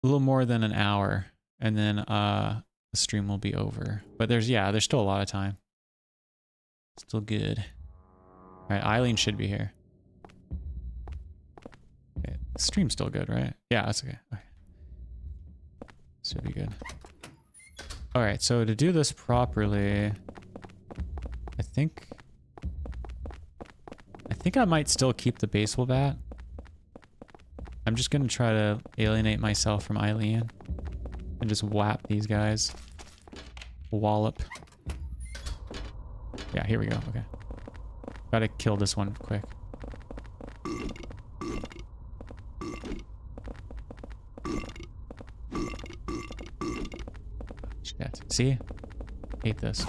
little more than an hour, and then the stream will be over. But there's still a lot of time. Still good. Alright, Eileen should be here. Okay, the stream's still good, right? Yeah, that's okay. Okay. Should be good. Alright, so to do this properly, I think I might still keep the baseball bat. I'm just gonna try to alienate myself from Eileen and just whap these guys. Wallop. Yeah, here we go. Okay. Gotta kill this one quick. Shit. See? Hate this.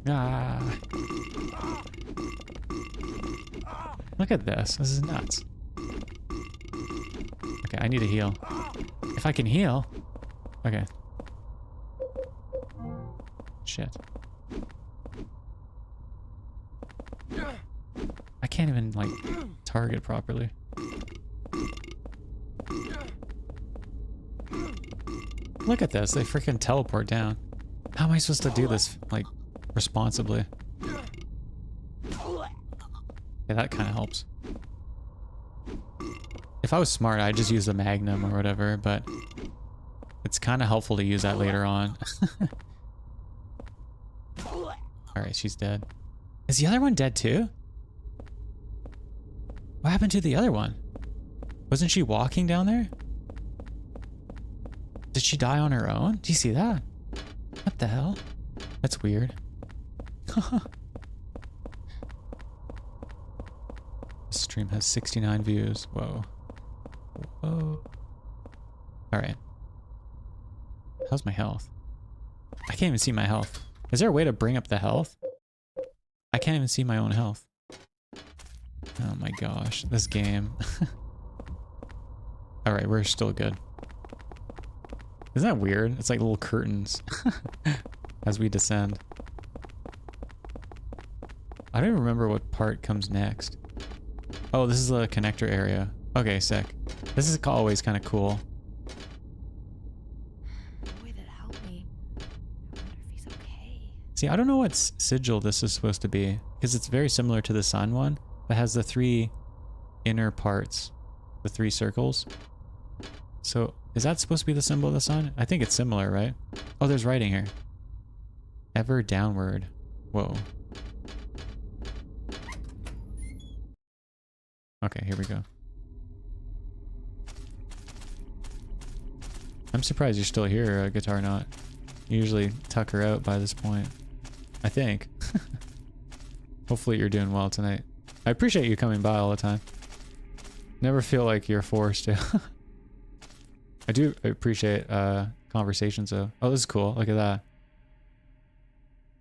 Ah. Look at this. This is nuts. Okay, I need to heal. If I can heal. Okay. Shit. I can't even, like, target properly. Look at this. They freaking teleport down. How am I supposed to do this, like, responsibly? Yeah, that kind of helps. If I was smart, I'd just use the magnum or whatever, but it's kind of helpful to use that later on. Alright, she's dead. Is the other one dead too? What happened to the other one? Wasn't she walking down there? Did she die on her own? Do you see that? What the hell? That's weird. This stream has 69 views. Whoa. Whoa. Alright. How's my health? I can't even see my health. Is there a way to bring up the health? I can't even see my own health. Oh my gosh, this game. Alright, we're still good. Isn't that weird? It's like little curtains as we descend. I don't even remember what part comes next. Oh, this is the connector area. Okay, sick. This is always kind of cool. Boy, that helped me. I wonder if he's okay. See, I don't know what sigil this is supposed to be, because it's very similar to the sun one, but has the 3 inner parts, the 3 circles. So, is that supposed to be the symbol of the sun? I think it's similar, right? Oh, there's writing here. Ever downward. Whoa. Okay, here we go. I'm surprised you're still here, Guitar Knot. You usually tuck her out by this point. I think. Hopefully you're doing well tonight. I appreciate you coming by all the time. Never feel like you're forced to. I do appreciate conversations though. Oh, this is cool. Look at that.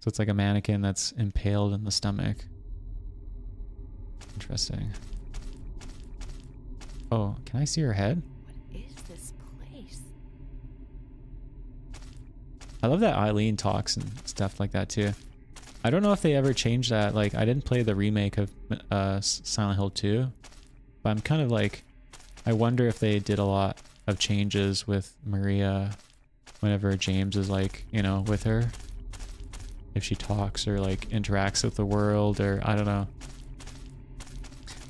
So it's like a mannequin that's impaled in the stomach. Interesting. Oh, can I see her head? What is this place? I love that Eileen talks and stuff like that too. I don't know if they ever changed that. Like, I didn't play the remake of Silent Hill 2, but I'm kind of like, I wonder if they did a lot of changes with Maria whenever James is like, you know, with her. If she talks or like interacts with the world, or I don't know.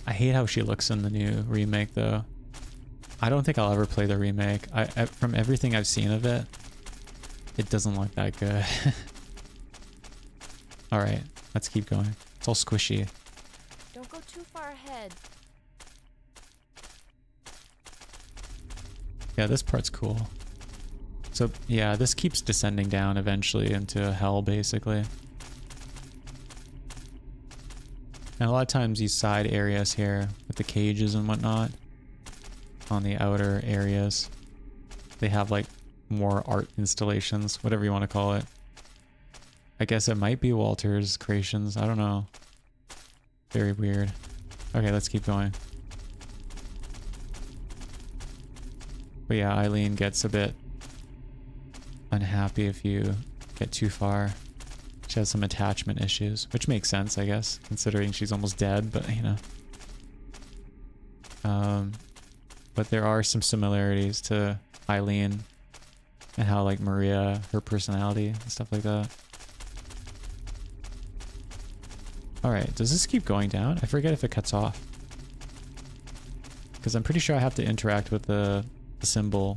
I hate how she looks in the new remake though. I don't think I'll ever play the remake. From everything I've seen of it, it doesn't look that good. Alright, let's keep going. It's all squishy. Don't go too far ahead. Yeah, this part's cool. So yeah, this keeps descending down eventually into hell basically. And a lot of times these side areas here with the cages and whatnot on the outer areas, they have like more art installations, whatever you want to call it. I guess it might be Walter's creations. I don't know. Very weird. Okay, let's keep going. But yeah, Eileen gets a bit unhappy if you get too far. She has some attachment issues, which makes sense, I guess, considering she's almost dead, but you know. But there are some similarities to Eileen and how like Maria, her personality and stuff like that. Alright, does this keep going down? I forget if it cuts off. Because I'm pretty sure I have to interact with the symbol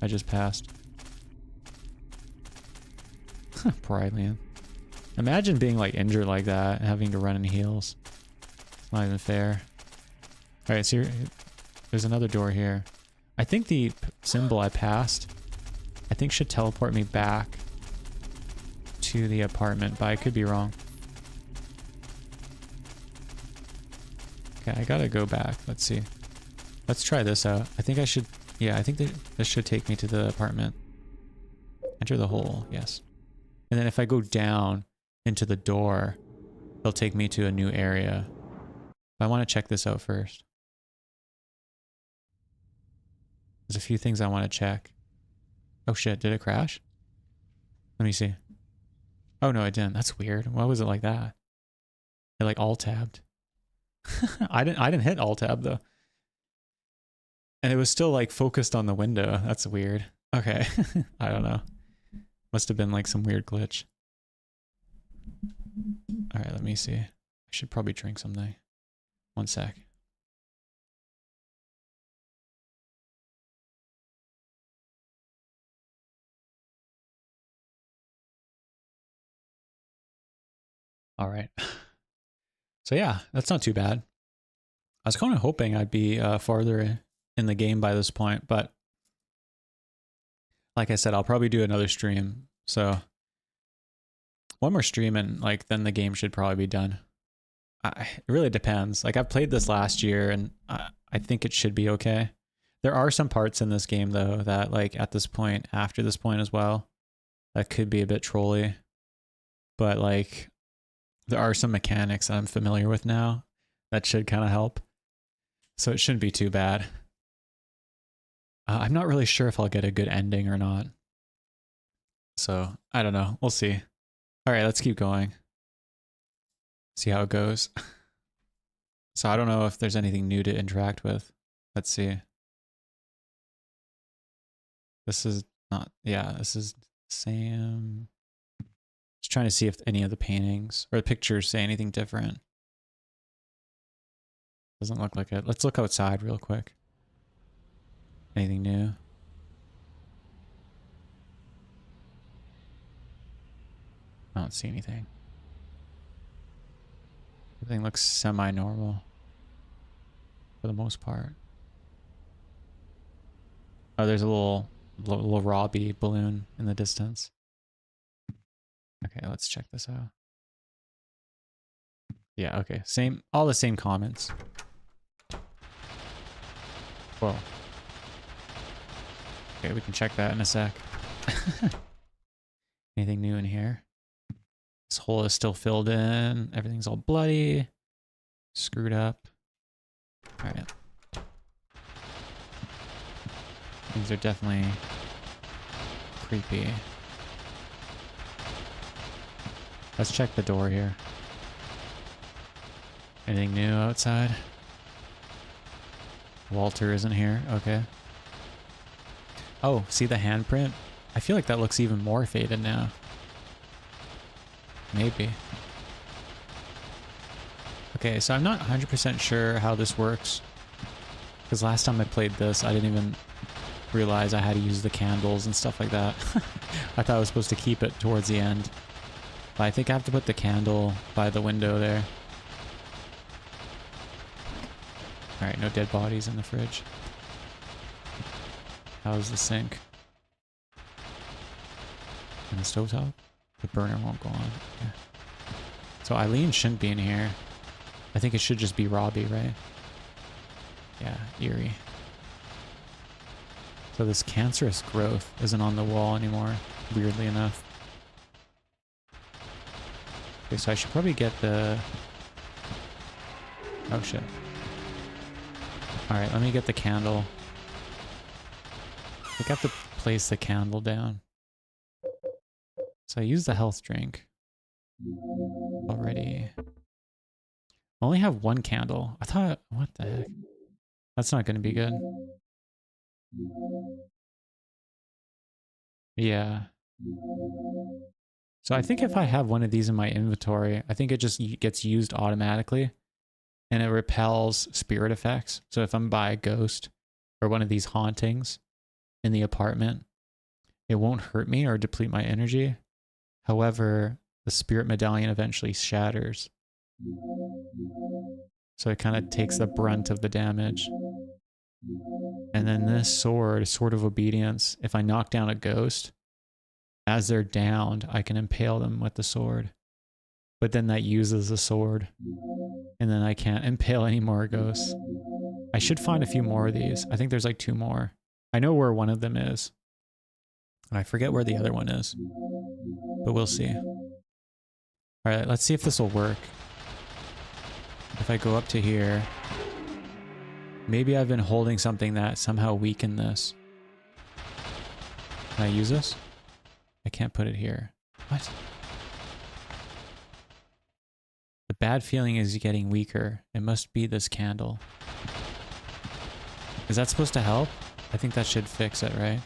I just passed. Poor Eileen. Imagine being like injured like that and having to run in heels. It's not even fair. Alright, so there's another door here. I think the symbol I passed, I think should teleport me back to the apartment, but I could be wrong. Okay, I gotta go back. Let's see. Let's try this out. I think I should, yeah, I think this should take me to the apartment. Enter the hole, yes. And then if I go down into the door, it'll take me to a new area. But I want to check this out first. There's a few things I want to check. Oh shit, did it crash? Let me see. Oh no, it didn't. That's weird. Why was it like that? It like alt-tabbed. I didn't hit alt-tab though. And it was still like focused on the window. That's weird. Okay. I don't know. Must have been like some weird glitch. Alright, let me see. I should probably drink something. One sec. All right. So yeah, that's not too bad. I was kind of hoping I'd be farther in the game by this point, but like I said, I'll probably do another stream. So one more stream and like then the game should probably be done. It really depends. Like I've played this last year and I think it should be okay. There are some parts in this game though that like at this point, after this point as well, that could be a bit trolly. But like there are some mechanics that I'm familiar with now that should kind of help. So it shouldn't be too bad. I'm not really sure if I'll get a good ending or not. So I don't know. We'll see. All right, let's keep going. See how it goes. So I don't know if there's anything new to interact with. Let's see. This is not, yeah, this is Sam. Just trying to see if any of the paintings or the pictures say anything different. Doesn't look like it. Let's look outside real quick. Anything new? I don't see anything. Everything looks semi-normal for the most part. Oh, there's a little Robbie balloon in the distance. Okay, let's check this out. Yeah, okay. Same, all the same comments. Whoa. Okay, we can check that in a sec. Anything new in here? This hole is still filled in. Everything's all bloody. Screwed up. Alright. Things are definitely creepy. Let's check the door here. Anything new outside? Walter isn't here. Okay. Oh, see the handprint? I feel like that looks even more faded now. Maybe. Okay, so I'm not 100% sure how this works. Because last time I played this, I didn't even realize I had to use the candles and stuff like that. I thought I was supposed to keep it towards the end. But I think I have to put the candle by the window there. Alright, no dead bodies in the fridge. How's the sink? And the stovetop? The burner won't go on. Yeah. So Eileen shouldn't be in here. I think it should just be Robbie, right? Yeah, eerie. So this cancerous growth isn't on the wall anymore, weirdly enough. Okay, so I should probably get the... Oh shit. Alright, let me get the candle. I think I have to place the candle down. So I used the health drink already. I only have one candle. I thought, what the heck? That's not going to be good. Yeah. So I think if I have one of these in my inventory, I think it just gets used automatically and it repels spirit effects. So if I'm by a ghost or one of these hauntings in the apartment, it won't hurt me or deplete my energy. However, the spirit medallion eventually shatters. So it kind of takes the brunt of the damage. And then this sword, Sword of Obedience, if I knock down a ghost, as they're downed, I can impale them with the sword. But then that uses the sword. And then I can't impale any more ghosts. I should find a few more of these. I think there's like 2 more. I know where one of them is. I forget where the other one is. But we'll see. Alright, let's see if this will work. If I go up to here, maybe I've been holding something that somehow weakened this. Can I use this? I can't put it here. What? The bad feeling is getting weaker. It must be this candle. Is that supposed to help? I think that should fix it, right?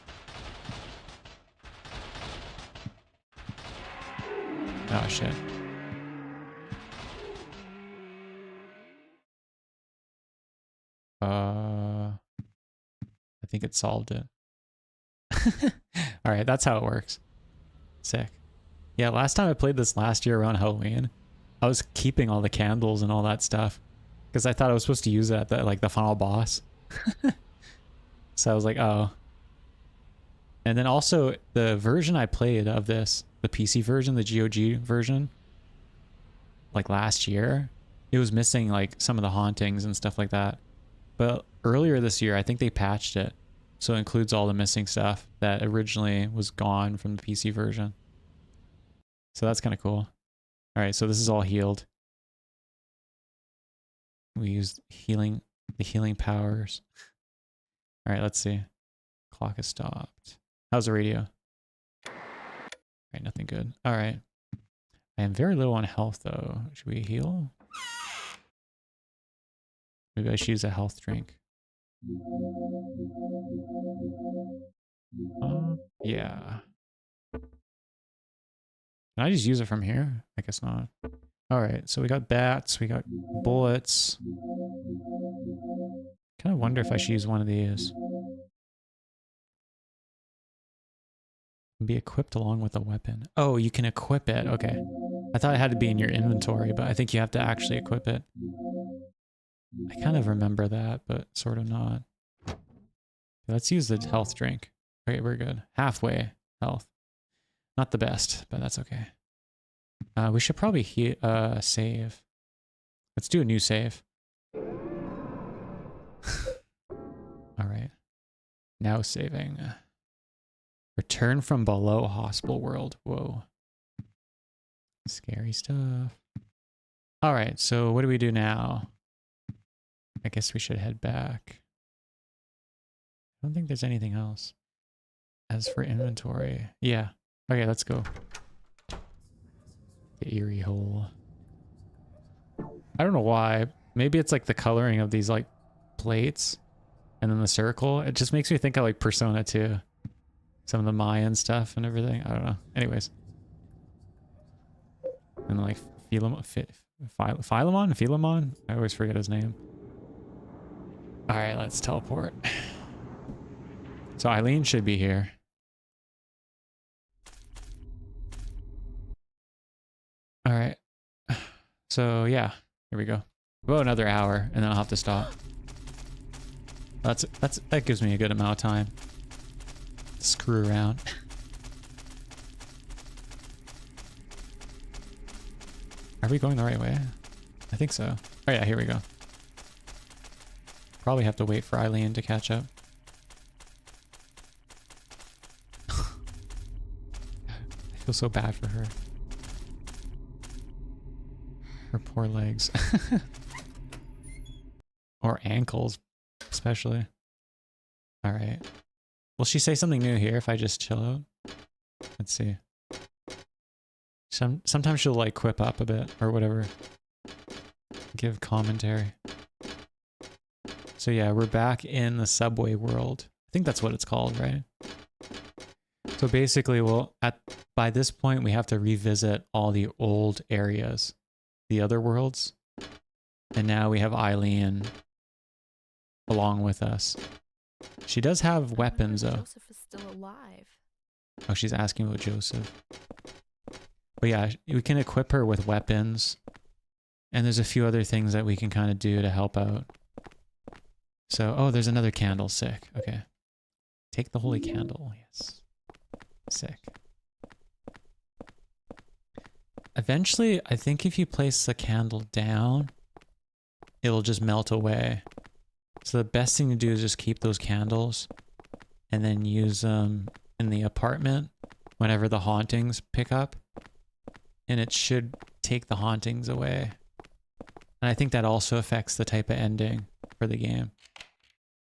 Oh shit. I think it solved it. Alright, that's how it works. Sick. Yeah, last time I played this last year around Halloween, I was keeping all the candles and all that stuff because I thought I was supposed to use it at the, like the final boss. So I was like, oh. And then also the version I played of this, the PC version, the GOG version, like last year, it was missing like some of the hauntings and stuff like that. But earlier this year, I think they patched it. So it includes all the missing stuff that originally was gone from the PC version. So that's kind of cool. All right, so this is all healed. We used the healing powers. All right, let's see. Clock has stopped. How's the radio? All right, nothing good. All right. I am very low on health though. Should we heal? Maybe I should use a health drink. Yeah. Can I just use it from here? I guess not. Alright, so we got bats, we got bullets. Kind of wonder if I should use one of these. Be equipped along with a weapon. Oh, you can equip it. Okay. I thought it had to be in your inventory, but I think you have to actually equip it. I kind of remember that, but sort of not. Okay, let's use the health drink. Okay, we're good. Halfway health. Not the best, but that's okay. We should probably save. Let's do a new save. Alright. Now saving. Return from below hospital world. Whoa. Scary stuff. Alright, so what do we do now? I guess we should head back. I don't think there's anything else. As for inventory, yeah. Okay, let's go. The eerie hole. I don't know why. Maybe it's like the coloring of these like plates and then the circle. It just makes me think of like Persona 2. Some of the Mayan stuff and everything. I don't know. Anyways. And like Philemon? I always forget his name. Alright, let's teleport. So Eileen should be here. Alright. So yeah, here we go. About another hour and then I'll have to stop. That gives me a good amount of time to screw around. Are we going the right way? I think so. Oh yeah, here we go. Probably have to wait for Eileen to catch up. I feel so bad for her. Her poor legs. Or ankles, especially. Alright. Will she say something new here if I just chill out? Let's see. Sometimes she'll like quip up a bit or whatever. Give commentary. So yeah, we're back in the subway world. I think that's what it's called, right? So basically, by this point, we have to revisit all the old areas, the other worlds. And now we have Eileen along with us. She does have weapons, though. Joseph is still alive. Oh, she's asking about Joseph. But yeah, we can equip her with weapons. And there's a few other things that we can kind of do to help out. So, oh, there's another candle. Sick. Okay. Take the holy candle. Yes. Sick. Eventually, I think if you place the candle down, it'll just melt away. So the best thing to do is just keep those candles and then use them in the apartment whenever the hauntings pick up. And it should take the hauntings away. And I think that also affects the type of ending for the game.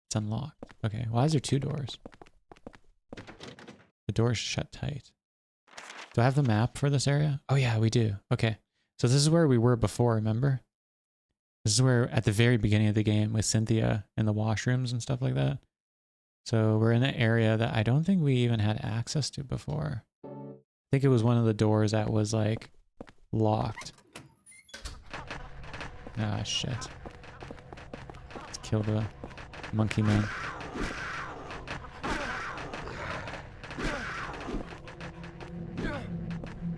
It's unlocked. Okay, why is there two doors? The door's shut tight. Do I have the map for this area? Oh yeah, we do. Okay. So this is where we were before, remember? This is where, at the very beginning of the game with Cynthia and the washrooms and stuff like that. So we're in an area that I don't think we even had access to before. I think it was one of the doors that was like locked. Ah, shit. Let's kill the monkey man.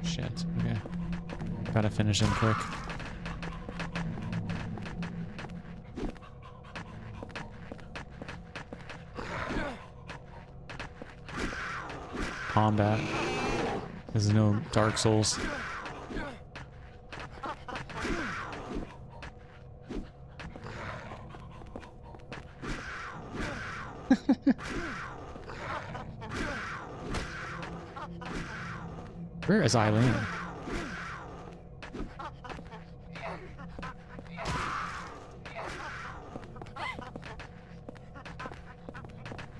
Shit, okay. Gotta finish him quick. combat. There's no Dark Souls. Where is Eileen?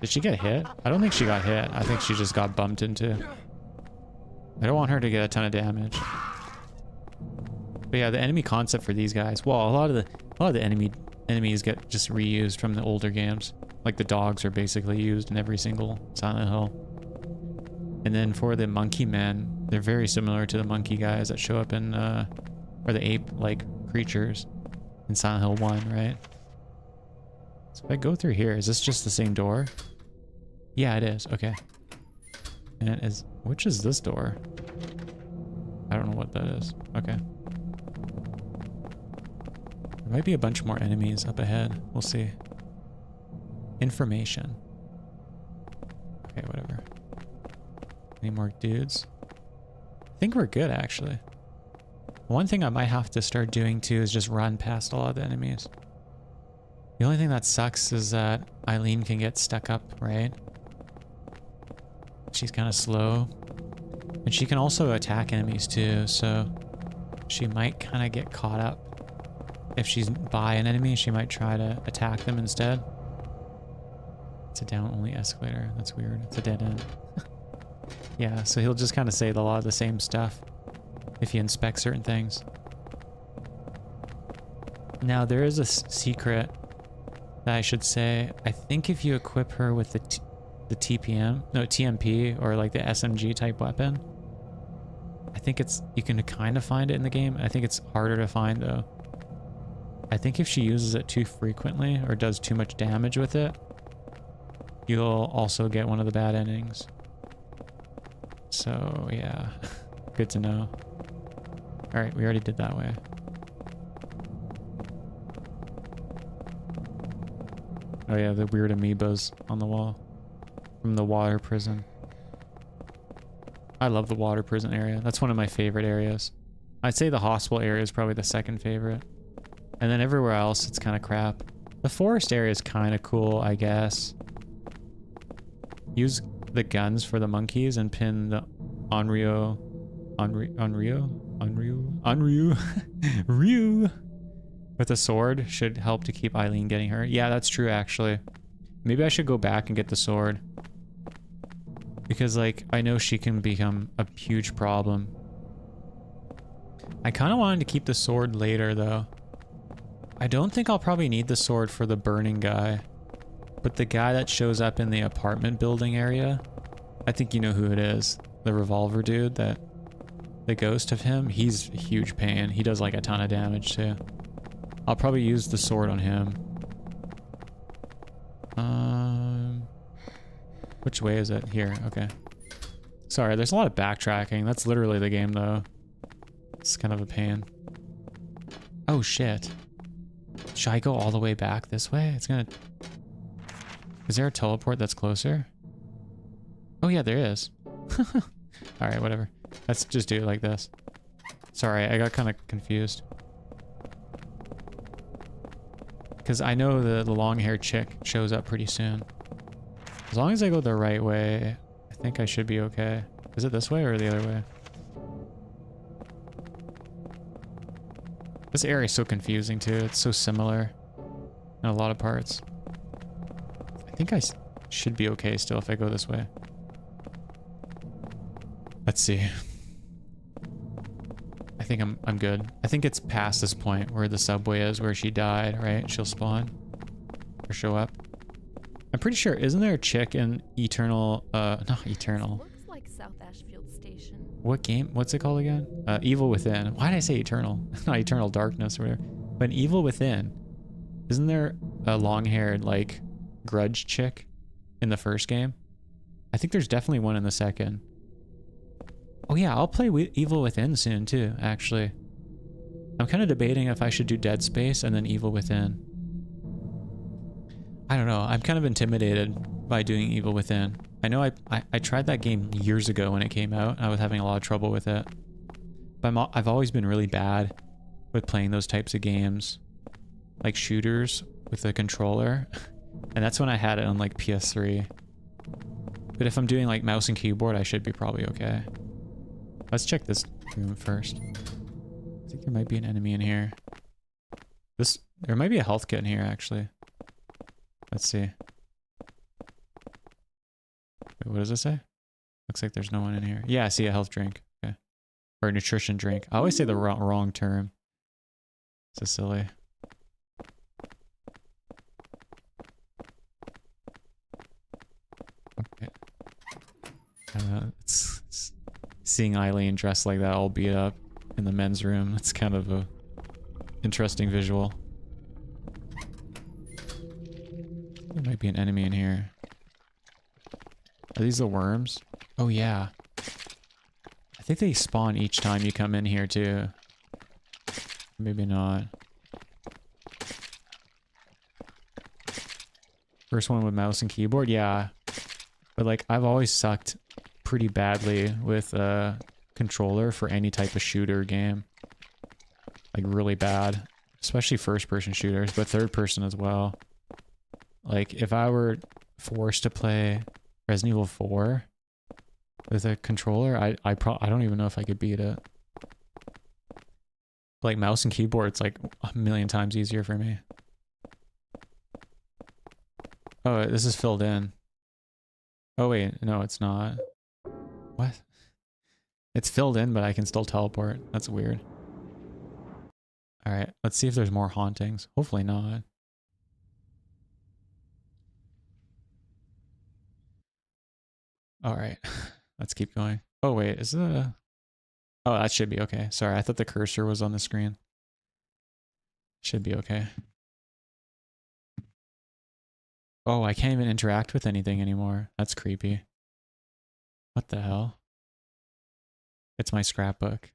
Did she get hit? I don't think she got hit. I think she just got bumped into. I don't want her to get a ton of damage. But yeah, the enemy concept for these guys. Well, a lot of the enemies get just reused from the older games. Like the dogs are basically used in every single Silent Hill. And then for the monkey men, they're very similar to the monkey guys that show up in or the ape-like creatures in Silent Hill 1, right? So if I go through here, is this just the same door? Yeah, it is. Okay. And it is... Which is this door? I don't know what that is. Okay. There might be a bunch more enemies up ahead. We'll see. Information. Okay, whatever. Any more dudes? I think we're good, actually. One thing I might have to start doing, too, is just run past a lot of the enemies. The only thing that sucks is that Eileen can get stuck up, right? She's kind of slow. And she can also attack enemies too, so she might kind of get caught up. If she's by an enemy, she might try to attack them instead. It's a down-only escalator. That's weird. It's a dead end. Yeah, so he'll just kind of say a lot of the same stuff if you inspect certain things. Now, there is a secret that I should say. I think if you equip her with the TMP or like the SMG type weapon, I think you can kind of find it in the game. I think it's harder to find though. I think if she uses it too frequently or does too much damage with it, you'll also get one of the bad endings. So yeah, good to know. All right, we already did that way. Oh yeah, the weird amoebas on the wall from the water prison. I love the water prison area. That's one of my favorite areas. I'd say the hospital area is probably the second favorite. And then everywhere else, it's kind of crap. The forest area is kind of cool, I guess. Use the guns for the monkeys and pin the Ryu with a sword should help to keep Eileen getting hurt. Yeah, that's true actually. Maybe I should go back and get the sword. Because like, I know she can become a huge problem. I kind of wanted to keep the sword later though. I don't think I'll probably need the sword for the burning guy. But the guy that shows up in the apartment building area, I think you know who it is. The revolver dude, the ghost of him, he's a huge pain. He does like a ton of damage too. I'll probably use the sword on him. Which way is it? Here, okay. Sorry, there's a lot of backtracking. That's literally the game though. It's kind of a pain. Oh shit. Should I go all the way back this way? It's gonna... Is there a teleport that's closer? Oh yeah, there is. Alright, whatever. Let's just do it like this. Sorry, I got kind of confused. Because I know the long-haired chick shows up pretty soon. As long as I go the right way, I think I should be okay. Is it this way or the other way? This area is so confusing too. It's so similar in a lot of parts. I think I should be okay still if I go this way. Let's see. I think I'm good. I think it's past this point where the subway is, where she died, right? She'll spawn or show up. I'm pretty sure, isn't there a chick in Eternal, not Eternal. Looks like South Ashfield Station. What game? What's it called again? Evil Within. Why did I say Eternal? Not Eternal Darkness or whatever. But in Evil Within, isn't there a long-haired, like, grudge chick in the first game? I think there's definitely one in the second. Oh yeah, I'll play Evil Within soon too, actually. I'm kind of debating if I should do Dead Space and then Evil Within. I don't know, I'm kind of intimidated by doing Evil Within. I know I tried that game years ago when it came out. I was having a lot of trouble with it. But I've always been really bad with playing those types of games. Like shooters with a controller. And that's when I had it on like PS3. But if I'm doing like mouse and keyboard, I should be probably okay. Let's check this room first. I think there might be an enemy in here. There might be a health kit in here actually. Let's see. Wait, what does it say? Looks like there's no one in here. Yeah, I see a health drink. Okay. Or a nutrition drink. I always say the wrong term. So silly. Okay. It's seeing Eileen dressed like that all beat up in the men's room. It's kind of a interesting visual. There might be an enemy in here. Are these the worms? Oh yeah. I think they spawn each time you come in here too. Maybe not. First one with mouse and keyboard, yeah. But like I've always sucked pretty badly with a controller for any type of shooter game. Like really bad. Especially first person shooters, but third person as well. Like if I were forced to play Resident Evil 4 with a controller, I don't even know if I could beat it. Like mouse and keyboard, it's like a million times easier for me. Oh, this is filled in. Oh wait, no, it's not. What? It's filled in, but I can still teleport. That's weird. Alright, let's see if there's more hauntings. Hopefully not. Alright, let's keep going. Oh wait, is it a... Oh, that should be okay. Sorry, I thought the cursor was on the screen. Should be okay. Oh, I can't even interact with anything anymore. That's creepy. What the hell? It's my scrapbook.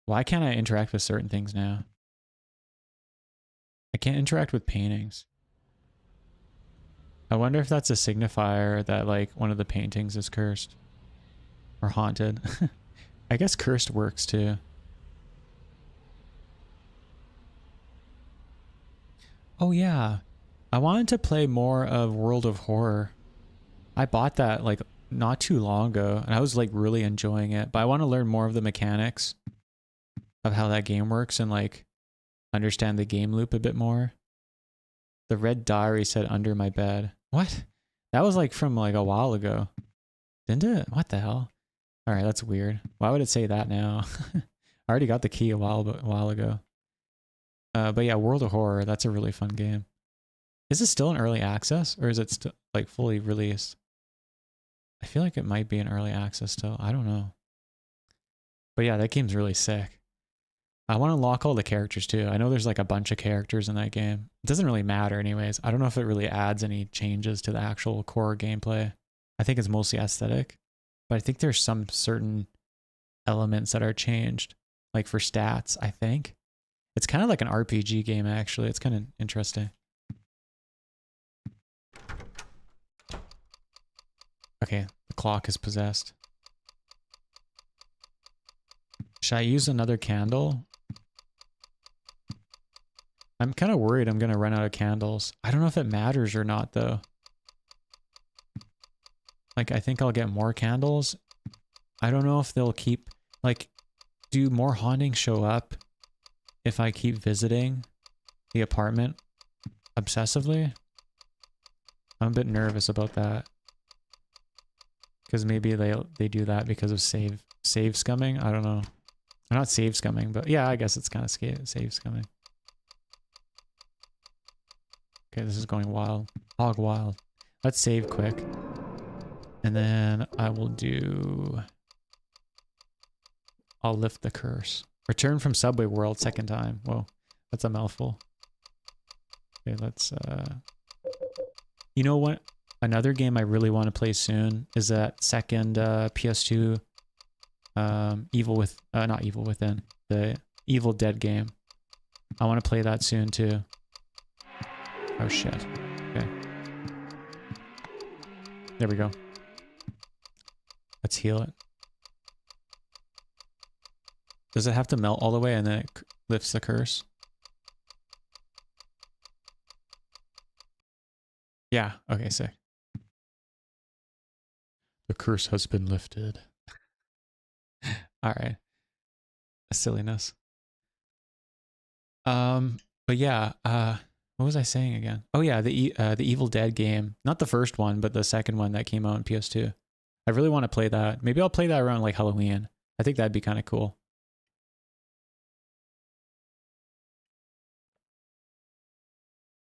Why can't I interact with certain things now? I can't interact with paintings. I wonder if that's a signifier that like one of the paintings is cursed. Or haunted. I guess cursed works too. Oh yeah. I wanted to play more of World of Horror. I bought that like not too long ago and I was like really enjoying it, but I want to learn more of the mechanics of how that game works and like understand the game loop a bit more. The red diary said under my bed. What? That was like from like a while ago. Didn't it? What the hell? All right, that's weird. Why would it say that now? I already got the key a while ago. But yeah, World of Horror, that's a really fun game. Is it still in early access or is it still like fully released? I feel like it might be in early access still. I don't know. But yeah, that game's really sick. I want to unlock all the characters too. I know there's like a bunch of characters in that game. It doesn't really matter anyways. I don't know if it really adds any changes to the actual core gameplay. I think it's mostly aesthetic. But I think there's some certain elements that are changed. Like for stats, I think. It's kind of like an RPG game actually. It's kind of interesting. Okay, the clock is possessed. Should I use another candle? I'm kind of worried I'm going to run out of candles. I don't know if it matters or not though. Like I think I'll get more candles. I don't know if they'll keep, like, do more hauntings show up if I keep visiting the apartment obsessively? I'm a bit nervous about that. Because maybe they do that because of save scumming. I don't know. Or not save scumming, but yeah, I guess it's kind of save scumming. Okay, this is going wild. Hog wild. Let's save quick. And then I will do... I'll lift the curse. Return from Subway World second time. Whoa, that's a mouthful. Okay, let's... You know what? Another game I really want to play soon is that second PS2 not Evil Within, the Evil Dead game. I want to play that soon too. Oh shit. Okay. There we go. Let's heal it. Does it have to melt all the way and then it lifts the curse? Yeah, okay, sick. The curse has been lifted. Alright. Silliness. But yeah, what was I saying again? Oh yeah, the Evil Dead game. Not the first one, but the second one that came out on PS2. I really want to play that. Maybe I'll play that around like Halloween. I think that'd be kind of cool.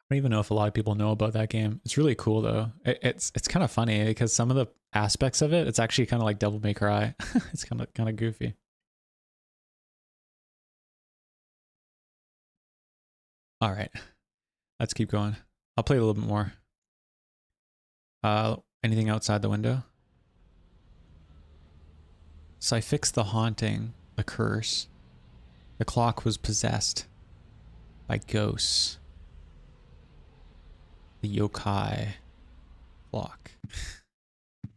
I don't even know if a lot of people know about that game. It's really cool though. It's kind of funny because some of the aspects of it, it's actually kind of like Devil May Cry. It's kind of goofy. All right, let's keep going. I'll play a little bit more. Anything outside the window? So I fixed the haunting, the curse. The clock was possessed by ghosts. The yokai clock. I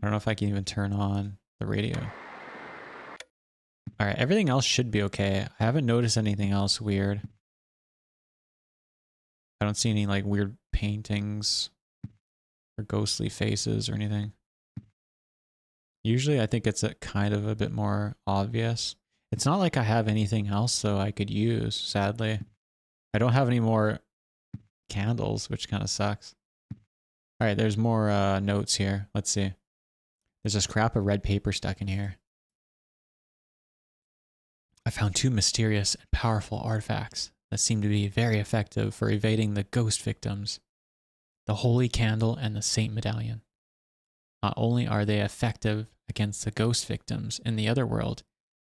don't know if I can even turn on the radio. All right, everything else should be okay. I haven't noticed anything else weird. I don't see any like weird paintings or ghostly faces or anything. Usually I think it's a kind of a bit more obvious. It's not like I have anything else though I could use, sadly. I don't have any more candles, which kind of sucks. All right, there's more notes here. Let's see. There's a scrap of red paper stuck in here. I found 2 mysterious and powerful artifacts that seem to be very effective for evading the ghost victims. The Holy Candle and the Saint Medallion. Not only are they effective against the ghost victims in the otherworld,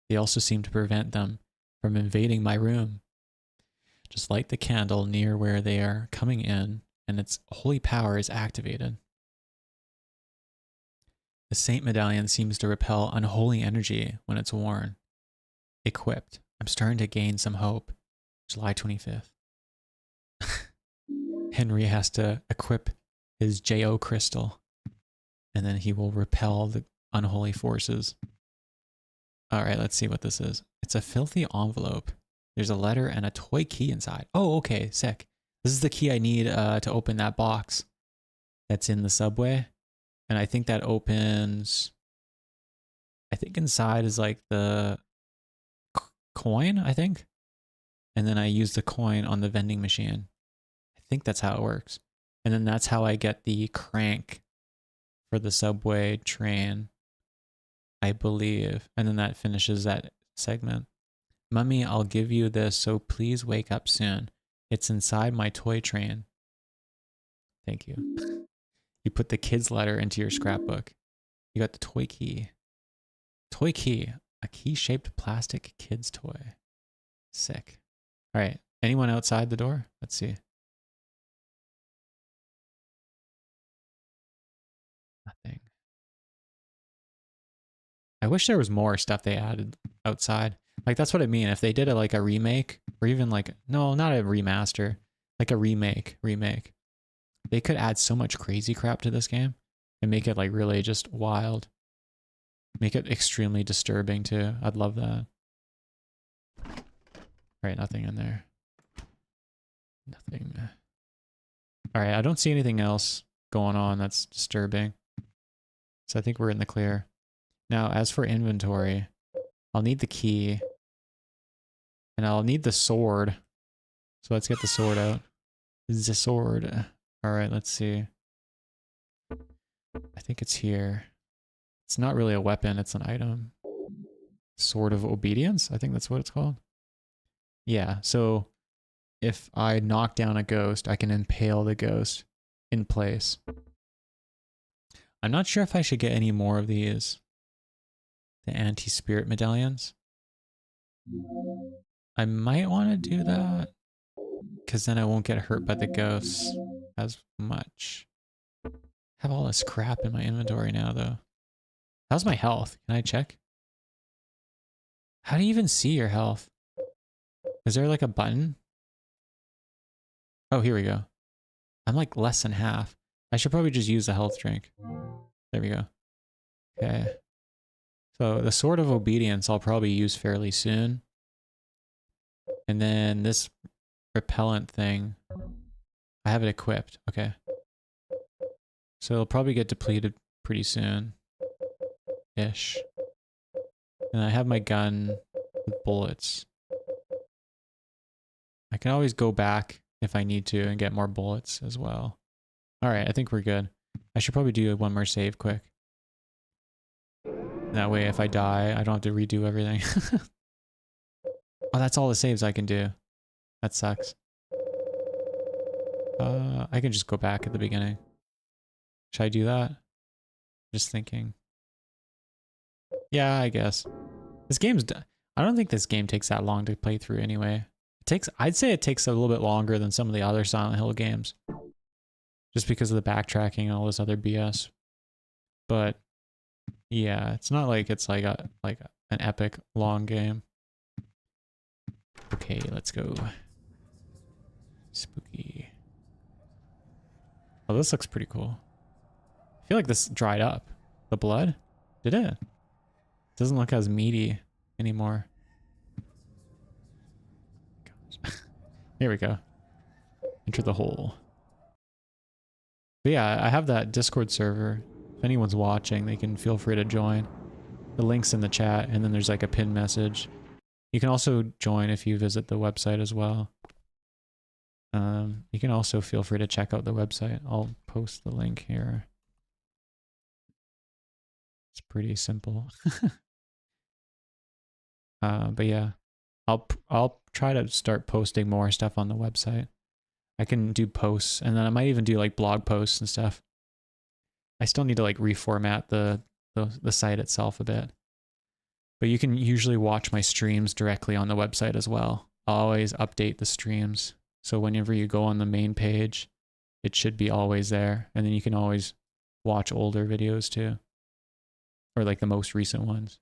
they also seem to prevent them from invading my room. Just light the candle near where they are coming in, and its holy power is activated. The Saint Medallion seems to repel unholy energy when it's worn. Equipped. I'm starting to gain some hope. July 25th. Henry has to equip his JO crystal, and then he will repel the unholy forces. All right, let's see what this is. It's a filthy envelope. There's a letter and a toy key inside. Oh, okay, sick. This is the key I need to open that box that's in the subway. And I think that opens... I think inside is like the coin, I think. And then I use the coin on the vending machine. I think that's how it works. And then that's how I get the crank for the subway train, I believe. And then that finishes that segment. Mummy, I'll give you this, so please wake up soon. It's inside my toy train. Thank you. You put the kid's letter into your scrapbook. You got the toy key. Toy key. A key-shaped plastic kid's toy. Sick. All right. Anyone outside the door? Let's see. Nothing. I wish there was more stuff they added outside. Like, that's what I mean. If they did like a remake, or even like, no, not a remaster, like a remake, they could add so much crazy crap to this game and make it like really just wild. Make it extremely disturbing too. I'd love that. All right, nothing in there. Nothing. All right, I don't see anything else going on that's disturbing. So I think we're in the clear. Now, as for inventory, I'll need the key. And I'll need the sword. So let's get the sword out. The sword. All right, let's see. I think it's here. It's not really a weapon, it's an item. Sword of Obedience? I think that's what it's called. Yeah, so if I knock down a ghost, I can impale the ghost in place. I'm not sure if I should get any more of these. The anti-spirit medallions. I might want to do that, because then I won't get hurt by the ghosts as much. I have all this crap in my inventory now, though. How's my health? Can I check? How do you even see your health? Is there like a button? Oh, here we go. I'm like less than half. I should probably just use the health drink. There we go. Okay. So the Sword of Obedience I'll probably use fairly soon. And then this repellent thing, I have it equipped. Okay. So it'll probably get depleted pretty soon-ish. And I have my gun with bullets. I can always go back if I need to and get more bullets as well. Alright, I think we're good. I should probably do one more save quick. That way if I die, I don't have to redo everything. Oh, that's all the saves I can do. That sucks. I can just go back at the beginning. Should I do that? Just thinking. Yeah, I guess. This game's done. I don't think this game takes that long to play through anyway. It takes, I'd say it takes a little bit longer than some of the other Silent Hill games. Just because of the backtracking and all this other BS. But yeah, it's not like it's like an epic long game. Okay, let's go. Spooky. Oh, this looks pretty cool. I feel like this dried up. The blood? Did it? Doesn't look as meaty anymore. Gosh. Here we go. Enter the hole. But yeah, I have that Discord server. If anyone's watching, they can feel free to join. The link's in the chat, and then there's like a pinned message. You can also join if you visit the website as well. You can also feel free to check out the website. I'll post the link here. It's pretty simple. But yeah, I'll try to start posting more stuff on the website. I can do posts, and then I might even do like blog posts and stuff. I still need to like reformat the site itself a bit. But you can usually watch my streams directly on the website as well. I'll always update the streams. So whenever you go on the main page, it should be always there. And then you can always watch older videos too. Or like the most recent ones.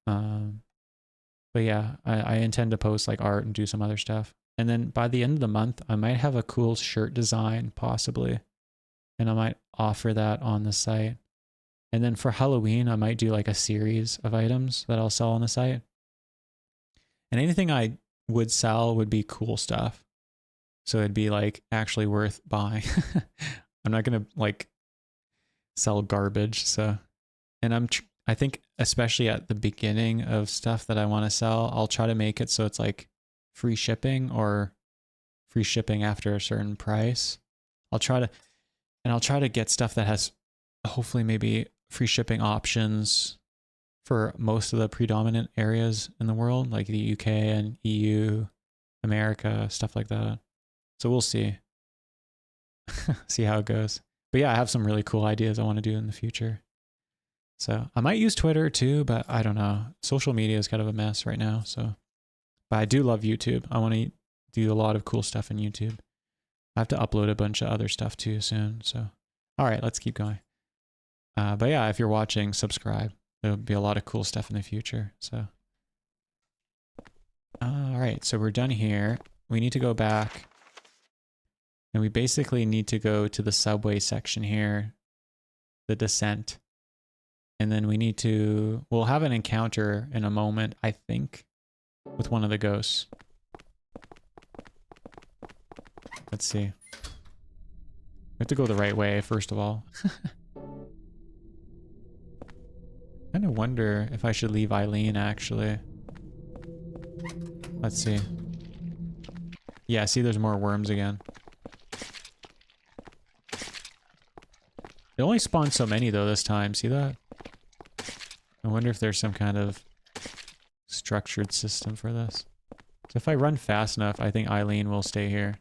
But yeah, I intend to post like art and do some other stuff. And then by the end of the month, I might have a cool shirt design, possibly. And I might offer that on the site. And then for Halloween, I might do like a series of items that I'll sell on the site. And anything I would sell would be cool stuff. So it'd be like actually worth buying. I'm not going to like sell garbage. So, and I think especially at the beginning of stuff that I want to sell, I'll try to make it so it's like free shipping or free shipping after a certain price. I'll try to get stuff that has hopefully maybe free shipping options for most of the predominant areas in the world, like the UK and EU, America, stuff like that. So we'll see. See how it goes. But yeah, I have some really cool ideas I want to do in the future. So I might use Twitter too, but I don't know. Social media is kind of a mess right now. So, but I do love YouTube. I want to do a lot of cool stuff in YouTube. I have to upload a bunch of other stuff too soon. So, all right, let's keep going. But yeah, if you're watching, subscribe. There'll be a lot of cool stuff in the future. So, all right, so we're done here. We need to go back. And we basically need to go to the subway section here, the descent. And then we need to, we'll have an encounter in a moment, I think, with one of the ghosts. Let's see. We have to go the right way, first of all. I kind of wonder if I should leave Eileen, actually. Let's see. Yeah, see, there's more worms again. It only spawned so many, though, this time. See that? I wonder if there's some kind of structured system for this. So if I run fast enough, I think Eileen will stay here.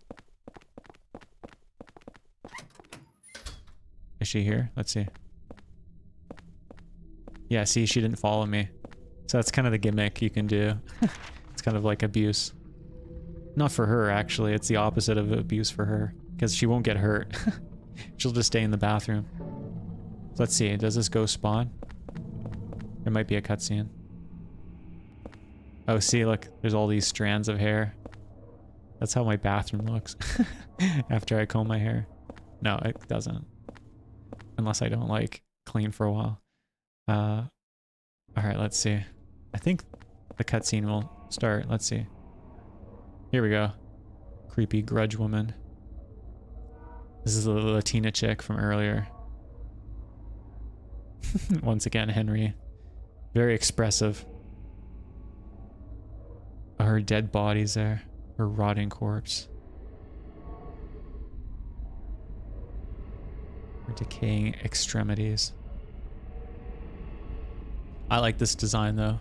Is she here? Let's see. Yeah, see, she didn't follow me. So that's kind of the gimmick you can do. It's kind of like abuse. Not for her, actually. It's the opposite of abuse for her. Because she won't get hurt. She'll just stay in the bathroom. So let's see. Does this ghost spawn? There might be a cutscene. Oh, see, look. There's all these strands of hair. That's how my bathroom looks. After I comb my hair. No, it doesn't. Unless I don't, like, clean for a while. Alright, let's see. I think the cutscene will start. Let's see. Here we go. Creepy grudge woman. This is the Latina chick from earlier. Once again, Henry. Very expressive. Her dead body's there. Her rotting corpse. Her decaying extremities. I like this design though.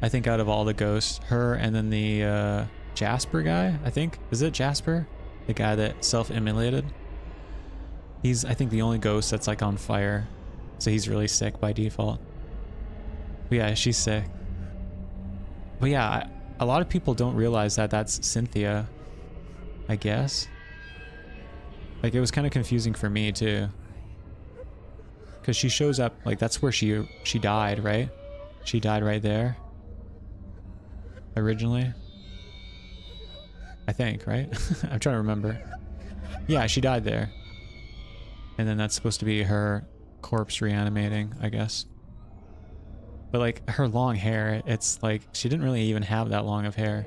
I think out of all the ghosts, her and then the Jasper guy, I think. Is it Jasper? The guy that self-immolated? He's, I think, the only ghost that's like on fire. So he's really sick by default. But yeah, she's sick. But yeah, a lot of people don't realize that that's Cynthia, I guess. Like, it was kind of confusing for me too. Because she shows up, like, that's where she died, right? She died right there. Originally. I think, right? I'm trying to remember. Yeah, she died there. And then that's supposed to be her corpse reanimating, I guess. But like, her long hair, it's like, she didn't really even have that long of hair.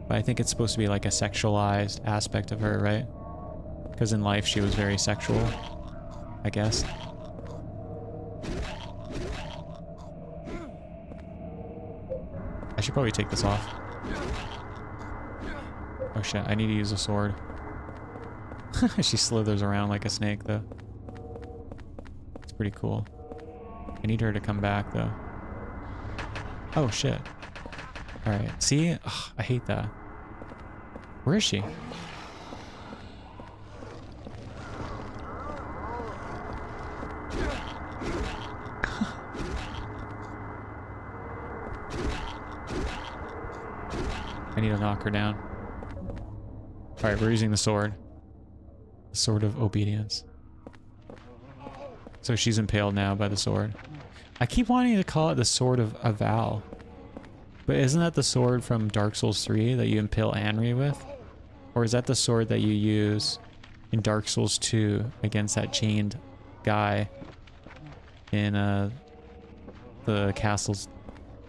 But I think it's supposed to be like a sexualized aspect of her, right? Because in life she was very sexual, I guess. I should probably take this off. Oh shit, I need to use a sword. She slithers around like a snake though. It's pretty cool. I need her to come back though. Oh shit. Alright, see? Ugh, I hate that. Where is she? I need to knock her down. Alright, we're using the sword. The sword of obedience. So she's impaled now by the sword. I keep wanting to call it the sword of Aval. But isn't that the sword from Dark Souls 3 that you impale Anri with? Or is that the sword that you use in Dark Souls 2 against that chained guy in the castle's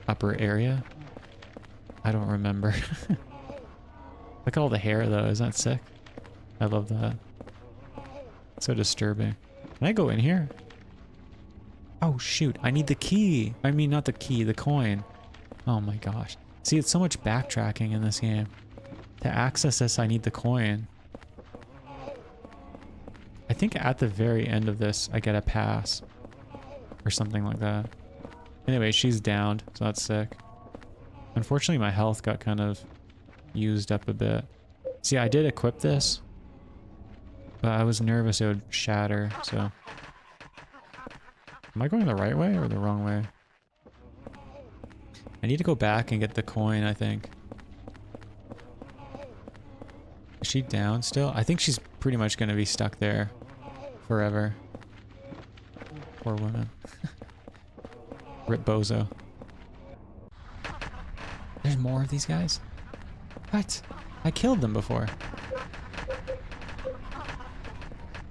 upper area? I don't remember. Look at all the hair though, isn't that sick? I love that. So disturbing. Can I go in here? Oh shoot, I need the key. I mean, not the key, the coin. Oh my gosh. See, it's so much backtracking in this game. To access this, I need the coin. I think at the very end of this, I get a pass. Or something like that. Anyway, she's downed, so that's sick. Unfortunately, my health got kind of used up a bit. See, I did equip this. But I was nervous it would shatter, so... Am I going the right way or the wrong way? I need to go back and get the coin, I think. Is she down still? I think she's pretty much going to be stuck there forever. Poor woman. Rip Bozo. There's more of these guys? What? I killed them before.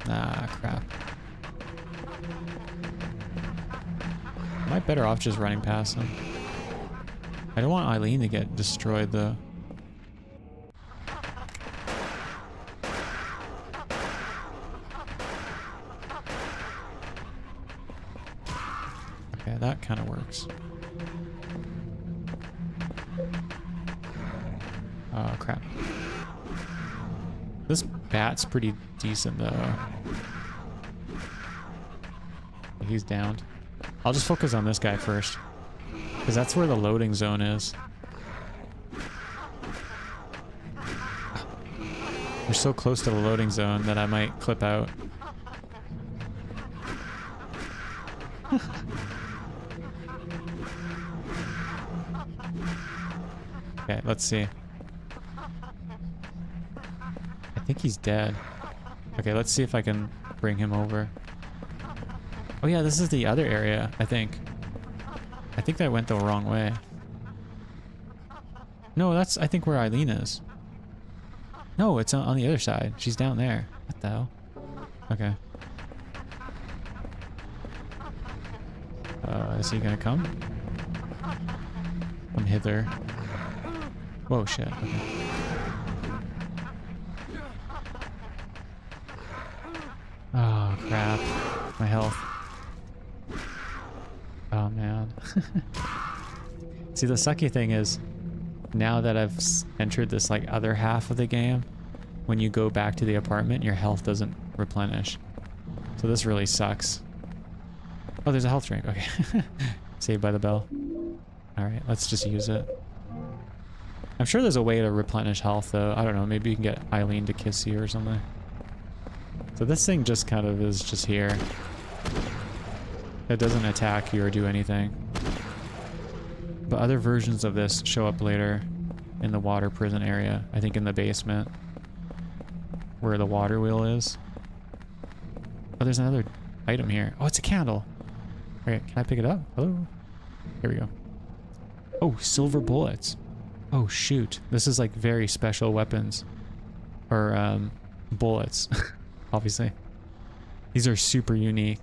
Ah, crap. Am I better off just running past them? I don't want Eileen to get destroyed, though. Okay, that kind of works. Oh, crap. This bat's pretty decent, though. He's downed. I'll just focus on this guy first. Because that's where the loading zone is. We're so close to the loading zone that I might clip out. Okay, let's see. I think he's dead. Okay, let's see if I can bring him over. Oh yeah, this is the other area, I think. I think I went the wrong way. No, that's, I think, where Eileen is. No, it's on the other side. She's down there. What the hell? Okay. Is he gonna come? Come hither. Whoa, shit. Okay. Oh, crap. My health. Oh, man. See, the sucky thing is, now that I've entered this, like, other half of the game, when you go back to the apartment, your health doesn't replenish. So this really sucks. Oh, there's a health drink. Okay. Saved by the bell. Alright, let's just use it. I'm sure there's a way to replenish health, though. I don't know, maybe you can get Eileen to kiss you or something. So this thing just kind of is just here. It doesn't attack you or do anything. But other versions of this show up later in the water prison area. I think in the basement. Where the water wheel is. Oh, there's another item here. Oh, it's a candle. Alright, can I pick it up? Hello? Here we go. Oh, silver bullets. Oh, shoot. This is like very special weapons. Or, bullets. Obviously. These are super unique.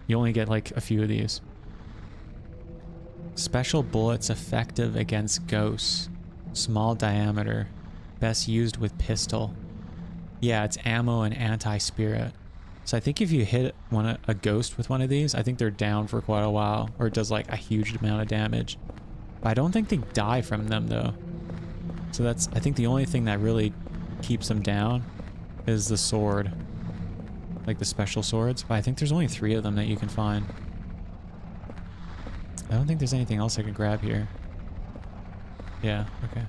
You only get like a few of these. Special bullets effective against ghosts. Small diameter. Best used with pistol. Yeah, it's ammo and anti-spirit. So I think if you hit a ghost with one of these, I think they're down for quite a while. Or it does like a huge amount of damage. But I don't think they die from them though. So that's, I think the only thing that really keeps them down is the sword. Like the special swords. But I think there's only 3 of them that you can find. I don't think there's anything else I can grab here. Yeah, okay.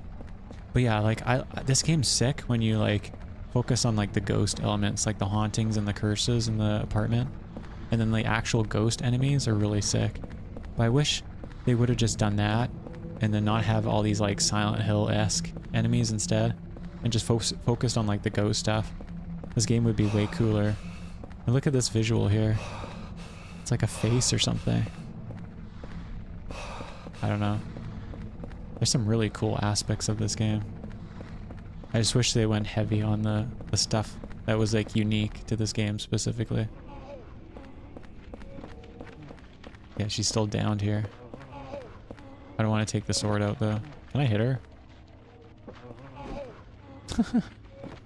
But yeah, like this game's sick when you like focus on like the ghost elements, like the hauntings and the curses in the apartment. And then the actual ghost enemies are really sick. But I wish they would have just done that and then not have all these like Silent Hill-esque enemies instead. And just focused on like the ghost stuff. This game would be way cooler. And look at this visual here. It's like a face or something. I don't know. There's some really cool aspects of this game. I just wish they went heavy on the stuff that was like unique to this game specifically. Yeah, she's still downed here. I don't want to take the sword out though. Can I hit her?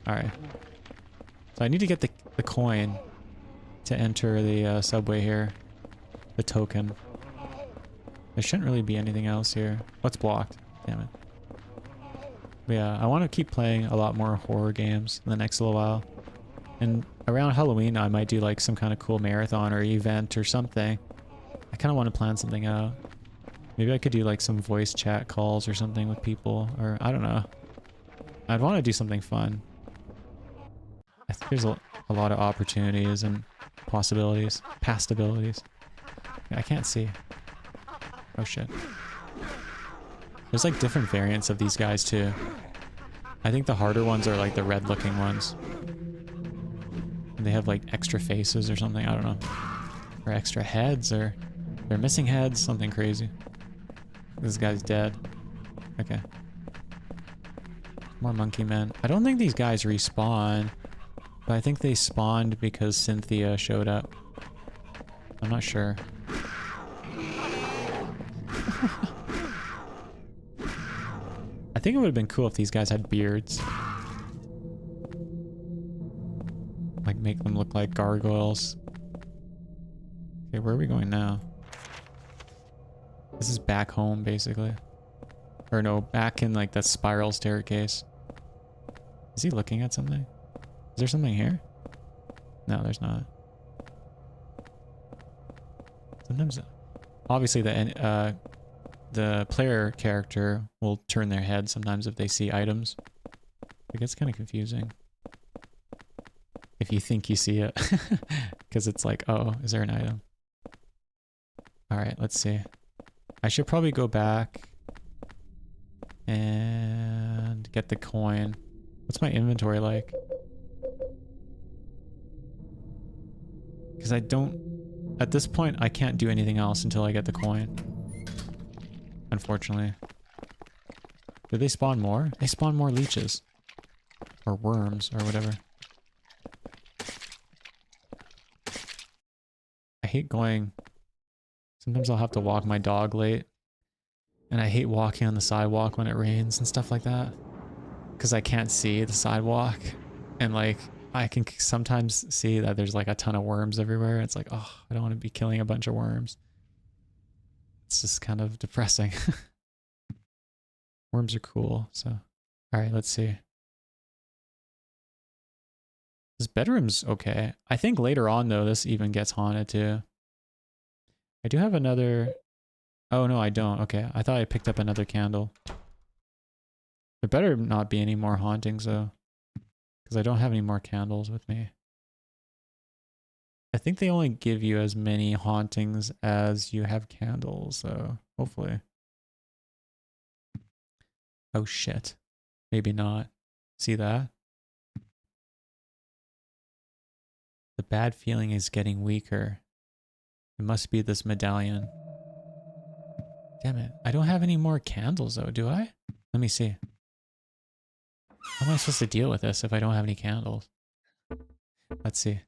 Alright. So I need to get the coin to enter the subway here. The token. There shouldn't really be anything else here. What's blocked? Damn it. But yeah, I want to keep playing a lot more horror games in the next little while. And around Halloween, I might do like some kind of cool marathon or event or something. I kind of want to plan something out. Maybe I could do like some voice chat calls or something with people, or I don't know. I'd want to do something fun. I think there's a lot of opportunities and possibilities, past abilities. I can't see. Oh shit. There's like different variants of these guys too. I think the harder ones are like the red looking ones. And they have like extra faces or something, I don't know. Or extra heads, or they're missing heads, something crazy. This guy's dead. Okay. More monkey men. I don't think these guys respawn, but I think they spawned because Cynthia showed up. I'm not sure. I think it would have been cool if these guys had beards. Like make them look like gargoyles. Okay, where are we going now? This is back home, basically. Or no, back in like that spiral staircase. Is he looking at something? Is there something here? No, there's not. Sometimes, obviously the player character will turn their head sometimes if they see items. It gets kind of confusing. If you think you see it. Because it's like, oh, is there an item? Alright, let's see. I should probably go back and get the coin. What's my inventory like? Because I don't... At this point, I can't do anything else until I get the coin. Unfortunately. Do they spawn more? They spawn more leeches. Or worms, or whatever. I hate going Sometimes I'll have to walk my dog late. And I hate walking on the sidewalk when it rains and stuff like that. Because I can't see the sidewalk. And like, I can sometimes see that there's like a ton of worms everywhere. It's like, oh, I don't want to be killing a bunch of worms. It's just kind of depressing. Worms are cool, so. Alright, let's see. This bedroom's okay. I think later on, though, this even gets haunted, too. I do have another... Oh, no, I don't. Okay, I thought I picked up another candle. There better not be any more hauntings, though. Because I don't have any more candles with me. I think they only give you as many hauntings as you have candles, so hopefully. Oh, shit. Maybe not. See that? The bad feeling is getting weaker. It must be this medallion. Damn it. I don't have any more candles though, do I? Let me see. How am I supposed to deal with this if I don't have any candles? Let's see.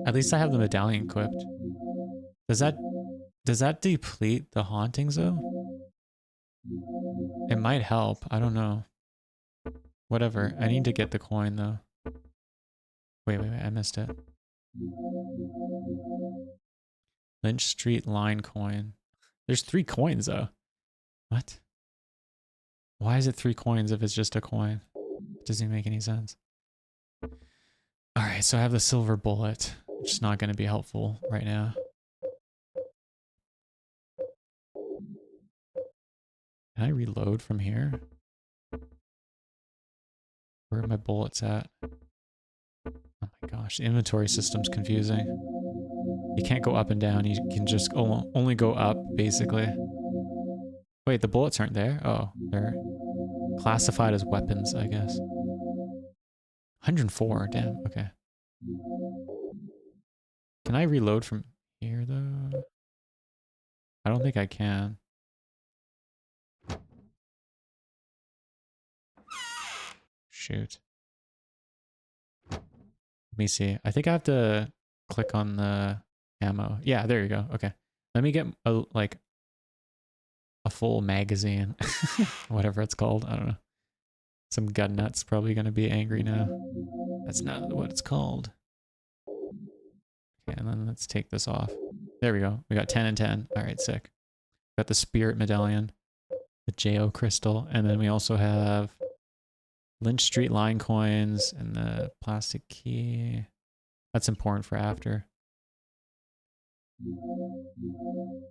At least I have the medallion equipped. Does that deplete the hauntings though? It might help. I don't know. Whatever. I need to get the coin though. Wait. I missed it. Lynch Street line coin. There's 3 coins though. What? Why is it 3 coins if it's just a coin? It doesn't make any sense. Alright, so I have the silver bullet, which is not going to be helpful right now. Can I reload from here? Where are my bullets at? Oh my gosh, the inventory system's confusing. You can't go up and down, you can just only go up, basically. Wait, the bullets aren't there? Oh, they're classified as weapons, I guess. 104, damn, okay. Can I reload from here, though? I don't think I can. Shoot. Let me see. I think I have to click on the ammo. Yeah, there you go. Okay. Let me get a full magazine. Whatever it's called. I don't know. Some gun nuts probably going to be angry now. That's not what it's called. Okay, and then let's take this off. There we go. We got 10 and 10. All right, sick. Got the spirit medallion, the JO crystal, and then we also have Lynch Street line coins and the plastic key. That's important for after.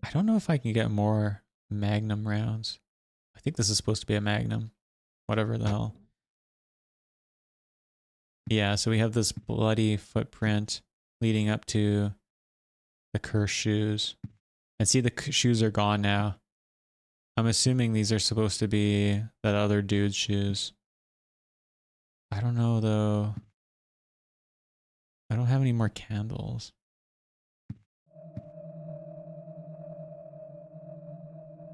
I don't know if I can get more magnum rounds. I think this is supposed to be a magnum. Whatever the hell. Yeah, so we have this bloody footprint leading up to the cursed shoes. And see, the shoes are gone now. I'm assuming these are supposed to be that other dude's shoes. I don't know, though. I don't have any more candles.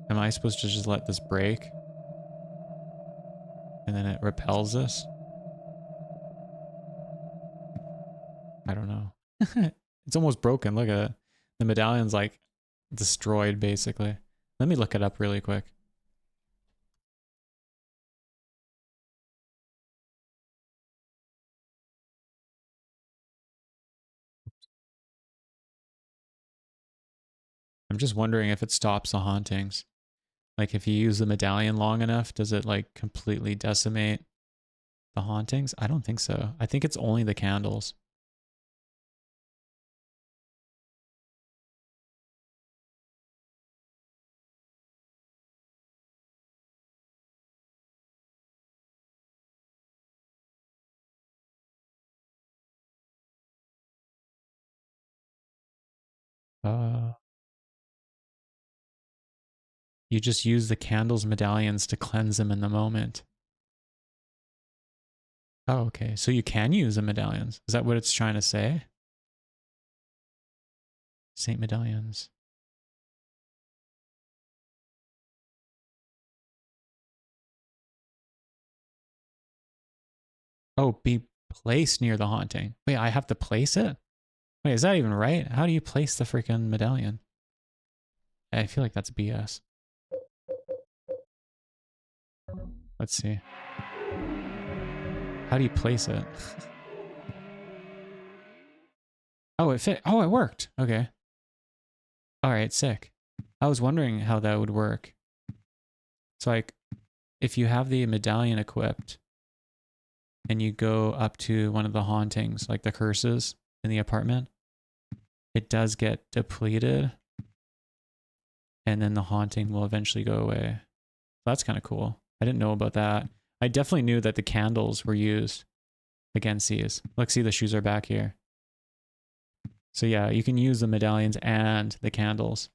Am I supposed to just let this break? And then it repels us? I don't know. It's almost broken. Look at it. The medallion's like destroyed, basically. Let me look it up really quick. I'm just wondering if it stops the hauntings. Like if you use the medallion long enough, does it like completely decimate the hauntings? I don't think so. I think it's only the candles. You just use the candles medallions to cleanse them in the moment. Oh, okay. So you can use the medallions. Is that what it's trying to say? Saint medallions. Oh, be placed near the haunting. Wait, I have to place it? Wait, is that even right? How do you place the freaking medallion? I feel like that's BS. Let's see. How do you place it? Oh, it fit. Oh, it worked. Okay. All right, sick. I was wondering how that would work. It's like, if you have the medallion equipped and you go up to one of the hauntings, like the curses in the apartment, it does get depleted and then the haunting will eventually go away. That's kind of cool. I didn't know about that. I definitely knew that the candles were used against these. Look, see, the shoes are back here. So yeah, you can use the medallions and the candles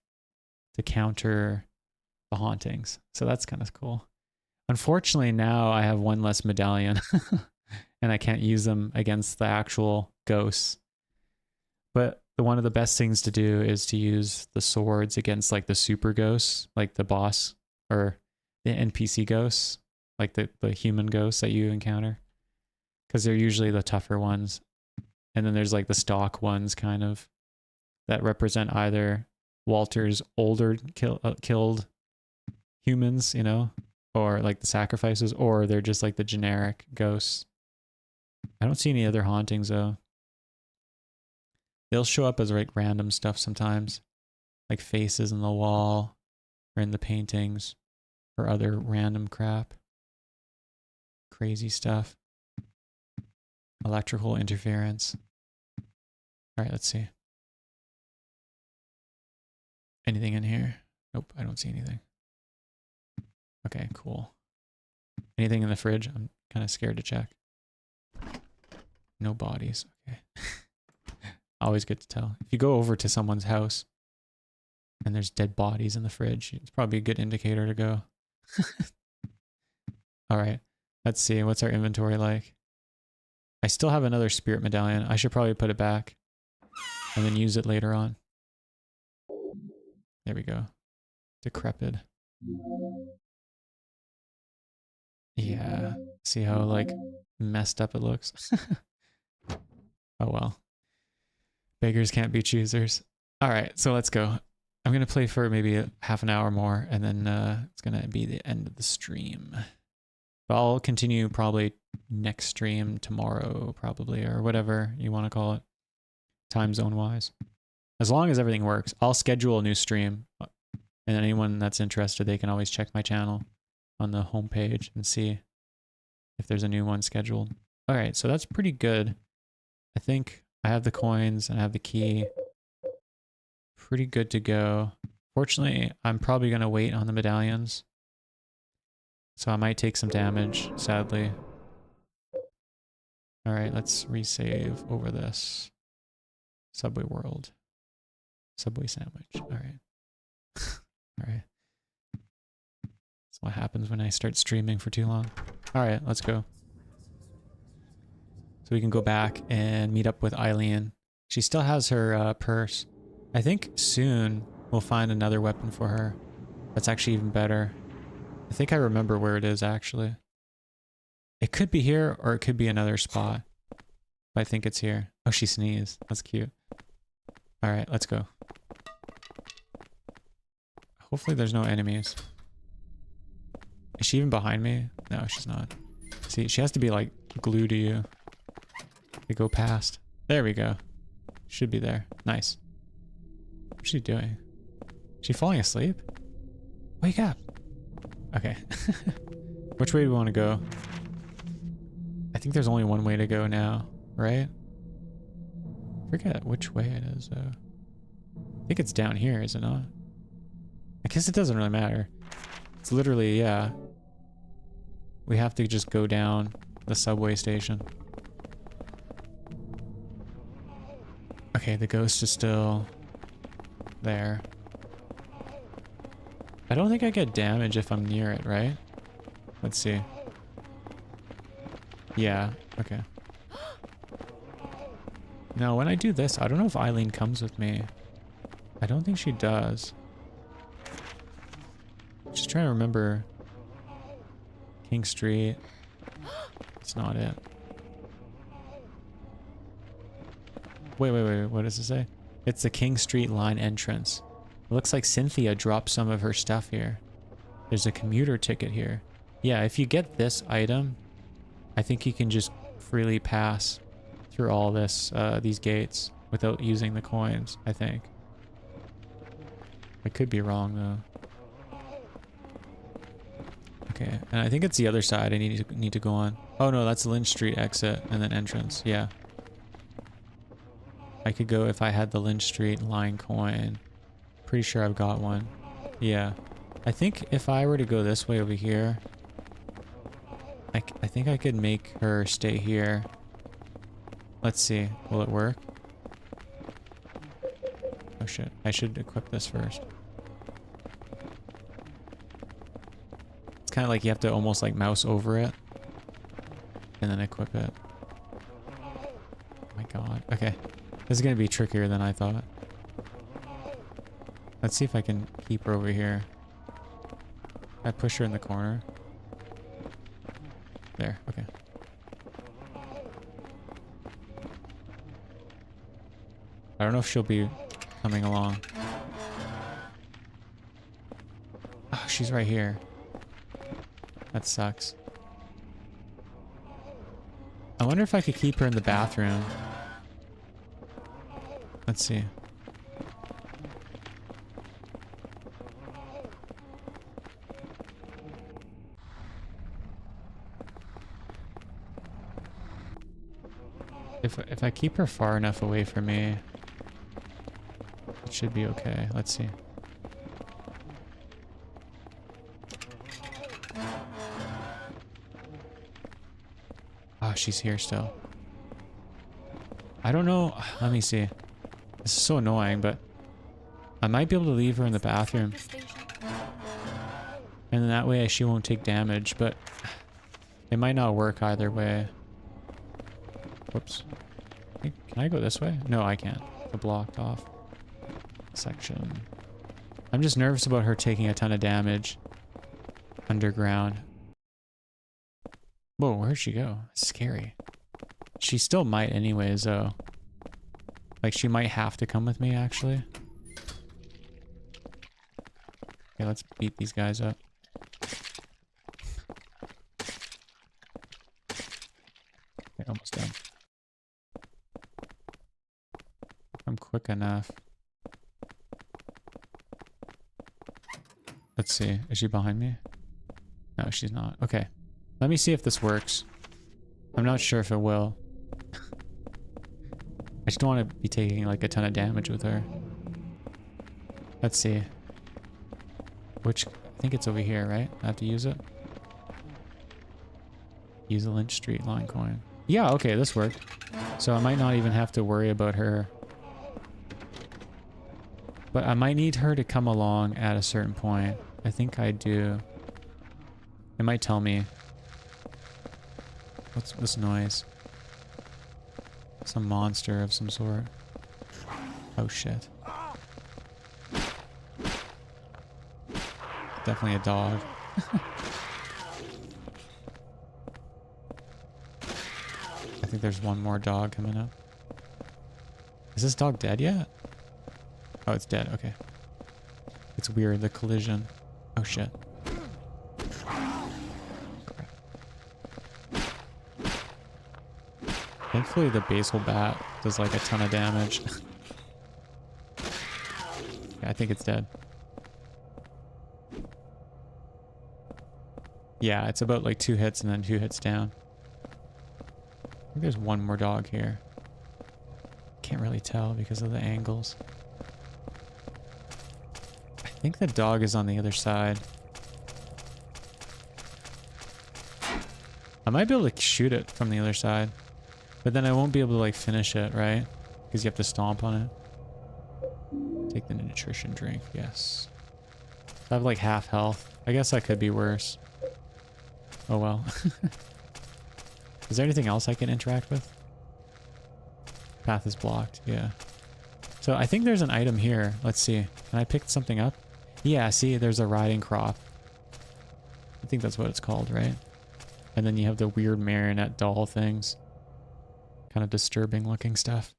to counter the hauntings. So that's kind of cool. Unfortunately, now I have one less medallion and I can't use them against the actual ghosts. But one of the best things to do is to use the swords against like the super ghosts, like the boss or the NPC ghosts, like the human ghosts that you encounter. Because they're usually the tougher ones. And then there's like the stock ones kind of that represent either Walter's older killed humans, you know, or like the sacrifices, or they're just like the generic ghosts. I don't see any other hauntings though. They'll show up as like random stuff sometimes, like faces in the wall or in the paintings or other random crap. Crazy stuff. Electrical interference. All right, let's see. Anything in here? Nope, I don't see anything. Okay, cool. Anything in the fridge? I'm kind of scared to check. No bodies. Okay. Always good to tell. If you go over to someone's house and there's dead bodies in the fridge, it's probably a good indicator to go. All right, let's see. What's our inventory like? I still have another spirit medallion. I should probably put it back and then use it later on. There we go. Decrepit. Yeah. See how like messed up it looks? Oh well. Beggars can't be choosers. All right, so let's go. I'm going to play for maybe half an hour more and then it's going to be the end of the stream. But I'll continue probably next stream tomorrow probably, or whatever you want to call it, time zone wise. As long as everything works, I'll schedule a new stream. And anyone that's interested, they can always check my channel on the homepage and see if there's a new one scheduled. All right, so that's pretty good. I think I have the coins and I have the key. Pretty good to go. Fortunately, I'm probably going to wait on the medallions. So I might take some damage, sadly. All right, let's resave over this. Subway World. Subway sandwich. All right. All right. That's what happens when I start streaming for too long. All right, let's go. So we can go back and meet up with Eileen. She still has her purse. I think soon we'll find another weapon for her. That's actually even better. I think I remember where it is actually. It could be here or it could be another spot. But I think it's here. Oh, she sneezed. That's cute. All right, let's go. Hopefully there's no enemies. Is she even behind me? No, she's not. See, she has to be like glued to you. They go past. There we go. Should be there. Nice. What's she doing? Is she falling asleep? Wake up. Okay. Which way do we want to go? I think there's only one way to go now, right? Forget which way it is though. I think it's down here, is it not? I guess it doesn't really matter. It's literally, yeah. We have to just go down the subway station. Okay, the ghost is still there. I don't think I get damage if I'm near it, right? Let's see. Yeah, okay. Now, when I do this, I don't know if Eileen comes with me. I don't think she does. Just trying to remember. King Street. It's not it. Wait. What does it say? It's the King Street line entrance. It looks like Cynthia dropped some of her stuff here. There's a commuter ticket here. Yeah, if you get this item, I think you can just freely pass through all this, these gates without using the coins, I think. I could be wrong though. Okay, and I think it's the other side I need to go on. Oh no, that's Lynch Street exit and then entrance. Yeah. I could go if I had the Lynch Street line coin. Pretty sure I've got one. Yeah. I think if I were to go this way over here, I think I could make her stay here. Let's see. Will it work? Oh shit. I should equip this first. It's kind of like you have to almost like mouse over it and then equip it. Oh my god. Okay. This is going to be trickier than I thought. Let's see if I can keep her over here. I push her in the corner. There, okay. I don't know if she'll be coming along. Oh, she's right here. That sucks. I wonder if I could keep her in the bathroom. Let's see. If I keep her far enough away from me, it should be okay. Let's see. Oh, she's here still. I don't know. Let me see. This is so annoying, but I might be able to leave her in the bathroom. And then that way she won't take damage, but it might not work either way. Whoops. Can I go this way? No, I can't. It's blocked off section. I'm just nervous about her taking a ton of damage underground. Whoa, where'd she go? It's scary. She still might anyways, though. Like, she might have to come with me, actually. Okay, let's beat these guys up. Okay, almost done. I'm quick enough. Let's see. Is she behind me? No, she's not. Okay. Let me see if this works. I'm not sure if it will. I just don't want to be taking like a ton of damage with her. Let's see. Which, I think it's over here, right? I have to use it. Use a Lynch Street line coin. Yeah, okay, this worked. So I might not even have to worry about her. But I might need her to come along at a certain point. I think I do. It might tell me. What's this noise? Some monster of some sort. Oh shit. Definitely a dog. I think there's one more dog coming up. Is this dog dead yet? Oh, it's dead. Okay. It's weird, the collision. Oh shit. Thankfully the basal bat does like a ton of damage. Yeah, I think it's dead. Yeah, it's about like 2 hits and then 2 hits down. I think there's one more dog here. Can't really tell because of the angles. I think the dog is on the other side. I might be able to shoot it from the other side. But then I won't be able to like finish it, right? Because you have to stomp on it. Take the nutrition drink, yes. I have like half health. I guess that could be worse. Oh well. Is there anything else I can interact with? Path is blocked, yeah. So I think there's an item here. Let's see. Can I pick something up? Yeah, see, there's a riding crop. I think that's what it's called, right? And then you have the weird marionette doll things. Kind of disturbing looking stuff.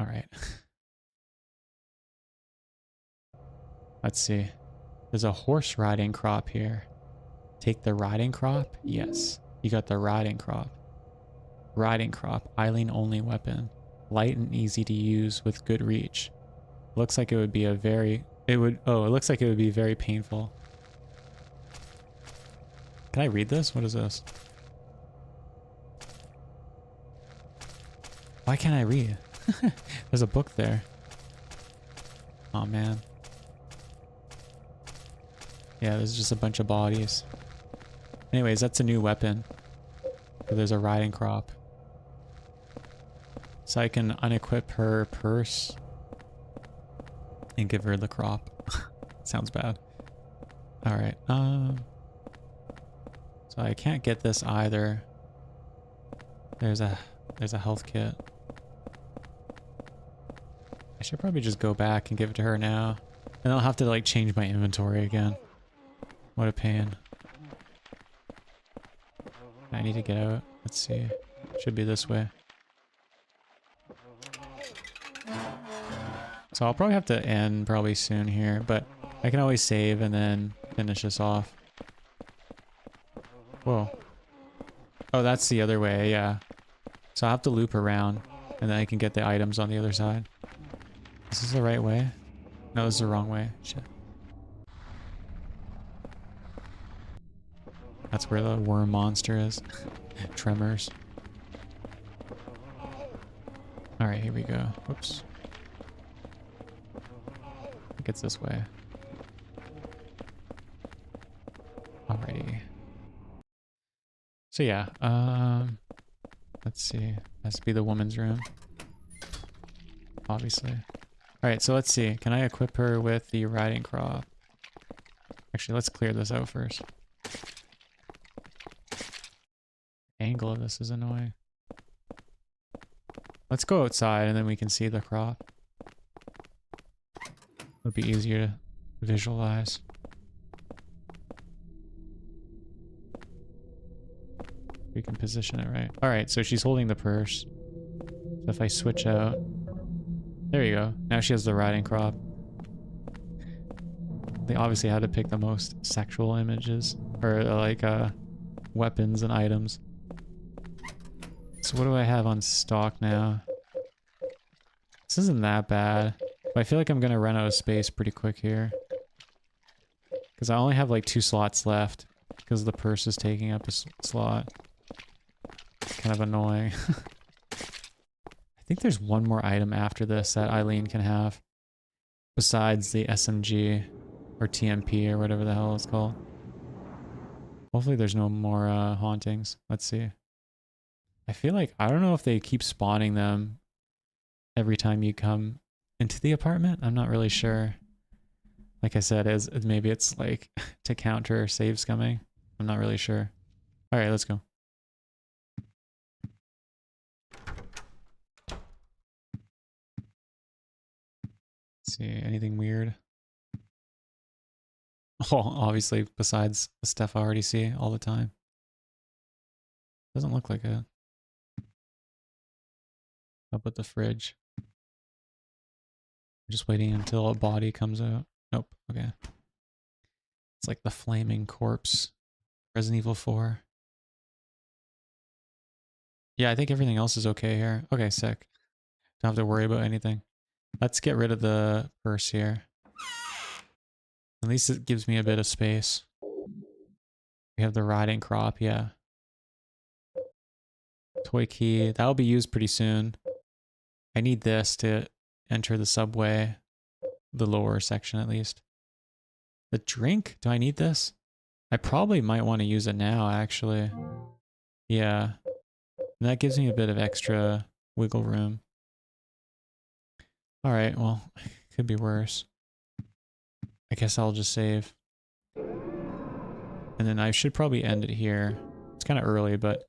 All right. Let's see. There's a horse riding crop here. Take the riding crop? Yes. You got the riding crop. Riding crop. Eileen only weapon. Light and easy to use with good reach. Looks like it would be a very... It looks like it would be very painful. Can I read this? What is this? Why can't I read? There's a book there. Oh man. Yeah, there's just a bunch of bodies. Anyways, that's a new weapon. There's a riding crop. So I can unequip her purse and give her the crop. Sounds bad. Alright, so I can't get this either. There's a health kit. I should probably just go back and give it to her now. And I'll have to like change my inventory again. What a pain. I need to get out. Let's see. Should be this way. So I'll probably have to end probably soon here, but I can always save and then finish this off. Whoa. Oh, that's the other way, yeah. So I'll have to loop around and then I can get the items on the other side. Is this the right way? No, this is the wrong way. Shit. That's where the worm monster is. Tremors. Alright, here we go. Whoops. I think it's this way. Alrighty. So yeah, let's see. Has to be the woman's room. Obviously. Alright, so let's see. Can I equip her with the riding crop? Actually, let's clear this out first. Angle of this is annoying. Let's go outside and then we can see the crop. It'll be easier to visualize. We can position it right. Alright, so she's holding the purse. So if I switch out... There you go. Now she has the riding crop. They obviously had to pick the most sexual images. Or like weapons and items. So what do I have on stock now? This isn't that bad. But I feel like I'm gonna run out of space pretty quick here. Because I only have like 2 slots left. Because the purse is taking up a slot. Kind of annoying. I think there's one more item after this that Eileen can have. Besides the SMG. Or TMP or whatever the hell it's called. Hopefully there's no more hauntings. Let's see. I feel like, I don't know if they keep spawning them every time you come into the apartment. I'm not really sure. Like I said, maybe it's like to counter saves coming. I'm not really sure. Alright, let's go. Let's see, anything weird? Oh, obviously, besides the stuff I already see all the time. Doesn't look like it. How about the fridge? I'm just waiting until a body comes out. Nope, okay. It's like the flaming corpse. Resident Evil 4. Yeah, I think everything else is okay here. Okay, sick. Don't have to worry about anything. Let's get rid of the purse here. At least it gives me a bit of space. We have the riding crop, yeah. Toy key. That'll be used pretty soon. I need this to enter the subway. The lower section, at least. The drink? Do I need this? I probably might want to use it now, actually. Yeah. And that gives me a bit of extra wiggle room. Alright, well, could be worse. I guess I'll just save. And then I should probably end it here. It's kind of early, but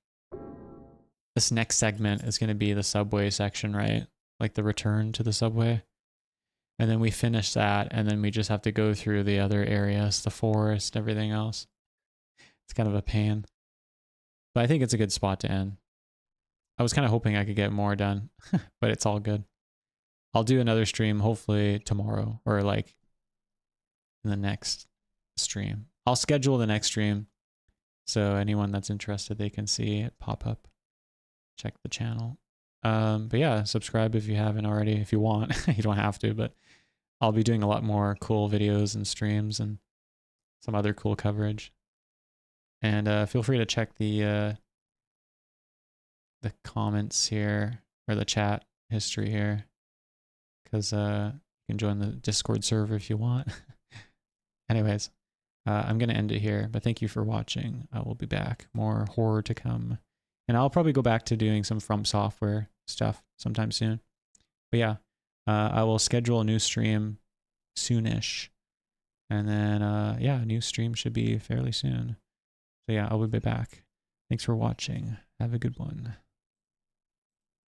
this next segment is going to be the subway section, right? Like the return to the subway. And then we finish that, and then we just have to go through the other areas, the forest, everything else. It's kind of a pain. But I think it's a good spot to end. I was kind of hoping I could get more done, but it's all good. I'll do another stream hopefully tomorrow or like in the next stream. I'll schedule the next stream so anyone that's interested, they can see it pop up. Check the channel. But yeah, subscribe if you haven't already, if you want. You don't have to, but I'll be doing a lot more cool videos and streams and some other cool coverage. And feel free to check the comments here, or the chat history here, because you can join the Discord server if you want. Anyways, I'm going to end it here, but thank you for watching. I will be back. More horror to come. And I'll probably go back to doing some From Software stuff sometime soon. But yeah, I will schedule a new stream soonish. And then, yeah, a new stream should be fairly soon. So yeah, I will be back. Thanks for watching. Have a good one.